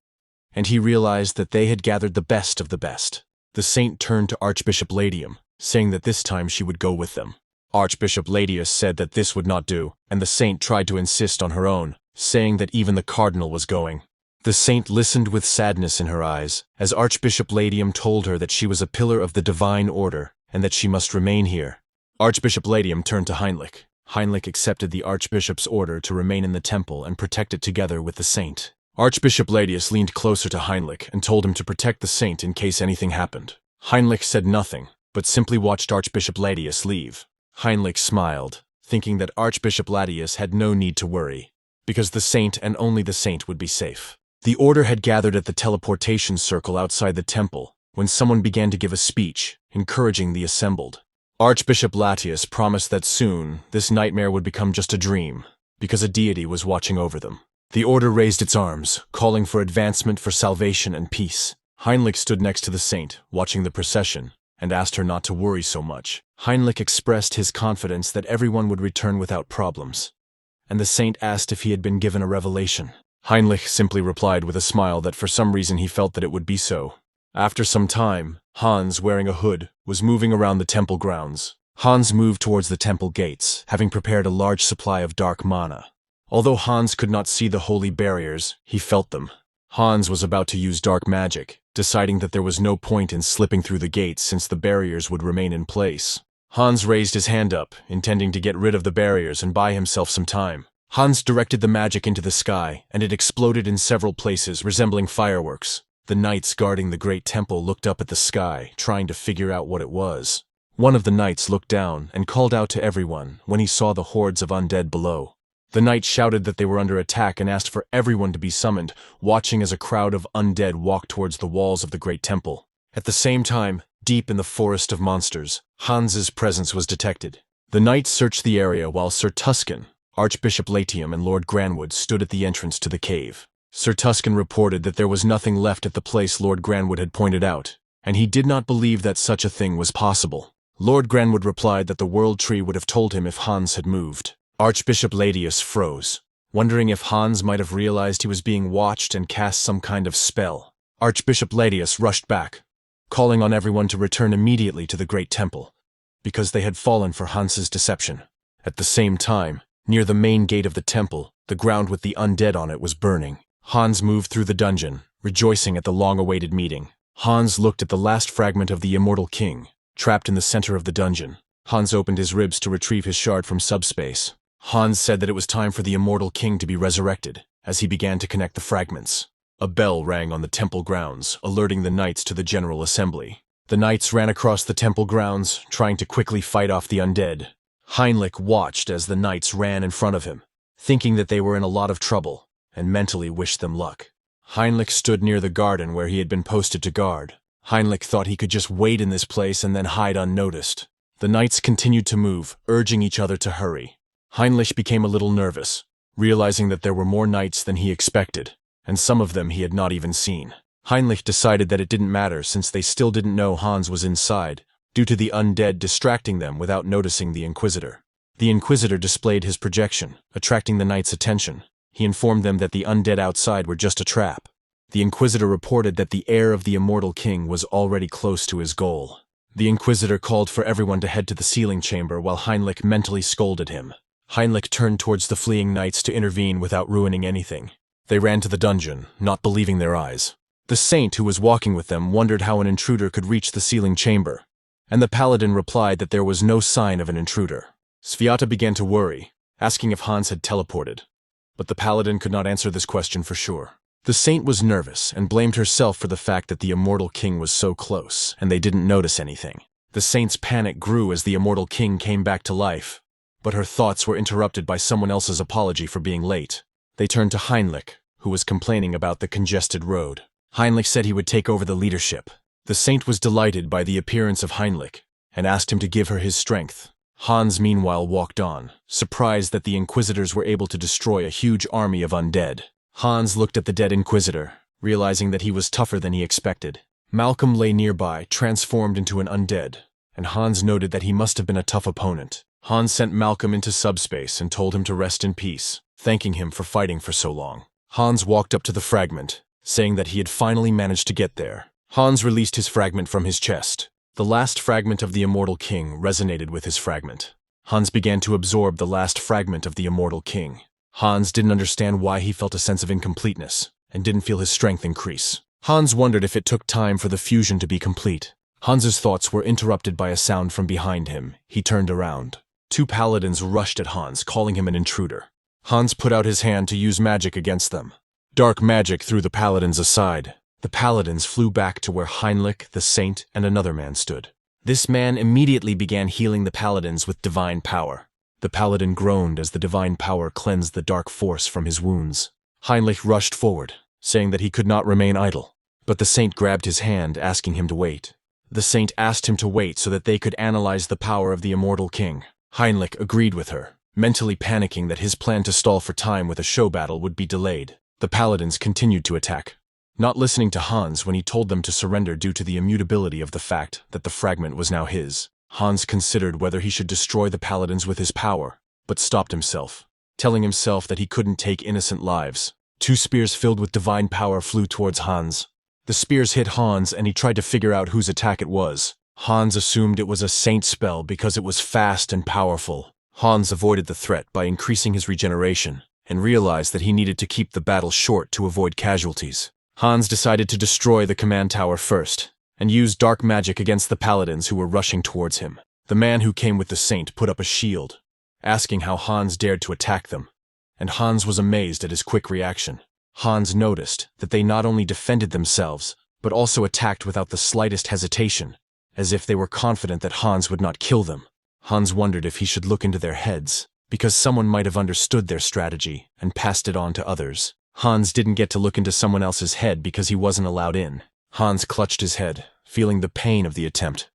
and he realized that they had gathered the best of the best. The saint turned to Archbishop Latium, saying that this time she would go with them. Archbishop Latius said that this would not do, and the saint tried to insist on her own, saying that even the cardinal was going. The saint listened with sadness in her eyes, as Archbishop Latium told her that she was a pillar of the divine order, and that she must remain here. Archbishop Latium turned to Heinrich. Heinrich accepted the archbishop's order to remain in the temple and protect it together with the saint. Archbishop Latius leaned closer to Heinrich and told him to protect the saint in case anything happened. Heinrich said nothing, but simply watched Archbishop Latius leave. Heinrich smiled, thinking that Archbishop Latius had no need to worry, because the saint and only the saint would be safe. The order had gathered at the teleportation circle outside the temple when someone began to give a speech, encouraging the assembled. Archbishop Latius promised that soon this nightmare would become just a dream, because a deity was watching over them. The order raised its arms, calling for advancement for salvation and peace. Heinrich stood next to the saint, watching the procession, and asked her not to worry so much. Heinrich expressed his confidence that everyone would return without problems, and the saint asked if he had been given a revelation. Heinrich simply replied with a smile that for some reason he felt that it would be so. After some time, Hans, wearing a hood, was moving around the temple grounds. Hans moved towards the temple gates, having prepared a large supply of dark mana. Although Hans could not see the holy barriers, he felt them. Hans was about to use dark magic, deciding that there was no point in slipping through the gates since the barriers would remain in place. Hans raised his hand up, intending to get rid of the barriers and buy himself some time. Hans directed the magic into the sky, and it exploded in several places, resembling fireworks. The knights guarding the great temple looked up at the sky, trying to figure out what it was. One of the knights looked down and called out to everyone when he saw the hordes of undead below. The knight shouted that they were under attack and asked for everyone to be summoned, watching as a crowd of undead walked towards the walls of the great temple. At the same time, deep in the forest of monsters, Hans's presence was detected. The knights searched the area while Sir Tuscan, Archbishop Latium, and Lord Granwood stood at the entrance to the cave. Sir Tuscan reported that there was nothing left at the place Lord Granwood had pointed out, and he did not believe that such a thing was possible. Lord Granwood replied that the World Tree would have told him if Hans had moved. Archbishop Latius froze, wondering if Hans might have realized he was being watched and cast some kind of spell. Archbishop Latius rushed back, calling on everyone to return immediately to the great temple, because they had fallen for Hans's deception. At the same time, near the main gate of the temple, the ground with the undead on it was burning. Hans moved through the dungeon, rejoicing at the long-awaited meeting. Hans looked at the last fragment of the immortal king, trapped in the center of the dungeon. Hans opened his ribs to retrieve his shard from subspace. Hans said that it was time for the immortal king to be resurrected, as he began to connect the fragments. A bell rang on the temple grounds, alerting the knights to the general assembly. The knights ran across the temple grounds, trying to quickly fight off the undead. Heinrich watched as the knights ran in front of him, thinking that they were in a lot of trouble, and mentally wished them luck. Heinrich stood near the garden where he had been posted to guard. Heinrich thought he could just wait in this place and then hide unnoticed. The knights continued to move, urging each other to hurry. Heinrich became a little nervous, realizing that there were more knights than he expected, and some of them he had not even seen. Heinrich decided that it didn't matter since they still didn't know Hans was inside, due to the undead distracting them without noticing the Inquisitor. The Inquisitor displayed his projection, attracting the knights' attention. He informed them that the undead outside were just a trap. The Inquisitor reported that the heir of the immortal king was already close to his goal. The Inquisitor called for everyone to head to the sealing chamber while Heinrich mentally scolded him. Heinrich turned towards the fleeing knights to intervene without ruining anything. They ran to the dungeon, not believing their eyes. The saint who was walking with them wondered how an intruder could reach the sealing chamber, and the paladin replied that there was no sign of an intruder. Sviata began to worry, asking if Hans had teleported, but the paladin could not answer this question for sure. The saint was nervous and blamed herself for the fact that the immortal king was so close, and they didn't notice anything. The saint's panic grew as the immortal king came back to life, but her thoughts were interrupted by someone else's apology for being late. They turned to Heinrich, who was complaining about the congested road. Heinrich said he would take over the leadership. The saint was delighted by the appearance of Heinrich and asked him to give her his strength. Hans meanwhile walked on, surprised that the Inquisitors were able to destroy a huge army of undead. Hans looked at the dead Inquisitor, realizing that he was tougher than he expected. Malcolm lay nearby, transformed into an undead, and Hans noted that he must have been a tough opponent. Hans sent Malcolm into subspace and told him to rest in peace, thanking him for fighting for so long. Hans walked up to the fragment, saying that he had finally managed to get there. Hans released his fragment from his chest. The last fragment of the immortal king resonated with his fragment. Hans began to absorb the last fragment of the immortal king. Hans didn't understand why he felt a sense of incompleteness, and didn't feel his strength increase. Hans wondered if it took time for the fusion to be complete. Hans's thoughts were interrupted by a sound from behind him. He turned around. Two paladins rushed at Hans, calling him an intruder. Hans put out his hand to use magic against them. Dark magic threw the paladins aside. The paladins flew back to where Heinrich, the saint, and another man stood. This man immediately began healing the paladins with divine power. The paladin groaned as the divine power cleansed the dark force from his wounds. Heinrich rushed forward, saying that he could not remain idle. But the saint grabbed his hand, asking him to wait. The saint asked him to wait so that they could analyze the power of the immortal king. Heinrich agreed with her, mentally panicking that his plan to stall for time with a show battle would be delayed. The paladins continued to attack, not listening to Hans when he told them to surrender due to the immutability of the fact that the fragment was now his. Hans considered whether he should destroy the paladins with his power, but stopped himself, telling himself that he couldn't take innocent lives. 2 spears filled with divine power flew towards Hans. The spears hit Hans and he tried to figure out whose attack it was. Hans assumed it was a saint spell because it was fast and powerful. Hans avoided the threat by increasing his regeneration and realized that he needed to keep the battle short to avoid casualties. Hans decided to destroy the command tower first and use dark magic against the paladins who were rushing towards him. The man who came with the saint put up a shield, asking how Hans dared to attack them, and Hans was amazed at his quick reaction. Hans noticed that they not only defended themselves, but also attacked without the slightest hesitation, as if they were confident that Hans would not kill them. Hans wondered if he should look into their heads, because someone might have understood their strategy and passed it on to others. Hans didn't get to look into someone else's head because he wasn't allowed in. Hans clutched his head, feeling the pain of the attempt.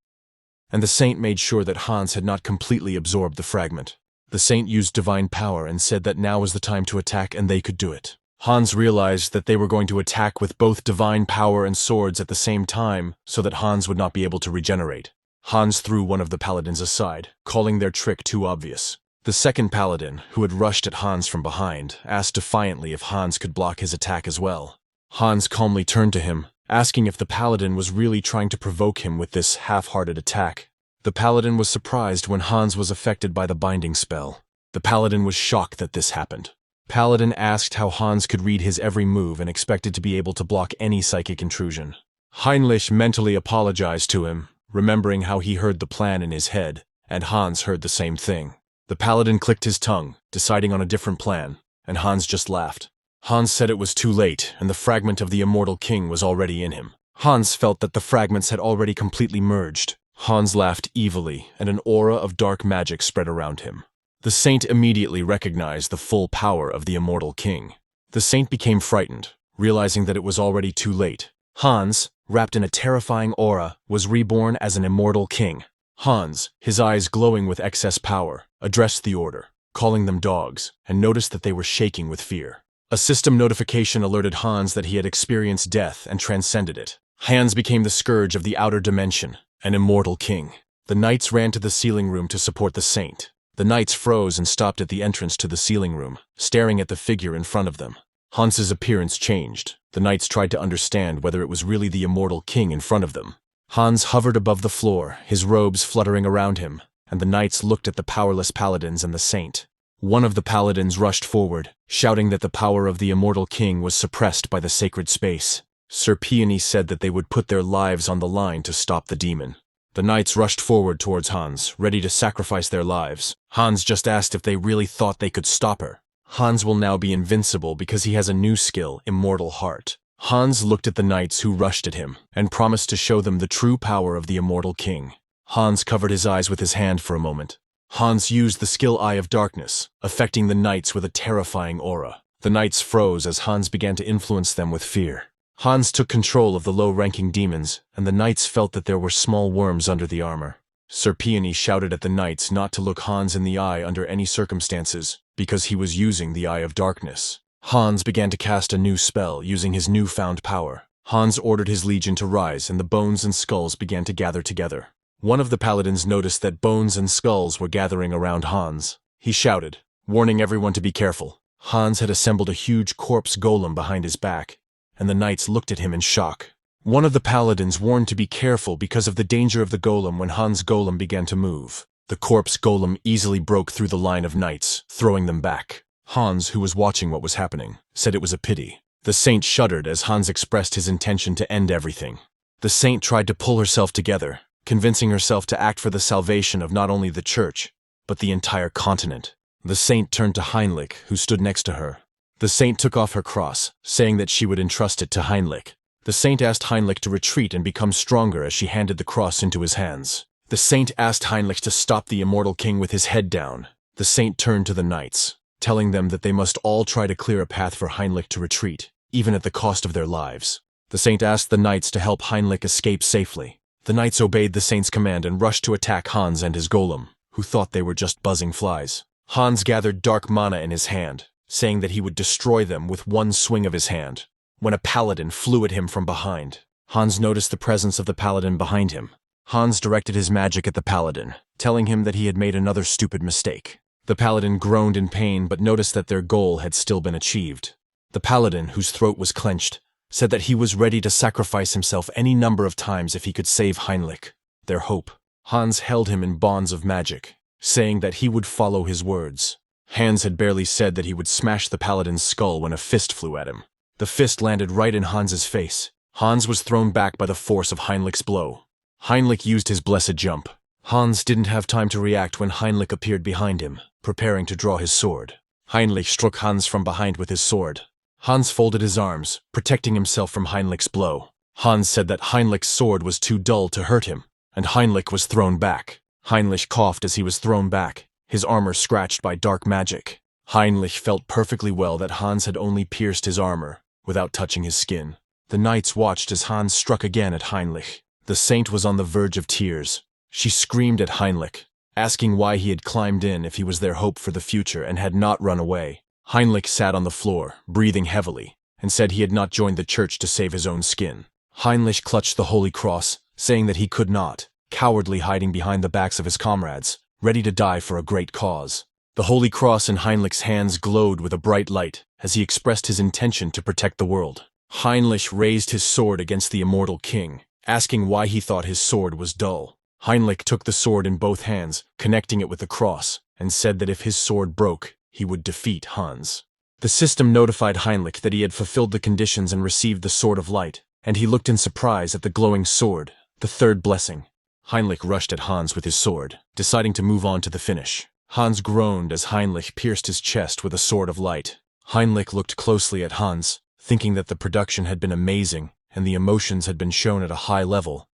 And the saint made sure that Hans had not completely absorbed the fragment. The saint used divine power and said that now was the time to attack and they could do it. Hans realized that they were going to attack with both divine power and swords at the same time so that Hans would not be able to regenerate. Hans threw one of the paladins aside, calling their trick too obvious. The second paladin, who had rushed at Hans from behind, asked defiantly if Hans could block his attack as well. Hans calmly turned to him, asking if the paladin was really trying to provoke him with this half-hearted attack. The paladin was surprised when Hans was affected by the binding spell. The paladin was shocked that this happened. Paladin asked how Hans could read his every move and expected to be able to block any psychic intrusion. Heinrich mentally apologized to him, remembering how he heard the plan in his head, and Hans heard the same thing. The paladin clicked his tongue, deciding on a different plan, and Hans just laughed. Hans said it was too late, and the fragment of the immortal king was already in him. Hans felt that the fragments had already completely merged. Hans laughed evilly, and an aura of dark magic spread around him. The saint immediately recognized the full power of the immortal king. The saint became frightened, realizing that it was already too late. Hans, wrapped in a terrifying aura, was reborn as an immortal king. Hans, his eyes glowing with excess power, addressed the order, calling them dogs, and noticed that they were shaking with fear. A system notification alerted Hans that he had experienced death and transcended it. Hans became the scourge of the outer dimension, an immortal king. The knights ran to the sealing room to support the saint. The knights froze and stopped at the entrance to the sealing room, staring at the figure in front of them. Hans's appearance changed. The knights tried to understand whether it was really the immortal king in front of them. Hans hovered above the floor, his robes fluttering around him, and the knights looked at the powerless paladins and the saint. One of the paladins rushed forward, shouting that the power of the immortal king was suppressed by the sacred space. Sir Peony said that they would put their lives on the line to stop the demon. The knights rushed forward towards Hans, ready to sacrifice their lives. Hans just asked if they really thought they could stop her. Hans will now be invincible because he has a new skill, Immortal Heart. Hans looked at the knights who rushed at him, and promised to show them the true power of the immortal king. Hans covered his eyes with his hand for a moment. Hans used the skill Eye of Darkness, affecting the knights with a terrifying aura. The knights froze as Hans began to influence them with fear. Hans took control of the low-ranking demons, and the knights felt that there were small worms under the armor. Sir Peony shouted at the knights not to look Hans in the eye under any circumstances, because he was using the Eye of Darkness. Hans began to cast a new spell using his newfound power. Hans ordered his legion to rise, and the bones and skulls began to gather together. One of the paladins noticed that bones and skulls were gathering around Hans. He shouted, warning everyone to be careful. Hans had assembled a huge corpse golem behind his back, and the knights looked at him in shock. One of the paladins warned to be careful because of the danger of the golem when Hans' golem began to move. The corpse golem easily broke through the line of knights, throwing them back. Hans, who was watching what was happening, said it was a pity. The saint shuddered as Hans expressed his intention to end everything. The saint tried to pull herself together, convincing herself to act for the salvation of not only the church, but the entire continent. The saint turned to Heinrich, who stood next to her. The saint took off her cross, saying that she would entrust it to Heinrich. The saint asked Heinrich to retreat and become stronger as she handed the cross into his hands. The saint asked Heinrich to stop the immortal king with his head down. The saint turned to the knights, telling them that they must all try to clear a path for Heinrich to retreat, even at the cost of their lives. The saint asked the knights to help Heinrich escape safely. The knights obeyed the saint's command and rushed to attack Hans and his golem, who thought they were just buzzing flies. Hans gathered dark mana in his hand, saying that he would destroy them with one swing of his hand, when a paladin flew at him from behind. Hans noticed the presence of the paladin behind him. Hans directed his magic at the paladin, telling him that he had made another stupid mistake. The paladin groaned in pain but noticed that their goal had still been achieved. The paladin, whose throat was clenched, said that he was ready to sacrifice himself any number of times if he could save Heinrich, their hope. Hans held him in bonds of magic, saying that he would follow his words. Hans had barely said that he would smash the paladin's skull when a fist flew at him. The fist landed right in Hans's face. Hans was thrown back by the force of Heinrich's blow. Heinrich used his blessed jump. Hans didn't have time to react when Heinrich appeared behind him, preparing to draw his sword. Heinrich struck Hans from behind with his sword. Hans folded his arms, protecting himself from Heinrich's blow. Hans said that Heinrich's sword was too dull to hurt him, and Heinrich was thrown back. Heinrich coughed as he was thrown back, his armor scratched by dark magic. Heinrich felt perfectly well that Hans had only pierced his armor, without touching his skin. The knights watched as Hans struck again at Heinrich. The saint was on the verge of tears. She screamed at Heinrich, asking why he had climbed in if he was their hope for the future and had not run away. Heinrich sat on the floor, breathing heavily, and said he had not joined the church to save his own skin. Heinrich clutched the holy cross, saying that he could not, cowardly hiding behind the backs of his comrades, ready to die for a great cause. The holy cross in Heinrich's hands glowed with a bright light as he expressed his intention to protect the world. Heinrich raised his sword against the immortal king, asking why he thought his sword was dull. Heinrich took the sword in both hands, connecting it with the cross, and said that if his sword broke, he would defeat Hans. The system notified Heinrich that he had fulfilled the conditions and received the Sword of Light, and he looked in surprise at the glowing sword, the third blessing. Heinrich rushed at Hans with his sword, deciding to move on to the finish. Hans groaned as Heinrich pierced his chest with a sword of light. Heinrich looked closely at Hans, thinking that the production had been amazing and the emotions had been shown at a high level,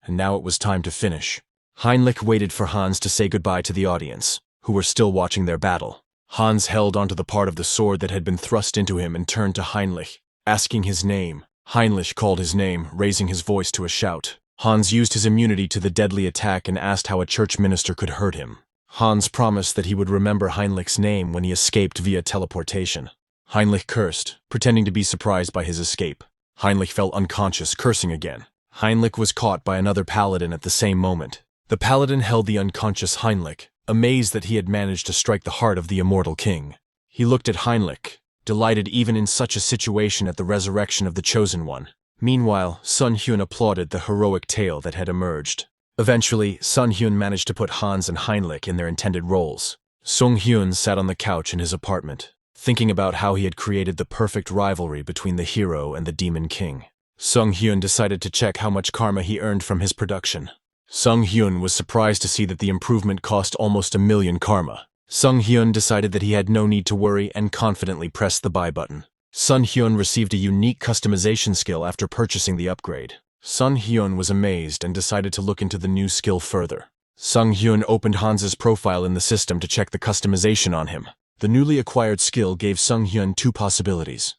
and now it was time to finish. Heinrich waited for Hans to say goodbye to the audience, who were still watching their battle. Hans held onto the part of the sword that had been thrust into him and turned to Heinrich, asking his name. Heinrich called his name, raising his voice to a shout. Hans used his immunity to the deadly attack and asked how a church minister could hurt him. Hans promised that he would remember Heinrich's name when he escaped via teleportation. Heinrich cursed, pretending to be surprised by his escape. Heinrich fell unconscious, cursing again. Heinrich was caught by another paladin at the same moment. The paladin held the unconscious Heinrich, amazed that he had managed to strike the heart of the immortal king. He looked at Heinrich, delighted even in such a situation at the resurrection of the Chosen One. Meanwhile, Seonghyeon applauded the heroic tale that had emerged. Eventually, Seonghyeon managed to put Hans and Heinrich in their intended roles. Seonghyeon sat on the couch in his apartment, thinking about how he had created the perfect rivalry between the hero and the demon king. Seonghyeon decided to check how much karma he earned from his production. Seonghyeon was surprised to see that the improvement cost almost 1,000,000 karma. Seonghyeon decided that he had no need to worry and confidently pressed the buy button. Seonghyeon received a unique customization skill after purchasing the upgrade. Seonghyeon was amazed and decided to look into the new skill further. Seonghyeon opened Hans's profile in the system to check the customization on him. The newly acquired skill gave Seonghyeon two possibilities.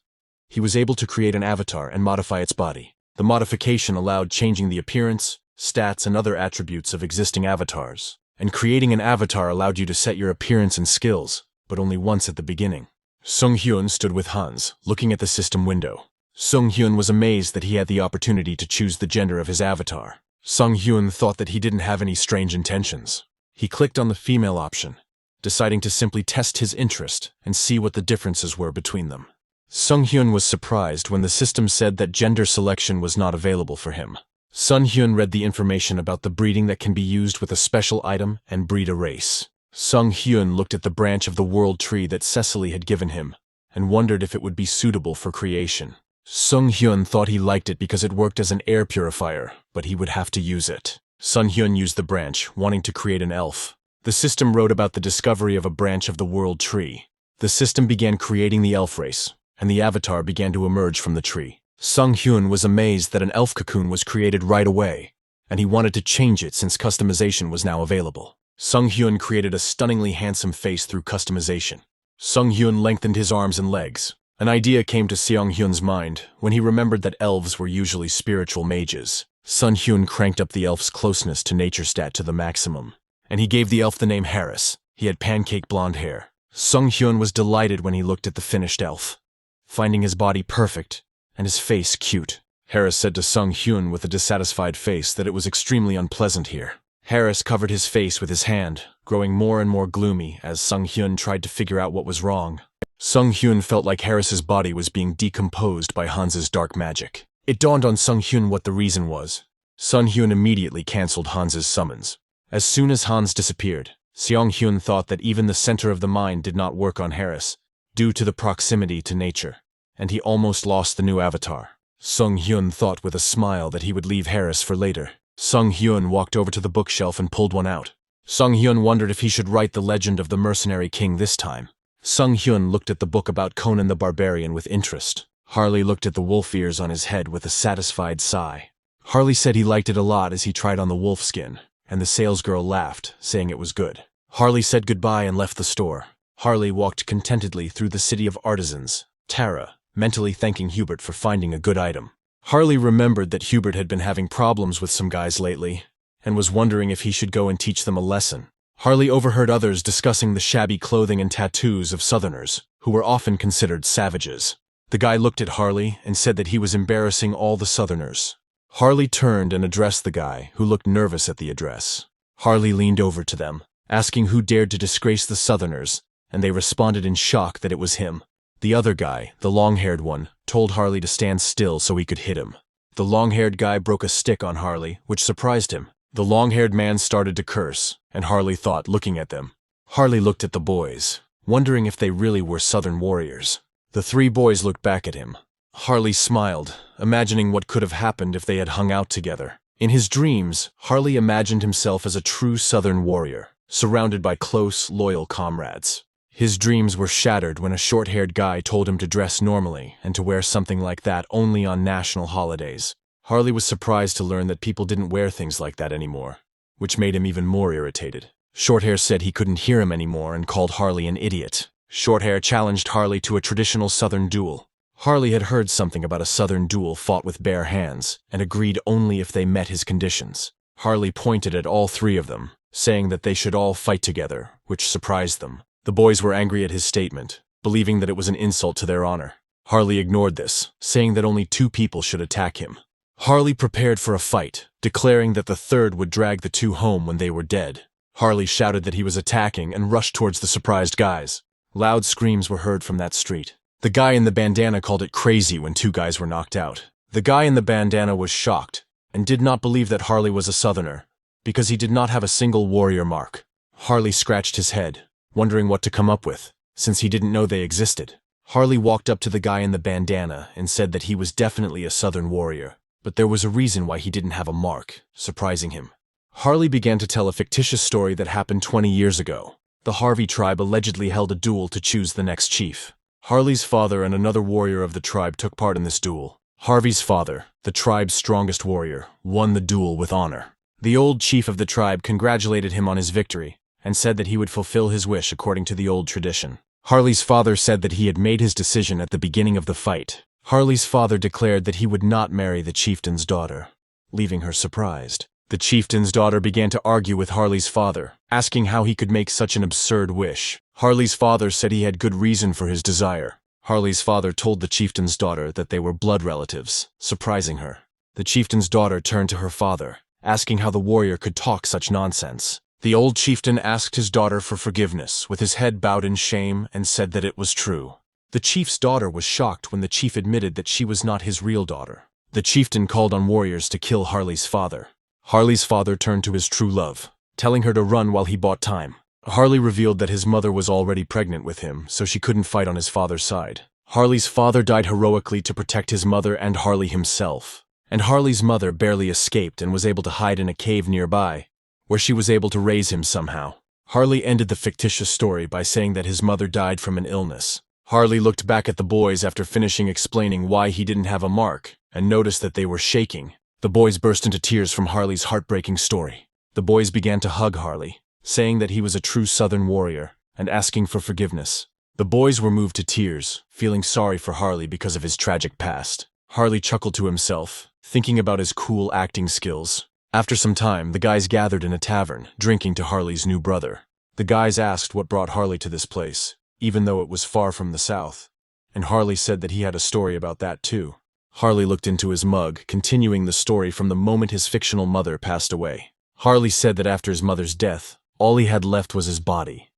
He was able to create an avatar and modify its body. The modification allowed changing the appearance, stats, and other attributes of existing avatars. And creating an avatar allowed you to set your appearance and skills, but only once at the beginning. Seonghyeon stood with Hans, looking at the system window. Seonghyeon was amazed that he had the opportunity to choose the gender of his avatar. Seonghyeon thought that he didn't have any strange intentions. He clicked on the female option, deciding to simply test his interest and see what the differences were between them. Seonghyeon was surprised when the system said that gender selection was not available for him. Seonghyeon read the information about the breeding that can be used with a special item and breed a race. Seonghyeon looked at the branch of the world tree that Cecily had given him and wondered if it would be suitable for creation. Seonghyeon thought he liked it because it worked as an air purifier, but he would have to use it. Seonghyeon used the branch, wanting to create an elf. The system wrote about the discovery of a branch of the world tree. The system began creating the elf race, and the avatar began to emerge from the tree. Seonghyeon was amazed that an elf cocoon was created right away, and he wanted to change it since customization was now available. Seonghyeon created a stunningly handsome face through customization. Seonghyeon lengthened his arms and legs, An idea came to Seonghyun's mind when he remembered that elves were usually spiritual mages. Seonghyun cranked up the elf's closeness to nature stat to the maximum, and he gave the elf the name Harris. He had pancake blonde hair. Seonghyun was delighted when he looked at the finished elf, finding his body perfect and his face cute. Harris said to Seonghyun with a dissatisfied face that it was extremely unpleasant here. Harris covered his face with his hand, growing more and more gloomy as Seonghyun tried to figure out what was wrong. Seonghyun felt like Harris's body was being decomposed by Hans's dark magic. It dawned on Seonghyun what the reason was. Seonghyun immediately cancelled Hans's summons. As soon as Hans disappeared, Seonghyun thought that even the center of the mind did not work on Harris, due to the proximity to nature, and he almost lost the new avatar. Seonghyun thought with a smile that he would leave Harris for later. Seonghyun walked over to the bookshelf and pulled one out. Seonghyun wondered if he should write the legend of the mercenary king this time. Seonghyun looked at the book about Conan the Barbarian with interest. Harley looked at the wolf ears on his head with a satisfied sigh. Harley said he liked it a lot as he tried on the wolf skin, and the salesgirl laughed, saying it was good. Harley said goodbye and left the store. Harley walked contentedly through the city of artisans, Tara, mentally thanking Hubert for finding a good item. Harley remembered that Hubert had been having problems with some guys lately, and was wondering if he should go and teach them a lesson. Harley overheard others discussing the shabby clothing and tattoos of Southerners, who were often considered savages. The guy looked at Harley and said that he was embarrassing all the Southerners. Harley turned and addressed the guy, who looked nervous at the address. Harley leaned over to them, asking who dared to disgrace the Southerners, and they responded in shock that it was him. The other guy, the long-haired one, told Harley to stand still so he could hit him. The long-haired guy broke a stick on Harley, which surprised him. The long-haired man started to curse, and Harley thought, looking at them. Harley looked at the boys, wondering if they really were Southern warriors. The three boys looked back at him. Harley smiled, imagining what could have happened if they had hung out together. In his dreams, Harley imagined himself as a true Southern warrior, surrounded by close, loyal comrades. His dreams were shattered when a short-haired guy told him to dress normally and to wear something like that only on national holidays. Harley was surprised to learn that people didn't wear things like that anymore, which made him even more irritated. Shorthair said he couldn't hear him anymore and called Harley an idiot. Shorthair challenged Harley to a traditional Southern duel. Harley had heard something about a Southern duel fought with bare hands, and agreed only if they met his conditions. Harley pointed at all three of them, saying that they should all fight together, which surprised them. The boys were angry at his statement, believing that it was an insult to their honor. Harley ignored this, saying that only 2 people should attack him. Harley prepared for a fight, declaring that the third would drag the 2 home when they were dead. Harley shouted that he was attacking and rushed towards the surprised guys. Loud screams were heard from that street. The guy in the bandana called it crazy when 2 guys were knocked out. The guy in the bandana was shocked and did not believe that Harley was a Southerner, because he did not have a single warrior mark. Harley scratched his head, wondering what to come up with, since he didn't know they existed. Harley walked up to the guy in the bandana and said that he was definitely a Southern warrior, but there was a reason why he didn't have a mark, surprising him. Harley began to tell a fictitious story that happened 20 years ago. The Harvey tribe allegedly held a duel to choose the next chief. Harley's father and another warrior of the tribe took part in this duel. Harvey's father, the tribe's strongest warrior, won the duel with honor. The old chief of the tribe congratulated him on his victory and said that he would fulfill his wish according to the old tradition. Harley's father said that he had made his decision at the beginning of the fight. Harley's father declared that he would not marry the chieftain's daughter, leaving her surprised. The chieftain's daughter began to argue with Harley's father, asking how he could make such an absurd wish. Harley's father said he had good reason for his desire. Harley's father told the chieftain's daughter that they were blood relatives, surprising her. The chieftain's daughter turned to her father, asking how the warrior could talk such nonsense. The old chieftain asked his daughter for forgiveness, with his head bowed in shame, and said that it was true. The chief's daughter was shocked when the chief admitted that she was not his real daughter. The chieftain called on warriors to kill Harley's father. Harley's father turned to his true love, telling her to run while he bought time. Harley revealed that his mother was already pregnant with him, so she couldn't fight on his father's side. Harley's father died heroically to protect his mother and Harley himself, and Harley's mother barely escaped and was able to hide in a cave nearby, where she was able to raise him somehow. Harley ended the fictitious story by saying that his mother died from an illness. Harley looked back at the boys after finishing explaining why he didn't have a mark, and noticed that they were shaking. The boys burst into tears from Harley's heartbreaking story. The boys began to hug Harley, saying that he was a true Southern warrior, and asking for forgiveness. The The boys were moved to tears, feeling sorry for Harley because of his tragic past. Harley chuckled to himself, thinking about his cool acting skills. After some time, the guys gathered in a tavern, drinking to Harley's new brother. The guys asked what brought Harley to this place, even though it was far from the south. And Harley said that he had a story about that too. Harley looked into his mug, continuing the story from the moment his fictional mother passed away. Harley said that after his mother's death, all he had left was his body,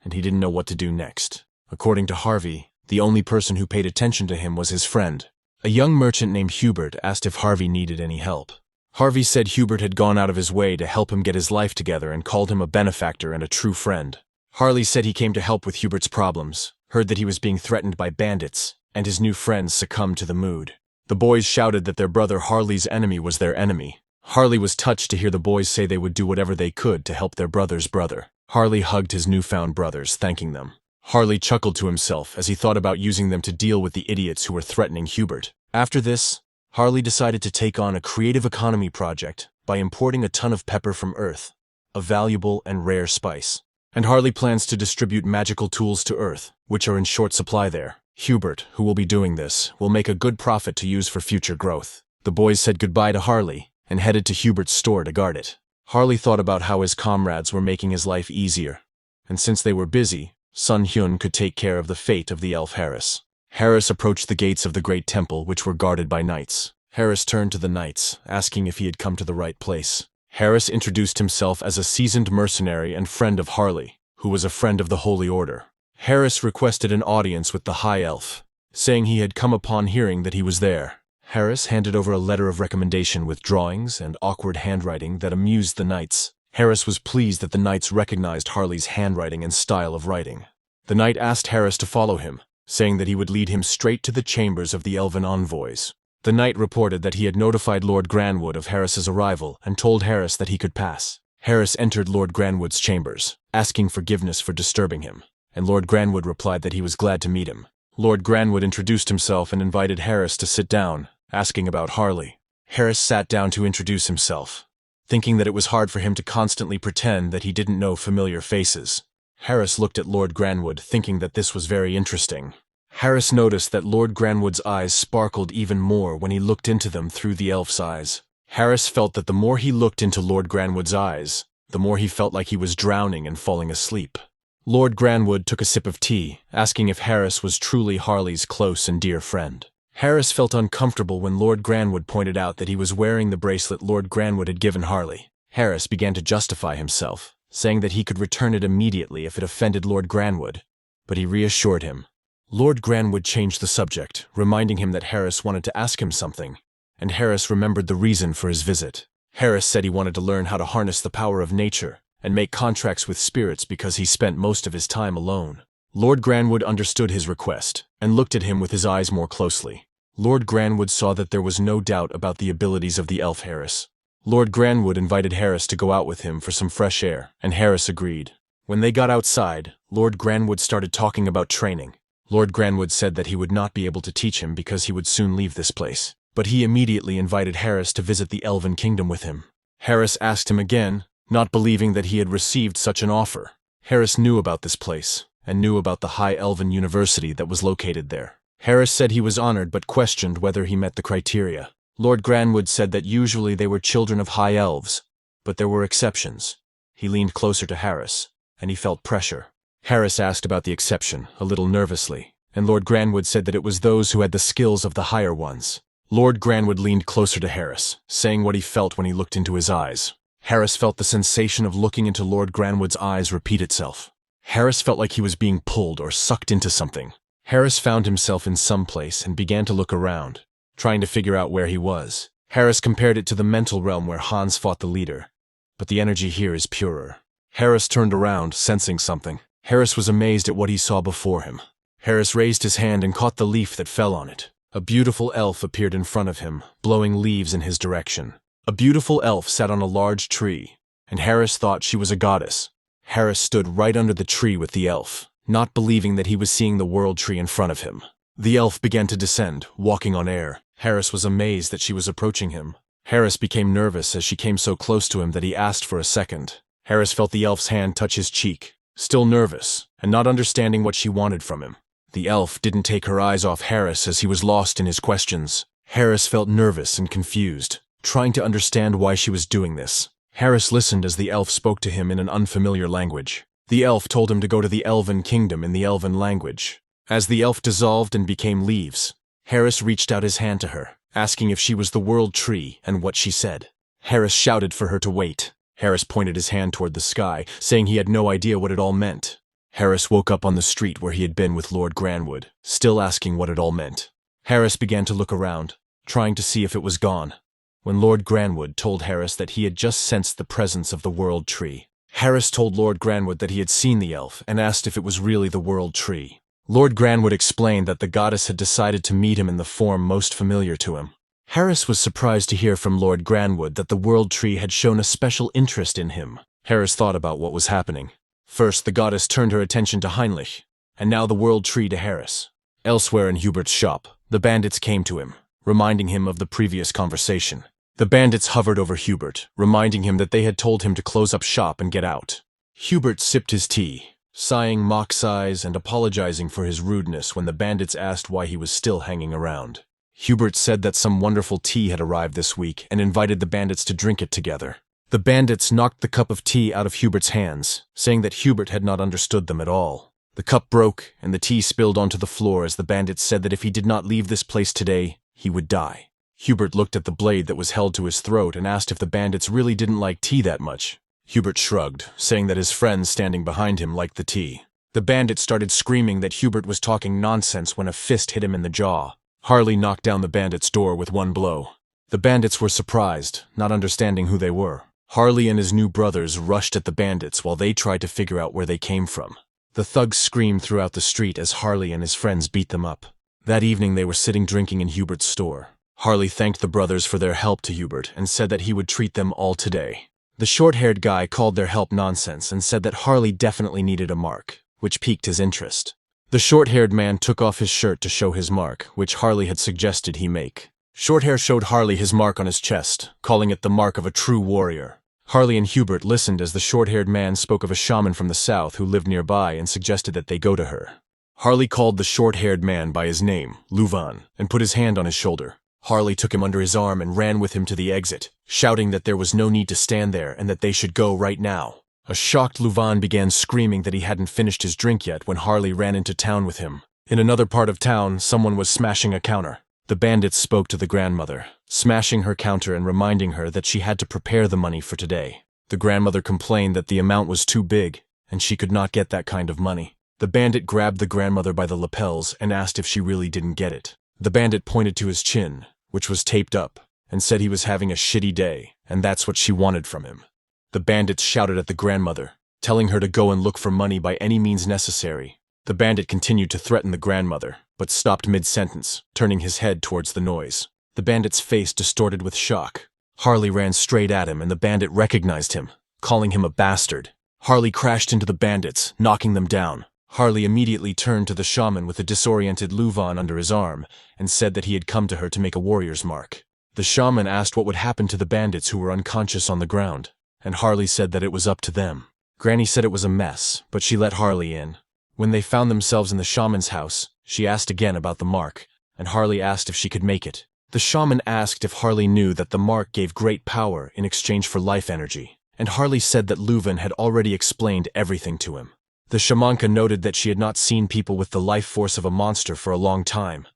and he didn't know what to do next. According to Harvey, the only person who paid attention to him was his friend. A young merchant named Hubert asked if Harvey needed any help. Harvey said Hubert had gone out of his way to help him get his life together and called him a benefactor and a true friend. Harley said he came to help with Hubert's problems, heard that he was being threatened by bandits, and his new friends succumbed to the mood. The boys shouted that their brother Harley's enemy was their enemy. Harley was touched to hear the boys say they would do whatever they could to help their brother's brother. Harley hugged his newfound brothers, thanking them. Harley chuckled to himself as he thought about using them to deal with the idiots who were threatening Hubert. After this, Harley decided to take on a creative economy project by importing a ton of pepper from Earth, a valuable and rare spice. And Harley plans to distribute magical tools to Earth, which are in short supply there. Hubert, who will be doing this, will make a good profit to use for future growth. The boys said goodbye to Harley and headed to Hubert's store to guard it. Harley thought about how his comrades were making his life easier, and since they were busy, Seonghyeon could take care of the fate of the elf Harris. Harris approached the gates of the great temple, which were guarded by knights. Harris turned to the knights, asking if he had come to the right place. Harris introduced himself as a seasoned mercenary and friend of Harley, who was a friend of the Holy Order. Harris requested an audience with the High Elf, saying he had come upon hearing that he was there. Harris handed over a letter of recommendation with drawings and awkward handwriting that amused the knights. Harris was pleased that the knights recognized Harley's handwriting and style of writing. The knight asked Harris to follow him, saying that he would lead him straight to the chambers of the elven envoys. The knight reported that he had notified Lord Granwood of Harris's arrival and told Harris that he could pass. Harris entered Lord Granwood's chambers, asking forgiveness for disturbing him, and Lord Granwood replied that he was glad to meet him. Lord Granwood introduced himself and invited Harris to sit down, asking about Harley. Harris sat down to introduce himself, thinking that it was hard for him to constantly pretend that he didn't know familiar faces. Harris looked at Lord Granwood, thinking that this was very interesting. Harris noticed that Lord Granwood's eyes sparkled even more when he looked into them through the elf's eyes. Harris felt that the more he looked into Lord Granwood's eyes, the more he felt like he was drowning and falling asleep. Lord Granwood took a sip of tea, asking if Harris was truly Harley's close and dear friend. Harris felt uncomfortable when Lord Granwood pointed out that he was wearing the bracelet Lord Granwood had given Harley. Harris began to justify himself, saying that he could return it immediately if it offended Lord Granwood, but he reassured him. Lord Granwood changed the subject, reminding him that Harris wanted to ask him something, and Harris remembered the reason for his visit. Harris said he wanted to learn how to harness the power of nature and make contracts with spirits because he spent most of his time alone. Lord Granwood understood his request and looked at him with his eyes more closely. Lord Granwood saw that there was no doubt about the abilities of the elf Harris. Lord Granwood invited Harris to go out with him for some fresh air, and Harris agreed. When they got outside, Lord Granwood started talking about training. Lord Granwood said that he would not be able to teach him because he would soon leave this place, but he immediately invited Harris to visit the Elven Kingdom with him. Harris asked him again, not believing that he had received such an offer. Harris knew about this place, and knew about the High Elven University that was located there. Harris said he was honored but questioned whether he met the criteria. Lord Granwood said that usually they were children of high elves, but there were exceptions. He leaned closer to Harris, and he felt pressure. Harris asked about the exception, a little nervously, and Lord Granwood said that it was those who had the skills of the higher ones. Lord Granwood leaned closer to Harris, saying what he felt when he looked into his eyes. Harris felt the sensation of looking into Lord Granwood's eyes repeat itself. Harris felt like he was being pulled or sucked into something. Harris found himself in some place and began to look around, trying to figure out where he was. Harris compared it to the mental realm where Hans fought the leader, but the energy here is purer. Harris turned around, sensing something. Harris was amazed at what he saw before him. Harris raised his hand and caught the leaf that fell on it. A beautiful elf appeared in front of him, blowing leaves in his direction. A beautiful elf sat on a large tree, and Harris thought she was a goddess. Harris stood right under the tree with the elf, not believing that he was seeing the world tree in front of him. The elf began to descend, walking on air. Harris was amazed that she was approaching him. Harris became nervous as she came so close to him that he asked for a second. Harris felt the elf's hand touch his cheek, still nervous, and not understanding what she wanted from him. The elf didn't take her eyes off Harris as he was lost in his questions. Harris felt nervous and confused, trying to understand why she was doing this. Harris listened as the elf spoke to him in an unfamiliar language. The elf told him to go to the Elven Kingdom in the Elven language. As the elf dissolved and became leaves, Harris reached out his hand to her, asking if she was the World Tree and what she said. Harris shouted for her to wait. Harris pointed his hand toward the sky, saying he had no idea what it all meant. Harris woke up on the street where he had been with Lord Granwood, still asking what it all meant. Harris began to look around, trying to see if it was gone, when Lord Granwood told Harris that he had just sensed the presence of the World Tree. Harris told Lord Granwood that he had seen the elf and asked if it was really the World Tree. Lord Granwood explained that the goddess had decided to meet him in the form most familiar to him. Harris was surprised to hear from Lord Granwood that the World Tree had shown a special interest in him. Harris thought about what was happening. First, the goddess turned her attention to Heinrich, and now the World Tree to Harris. Elsewhere in Hubert's shop, the bandits came to him, reminding him of the previous conversation. The bandits hovered over Hubert, reminding him that they had told him to close up shop and get out. Hubert sipped his tea, sighing mock sighs and apologizing for his rudeness when the bandits asked why he was still hanging around. Hubert said that some wonderful tea had arrived this week and invited the bandits to drink it together. The bandits knocked the cup of tea out of Hubert's hands, saying that Hubert had not understood them at all. The cup broke, and the tea spilled onto the floor as the bandits said that if he did not leave this place today, he would die. Hubert looked at the blade that was held to his throat and asked if the bandits really didn't like tea that much. Hubert shrugged, saying that his friends standing behind him liked the tea. The bandits started screaming that Hubert was talking nonsense when a fist hit him in the jaw. Harley knocked down the bandits' door with one blow. The bandits were surprised, not understanding who they were. Harley and his new brothers rushed at the bandits while they tried to figure out where they came from. The thugs screamed throughout the street as Harley and his friends beat them up. That evening they were sitting drinking in Hubert's store. Harley thanked the brothers for their help to Hubert and said that he would treat them all today. The short-haired guy called their help nonsense and said that Harley definitely needed a mark, which piqued his interest. The short-haired man took off his shirt to show his mark, which Harley had suggested he make. Shorthair showed Harley his mark on his chest, calling it the mark of a true warrior. Harley and Hubert listened as the short-haired man spoke of a shaman from the south who lived nearby and suggested that they go to her. Harley called the short-haired man by his name, Luvan, and put his hand on his shoulder. Harley took him under his arm and ran with him to the exit, shouting that there was no need to stand there and that they should go right now. A shocked Luvan began screaming that he hadn't finished his drink yet when Harley ran into town with him. In another part of town, someone was smashing a counter. The bandits spoke to the grandmother, smashing her counter and reminding her that she had to prepare the money for today. The grandmother complained that the amount was too big, and she could not get that kind of money. The bandit grabbed the grandmother by the lapels and asked if she really didn't get it. The bandit pointed to his chin, which was taped up, and said he was having a shitty day, and that's what she wanted from him. The bandits shouted at the grandmother, telling her to go and look for money by any means necessary. The bandit continued to threaten the grandmother, but stopped mid-sentence, turning his head towards the noise. The bandit's face distorted with shock. Harley ran straight at him and the bandit recognized him, calling him a bastard. Harley crashed into the bandits, knocking them down. Harley immediately turned to the shaman with a disoriented Luvan under his arm and said that he had come to her to make a warrior's mark. The shaman asked what would happen to the bandits who were unconscious on the ground, and Harley said that it was up to them. Granny said it was a mess, but she let Harley in. When they found themselves in the shaman's house, she asked again about the mark, and Harley asked if she could make it. The shaman asked if Harley knew that the mark gave great power in exchange for life energy, and Harley said that Leuven had already explained everything to him. The shamanka noted that she had not seen people with the life force of a monster for a long time,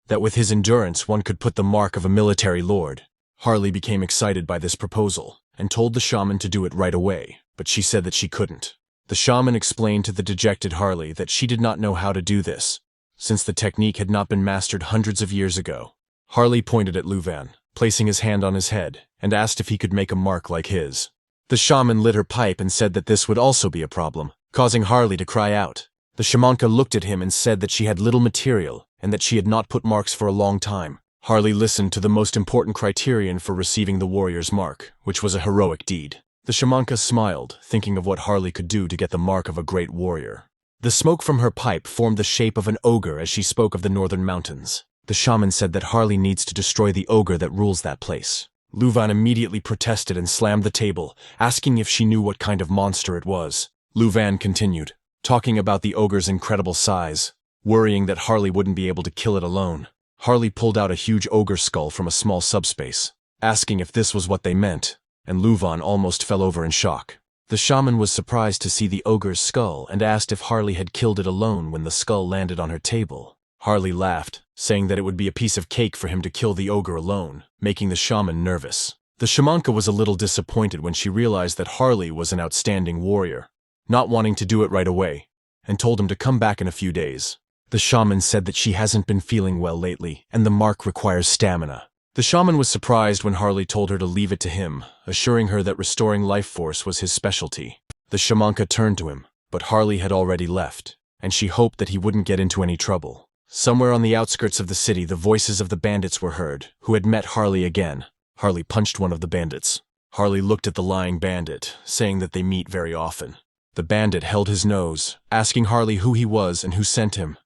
that with his endurance one could put the mark of a military lord. Harley became excited by this proposal, and told the shaman to do it right away, but she said that she couldn't. The shaman explained to the dejected Harley that she did not know how to do this, since the technique had not been mastered hundreds of years ago. Harley pointed at Leuven, placing his hand on his head, and asked if he could make a mark like his. The shaman lit her pipe and said that this would also be a problem, causing Harley to cry out. The shamanka looked at him and said that she had little material and that she had not put marks for a long time. Harley listened to the most important criterion for receiving the warrior's mark, which was a heroic deed. The shamanka smiled, thinking of what Harley could do to get the mark of a great warrior. The smoke from her pipe formed the shape of an ogre as she spoke of the northern mountains. The shaman said that Harley needs to destroy the ogre that rules that place. Leuven immediately protested and slammed the table, asking if she knew what kind of monster it was. Lu Van continued, talking about the ogre's incredible size, worrying that Harley wouldn't be able to kill it alone. Harley pulled out a huge ogre skull from a small subspace, asking if this was what they meant, and Lu Van almost fell over in shock. The shaman was surprised to see the ogre's skull and asked if Harley had killed it alone when the skull landed on her table. Harley laughed, saying that it would be a piece of cake for him to kill the ogre alone, making the shaman nervous. The shamanka was a little disappointed when she realized that Harley was an outstanding warrior, not wanting to do it right away, and told him to come back in a few days. The shaman said that she hasn't been feeling well lately, and the mark requires stamina. The shaman was surprised when Harley told her to leave it to him, assuring her that restoring life force was his specialty. The shamanka turned to him, but Harley had already left, and she hoped that he wouldn't get into any trouble. Somewhere on the outskirts of the city, the voices of the bandits were heard, who had met Harley again. Harley punched one of the bandits. Harley looked at the lying bandit, saying that they meet very often. The bandit held his nose, asking Harley who he was and who sent him.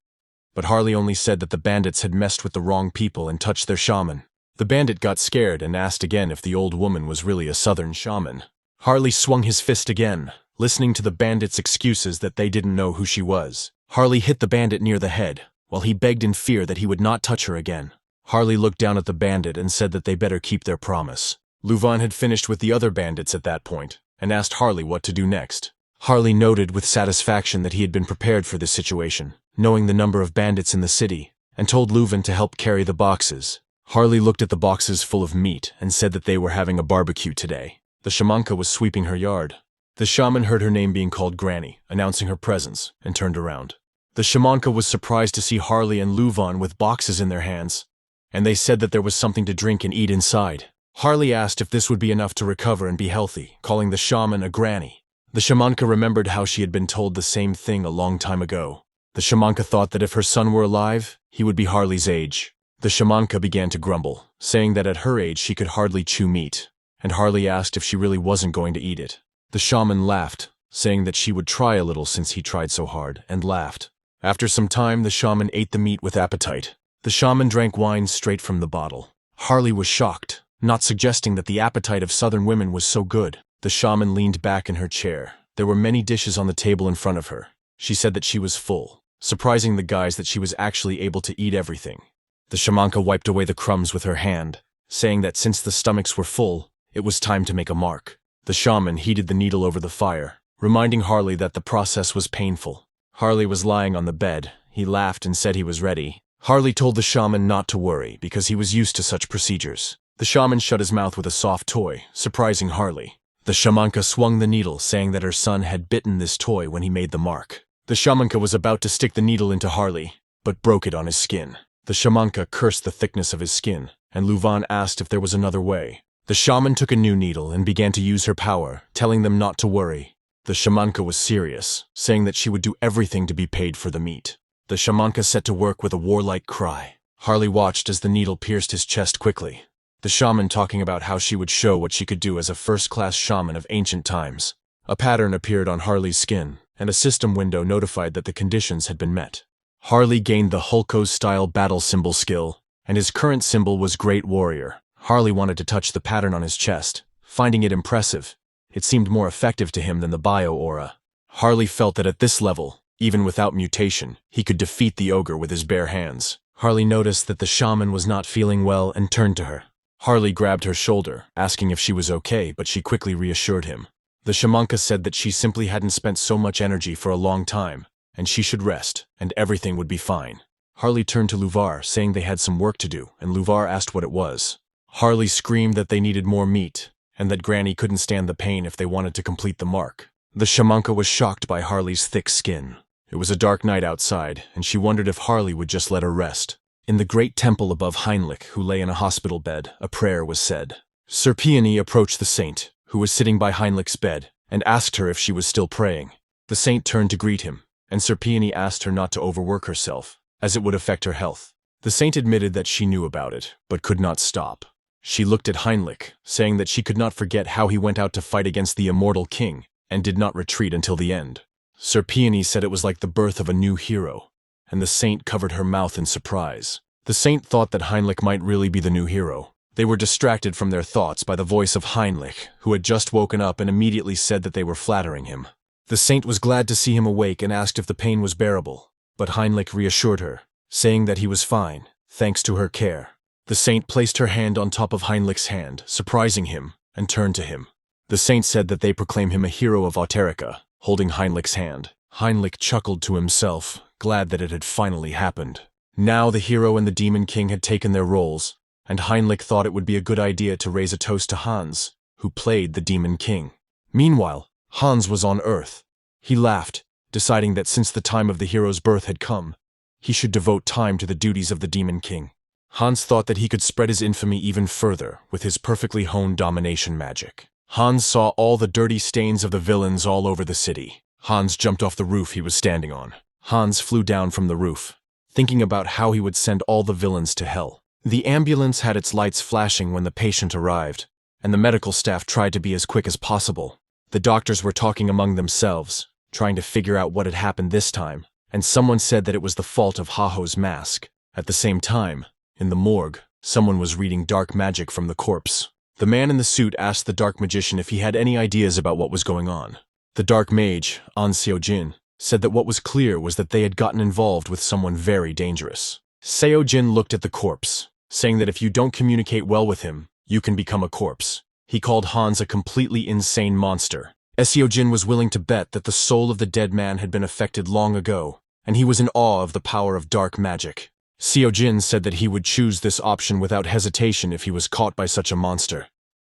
But Harley only said that the bandits had messed with the wrong people and touched their shaman. The bandit got scared and asked again if the old woman was really a southern shaman. Harley swung his fist again, listening to the bandits' excuses that they didn't know who she was. Harley hit the bandit near the head, while he begged in fear that he would not touch her again. Harley looked down at the bandit and said that they better keep their promise. Lu Van had finished with the other bandits at that point, and asked Harley what to do next. Harley noted with satisfaction that he had been prepared for this situation, knowing the number of bandits in the city, and told Lu Van to help carry the boxes. Harley looked at the boxes full of meat and said that they were having a barbecue today. The shamanka was sweeping her yard. The shaman heard her name being called Granny, announcing her presence, and turned around. The shamanka was surprised to see Harley and Lu Van with boxes in their hands, and they said that there was something to drink and eat inside. Harley asked if this would be enough to recover and be healthy, calling the shaman a granny. The shamanka remembered how she had been told the same thing a long time ago. The shamanka thought that if her son were alive, he would be Harley's age. The shamanka began to grumble, saying that at her age she could hardly chew meat, and Harley asked if she really wasn't going to eat it. The shaman laughed, saying that she would try a little since he tried so hard, and laughed. After some time, the shaman ate the meat with appetite. The shaman drank wine straight from the bottle. Harley was shocked, not suggesting that the appetite of southern women was so good. The shaman leaned back in her chair. There were many dishes on the table in front of her. She said that she was full, surprising the guys that she was actually able to eat everything. The shamanka wiped away the crumbs with her hand, saying that since the stomachs were full, it was time to make a mark. The shaman heated the needle over the fire, reminding Harley that the process was painful. Harley was lying on the bed. He laughed and said he was ready. Harley told the shaman not to worry because he was used to such procedures. The shaman shut his mouth with a soft toy, surprising Harley. The shamanka swung the needle, saying that her son had bitten this toy when he made the mark. The shamanka was about to stick the needle into Harley, but broke it on his skin. The shamanka cursed the thickness of his skin, and Lu Van asked if there was another way. The shaman took a new needle and began to use her power, telling them not to worry. The shamanka was serious, saying that she would do everything to be paid for the meat. The shamanka set to work with a warlike cry. Harley watched as the needle pierced his chest quickly. The shaman talking about how she would show what she could do as a first-class shaman of ancient times. A pattern appeared on Harley's skin, and a system window notified that the conditions had been met. Harley gained the Hulko-style battle symbol skill, and his current symbol was Great Warrior. Harley wanted to touch the pattern on his chest, finding it impressive. It seemed more effective to him than the bio-aura. Harley felt that at this level, even without mutation, he could defeat the ogre with his bare hands. Harley noticed that the shaman was not feeling well and turned to her. Harley grabbed her shoulder, asking if she was okay, but she quickly reassured him. The shamanka said that she simply hadn't spent so much energy for a long time, and she should rest, and everything would be fine. Harley turned to Lu Van, saying they had some work to do, and Lu Van asked what it was. Harley screamed that they needed more meat, and that Granny couldn't stand the pain if they wanted to complete the mark. The shamanka was shocked by Harley's thick skin. It was a dark night outside, and she wondered if Harley would just let her rest. In the great temple above Heinrich, who lay in a hospital bed, a prayer was said. Sir Peony approached the saint, who was sitting by Heinrich's bed, and asked her if she was still praying. The saint turned to greet him, and Sir Peony asked her not to overwork herself, as it would affect her health. The saint admitted that she knew about it, but could not stop. She looked at Heinrich, saying that she could not forget how he went out to fight against the immortal king, and did not retreat until the end. Sir Peony said it was like the birth of a new hero, and the saint covered her mouth in surprise. The saint thought that Heinrich might really be the new hero. They were distracted from their thoughts by the voice of Heinrich, who had just woken up and immediately said that they were flattering him. The saint was glad to see him awake and asked if the pain was bearable, but Heinrich reassured her, saying that he was fine, thanks to her care. The saint placed her hand on top of Heinrich's hand, surprising him, and turned to him. The saint said that they proclaim him a hero of Auterica, holding Heinrich's hand. Heinrich chuckled to himself, glad that it had finally happened. Now the hero and the Demon King had taken their roles, and Heinrich thought it would be a good idea to raise a toast to Hans, who played the Demon King. Meanwhile, Hans was on Earth. He laughed, deciding that since the time of the hero's birth had come, he should devote time to the duties of the Demon King. Hans thought that he could spread his infamy even further with his perfectly honed domination magic. Hans saw all the dirty stains of the villains all over the city. Hans jumped off the roof he was standing on. Hans flew down from the roof, thinking about how he would send all the villains to hell. The ambulance had its lights flashing when the patient arrived, and the medical staff tried to be as quick as possible. The doctors were talking among themselves, trying to figure out what had happened this time, and someone said that it was the fault of Haho's mask. At the same time, in the morgue, someone was reading dark magic from the corpse. The man in the suit asked the dark magician if he had any ideas about what was going on. The dark mage, An Seo-jin, said that what was clear was that they had gotten involved with someone very dangerous. Seo-jin looked at the corpse, saying that if you don't communicate well with him, you can become a corpse. He called Hans a completely insane monster. Seo-jin was willing to bet that the soul of the dead man had been affected long ago, and he was in awe of the power of dark magic. Seo-jin said that he would choose this option without hesitation if he was caught by such a monster.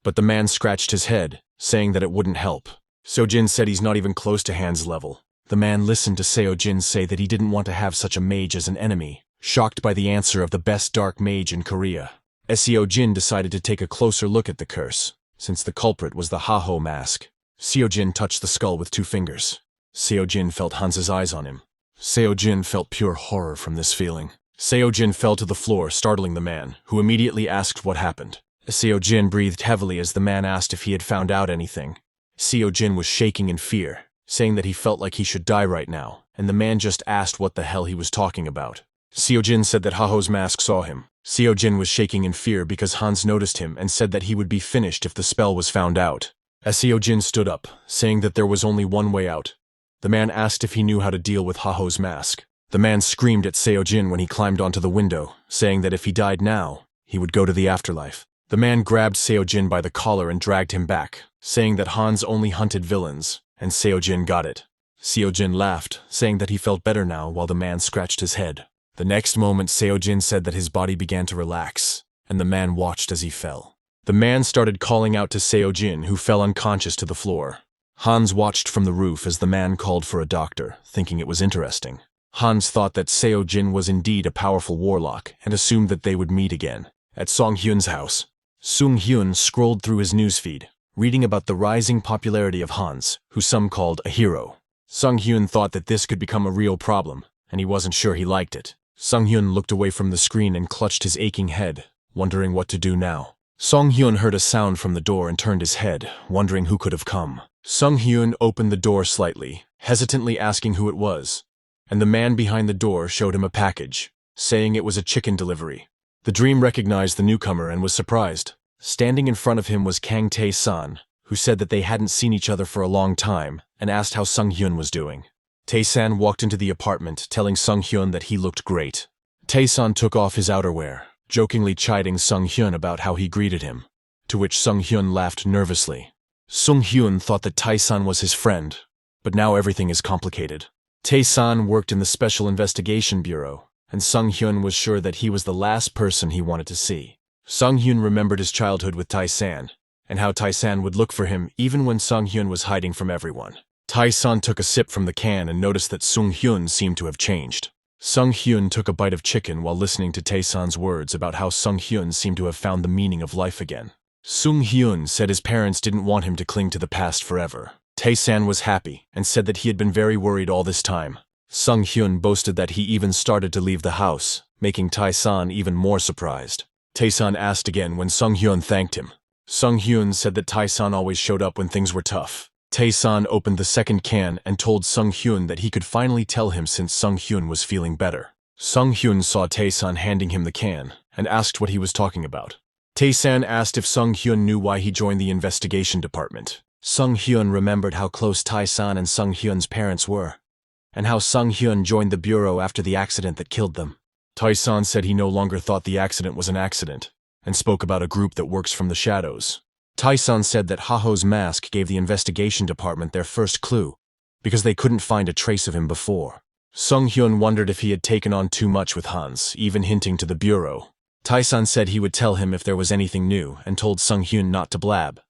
But the man scratched his head, saying that it wouldn't help. Seo-jin said he's not even close to Hans' level. The man listened to Seo-jin say that he didn't want to have such a mage as an enemy, shocked by the answer of the best dark mage in Korea. Seo-jin decided to take a closer look at the curse, since the culprit was the Haho mask. Seo-jin touched the skull with 2 fingers. Seo-jin felt Hans's eyes on him. Seo-jin felt pure horror from this feeling. Seo-jin fell to the floor, startling the man, who immediately asked what happened. Seo-jin breathed heavily as the man asked if he had found out anything. Seo-jin was shaking in fear, saying that he felt like he should die right now, and the man just asked what the hell he was talking about. Seo-jin said that Haho's mask saw him. Seo-jin was shaking in fear because Hans noticed him and said that he would be finished if the spell was found out. Seo-jin stood up, saying that there was only one way out. The man asked if he knew how to deal with Haho's mask. The man screamed at Seo-jin when he climbed onto the window, saying that if he died now, he would go to the afterlife. The man grabbed Seo-jin by the collar and dragged him back, saying that Hans only hunted villains, and Seo-jin got it. Seo-jin laughed, saying that he felt better now while the man scratched his head. The next moment Seo-jin said that his body began to relax, and the man watched as he fell. The man started calling out to Seo-jin, who fell unconscious to the floor. Hans watched from the roof as the man called for a doctor, thinking it was interesting. Hans thought that Seo-jin was indeed a powerful warlock and assumed that they would meet again. At Seonghyun's house, Seonghyun scrolled through his newsfeed, reading about the rising popularity of Hans, who some called a hero. Seonghyun thought that this could become a real problem, and he wasn't sure he liked it. Seonghyun looked away from the screen and clutched his aching head, wondering what to do now. Seonghyun heard a sound from the door and turned his head, wondering who could have come. Seonghyun opened the door slightly, hesitantly asking who it was, and the man behind the door showed him a package, saying it was a chicken delivery. The dream recognized the newcomer and was surprised. Standing in front of him was Kang Tae-san, who said that they hadn't seen each other for a long time, and asked how Seonghyun was doing. Tae-san walked into the apartment, telling Seonghyun that he looked great. Tae-san took off his outerwear, jokingly chiding Seonghyun about how he greeted him, to which Seonghyun laughed nervously. Seonghyun thought that Tae-san was his friend, but now everything is complicated. Tae-san worked in the Special Investigation Bureau, and Seonghyun was sure that he was the last person he wanted to see. Seonghyun remembered his childhood with Tae-san, and how Tae-san would look for him even when Seonghyun was hiding from everyone. Tae-san took a sip from the can and noticed that Seonghyun seemed to have changed. Seonghyun took a bite of chicken while listening to Tae-san's words about how Seonghyun seemed to have found the meaning of life again. Seonghyun said his parents didn't want him to cling to the past forever. Tae-san was happy and said that he had been very worried all this time. Seonghyun boasted that he even started to leave the house, making Tae-san even more surprised. Tae-san asked again when Seonghyun thanked him. Seonghyun said that Tae-san always showed up when things were tough. Tae-san opened the second can and told Seonghyun that he could finally tell him since Seonghyun was feeling better. Seonghyun saw Tae-san handing him the can and asked what he was talking about. Tae-san asked if Seonghyun knew why he joined the investigation department. Seonghyeon remembered how close Tae-san and Seonghyun's parents were, and how Seonghyun joined the bureau after the accident that killed them. Tae-san said he no longer thought the accident was an accident, and spoke about a group that works from the shadows. Tae-san said that Haho's mask gave the investigation department their first clue, because they couldn't find a trace of him before. Seonghyun wondered if he had taken on too much with Hans, even hinting to the bureau. Tae-san said he would tell him if there was anything new, and told Seonghyun not to blab.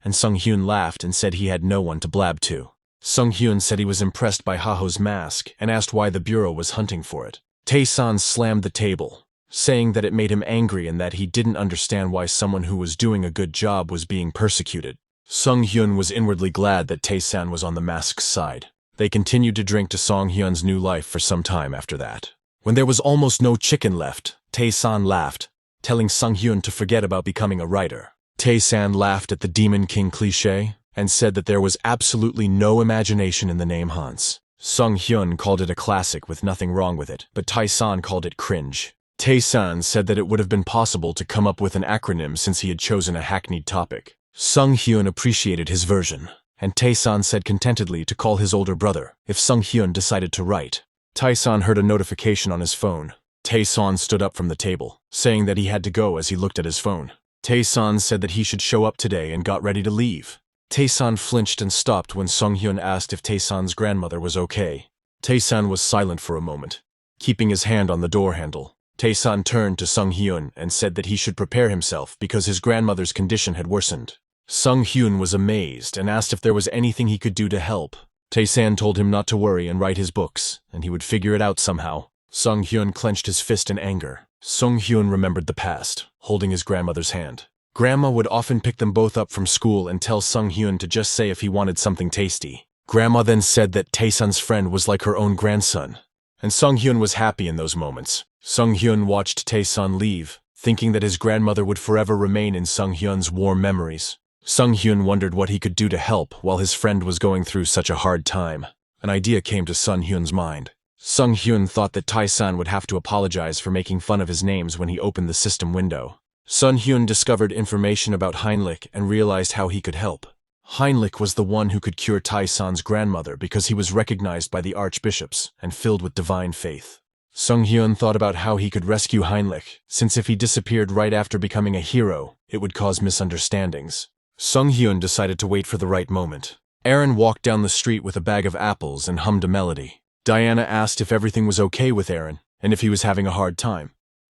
And Seonghyun laughed and said he had no one to blab to. Seonghyun said he was impressed by Haho's mask and asked why the bureau was hunting for it. Tae-san slammed the table, saying that it made him angry and that he didn't understand why someone who was doing a good job was being persecuted. Seonghyun was inwardly glad that Tae-san was on the mask's side. They continued to drink to Seonghyun's new life for some time after that. When there was almost no chicken left, Tae-san laughed, telling Seonghyun to forget about becoming a writer. Tae-san laughed at the Demon King cliché and said that there was absolutely no imagination in the name Hans. Seonghyun called it a classic with nothing wrong with it, but Tae-san called it cringe. Tae-san said that it would have been possible to come up with an acronym since he had chosen a hackneyed topic. Seonghyun appreciated his version, and Tae-san said contentedly to call his older brother if Seonghyun decided to write. Tae-san heard a notification on his phone. Tae-san stood up from the table, saying that he had to go as he looked at his phone. Tae-san said that he should show up today and got ready to leave. Tae-san flinched and stopped when Seonghyun asked if Tae-san's grandmother was okay. Tae-san was silent for a moment, keeping his hand on the door handle. Tae-san turned to Seonghyun and said that he should prepare himself because his grandmother's condition had worsened. Seonghyun was amazed and asked if there was anything he could do to help. Tae-san told him not to worry and write his books, and he would figure it out somehow. Seonghyun clenched his fist in anger. Seonghyun remembered the past, holding his grandmother's hand. Grandma would often pick them both up from school and tell Seonghyun to just say if he wanted something tasty. Grandma then said that Tae-san's friend was like her own grandson, and Seonghyun was happy in those moments. Seonghyun watched Tae-san leave, thinking that his grandmother would forever remain in Seonghyun's warm memories. Seonghyun wondered what he could do to help while his friend was going through such a hard time. An idea came to Seonghyun's mind. Seonghyun thought that Tae-san would have to apologize for making fun of his names when he opened the system window. Seonghyun discovered information about Heinrich and realized how he could help. Heinrich was the one who could cure Tae-san's grandmother because he was recognized by the archbishops and filled with divine faith. Seonghyun thought about how he could rescue Heinrich, since if he disappeared right after becoming a hero, it would cause misunderstandings. Seonghyun decided to wait for the right moment. Aaron walked down the street with a bag of apples and hummed a melody. Diana asked if everything was okay with Aaron and if he was having a hard time,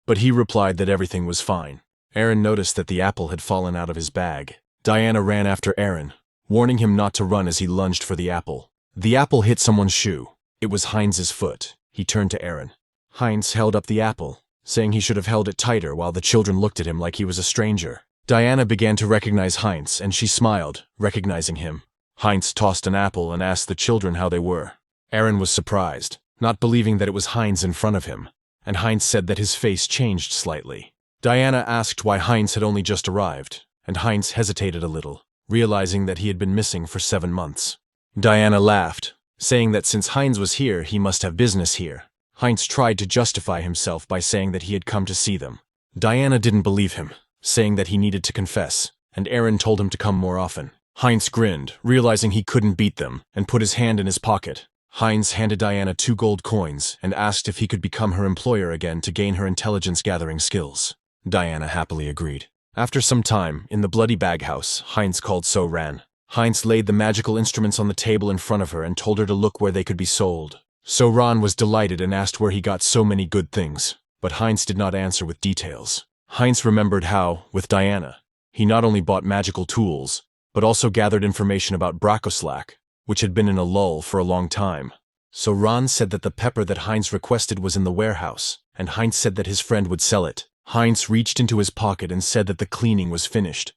but he replied that everything was fine. Aaron noticed that the apple had fallen out of his bag. Diana ran after Aaron, warning him not to run as he lunged for the apple. The apple hit someone's shoe. It was Heinz's foot. He turned to Aaron. Heinz held up the apple, saying he should have held it tighter while the children looked at him like he was a stranger. Diana began to recognize Heinz, and she smiled, recognizing him. Heinz tossed an apple and asked the children how they were. Aaron was surprised, not believing that it was Heinz in front of him, and Heinz said that his face changed slightly. Diana asked why Heinz had only just arrived, and Heinz hesitated a little, realizing that he had been missing for 7 months. Diana laughed, saying that since Heinz was here, he must have business here. Heinz tried to justify himself by saying that he had come to see them. Diana didn't believe him, saying that he needed to confess, and Aaron told him to come more often. Heinz grinned, realizing he couldn't beat them, and put his hand in his pocket. Heinz handed Diana 2 gold coins and asked if he could become her employer again to gain her intelligence-gathering skills. Diana happily agreed. After some time, in the bloody bag house, Heinz called So-Ran. Heinz laid the magical instruments on the table in front of her and told her to look where they could be sold. So-Ran was delighted and asked where he got so many good things, but Heinz did not answer with details. Heinz remembered how, with Diana, he not only bought magical tools, but also gathered information about Brakoslak, which had been in a lull for a long time. So-Ran said that the pepper that Heinz requested was in the warehouse, and Heinz said that his friend would sell it. Heinz reached into his pocket and said that the cleaning was finished,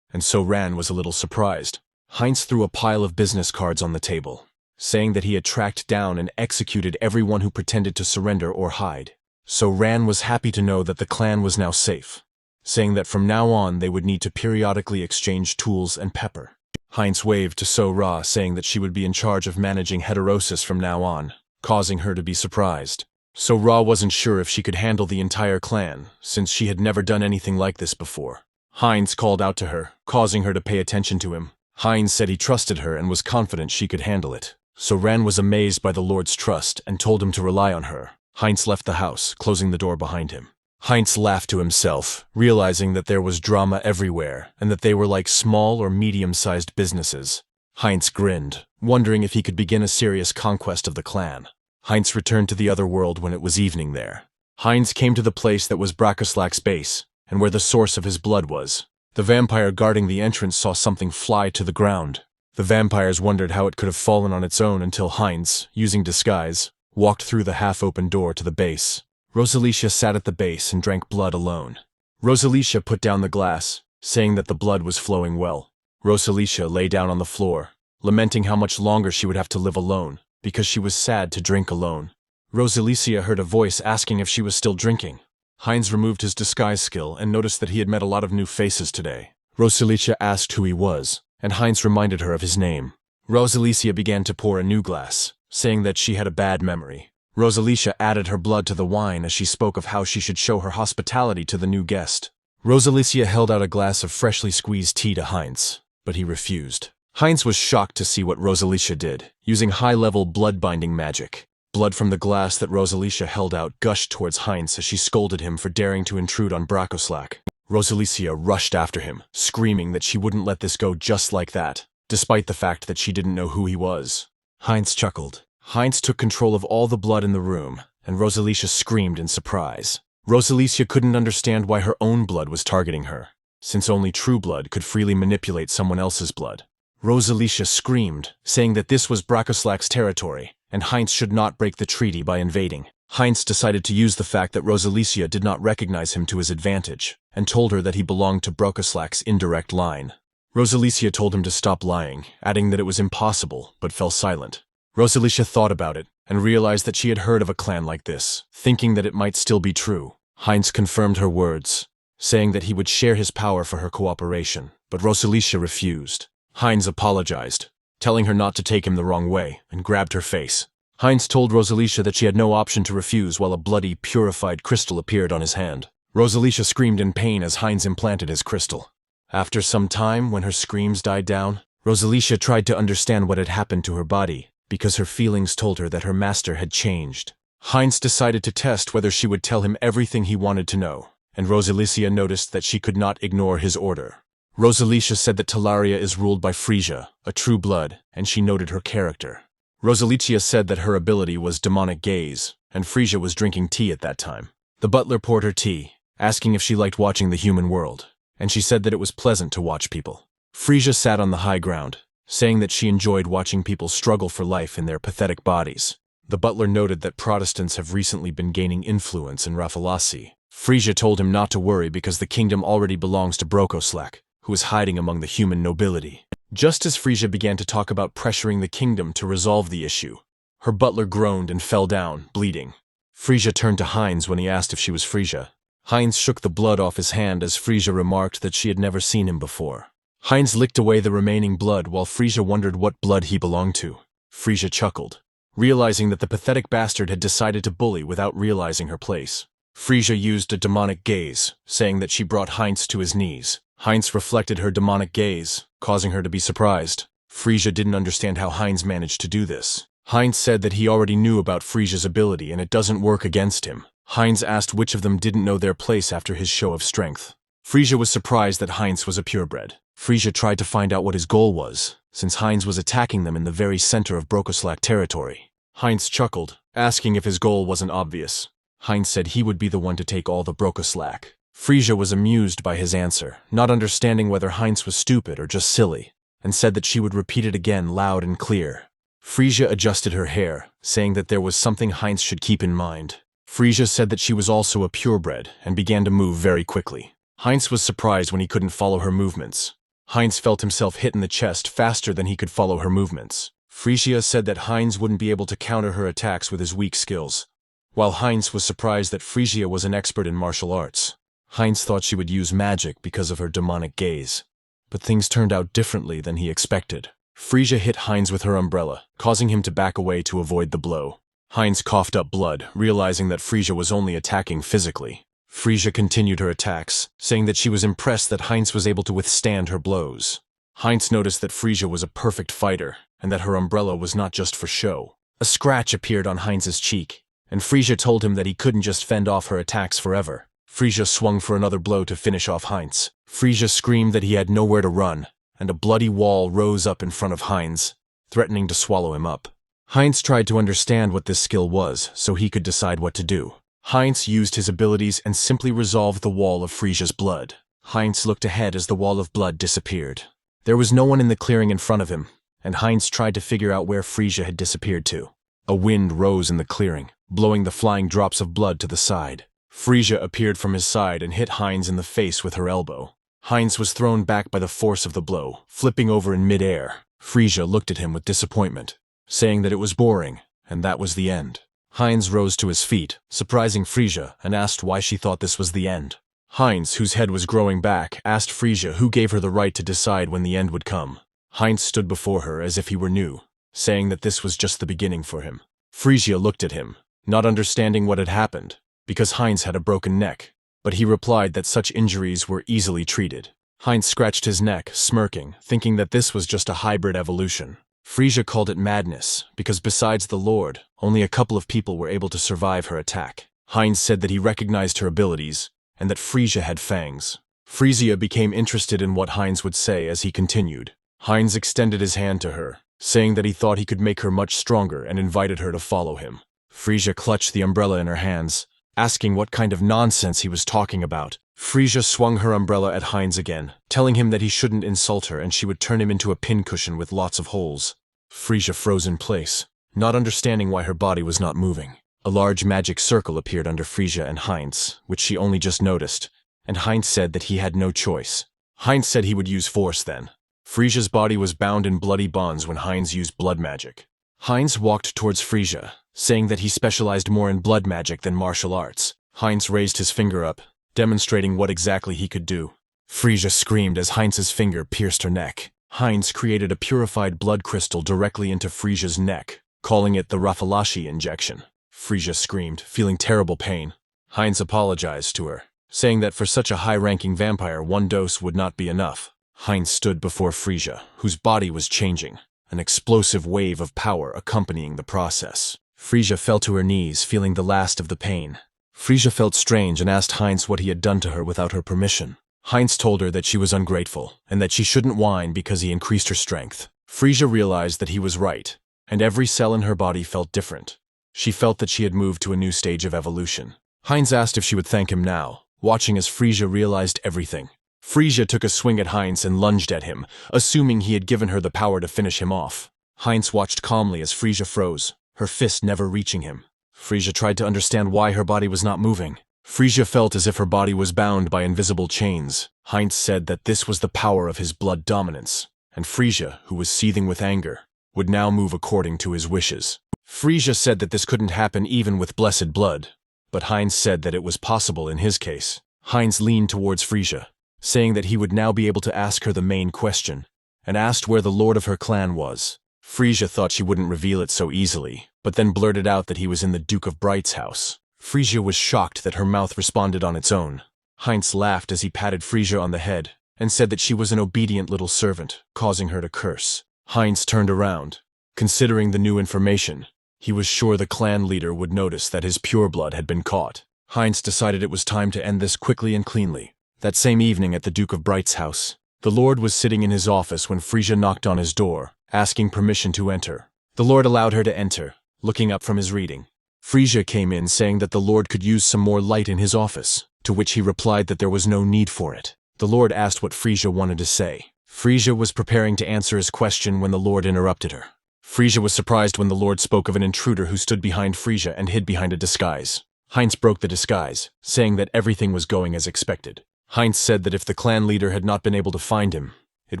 and So-Ran was a little surprised. Heinz threw a pile of business cards on the table, saying that he had tracked down and executed everyone who pretended to surrender or hide. So-Ran was happy to know that the clan was now safe, saying that from now on they would need to periodically exchange tools and pepper. Heinz waved to So-Ra, saying that she would be in charge of managing heterosis from now on, causing her to be surprised. So-Ra wasn't sure if she could handle the entire clan, since she had never done anything like this before. Heinz called out to her, causing her to pay attention to him. Heinz said he trusted her and was confident she could handle it. So Ran was amazed by the Lord's trust and told him to rely on her. Heinz left the house, closing the door behind him. Heinz laughed to himself, realizing that there was drama everywhere and that they were like small or medium-sized businesses. Heinz grinned, wondering if he could begin a serious conquest of the clan. Heinz returned to the other world when it was evening there. Heinz came to the place that was Brakoslak's base, and where the source of his blood was. The vampire guarding the entrance saw something fly to the ground. The vampires wondered how it could have fallen on its own until Heinz, using disguise, walked through the half-open door to the base. Rosalicia sat at the base and drank blood alone. Rosalicia put down the glass, saying that the blood was flowing well. Rosalicia lay down on the floor, lamenting how much longer she would have to live alone, because she was sad to drink alone. Rosalicia heard a voice asking if she was still drinking. Heinz removed his disguise skill and noticed that he had met a lot of new faces today. Rosalicia asked who he was, and Heinz reminded her of his name. Rosalicia began to pour a new glass, saying that she had a bad memory. Rosalicia added her blood to the wine as she spoke of how she should show her hospitality to the new guest. Rosalicia held out a glass of freshly squeezed tea to Heinz, but he refused. Heinz was shocked to see what Rosalicia did, using high-level blood-binding magic. Blood from the glass that Rosalicia held out gushed towards Heinz as she scolded him for daring to intrude on Brakoslak. Rosalicia rushed after him, screaming that she wouldn't let this go just like that, despite the fact that she didn't know who he was. Heinz chuckled. Heinz took control of all the blood in the room, and Rosalicia screamed in surprise. Rosalicia couldn't understand why her own blood was targeting her, since only true blood could freely manipulate someone else's blood. Rosalicia screamed, saying that this was Brakoslak's territory, and Heinz should not break the treaty by invading. Heinz decided to use the fact that Rosalicia did not recognize him to his advantage, and told her that he belonged to Brakoslak's indirect line. Rosalicia told him to stop lying, adding that it was impossible, but fell silent. Rosalicia thought about it, and realized that she had heard of a clan like this, thinking that it might still be true. Heinz confirmed her words, saying that he would share his power for her cooperation, but Rosalicia refused. Heinz apologized, telling her not to take him the wrong way, and grabbed her face. Heinz told Rosalicia that she had no option to refuse while a bloody, purified crystal appeared on his hand. Rosalicia screamed in pain as Heinz implanted his crystal. After some time, when her screams died down, Rosalicia tried to understand what had happened to her body, because her feelings told her that her master had changed. Heinz decided to test whether she would tell him everything he wanted to know, and Rosalicia noticed that she could not ignore his order. Rosalicia said that Talaria is ruled by Frisia, a true blood, and she noted her character. Rosalicia said that her ability was demonic gaze, and Frisia was drinking tea at that time. The butler poured her tea, asking if she liked watching the human world, and she said that it was pleasant to watch people. Frisia sat on the high ground, saying that she enjoyed watching people struggle for life in their pathetic bodies. The butler noted that Protestants have recently been gaining influence in Rafalasi. Frisia told him not to worry because the kingdom already belongs to Brakoslak, who is hiding among the human nobility. Just as Frisia began to talk about pressuring the kingdom to resolve the issue, her butler groaned and fell down, bleeding. Frisia turned to Heinz when he asked if she was Frisia. Heinz shook the blood off his hand as Frisia remarked that she had never seen him before. Heinz licked away the remaining blood while Frisia wondered what blood he belonged to. Frisia chuckled, realizing that the pathetic bastard had decided to bully without realizing her place. Frisia used a demonic gaze, saying that she brought Heinz to his knees. Heinz reflected her demonic gaze, causing her to be surprised. Frisia didn't understand how Heinz managed to do this. Heinz said that he already knew about Frisia's ability and it doesn't work against him. Heinz asked which of them didn't know their place after his show of strength. Frisia was surprised that Heinz was a purebred. Frisia tried to find out what his goal was, since Heinz was attacking them in the very center of Brakoslak territory. Heinz chuckled, asking if his goal wasn't obvious. Heinz said he would be the one to take all the Brakoslak. Frisia was amused by his answer, not understanding whether Heinz was stupid or just silly, and said that she would repeat it again loud and clear. Frisia adjusted her hair, saying that there was something Heinz should keep in mind. Frisia said that she was also a purebred and began to move very quickly. Heinz was surprised when he couldn't follow her movements. Heinz felt himself hit in the chest faster than he could follow her movements. Frisia said that Heinz wouldn't be able to counter her attacks with his weak skills, while Heinz was surprised that Frisia was an expert in martial arts. Heinz thought she would use magic because of her demonic gaze, but things turned out differently than he expected. Frisia hit Heinz with her umbrella, causing him to back away to avoid the blow. Heinz coughed up blood, realizing that Frisia was only attacking physically. Frisia continued her attacks, saying that she was impressed that Heinz was able to withstand her blows. Heinz noticed that Frisia was a perfect fighter, and that her umbrella was not just for show. A scratch appeared on Heinz's cheek, and Frisia told him that he couldn't just fend off her attacks forever. Frisia swung for another blow to finish off Heinz. Frisia screamed that he had nowhere to run, and a bloody wall rose up in front of Heinz, threatening to swallow him up. Heinz tried to understand what this skill was so he could decide what to do. Heinz used his abilities and simply resolved the wall of Frisia's blood. Heinz looked ahead as the wall of blood disappeared. There was no one in the clearing in front of him, and Heinz tried to figure out where Frisia had disappeared to. A wind rose in the clearing, blowing the flying drops of blood to the side. Frisia appeared from his side and hit Heinz in the face with her elbow. Heinz was thrown back by the force of the blow, flipping over in mid-air. Frisia looked at him with disappointment, saying that it was boring, and that was the end. Heinz rose to his feet, surprising Frisia, and asked why she thought this was the end. Heinz, whose head was growing back, asked Frisia who gave her the right to decide when the end would come. Heinz stood before her as if he were new, saying that this was just the beginning for him. Frisia looked at him, not understanding what had happened, because Heinz had a broken neck, but he replied that such injuries were easily treated. Heinz scratched his neck, smirking, thinking that this was just a hybrid evolution. Frisia called it madness, because besides the Lord, only a couple of people were able to survive her attack. Heinz said that he recognized her abilities, and that Frisia had fangs. Frisia became interested in what Heinz would say as he continued. Heinz extended his hand to her, saying that he thought he could make her much stronger and invited her to follow him. Frisia clutched the umbrella in her hands, asking what kind of nonsense he was talking about. Frisia swung her umbrella at Heinz again, telling him that he shouldn't insult her and she would turn him into a pincushion with lots of holes. Frisia froze in place, not understanding why her body was not moving. A large magic circle appeared under Frisia and Heinz, which she only just noticed, and Heinz said that he had no choice. Heinz said he would use force then. Frisia's body was bound in bloody bonds when Heinz used blood magic. Heinz walked towards Frisia, saying that he specialized more in blood magic than martial arts. Heinz raised his finger up, demonstrating what exactly he could do. Frisia screamed as Heinz's finger pierced her neck. Heinz created a purified blood crystal directly into Frisia's neck, calling it the Rafalashi injection. Frisia screamed, feeling terrible pain. Heinz apologized to her, saying that for such a high-ranking vampire, one dose would not be enough. Heinz stood before Frisia, whose body was changing, an explosive wave of power accompanying the process. Frisia fell to her knees, feeling the last of the pain. Frisia felt strange and asked Heinz what he had done to her without her permission. Heinz told her that she was ungrateful, and that she shouldn't whine because he increased her strength. Frisia realized that he was right, and every cell in her body felt different. She felt that she had moved to a new stage of evolution. Heinz asked if she would thank him now, watching as Frisia realized everything. Frisia took a swing at Heinz and lunged at him, assuming he had given her the power to finish him off. Heinz watched calmly as Frisia froze, her fist never reaching him. Frisia tried to understand why her body was not moving. Frisia felt as if her body was bound by invisible chains. Heinz said that this was the power of his blood dominance, and Frisia, who was seething with anger, would now move according to his wishes. Frisia said that this couldn't happen even with blessed blood, but Heinz said that it was possible in his case. Heinz leaned towards Frisia, saying that he would now be able to ask her the main question, and asked where the lord of her clan was. Frisia thought she wouldn't reveal it so easily, but then blurted out that he was in the Duke of Bright's house. Frisia was shocked that her mouth responded on its own. Heinz laughed as he patted Frisia on the head, and said that she was an obedient little servant, causing her to curse. Heinz turned around. Considering the new information, he was sure the clan leader would notice that his pureblood had been caught. Heinz decided it was time to end this quickly and cleanly. That same evening at the Duke of Bright's house, the Lord was sitting in his office when Frisia knocked on his door, asking permission to enter. The Lord allowed her to enter, looking up from his reading. Frisia came in saying that the Lord could use some more light in his office, to which he replied that there was no need for it. The Lord asked what Frisia wanted to say. Frisia was preparing to answer his question when the Lord interrupted her. Frisia was surprised when the Lord spoke of an intruder who stood behind Frisia and hid behind a disguise. Heinz broke the disguise, saying that everything was going as expected. Heinz said that if the clan leader had not been able to find him, it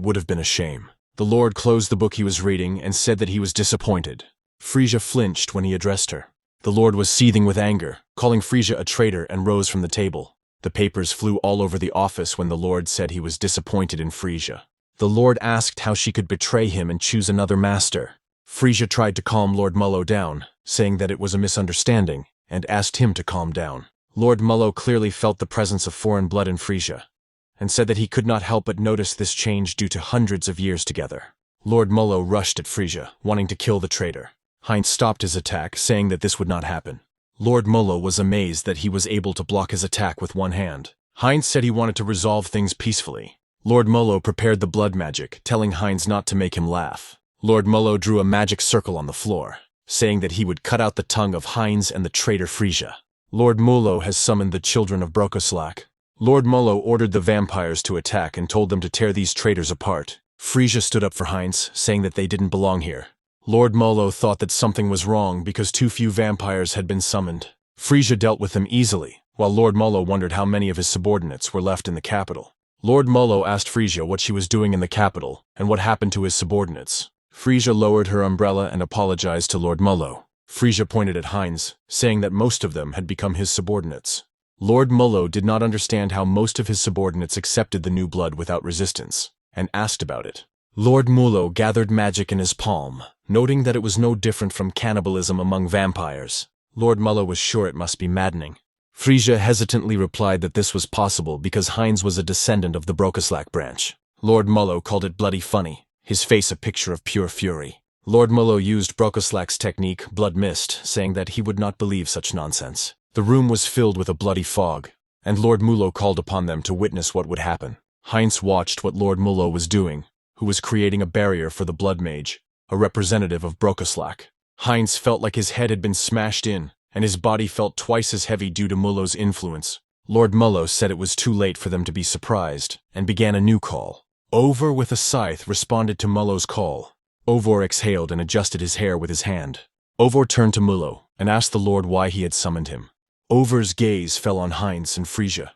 would have been a shame. The Lord closed the book he was reading and said that he was disappointed. Frisia flinched when he addressed her. The Lord was seething with anger, calling Frisia a traitor, and rose from the table. The papers flew all over the office when the Lord said he was disappointed in Frisia. The Lord asked how she could betray him and choose another master. Frisia tried to calm Lord Mullo down, saying that it was a misunderstanding, and asked him to calm down. Lord Mullo clearly felt the presence of foreign blood in Frisia, and said that he could not help but notice this change due to hundreds of years together. Lord Mullo rushed at Frisia, wanting to kill the traitor. Heinz stopped his attack, saying that this would not happen. Lord Mullo was amazed that he was able to block his attack with one hand. Heinz said he wanted to resolve things peacefully. Lord Mullo prepared the blood magic, telling Heinz not to make him laugh. Lord Mullo drew a magic circle on the floor, saying that he would cut out the tongue of Heinz and the traitor Frisia. Lord Mullo has summoned the children of Brokoslak. Lord Mullo ordered the vampires to attack and told them to tear these traitors apart. Frisia stood up for Heinz, saying that they didn't belong here. Lord Mullo thought that something was wrong because too few vampires had been summoned. Frisia dealt with them easily, while Lord Mullo wondered how many of his subordinates were left in the capital. Lord Mullo asked Frisia what she was doing in the capital and what happened to his subordinates. Frisia lowered her umbrella and apologized to Lord Mullo. Frisia pointed at Heinz, saying that most of them had become his subordinates. Lord Mullo did not understand how most of his subordinates accepted the new blood without resistance, and asked about it. Lord Mullo gathered magic in his palm, noting that it was no different from cannibalism among vampires. Lord Mullo was sure it must be maddening. Frisia hesitantly replied that this was possible because Heinz was a descendant of the Brokoslak branch. Lord Mullo called it bloody funny, his face a picture of pure fury. Lord Mullo used Brokoslak's technique, blood mist, saying that he would not believe such nonsense. The room was filled with a bloody fog, and Lord Mullo called upon them to witness what would happen. Heinz watched what Lord Mullo was doing, who was creating a barrier for the blood mage, a representative of Brokoslak. Heinz felt like his head had been smashed in, and his body felt twice as heavy due to Mullo's influence. Lord Mullo said it was too late for them to be surprised, and began a new call. Ovor with a scythe responded to Mullo's call. Ovor exhaled and adjusted his hair with his hand. Ovor turned to Mullo and asked the Lord why he had summoned him. Ovor's gaze fell on Heinz and Frisia,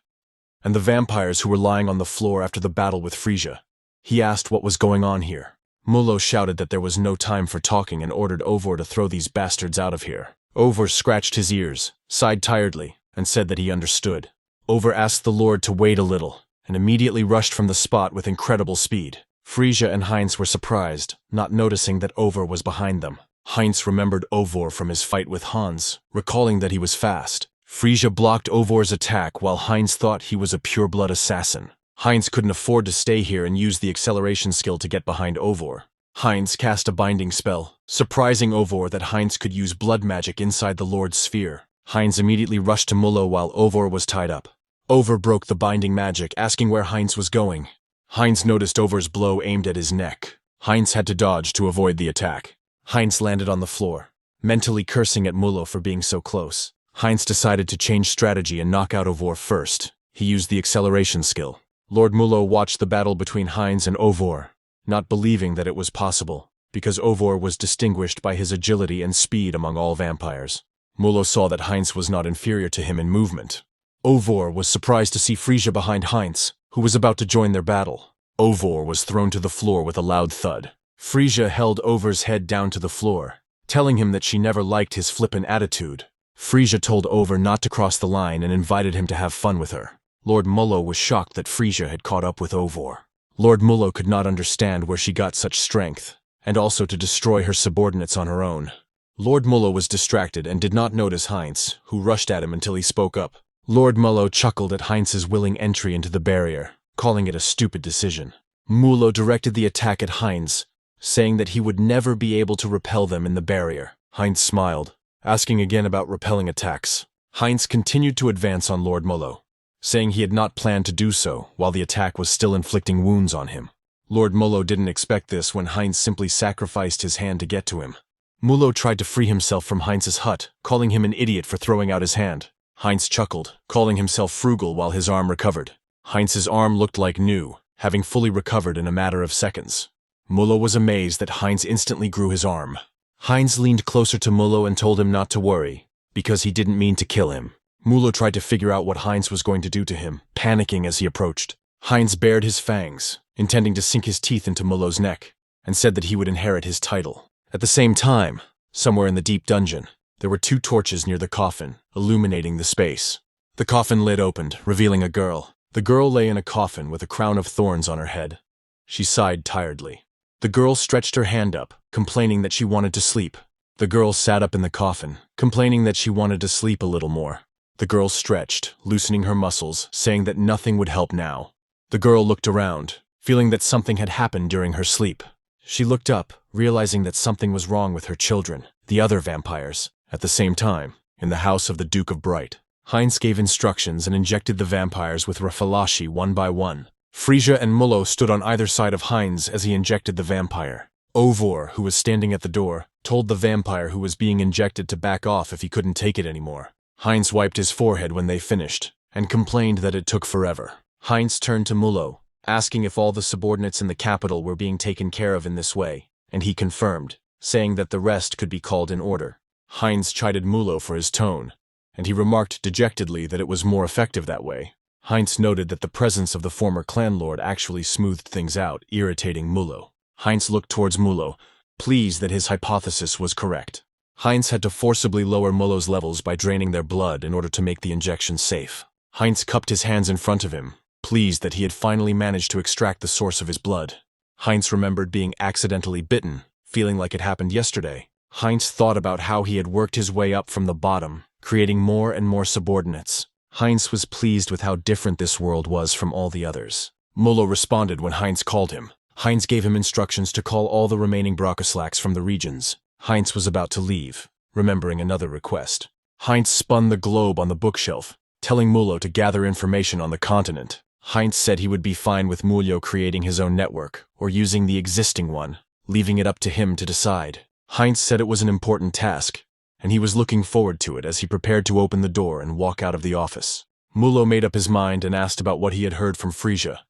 and the vampires who were lying on the floor after the battle with Frisia. He asked what was going on here. Mullo shouted that there was no time for talking and ordered Ovor to throw these bastards out of here. Ovor scratched his ears, sighed tiredly, and said that he understood. Ovor asked the Lord to wait a little, and immediately rushed from the spot with incredible speed. Frisia and Heinz were surprised, not noticing that Ovor was behind them. Heinz remembered Ovor from his fight with Hans, recalling that he was fast. Frisia blocked Ovor's attack while Heinz thought he was a pure-blood assassin. Heinz couldn't afford to stay here and use the acceleration skill to get behind Ovor. Heinz cast a binding spell, surprising Ovor that Heinz could use blood magic inside the Lord's sphere. Heinz immediately rushed to Mullo while Ovor was tied up. Ovor broke the binding magic, asking where Heinz was going. Heinz noticed Ovor's blow aimed at his neck. Heinz had to dodge to avoid the attack. Heinz landed on the floor, mentally cursing at Mullo for being so close. Heinz decided to change strategy and knock out Ovor first. He used the acceleration skill. Lord Mullo watched the battle between Heinz and Ovor, not believing that it was possible, because Ovor was distinguished by his agility and speed among all vampires. Mullo saw that Heinz was not inferior to him in movement. Ovor was surprised to see Frisia behind Heinz, who was about to join their battle. Ovor was thrown to the floor with a loud thud. Frisia held Ovor's head down to the floor, telling him that she never liked his flippant attitude. Frisia told Ovor not to cross the line and invited him to have fun with her. Lord Mullo was shocked that Frisia had caught up with Ovor. Lord Mullo could not understand where she got such strength, and also to destroy her subordinates on her own. Lord Mullo was distracted and did not notice Heinz, who rushed at him until he spoke up. Lord Mullo chuckled at Heinz's willing entry into the barrier, calling it a stupid decision. Mullo directed the attack at Heinz, saying that he would never be able to repel them in the barrier. Heinz smiled, asking again about repelling attacks. Heinz continued to advance on Lord Mullo, saying he had not planned to do so while the attack was still inflicting wounds on him. Lord Mullo didn't expect this when Heinz simply sacrificed his hand to get to him. Mullo tried to free himself from Heinz's hut, calling him an idiot for throwing out his hand. Heinz chuckled, calling himself frugal while his arm recovered. Heinz's arm looked like new, having fully recovered in a matter of seconds. Mullo was amazed that Heinz instantly grew his arm. Heinz leaned closer to Mullo and told him not to worry, because he didn't mean to kill him. Mullo tried to figure out what Heinz was going to do to him, panicking as he approached. Heinz bared his fangs, intending to sink his teeth into Mullo's neck, and said that he would inherit his title. At the same time, somewhere in the deep dungeon, there were 2 torches near the coffin, illuminating the space. The coffin lid opened, revealing a girl. The girl lay in a coffin with a crown of thorns on her head. She sighed tiredly. The girl stretched her hand up, complaining that she wanted to sleep. The girl sat up in the coffin, complaining that she wanted to sleep a little more. The girl stretched, loosening her muscles, saying that nothing would help now. The girl looked around, feeling that something had happened during her sleep. She looked up, realizing that something was wrong with her children, the other vampires. At the same time, in the house of the Duke of Bright, Heinz gave instructions and injected the vampires with Rafalashi one by one. Frisia and Mullo stood on either side of Heinz as he injected the vampire. Ovor, who was standing at the door, told the vampire who was being injected to back off if he couldn't take it anymore. Heinz wiped his forehead when they finished, and complained that it took forever. Heinz turned to Mullo, asking if all the subordinates in the capital were being taken care of in this way, and he confirmed, saying that the rest could be called in order. Heinz chided Mullo for his tone, and he remarked dejectedly that it was more effective that way. Heinz noted that the presence of the former clan lord actually smoothed things out, irritating Mullo. Heinz looked towards Mullo, pleased that his hypothesis was correct. Heinz had to forcibly lower Mullo's levels by draining their blood in order to make the injection safe. Heinz cupped his hands in front of him, pleased that he had finally managed to extract the source of his blood. Heinz remembered being accidentally bitten, feeling like it happened yesterday. Heinz thought about how he had worked his way up from the bottom, creating more and more subordinates. Heinz was pleased with how different this world was from all the others. Mullo responded when Heinz called him. Heinz gave him instructions to call all the remaining Brockoslaks from the regions. Heinz was about to leave, remembering another request. Heinz spun the globe on the bookshelf, telling Mullo to gather information on the continent. Heinz said he would be fine with Mullo creating his own network, or using the existing one, leaving it up to him to decide. Heinz said it was an important task, and he was looking forward to it as he prepared to open the door and walk out of the office. Mullo made up his mind and asked about what he had heard from Frisia.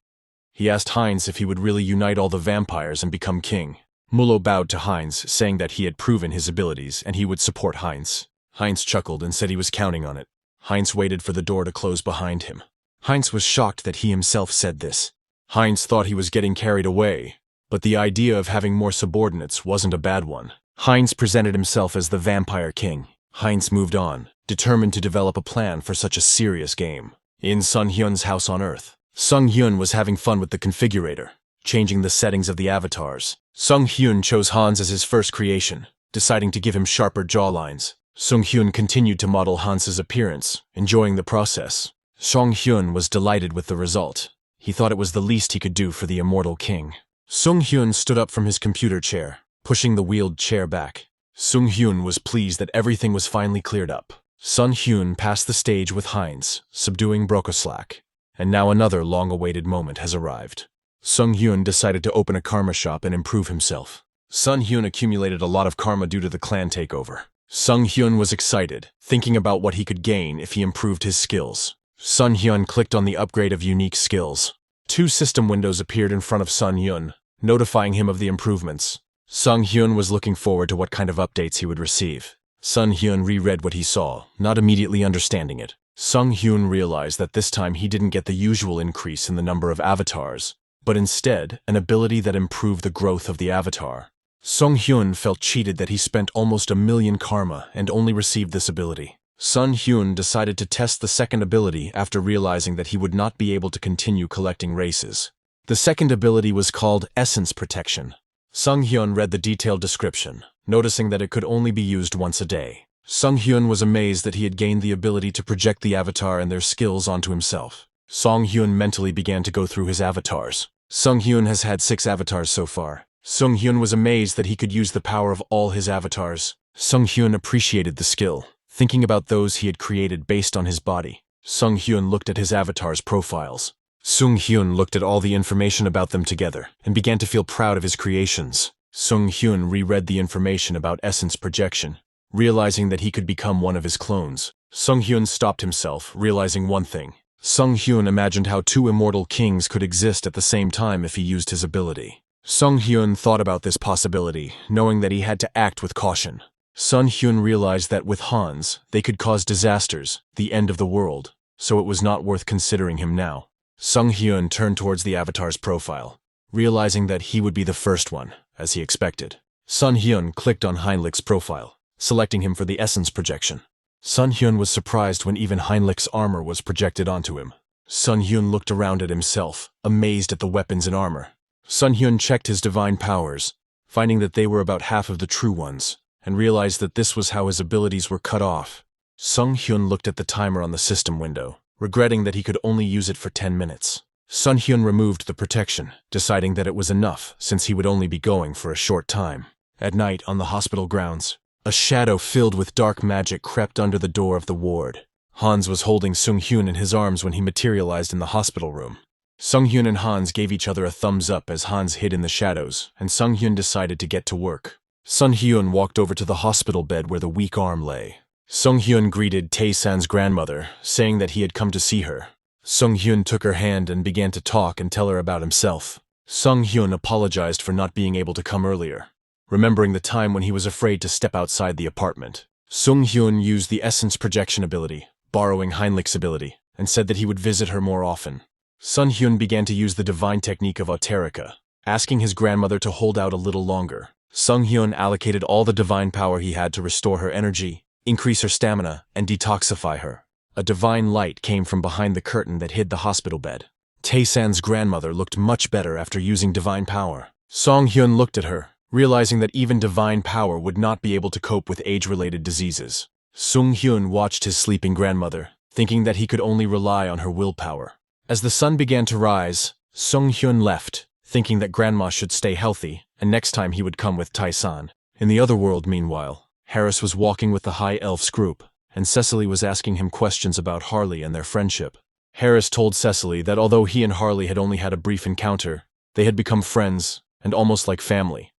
He asked Heinz if he would really unite all the vampires and become king. Mullo bowed to Heinz, saying that he had proven his abilities and he would support Heinz. Heinz chuckled and said he was counting on it. Heinz waited for the door to close behind him. Heinz was shocked that he himself said this. Heinz thought he was getting carried away, but the idea of having more subordinates wasn't a bad one. Heinz presented himself as the vampire king. Heinz moved on, determined to develop a plan for such a serious game. In Seonghyeon's house on Earth, Seonghyeon was having fun with the configurator, changing the settings of the avatars. Seonghyeon chose Hans as his first creation, deciding to give him sharper jawlines. Seonghyeon continued to model Hans's appearance, enjoying the process. Seonghyeon was delighted with the result. He thought it was the least he could do for the immortal king. Seonghyeon stood up from his computer chair, pushing the wheeled chair back. Seonghyeon was pleased that everything was finally cleared up. Seonghyeon passed the stage with Heinz, subduing Brockoslak, and now another long-awaited moment has arrived. Seonghyeon decided to open a karma shop and improve himself. Seonghyeon accumulated a lot of karma due to the clan takeover. Seonghyeon was excited, thinking about what he could gain if he improved his skills. Seonghyeon clicked on the upgrade of unique skills. 2 system windows appeared in front of Seonghyeon, notifying him of the improvements. Seonghyeon was looking forward to what kind of updates he would receive. Seonghyeon reread what he saw, not immediately understanding it. Seonghyeon realized that this time he didn't get the usual increase in the number of avatars, but instead an ability that improved the growth of the avatar. Seonghyeon felt cheated that he spent almost 1,000,000 karma and only received this ability. Seonghyeon decided to test the second ability after realizing that he would not be able to continue collecting races. The second ability was called Essence Protection. Seonghyeon read the detailed description, noticing that it could only be used once a day. Seonghyeon was amazed that he had gained the ability to project the avatar and their skills onto himself. Seonghyeon mentally began to go through his avatars. Seonghyeon has had 6 avatars so far. Seonghyeon was amazed that he could use the power of all his avatars. Seonghyeon appreciated the skill, thinking about those he had created based on his body. Seonghyeon looked at his avatar's profiles. Seonghyeon looked at all the information about them together and began to feel proud of his creations. Seonghyeon reread the information about essence projection, realizing that he could become one of his clones. Seonghyeon stopped himself, realizing one thing. Seonghyeon imagined how 2 immortal kings could exist at the same time if he used his ability. Seonghyeon thought about this possibility, knowing that he had to act with caution. Seonghyeon realized that with Hans, they could cause disasters, the end of the world, so it was not worth considering him now. Seonghyeon turned towards the avatar's profile, realizing that he would be the first one, as he expected. Seonghyeon clicked on Heinlich's profile, selecting him for the essence projection. Seonghyeon was surprised when even Heinlich's armor was projected onto him. Seonghyeon looked around at himself, amazed at the weapons and armor. Seonghyeon checked his divine powers, finding that they were about half of the true ones, and realized that this was how his abilities were cut off. Seonghyeon looked at the timer on the system window, regretting that he could only use it for 10 minutes. Seonghyeon removed the protection, deciding that it was enough since he would only be going for a short time. At night, on the hospital grounds, a shadow filled with dark magic crept under the door of the ward. Hans was holding Seonghyeon in his arms when he materialized in the hospital room. Seonghyeon and Hans gave each other a thumbs up as Hans hid in the shadows, and Seonghyeon decided to get to work. Seonghyeon walked over to the hospital bed where the weak arm lay. Seonghyeon greeted Tae-san's grandmother, saying that he had come to see her. Seonghyeon took her hand and began to talk and tell her about himself. Seonghyeon apologized for not being able to come earlier, remembering the time when he was afraid to step outside the apartment. Seonghyeon used the essence projection ability, borrowing Heinlich's ability, and said that he would visit her more often. Seonghyeon began to use the divine technique of Auterica, asking his grandmother to hold out a little longer. Seonghyeon allocated all the divine power he had to restore her energy, increase her stamina, and detoxify her. A divine light came from behind the curtain that hid the hospital bed. Tae-san's grandmother looked much better after using divine power. Seonghyeon looked at her, realizing that even divine power would not be able to cope with age-related diseases. Seonghyeon watched his sleeping grandmother, thinking that he could only rely on her willpower. As the sun began to rise, Seonghyeon left, thinking that grandma should stay healthy, and next time he would come with Tae-san. In the other world, meanwhile, Harris was walking with the High Elves group, and Cecily was asking him questions about Harley and their friendship. Harris told Cecily that although he and Harley had only had a brief encounter, they had become friends and almost like family,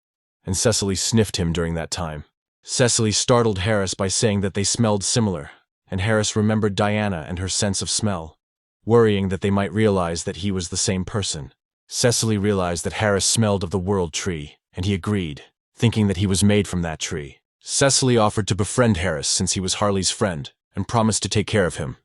and Cecily sniffed him during that time. Cecily startled Harris by saying that they smelled similar, and Harris remembered Diana and her sense of smell, worrying that they might realize that he was the same person. Cecily realized that Harris smelled of the world tree, and he agreed, thinking that he was made from that tree. Cecily offered to befriend Harris since he was Harley's friend, and promised to take care of him,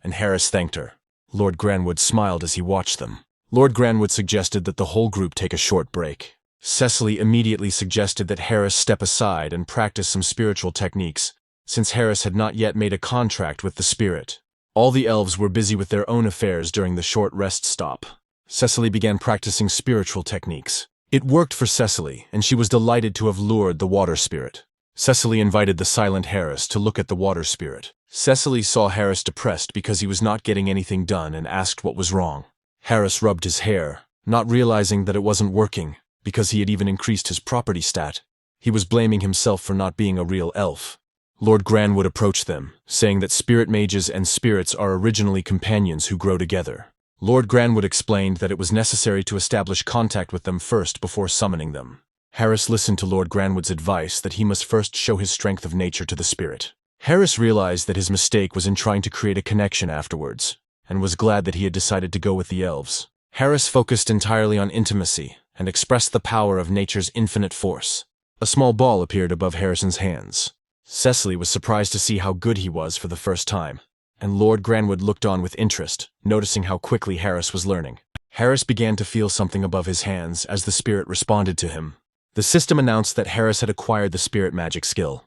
and Harris thanked her. Lord Granwood smiled as he watched them. Lord Granwood suggested that the whole group take a short break. Cecily immediately suggested that Harris step aside and practice some spiritual techniques, since Harris had not yet made a contract with the spirit. All the elves were busy with their own affairs during the short rest stop. Cecily began practicing spiritual techniques. It worked for Cecily, and she was delighted to have lured the water spirit. Cecily invited the silent Harris to look at the water spirit. Cecily saw Harris depressed because he was not getting anything done and asked what was wrong. Harris rubbed his hair, not realizing that it wasn't working, because he had even increased his property stat. He was blaming himself for not being a real elf. Lord Granwood approached them, saying that spirit mages and spirits are originally companions who grow together. Lord Granwood explained that it was necessary to establish contact with them first before summoning them. Harris listened to Lord Granwood's advice that he must first show his strength of nature to the spirit. Harris realized that his mistake was in trying to create a connection afterwards, and was glad that he had decided to go with the elves. Harris focused entirely on intimacy, and expressed the power of nature's infinite force. A small ball appeared above Harrison's hands. Cecily was surprised to see how good he was for the first time, and Lord Granwood looked on with interest, noticing how quickly Harris was learning. Harris began to feel something above his hands as the spirit responded to him. The system announced that Harris had acquired the spirit magic skill,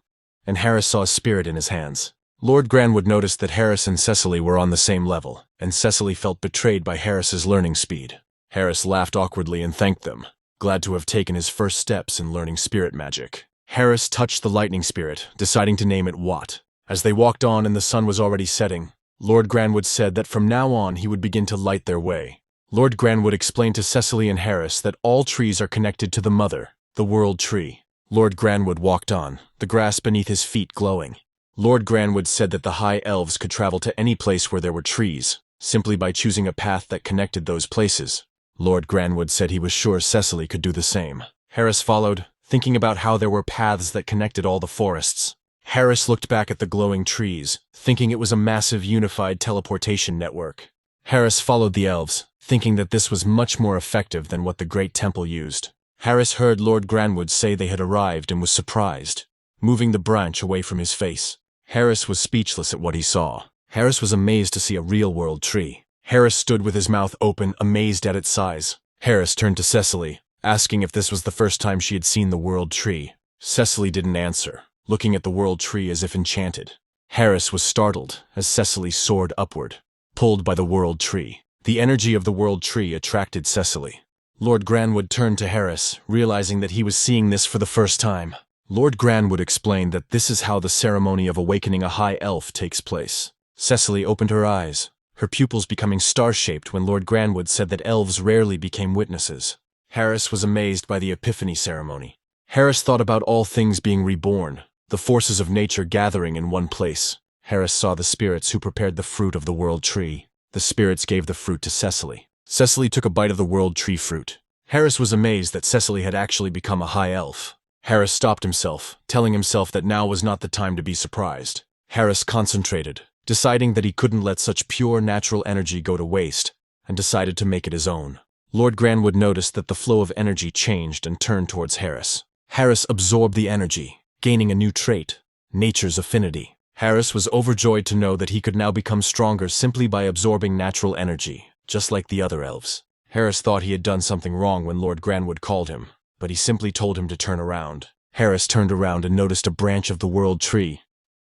and Harris saw a spirit in his hands. Lord Granwood noticed that Harris and Cecily were on the same level, and Cecily felt betrayed by Harris's learning speed. Harris laughed awkwardly and thanked them, glad to have taken his first steps in learning spirit magic. Harris touched the lightning spirit, deciding to name it Watt. As they walked on and the sun was already setting, Lord Granwood said that from now on he would begin to light their way. Lord Granwood explained to Cecily and Harris that all trees are connected to the mother, the world tree. Lord Granwood walked on, the grass beneath his feet glowing. Lord Granwood said that the High Elves could travel to any place where there were trees, simply by choosing a path that connected those places. Lord Granwood said he was sure Cecily could do the same. Harris followed, thinking about how there were paths that connected all the forests. Harris looked back at the glowing trees, thinking it was a massive unified teleportation network. Harris followed the elves, thinking that this was much more effective than what the Great Temple used. Harris heard Lord Granwood say they had arrived and was surprised, moving the branch away from his face. Harris was speechless at what he saw. Harris was amazed to see a real-world tree. Harris stood with his mouth open, amazed at its size. Harris turned to Cecily, asking if this was the first time she had seen the world tree. Cecily didn't answer, looking at the world tree as if enchanted. Harris was startled as Cecily soared upward, pulled by the world tree. The energy of the world tree attracted Cecily. Lord Granwood turned to Harris, realizing that he was seeing this for the first time. Lord Granwood explained that this is how the ceremony of awakening a high elf takes place. Cecily opened her eyes, her pupils becoming star-shaped when Lord Granwood said that elves rarely became witnesses. Harris was amazed by the Epiphany ceremony. Harris thought about all things being reborn, the forces of nature gathering in one place. Harris saw the spirits who prepared the fruit of the world tree. The spirits gave the fruit to Cecily. Cecily took a bite of the world tree fruit. Harris was amazed that Cecily had actually become a high elf. Harris stopped himself, telling himself that now was not the time to be surprised. Harris concentrated, deciding that he couldn't let such pure natural energy go to waste, and decided to make it his own. Lord Granwood noticed that the flow of energy changed and turned towards Harris. Harris absorbed the energy, gaining a new trait, nature's affinity. Harris was overjoyed to know that he could now become stronger simply by absorbing natural energy, just like the other elves. Harris thought he had done something wrong when Lord Granwood called him, but he simply told him to turn around. Harris turned around and noticed a branch of the world tree,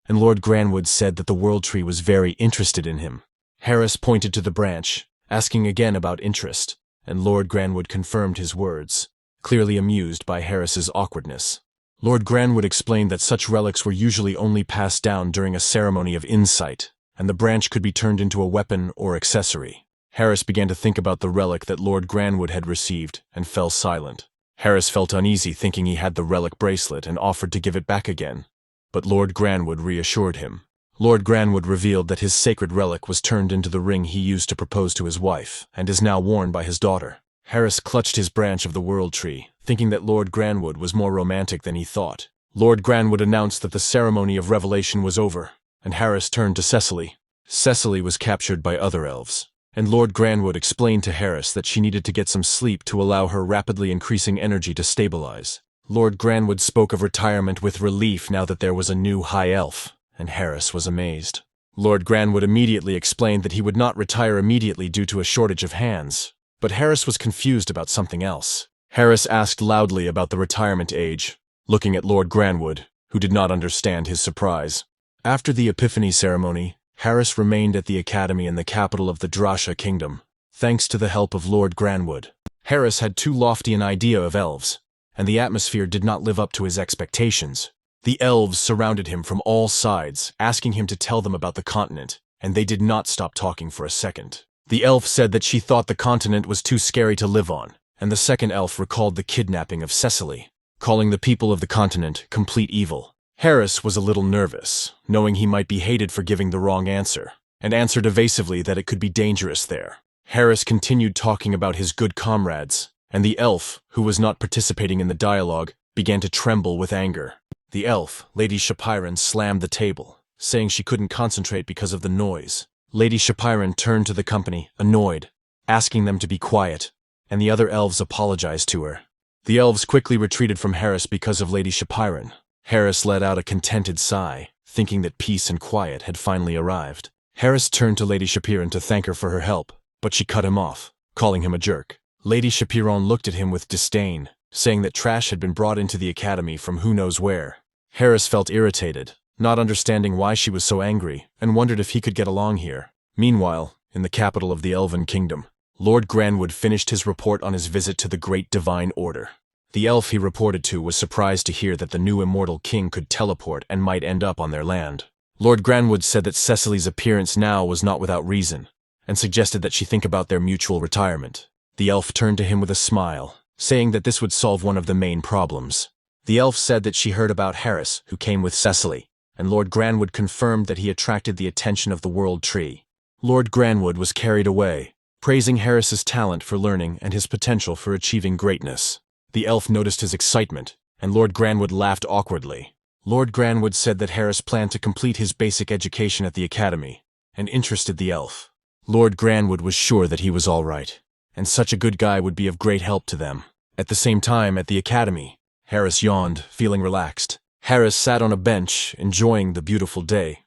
and Lord Granwood said that the world tree was very interested in him. Harris pointed to the branch, asking again about interest, and Lord Granwood confirmed his words, clearly amused by Harris's awkwardness. Lord Granwood explained that such relics were usually only passed down during a ceremony of insight, and the branch could be turned into a weapon or accessory. Harris began to think about the relic that Lord Granwood had received and fell silent. Harris felt uneasy thinking he had the relic bracelet and offered to give it back again, but Lord Granwood reassured him. Lord Granwood revealed that his sacred relic was turned into the ring he used to propose to his wife and is now worn by his daughter. Harris clutched his branch of the world tree, thinking that Lord Granwood was more romantic than he thought. Lord Granwood announced that the ceremony of revelation was over, and Harris turned to Cecily. Cecily was captured by other elves, and Lord Granwood explained to Harris that she needed to get some sleep to allow her rapidly increasing energy to stabilize. Lord Granwood spoke of retirement with relief now that there was a new high elf, and Harris was amazed. Lord Granwood immediately explained that he would not retire immediately due to a shortage of hands, but Harris was confused about something else. Harris asked loudly about the retirement age, looking at Lord Granwood, who did not understand his surprise. After the Epiphany ceremony, Harris remained at the academy in the capital of the Drasha Kingdom, thanks to the help of Lord Granwood. Harris had too lofty an idea of elves, and the atmosphere did not live up to his expectations. The elves surrounded him from all sides, asking him to tell them about the continent, and they did not stop talking for a second. The elf said that she thought the continent was too scary to live on, and the second elf recalled the kidnapping of Cecily, calling the people of the continent complete evil. Harris was a little nervous, knowing he might be hated for giving the wrong answer, and answered evasively that it could be dangerous there. Harris continued talking about his good comrades, and the elf, who was not participating in the dialogue, began to tremble with anger. The elf, Lady Shapiran, slammed the table, saying she couldn't concentrate because of the noise. Lady Shapiran turned to the company, annoyed, asking them to be quiet, and the other elves apologized to her. The elves quickly retreated from Harris because of Lady Shapiran. Harris let out a contented sigh, thinking that peace and quiet had finally arrived. Harris turned to Lady Shapiran to thank her for her help, but she cut him off, calling him a jerk. Lady Shapiran looked at him with disdain, saying that trash had been brought into the academy from who knows where. Harris felt irritated, not understanding why she was so angry, and wondered if he could get along here. Meanwhile, in the capital of the Elven Kingdom, Lord Granwood finished his report on his visit to the Great Divine Order. The elf he reported to was surprised to hear that the new immortal king could teleport and might end up on their land. Lord Granwood said that Cecily's appearance now was not without reason, and suggested that she think about their mutual retirement. The elf turned to him with a smile, saying that this would solve one of the main problems. The elf said that she heard about Harris, who came with Cecily, and Lord Granwood confirmed that he attracted the attention of the World Tree. Lord Granwood was carried away, praising Harris's talent for learning and his potential for achieving greatness. The elf noticed his excitement, and Lord Granwood laughed awkwardly. Lord Granwood said that Harris planned to complete his basic education at the academy, and interested the elf. Lord Granwood was sure that he was all right, and such a good guy would be of great help to them. At the same time, at the academy, Harris yawned, feeling relaxed. Harris sat on a bench, enjoying the beautiful day,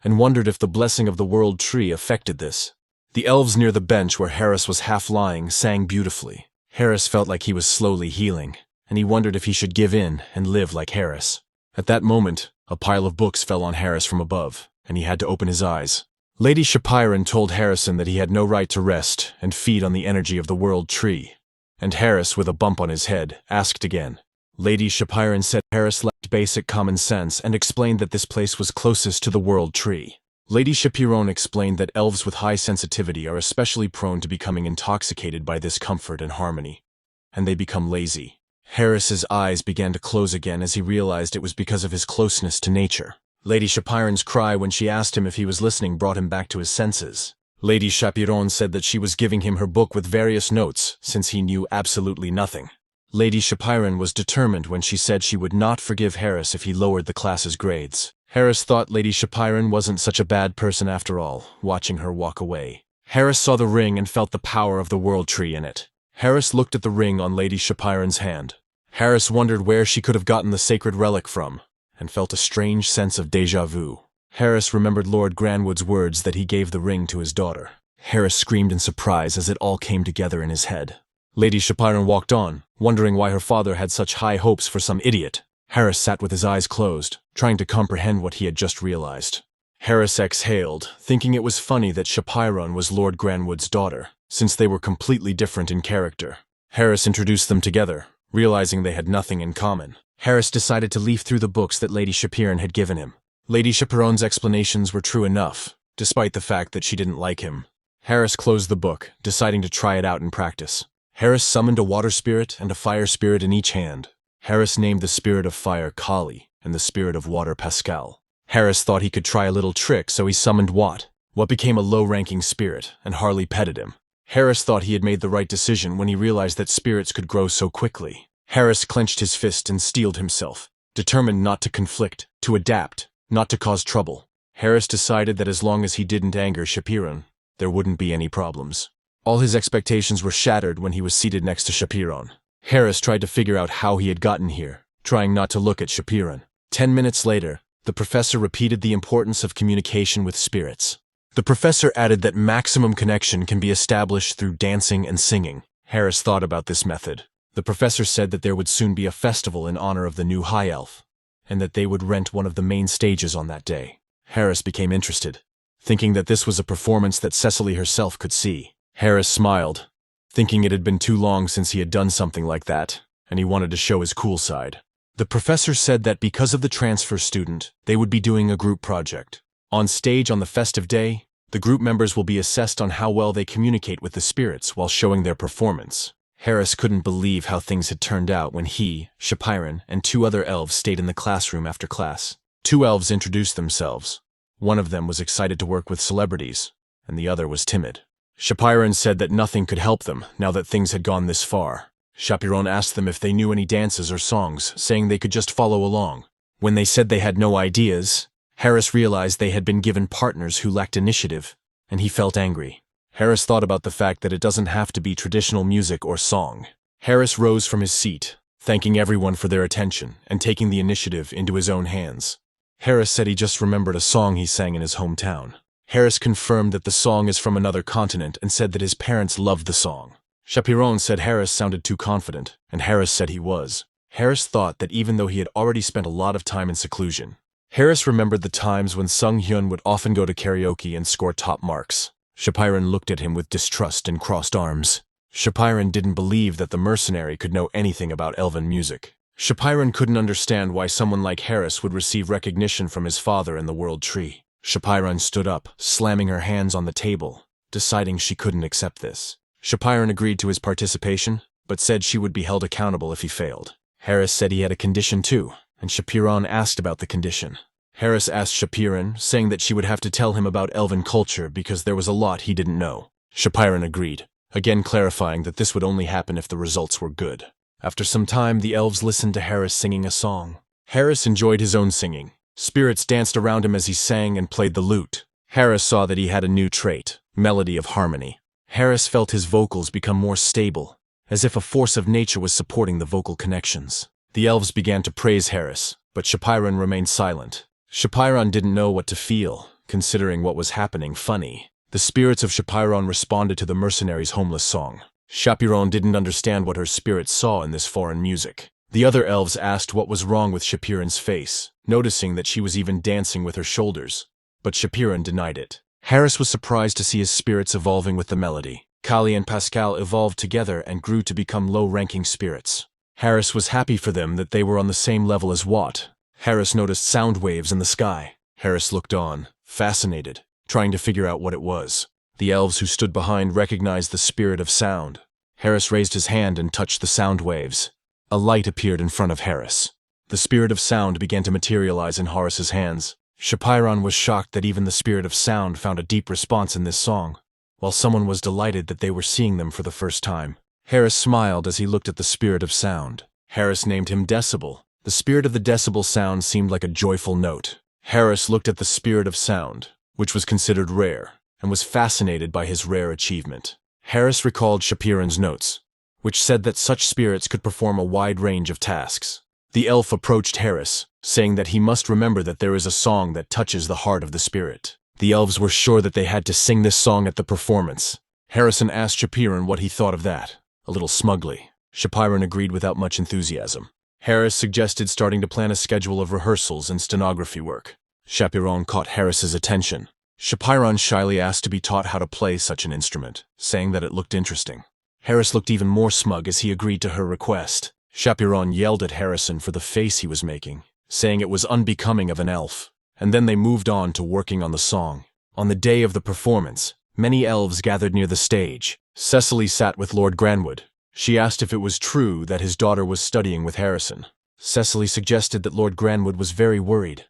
and wondered if the blessing of the World Tree affected this. The elves near the bench where Harris was half lying sang beautifully. Harris felt like he was slowly healing, and he wondered if he should give in and live like Harris. At that moment, a pile of books fell on Harris from above, and he had to open his eyes. Lady Shapiran told Harrison that he had no right to rest and feed on the energy of the World Tree, and Harris, with a bump on his head, asked again. Lady Shapiran said Harris lacked basic common sense and explained that this place was closest to the World Tree. Lady Chapiron explained that elves with high sensitivity are especially prone to becoming intoxicated by this comfort and harmony, and they become lazy. Harris's eyes began to close again as he realized it was because of his closeness to nature. Lady Chapiron's cry when she asked him if he was listening brought him back to his senses. Lady Chapiron said that she was giving him her book with various notes, since he knew absolutely nothing. Lady Chapiron was determined when she said she would not forgive Harris if he lowered the class's grades. Harris thought Lady Chapiron wasn't such a bad person after all, watching her walk away. Harris saw the ring and felt the power of the world tree in it. Harris looked at the ring on Lady Chapiron's hand. Harris wondered where she could have gotten the sacred relic from, and felt a strange sense of déjà vu. Harris remembered Lord Granwood's words that he gave the ring to his daughter. Harris screamed in surprise as it all came together in his head. Lady Chapiron walked on, wondering why her father had such high hopes for some idiot. Harris sat with his eyes closed, trying to comprehend what he had just realized. Harris exhaled, thinking it was funny that Chapiron was Lord Granwood's daughter, since they were completely different in character. Harris introduced them together, realizing they had nothing in common. Harris decided to leaf through the books that Lady Chapiron had given him. Lady Chapiron's explanations were true enough, despite the fact that she didn't like him. Harris closed the book, deciding to try it out in practice. Harris summoned a water spirit and a fire spirit in each hand. Harris named the spirit of fire Kali and the spirit of water Pascal. Harris thought he could try a little trick, so he summoned Wat became a low-ranking spirit, and Harley petted him. Harris thought he had made the right decision when he realized that spirits could grow so quickly. Harris clenched his fist and steeled himself, determined not to conflict, to adapt, not to cause trouble. Harris decided that as long as he didn't anger Chapiron, there wouldn't be any problems. All his expectations were shattered when he was seated next to Chapiron. Harris tried to figure out how he had gotten here, trying not to look at Chapiron. 10 minutes later, the professor repeated the importance of communication with spirits. The professor added that maximum connection can be established through dancing and singing. Harris thought about this method. The professor said that there would soon be a festival in honor of the new High Elf, and that they would rent one of the main stages on that day. Harris became interested, thinking that this was a performance that Cecily herself could see. Harris smiled, thinking it had been too long since he had done something like that, and he wanted to show his cool side. The professor said that because of the transfer student, they would be doing a group project. On stage on the festive day, the group members will be assessed on how well they communicate with the spirits while showing their performance. Harris couldn't believe how things had turned out when he, Chapiron, and 2 other elves stayed in the classroom after class. 2 elves introduced themselves. One of them was excited to work with celebrities, and the other was timid. Chapiron said that nothing could help them now that things had gone this far. Chapiron asked them if they knew any dances or songs, saying they could just follow along. When they said they had no ideas, Harris realized they had been given partners who lacked initiative, and he felt angry. Harris thought about the fact that it doesn't have to be traditional music or song. Harris rose from his seat, thanking everyone for their attention and taking the initiative into his own hands. Harris said he just remembered a song he sang in his hometown. Harris confirmed that the song is from another continent and said that his parents loved the song. Chapiron said Harris sounded too confident, and Harris said he was. Harris thought that even though he had already spent a lot of time in seclusion, Harris remembered the times when Seonghyeon Han would often go to karaoke and score top marks. Chapiron looked at him with distrust and crossed arms. Chapiron didn't believe that the mercenary could know anything about elven music. Chapiron couldn't understand why someone like Harris would receive recognition from his father in the World Tree. Chapiron stood up, slamming her hands on the table, deciding she couldn't accept this. Chapiron agreed to his participation, but said she would be held accountable if he failed. Harris said he had a condition too, and Chapiron asked about the condition. Harris asked Chapiron, saying that she would have to tell him about elven culture because there was a lot he didn't know. Chapiron agreed, again clarifying that this would only happen if the results were good. After some time, the elves listened to Harris singing a song. Harris enjoyed his own singing. Spirits danced around him as he sang and played the lute. Harris saw that he had a new trait, melody of harmony. Harris felt his vocals become more stable, as if a force of nature was supporting the vocal connections. The elves began to praise Harris, but Chapiron remained silent. Chapiron didn't know what to feel, considering what was happening funny. The spirits of Chapiron responded to the mercenary's homeless song. Chapiron didn't understand what her spirits saw in this foreign music. The other elves asked what was wrong with Chapiron's face, noticing that she was even dancing with her shoulders. But Chapiron denied it. Harris was surprised to see his spirits evolving with the melody. Kali and Pascal evolved together and grew to become low-ranking spirits. Harris was happy for them that they were on the same level as Wat. Harris noticed sound waves in the sky. Harris looked on, fascinated, trying to figure out what it was. The elves who stood behind recognized the spirit of sound. Harris raised his hand and touched the sound waves. A light appeared in front of Harris. The spirit of sound began to materialize in Horace's hands. Shapiron was shocked that even the spirit of sound found a deep response in this song, while someone was delighted that they were seeing them for the first time. Harris smiled as he looked at the spirit of sound. Harris named him Decibel. The spirit of the decibel sound seemed like a joyful note. Harris looked at the spirit of sound, which was considered rare, and was fascinated by his rare achievement. Harris recalled Shapiron's notes, which said that such spirits could perform a wide range of tasks. The elf approached Harris, saying that he must remember that there is a song that touches the heart of the spirit. The elves were sure that they had to sing this song at the performance. Harrison asked Shapiron what he thought of that, a little smugly. Shapiron agreed without much enthusiasm. Harris suggested starting to plan a schedule of rehearsals and stenography work. Shapiron caught Harris's attention. Shapiron shyly asked to be taught how to play such an instrument, saying that it looked interesting. Harris looked even more smug as he agreed to her request. Shapiron yelled at Harrison for the face he was making, saying it was unbecoming of an elf, and then they moved on to working on the song. On the day of the performance, many elves gathered near the stage. Cecily sat with Lord Granwood. She asked if it was true that his daughter was studying with Harrison. Cecily suggested that Lord Granwood was very worried,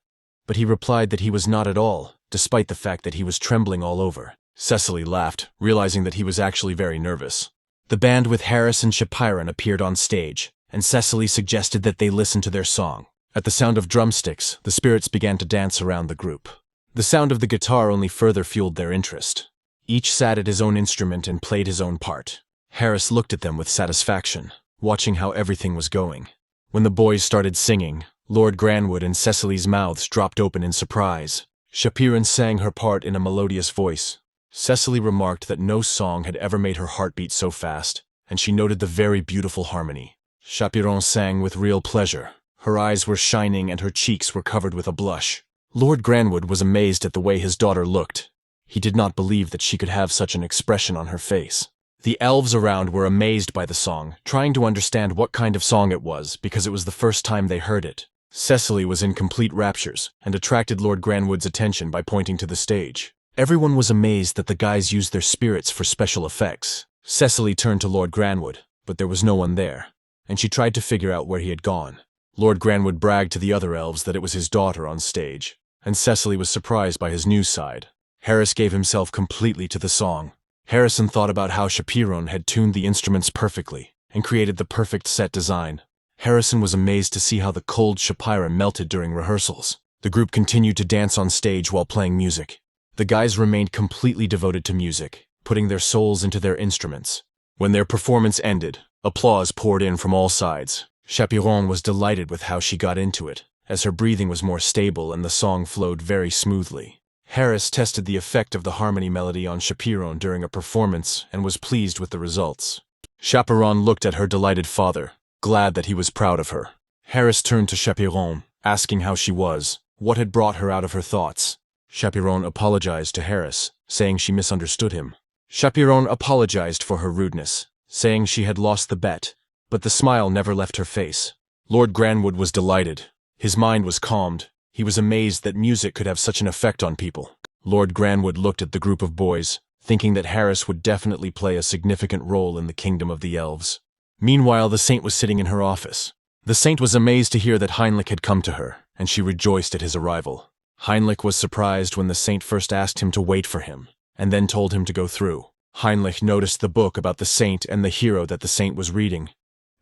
but he replied that he was not at all, despite the fact that he was trembling all over. Cecily laughed, realizing that he was actually very nervous. The band with Harris and Shapiron appeared on stage, and Cecily suggested that they listen to their song. At the sound of drumsticks, the spirits began to dance around the group. The sound of the guitar only further fueled their interest. Each sat at his own instrument and played his own part. Harris looked at them with satisfaction, watching how everything was going. When the boys started singing, Lord Granwood and Cecily's mouths dropped open in surprise. Shapiron sang her part in a melodious voice. Cecily remarked that no song had ever made her heart beat so fast, and she noted the very beautiful harmony. Shapiron sang with real pleasure. Her eyes were shining and her cheeks were covered with a blush. Lord Granwood was amazed at the way his daughter looked. He did not believe that she could have such an expression on her face. The elves around were amazed by the song, trying to understand what kind of song it was because it was the first time they heard it. Cecily was in complete raptures and attracted Lord Granwood's attention by pointing to the stage. Everyone was amazed that the guys used their spirits for special effects. Cecily turned to Lord Granwood, but there was no one there, and she tried to figure out where he had gone. Lord Granwood bragged to the other elves that it was his daughter on stage, and Cecily was surprised by his new side. Harris gave himself completely to the song. Harrison thought about how Shapiron had tuned the instruments perfectly and created the perfect set design. Harrison was amazed to see how the cold Shapiron melted during rehearsals. The group continued to dance on stage while playing music. The guys remained completely devoted to music, putting their souls into their instruments. When their performance ended, applause poured in from all sides. Shapiron was delighted with how she got into it, as her breathing was more stable and the song flowed very smoothly. Harris tested the effect of the harmony melody on Shapiron during a performance and was pleased with the results. Shapiron looked at her delighted father, glad that he was proud of her. Harris turned to Shapiron, asking how she was, what had brought her out of her thoughts. Shapiron apologized to Harris, saying she misunderstood him. Shapiron apologized for her rudeness, saying she had lost the bet, but the smile never left her face. Lord Granwood was delighted. His mind was calmed. He was amazed that music could have such an effect on people. Lord Granwood looked at the group of boys, thinking that Harris would definitely play a significant role in the kingdom of the elves. Meanwhile, the saint was sitting in her office. The saint was amazed to hear that Heinrich had come to her, and she rejoiced at his arrival. Heinrich was surprised when the saint first asked him to wait for him, and then told him to go through. Heinrich noticed the book about the saint and the hero that the saint was reading,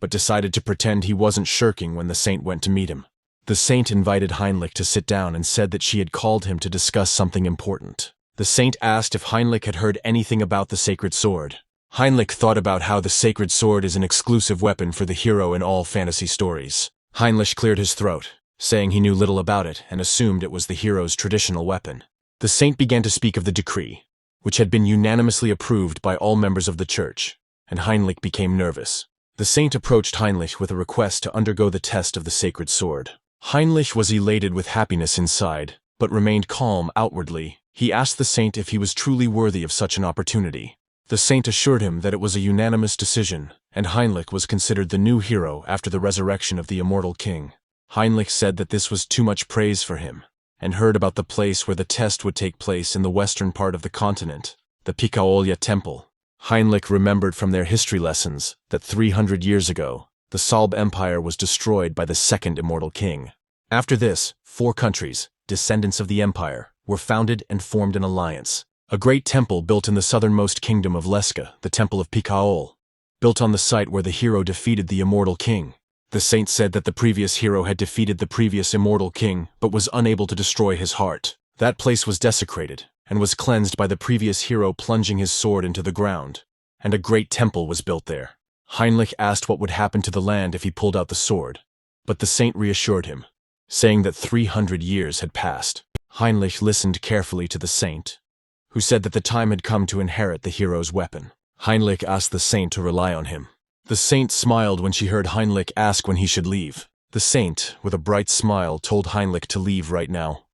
but decided to pretend he wasn't shirking when the saint went to meet him. The saint invited Heinrich to sit down and said that she had called him to discuss something important. The saint asked if Heinrich had heard anything about the sacred sword. Heinrich thought about how the sacred sword is an exclusive weapon for the hero in all fantasy stories. Heinrich cleared his throat, saying he knew little about it and assumed it was the hero's traditional weapon. The saint began to speak of the decree, which had been unanimously approved by all members of the church, and Heinrich became nervous. The saint approached Heinrich with a request to undergo the test of the sacred sword. Heinrich was elated with happiness inside, but remained calm outwardly. He asked the saint if he was truly worthy of such an opportunity. The saint assured him that it was a unanimous decision, and Heinrich was considered the new hero after the resurrection of the immortal king. Heinrich said that this was too much praise for him, and heard about the place where the test would take place in the western part of the continent, the Pikaolya Temple. Heinrich remembered from their history lessons that 300 years ago, the Salb Empire was destroyed by the second immortal king. After this, 4 countries, descendants of the empire, were founded and formed an alliance. A great temple built in the southernmost kingdom of Leska, the Temple of Pikaol, built on the site where the hero defeated the immortal king. The saint said that the previous hero had defeated the previous immortal king, but was unable to destroy his heart. That place was desecrated, and was cleansed by the previous hero plunging his sword into the ground, and a great temple was built there. Heinrich asked what would happen to the land if he pulled out the sword, but the saint reassured him, saying that 300 years had passed. Heinrich listened carefully to the saint, who said that the time had come to inherit the hero's weapon. Heinrich asked the saint to rely on him. The saint smiled when she heard Heinrich ask when he should leave. The saint, with a bright smile, told Heinrich to leave right now.